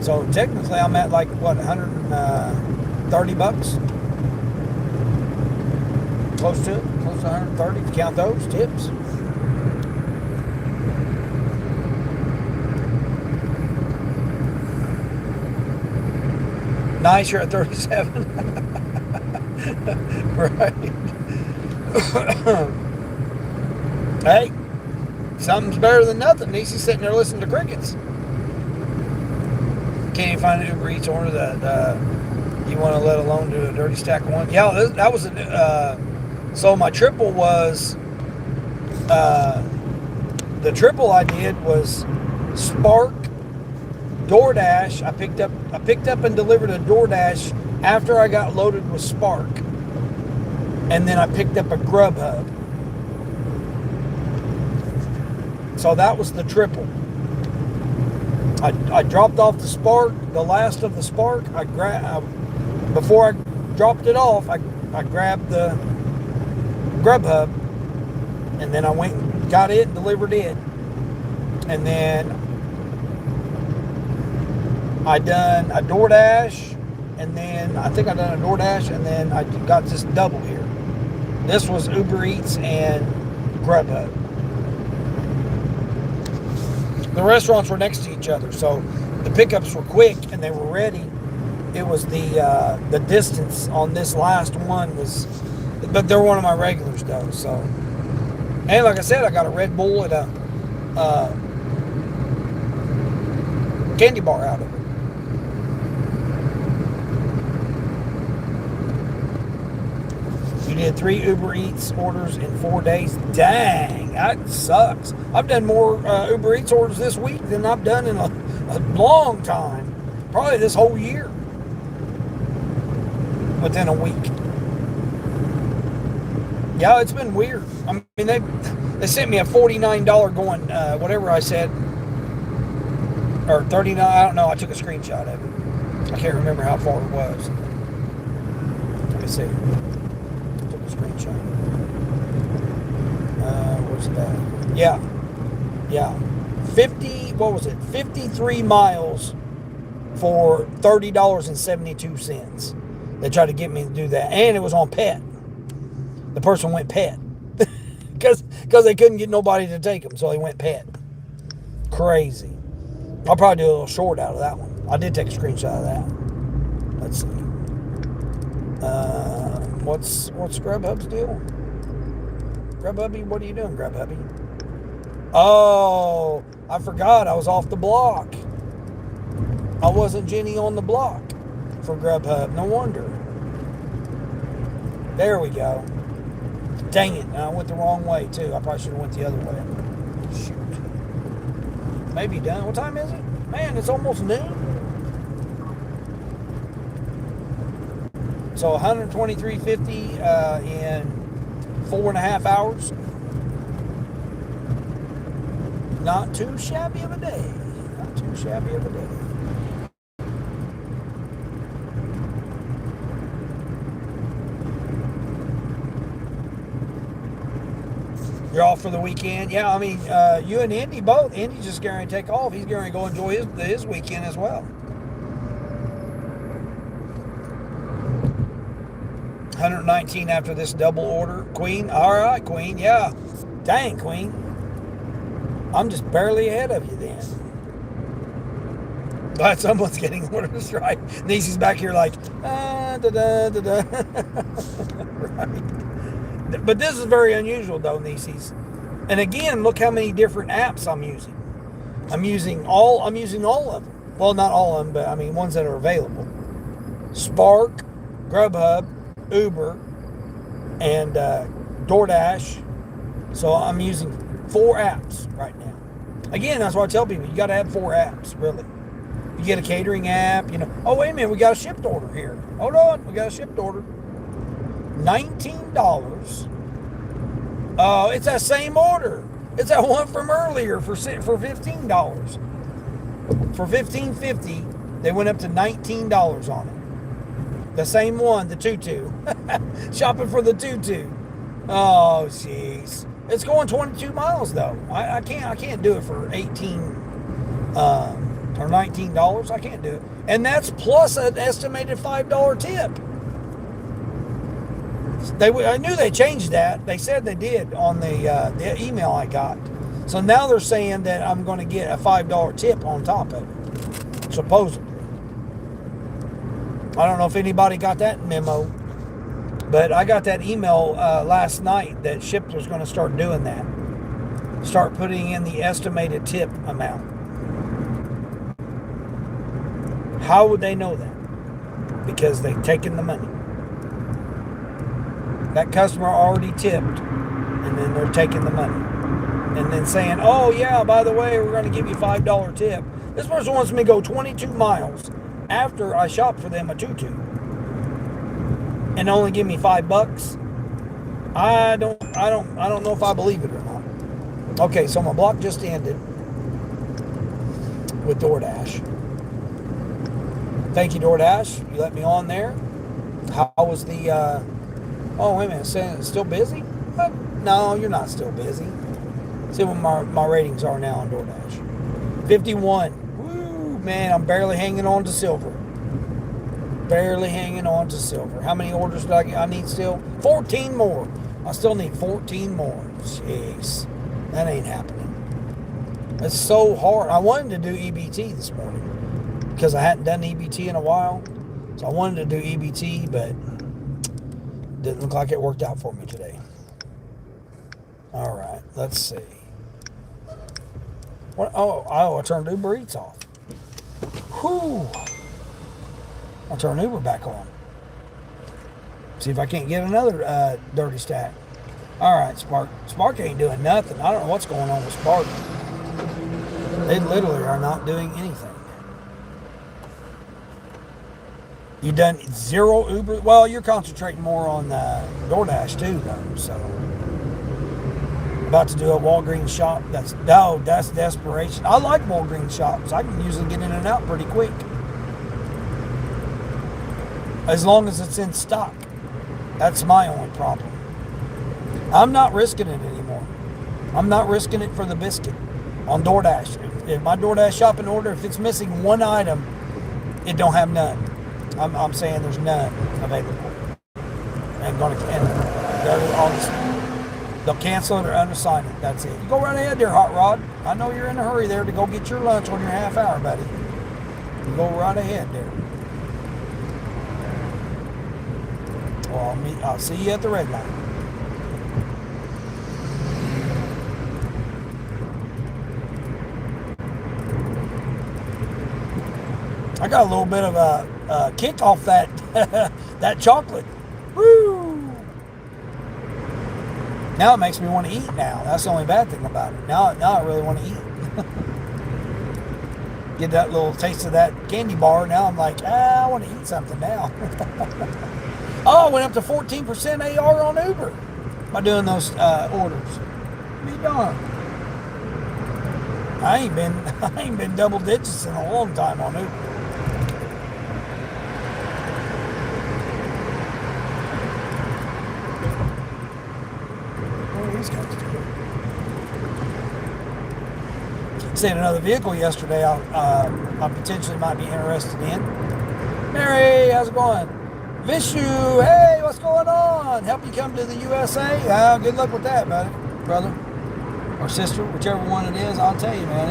So technically I'm at like, what, $130? Close to it. Close to 130 if you count those tips. Nice, you're at 37. Right. Hey, something's better than nothing. Niecy's sitting there listening to crickets. Can't even find an Uber Eats order that you want to let alone do a dirty stack of one. Yeah, that was so my triple was the triple I did was Spark, DoorDash. I picked up and delivered a DoorDash after I got loaded with Spark. And then I picked up a Grubhub. So that was the triple. I dropped off the Spark, the last of the Spark. Before I dropped it off, I grabbed the Grubhub, and then I went and got it and delivered it. And then I done a DoorDash, and then I think I done a DoorDash, and then I got this double here. This was Uber Eats and Grubhub. The restaurants were next to each other, so the pickups were quick and they were ready. It was the distance on this last one was, but they're one of my regulars though. So, and like I said, I got a Red Bull and a candy bar out of it. You did 3 Uber Eats orders in 4 days. Dang, that sucks. I've done more Uber Eats orders this week than I've done in a long time. Probably this whole year. Within a week. Yeah, it's been weird. I mean, they sent me a $49 going, whatever I said, or $39. I don't know. I took a screenshot of it. I can't remember how far it was. Let me see. Screenshot. Where's that? Yeah. 53 miles for $30.72. They tried to get me to do that. And it was on pet. The person went pet. Because they couldn't get nobody to take them, so they went pet. Crazy. I'll probably do a little short out of that one. I did take a screenshot of that. Let's see. What's Grubhub's deal? Grubhubby, what are you doing, Grubhubby? Oh, I forgot. I was off the block. I wasn't Jenny on the block for Grubhub. No wonder. There we go. Dang it. I went the wrong way, too. I probably should have went the other way. Shoot. Maybe done. What time is it? Man, it's almost noon. So $123.50 in 4.5 hours. Not too shabby of a day. Not too shabby of a day. You're off for the weekend? Yeah, I mean, you and Indy both. Indy's just going to take off. He's going to go enjoy his weekend as well. 119 after this double order. Queen, all right, Queen, yeah. Dang, Queen. I'm just barely ahead of you then. glad someone's getting orders right. Niecy's back here like, da-da. Right. But this is very unusual, though, Niecy's. And again, look how many different apps I'm using. I'm using all of them. Well, not all of them, but I mean ones that are available. Spark, Grubhub, Uber, and DoorDash. So I'm using 4 apps right now. Again, that's why I tell people, you got to have 4 apps, really. You get a catering app, oh, wait a minute, we got a shipped order here. Hold on, we got a shipped order. $19. Oh, it's that same order. It's that one from earlier for $15. For $15.50, they went up to $19 on it. The same one, the tutu. Shopping for the tutu. Oh, jeez. It's going 22 miles though. I can't do it for 18 or $19. I can't do it, and that's plus an estimated $5 tip. I knew they changed that. They said they did on the email I got. So now they're saying that I'm going to get a $5 tip on top of it, supposedly. I don't know if anybody got that memo, but I got that email last night that Shipt was going to start doing that. Start putting in the estimated tip amount. How would they know that? Because they've taken the money. That customer already tipped, and then they're taking the money. And then saying, oh yeah, by the way, we're going to give you a $5 tip. This person wants me to go 22 miles after I shop for them a tutu and only give me $5. I don't know if I believe it or not. Okay, so my block just ended with DoorDash. Thank you, DoorDash. You let me on there. How was the oh, wait a minute, saying it's still busy? What? No, you're not still busy. See what my ratings are now on DoorDash. 51. Woo, man, I'm barely hanging on to silver. Barely hanging on to silver. How many orders do I need still? 14 more. I still need 14 more. Jeez. That ain't happening. It's so hard. I wanted to do EBT this morning because I hadn't done EBT in a while. So I wanted to do EBT, but didn't look like it worked out for me today. All right, let's see. What? Oh, I turned Uber Eats off. Whew. I'll turn Uber back on. See if I can't get another dirty stack. All right, Spark. Spark ain't doing nothing. I don't know what's going on with Spark. They literally are not doing anything. You done 0 Uber? Well, you're concentrating more on DoorDash too, though. So, about to do a Walgreens shop. That's desperation. I like Walgreens shops. I can usually get in and out pretty quick, as long as it's in stock. That's my only problem. I'm not risking it anymore. I'm not risking it for the biscuit on DoorDash. If my DoorDash shopping order, if it's missing one item, it don't have none. I'm saying there's none available. They'll cancel it or unassign it. That's it. You go right ahead there, Hot Rod. I know you're in a hurry there to go get your lunch on your half hour, buddy. You go right ahead there. Well, I'll see you at the red light. I got a little bit of a kick off that that chocolate. Woo! Now it makes me want to eat now. That's the only bad thing about it. Now I really want to eat. Get that little taste of that candy bar. Now I'm like, I want to eat something now. Oh, I went up to 14% AR on Uber by doing those orders. Be darned. I ain't been double digits in a long time on Uber. What are these guys doing? Seen another vehicle yesterday I potentially might be interested in. Mary, how's it going? Vishu, hey, what's going on? Help you come to the USA? Good luck with that, buddy, brother, or sister, whichever one it is. I'll tell you, man,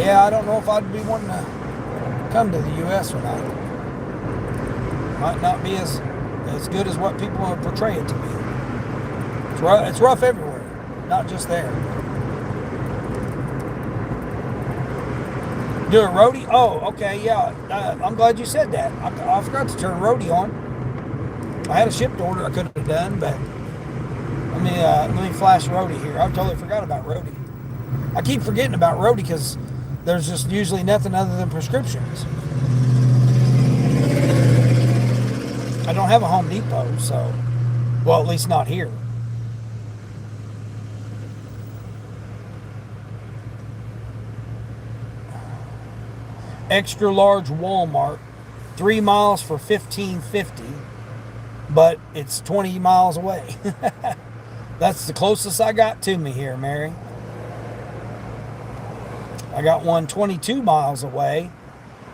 yeah, I don't know if I'd be wanting to come to the U.S. or not. Might not be as good as what people portray it to be. It's rough everywhere, not just there. Do a roadie? Oh, okay, yeah. I'm glad you said that. I forgot to turn roadie on. I had a shipped order I could have done, but let me flash roadie here. I totally forgot about roadie. I keep forgetting about roadie because there's just usually nothing other than prescriptions. I don't have a Home Depot, so, well, at least not here. Extra large Walmart, 3 miles for $15.50, but it's 20 miles away. That's the closest I got to me here, Mary. I got one 22 miles away.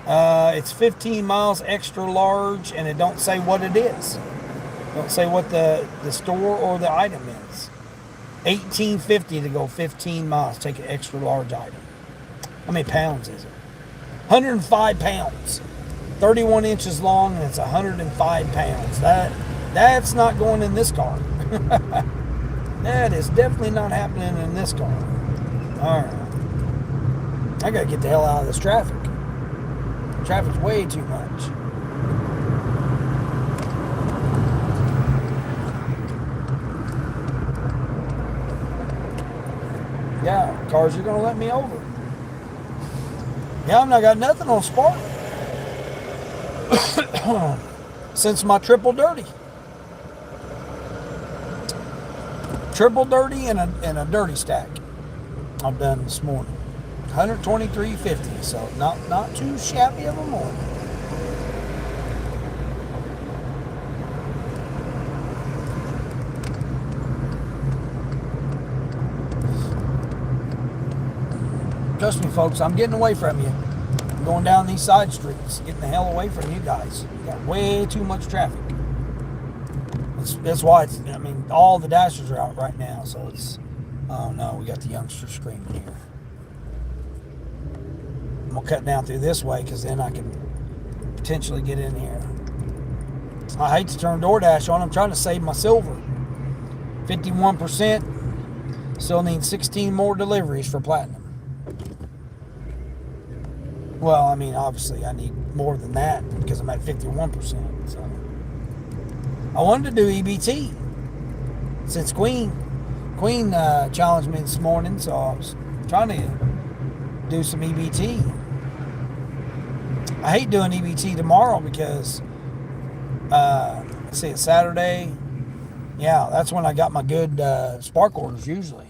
It's 15 miles extra large, and it don't say what it is. Don't say what the store or the item is. $18.50 to go 15 miles. Take an extra large item. How many pounds is it? 105 pounds. 31 inches long, and it's 105 pounds. That's not going in this car. That is definitely not happening in this car. All right. I got to get the hell out of this traffic. Traffic's way too much. Yeah, cars are going to let me over. Yeah, I've not got nothing on Spark since my triple dirty. Triple dirty and a dirty stack I've done this morning. $123.50, so not too shabby of a morning. Trust me, folks, I'm getting away from you. I'm going down these side streets, getting the hell away from you guys. You got way too much traffic. That's why all the dashers are out right now, so it's, oh no, we got the youngsters screaming here. I'm going to cut down through this way because then I can potentially get in here. I hate to turn DoorDash on. I'm trying to save my silver. 51%. Still need 16 more deliveries for platinum. Well, obviously I need more than that because I'm at 51%. So I wanted to do EBT since Queen challenged me this morning, so I was trying to do some EBT. I hate doing EBT tomorrow because let's see, it's Saturday. Yeah, that's when I got my good Spark orders usually.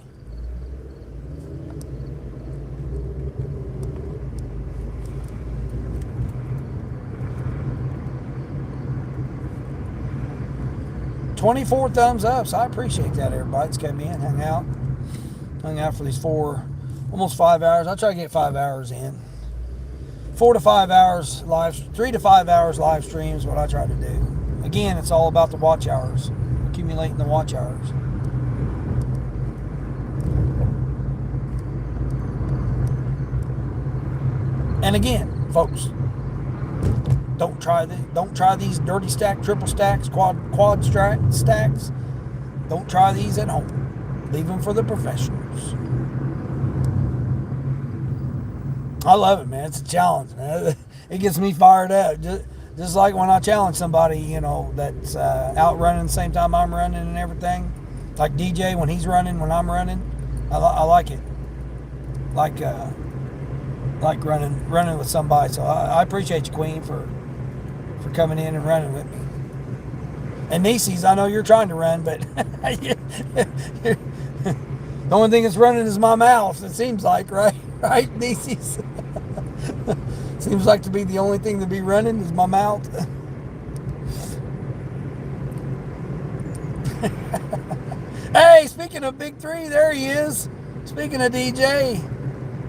$24 thumbs up, so I appreciate that. Everybody's come in, hung out for these almost 5 hours. I try to get 5 hours in. 4 to 5 hours live, 3 to 5 hours live streams is what I try to do. Again, it's all about the watch hours, accumulating the watch hours. And again, folks, don't try these dirty stack, triple stacks, quad stacks. Don't try these at home. Leave them for the professionals. I love it, man. It's a challenge, man. It gets me fired up. Just like when I challenge somebody, that's out running the same time I'm running and everything. Like DJ when he's running, when I'm running. I like it. Like running with somebody. So I appreciate you, Queen, for coming in and running with me. And Nieces, I know you're trying to run, but the only thing that's running is my mouth, it seems like, right? Right, Nieces? Seems like to be the only thing to be running is my mouth. Hey, speaking of Big Three, there he is. Speaking of DJ,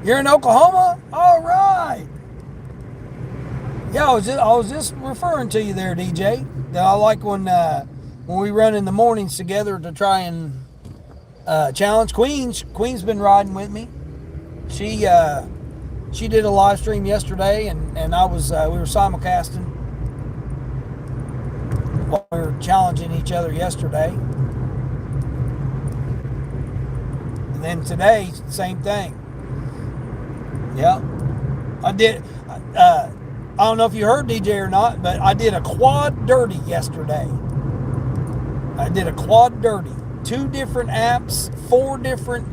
you're in Oklahoma? All right. Yeah, I was just referring to you there, DJ. I like when we run in the mornings together to try and challenge. Queen's been riding with me. She She did a live stream yesterday, and I was we were simulcasting while we were challenging each other yesterday. And then today, same thing. Yeah, I did. I don't know if you heard DJ or not, but I did a quad dirty yesterday. I did a quad dirty. 2 different apps, 4 different,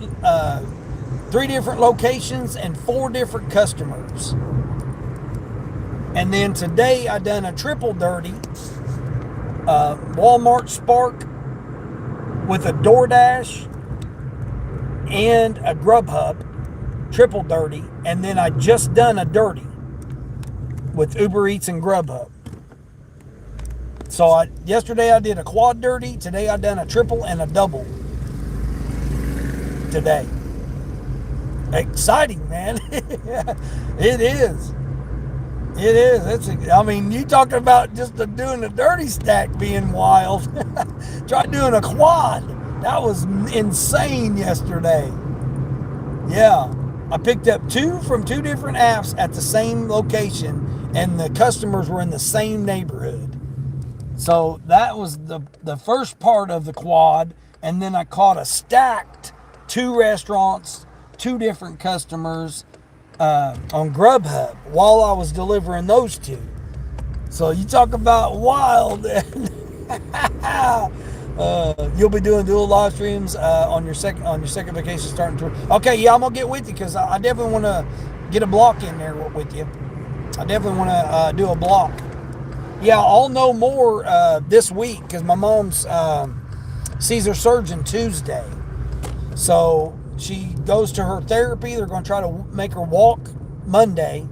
3 different locations, and 4 different customers. And then today I done a triple dirty. Walmart Spark with a DoorDash and a Grubhub, triple dirty. And then I just done a dirty with Uber Eats and Grubhub. So yesterday I did a quad dirty. Today I done a triple and a double. Today. Exciting, man. It is. It is. I mean, you talking about just doing a dirty stack being wild. Try doing a quad. That was insane yesterday. Yeah. I picked up 2 from 2 different apps at the same location, and the customers were in the same neighborhood. So that was the first part of the quad, and then I caught a stacked 2 restaurants, 2 different customers on Grubhub while I was delivering those 2. So you talk about wild. You'll be doing dual live streams on your second vacation starting tour. Okay, yeah, I'm gonna get with you because I definitely want to get a block in there with you. I definitely want to do a block. Yeah, I'll know more this week because my mom's sees her surgeon Tuesday. So she goes to her therapy. They're going to try to make her walk Monday.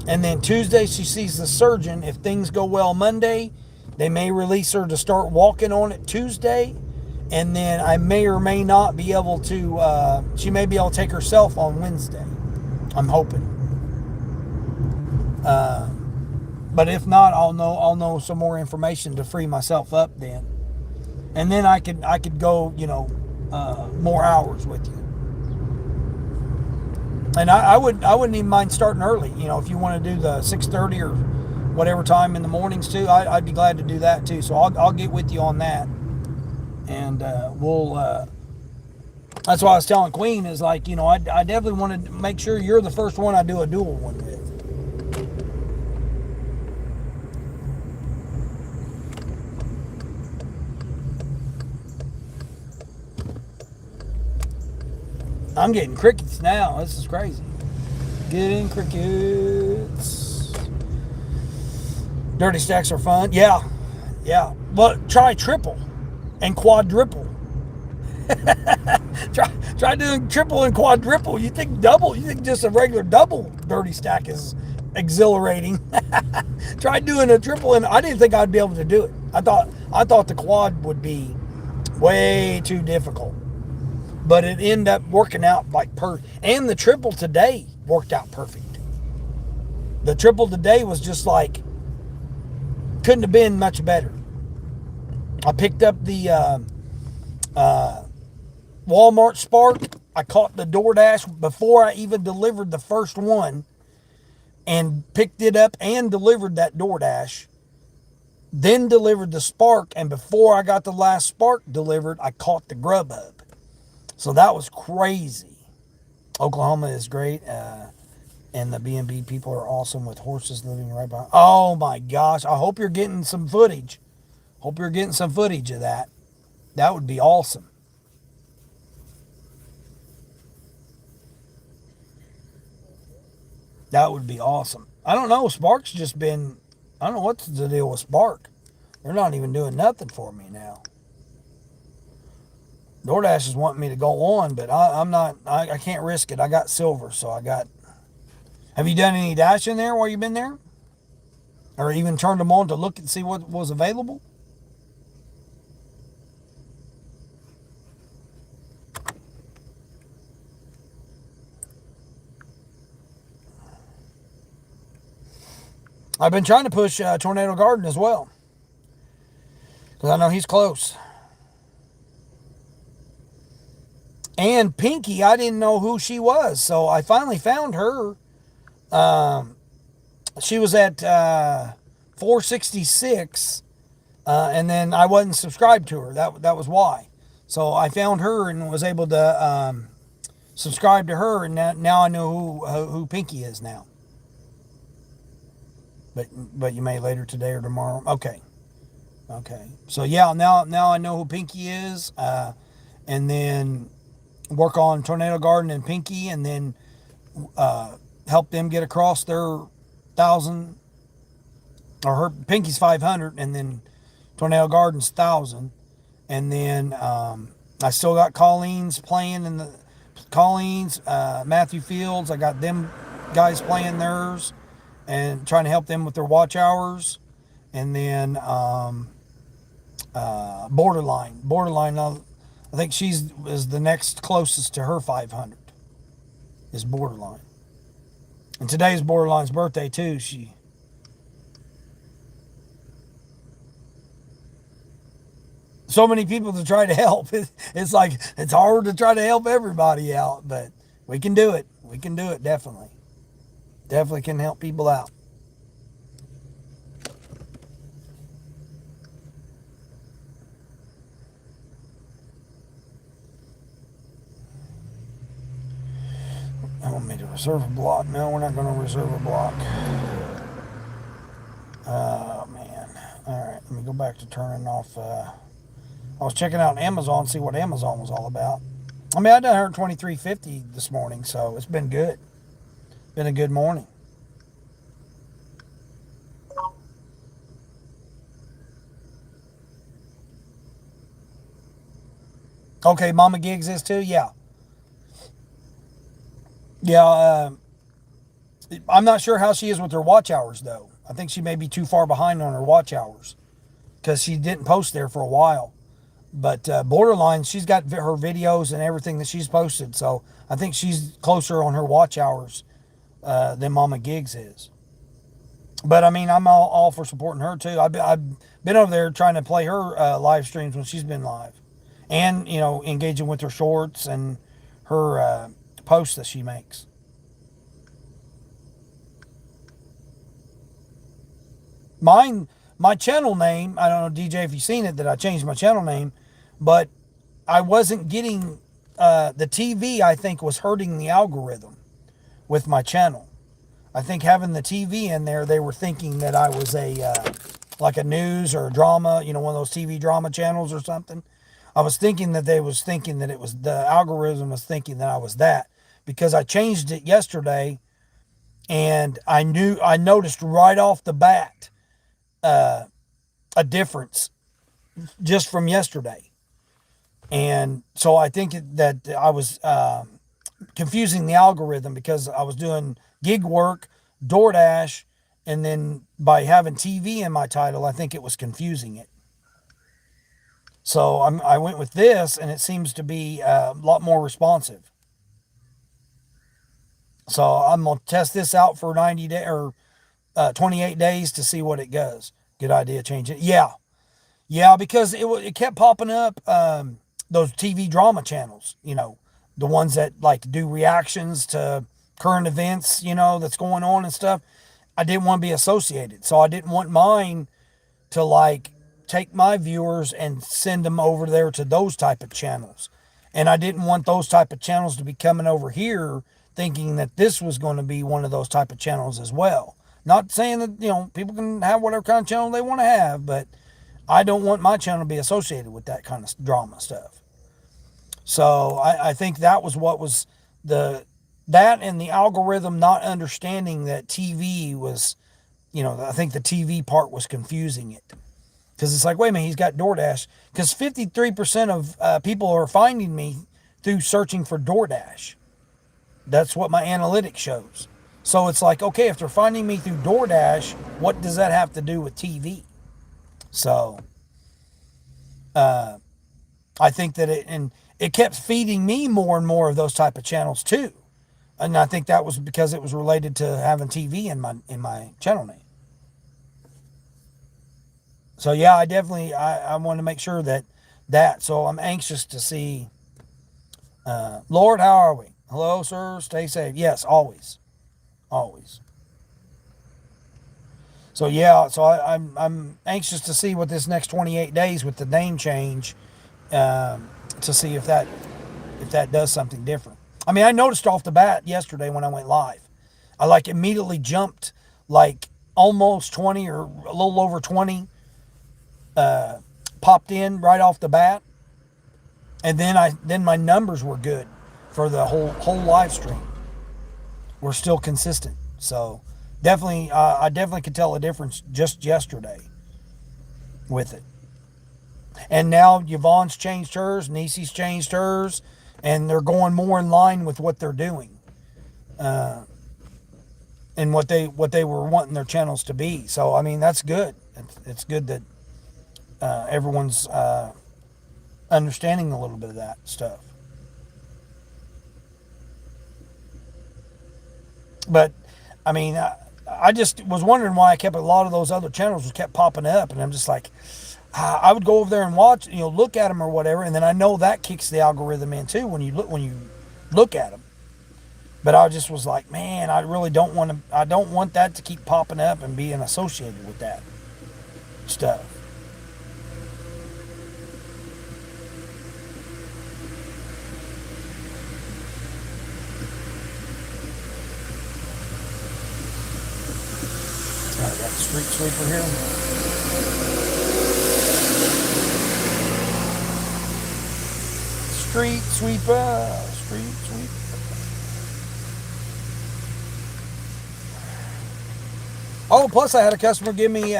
And then Tuesday she sees the surgeon. If things go well Monday, they may release her to start walking on it Tuesday. And then I may or may not be able to, she may be able to take herself on Wednesday. I'm hoping. But if not, I'll know some more information to free myself up then. And then I could go, more hours with you. And I wouldn't even mind starting early. If you want to do the 6:30 or whatever time in the mornings too, I'd be glad to do that too. So I'll get with you on that. And we'll. That's why I was telling Queen is like, I definitely want to make sure you're the first one I do a dual one with. I'm getting crickets now. This is crazy. Getting crickets. Dirty stacks are fun. Yeah. But try triple and quadruple. try doing triple and quadruple. You think double? You think just a regular double dirty stack is exhilarating? Try doing a triple, and I didn't think I'd be able to do it. I thought the quad would be way too difficult. But it ended up working out and the triple today worked out perfect. The triple today was just like, couldn't have been much better. I picked up the Walmart Spark. I caught the DoorDash before I even delivered the first one and picked it up and delivered that DoorDash. Then delivered the Spark, and before I got the last Spark delivered, I caught the Grubhub. So that was crazy. Oklahoma is great, and the B&B people are awesome with horses living right by. Oh my gosh! I hope you're getting some footage. Hope you're getting some footage of that. That would be awesome. That would be awesome. I don't know. Spark's just been. I don't know what's the deal with Spark. They're not even doing nothing for me now. DoorDash is wanting me to go on, but I'm not. I can't risk it. I got silver, so I got. Have you done any dash in there while you've been there, or even turned them on to look and see what was available? I've been trying to push Tornado Garden as well, because I know he's close. And Pinky, I didn't know who she was, so I finally found her. Um, she was at 466, and then I wasn't subscribed to her. That was why. So I found her and was able to subscribe to her, and now I know who Pinky is now. But you may later today or tomorrow. Okay. Okay. So yeah, now I know who Pinky is, and then work on Tornado Garden and Pinky, and then help them get across their 1,000, or her Pinky's 500, and then Tornado Garden's 1,000, and then I still got Colleen's playing in the Colleen's Matthew Fields. I got them guys playing theirs and trying to help them with their watch hours, and then Borderline. I think she's is the next closest to her 500 is Borderline. And today's Borderline's birthday too. So many people to try to help. It's like it's hard to try to help everybody out, but we can do it. We can do it, definitely. Definitely can help people out. I want me to reserve a block. No, we're not going to reserve a block. Oh, man. All right, let me go back to turning off. I was checking out Amazon, see what Amazon was all about. I mean, I done 123.50 this morning, so it's been good. Been a good morning. Okay, Mama Gigs is too? Yeah. Yeah, I'm not sure how she is with her watch hours, though. I think she may be too far behind on her watch hours because she didn't post there for a while. But Borderline, she's got her videos and everything that she's posted, so I think she's closer on her watch hours than Mama Gigs is. But I mean, I'm all for supporting her too. I've been over there trying to play her live streams when she's been live, and engaging with her shorts and her posts that she makes. My channel name, I don't know, DJ, if you've seen it, that I changed my channel name, but I wasn't getting the TV. I think was hurting the algorithm with my channel. I think having the TV in there, they were thinking that I was like a news or a drama, one of those TV drama channels or something. I was thinking that they was thinking that it was the algorithm was thinking that I was that, because I changed it yesterday, and I noticed right off the bat a difference just from yesterday. And so I think that I was confusing the algorithm because I was doing gig work, DoorDash, and then by having TV in my title, I think it was confusing it. So I went with this, and it seems to be a lot more responsive. So I'm gonna test this out for 90 days or 28 days to see what it goes. Good idea, change it. Yeah, because it kept popping up those TV drama channels. The ones that like do reactions to current events, that's going on and stuff. I didn't want to be associated, so I didn't want mine to like take my viewers and send them over there to those type of channels. And I didn't want those type of channels to be coming over here thinking that this was going to be one of those type of channels as well. Not saying that, people can have whatever kind of channel they want to have, but I don't want my channel to be associated with that kind of drama stuff. So I think that was what was that and the algorithm not understanding that TV was, I think the TV part was confusing it. Because it's like, wait a minute, he's got DoorDash. Because 53% of people are finding me through searching for DoorDash. That's what my analytics shows. So it's like, okay, if they're finding me through DoorDash, what does that have to do with TV? So I think that it kept feeding me more and more of those type of channels too. And I think that was because it was related to having TV in my channel name. So yeah, I definitely I want to make sure that so I'm anxious to see Lord, how are we? Hello, sir. Stay safe. Yes, always, always. So yeah, so I'm anxious to see what this next 28 days with the name change, to see if that does something different. I mean, I noticed off the bat yesterday when I went live, I like immediately jumped like almost 20 or a little over 20 popped in right off the bat, and then my numbers were good for the whole live stream. We're still consistent, so definitely I definitely could tell a difference just yesterday with it. And now Yvonne's changed hers, Nisi's changed hers, and they're going more in line with what they're doing, and what they were wanting their channels to be. So I mean that's good. It's good that everyone's understanding a little bit of that stuff. But I mean, I just was wondering why I kept a lot of those other channels was kept popping up, and I'm just like, I would go over there and watch, look at them or whatever, and then I know that kicks the algorithm in too when you look at them. But I just was like, man, I really don't want to. I don't want that to keep popping up and being associated with that stuff. I got the street sweeper here. Street sweeper, street sweeper. Oh, plus I had a customer give me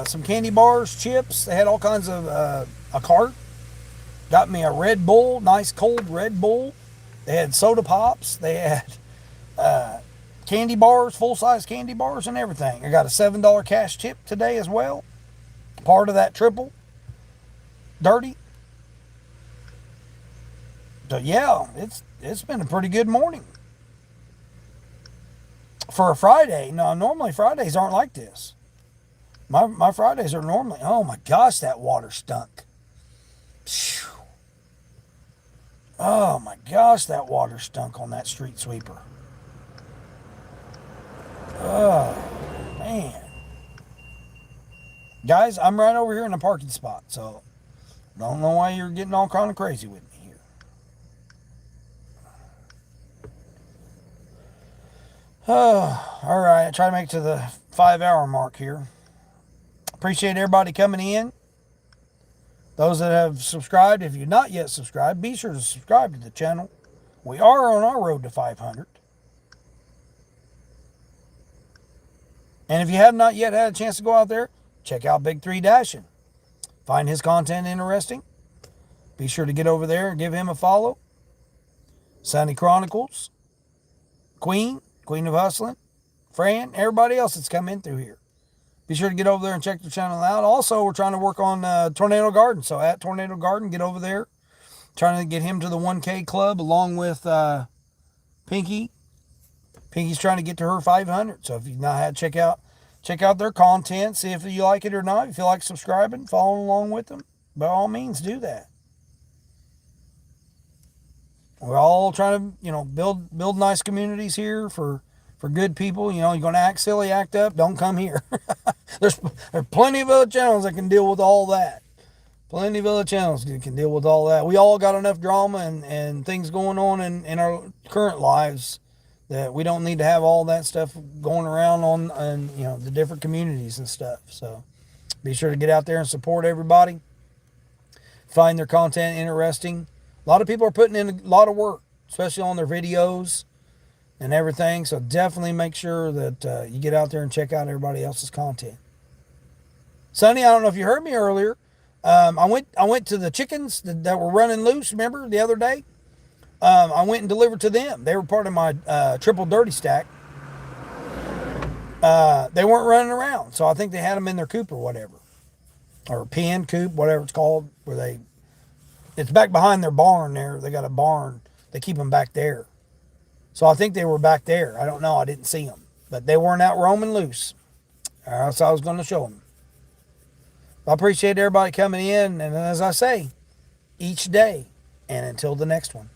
some candy bars, chips. They had all kinds of a cart. Got me a Red Bull, nice cold Red Bull. They had soda pops. They had candy bars, full size candy bars, and everything. I got a $7 cash tip today as well. Part of that triple dirty. So yeah, it's been a pretty good morning for a Friday. No, normally Fridays aren't like this. My Fridays are normally. Oh my gosh, that water stunk. Phew. Oh my gosh, that water stunk on that street sweeper. Oh man, guys, I'm right over here in the parking spot, so don't know why you're getting all kind of crazy with me here. Oh, all right. I try to make it to the 5 hour mark here. Appreciate everybody coming in. Those that have subscribed, if you're not yet subscribed, be sure to subscribe to the channel. We are on our road to 500. And if you have not yet had a chance to go out there, check out Big 3 Dashing. Find his content interesting. Be sure to get over there and give him a follow. Sunny Chronicles, Queen of Hustling, Fran, everybody else that's come in through here. Be sure to get over there and check the channel out. Also, we're trying to work on Tornado Garden. So at Tornado Garden, get over there. Trying to get him to the 1K club along with Pinky. Pinky's trying to get to her 500. So if you've not had, check out their content. See if you like it or not. If you feel like subscribing, following along with them, by all means, do that. We're all trying to, build nice communities here for good people. You're going to act silly, act up, don't come here. There's plenty of other channels that can deal with all that. Plenty of other channels that can deal with all that. We all got enough drama and things going on in our current lives that we don't need to have all that stuff going around on the different communities and stuff. So be sure to get out there and support everybody. Find their content interesting. A lot of people are putting in a lot of work, especially on their videos and everything. So definitely make sure that you get out there and check out everybody else's content. Sonny, I don't know if you heard me earlier. I went to the chickens that were running loose. Remember the other day? I went and delivered to them. They were part of my triple dirty stack. They weren't running around, so I think they had them in their coop or whatever, or pen, coop, whatever it's called, where it's back behind their barn there. They got a barn. They keep them back there. So I think they were back there. I don't know. I didn't see them, but they weren't out roaming loose. So I was going to show them. I appreciate everybody coming in, and as I say, each day, And until the next one.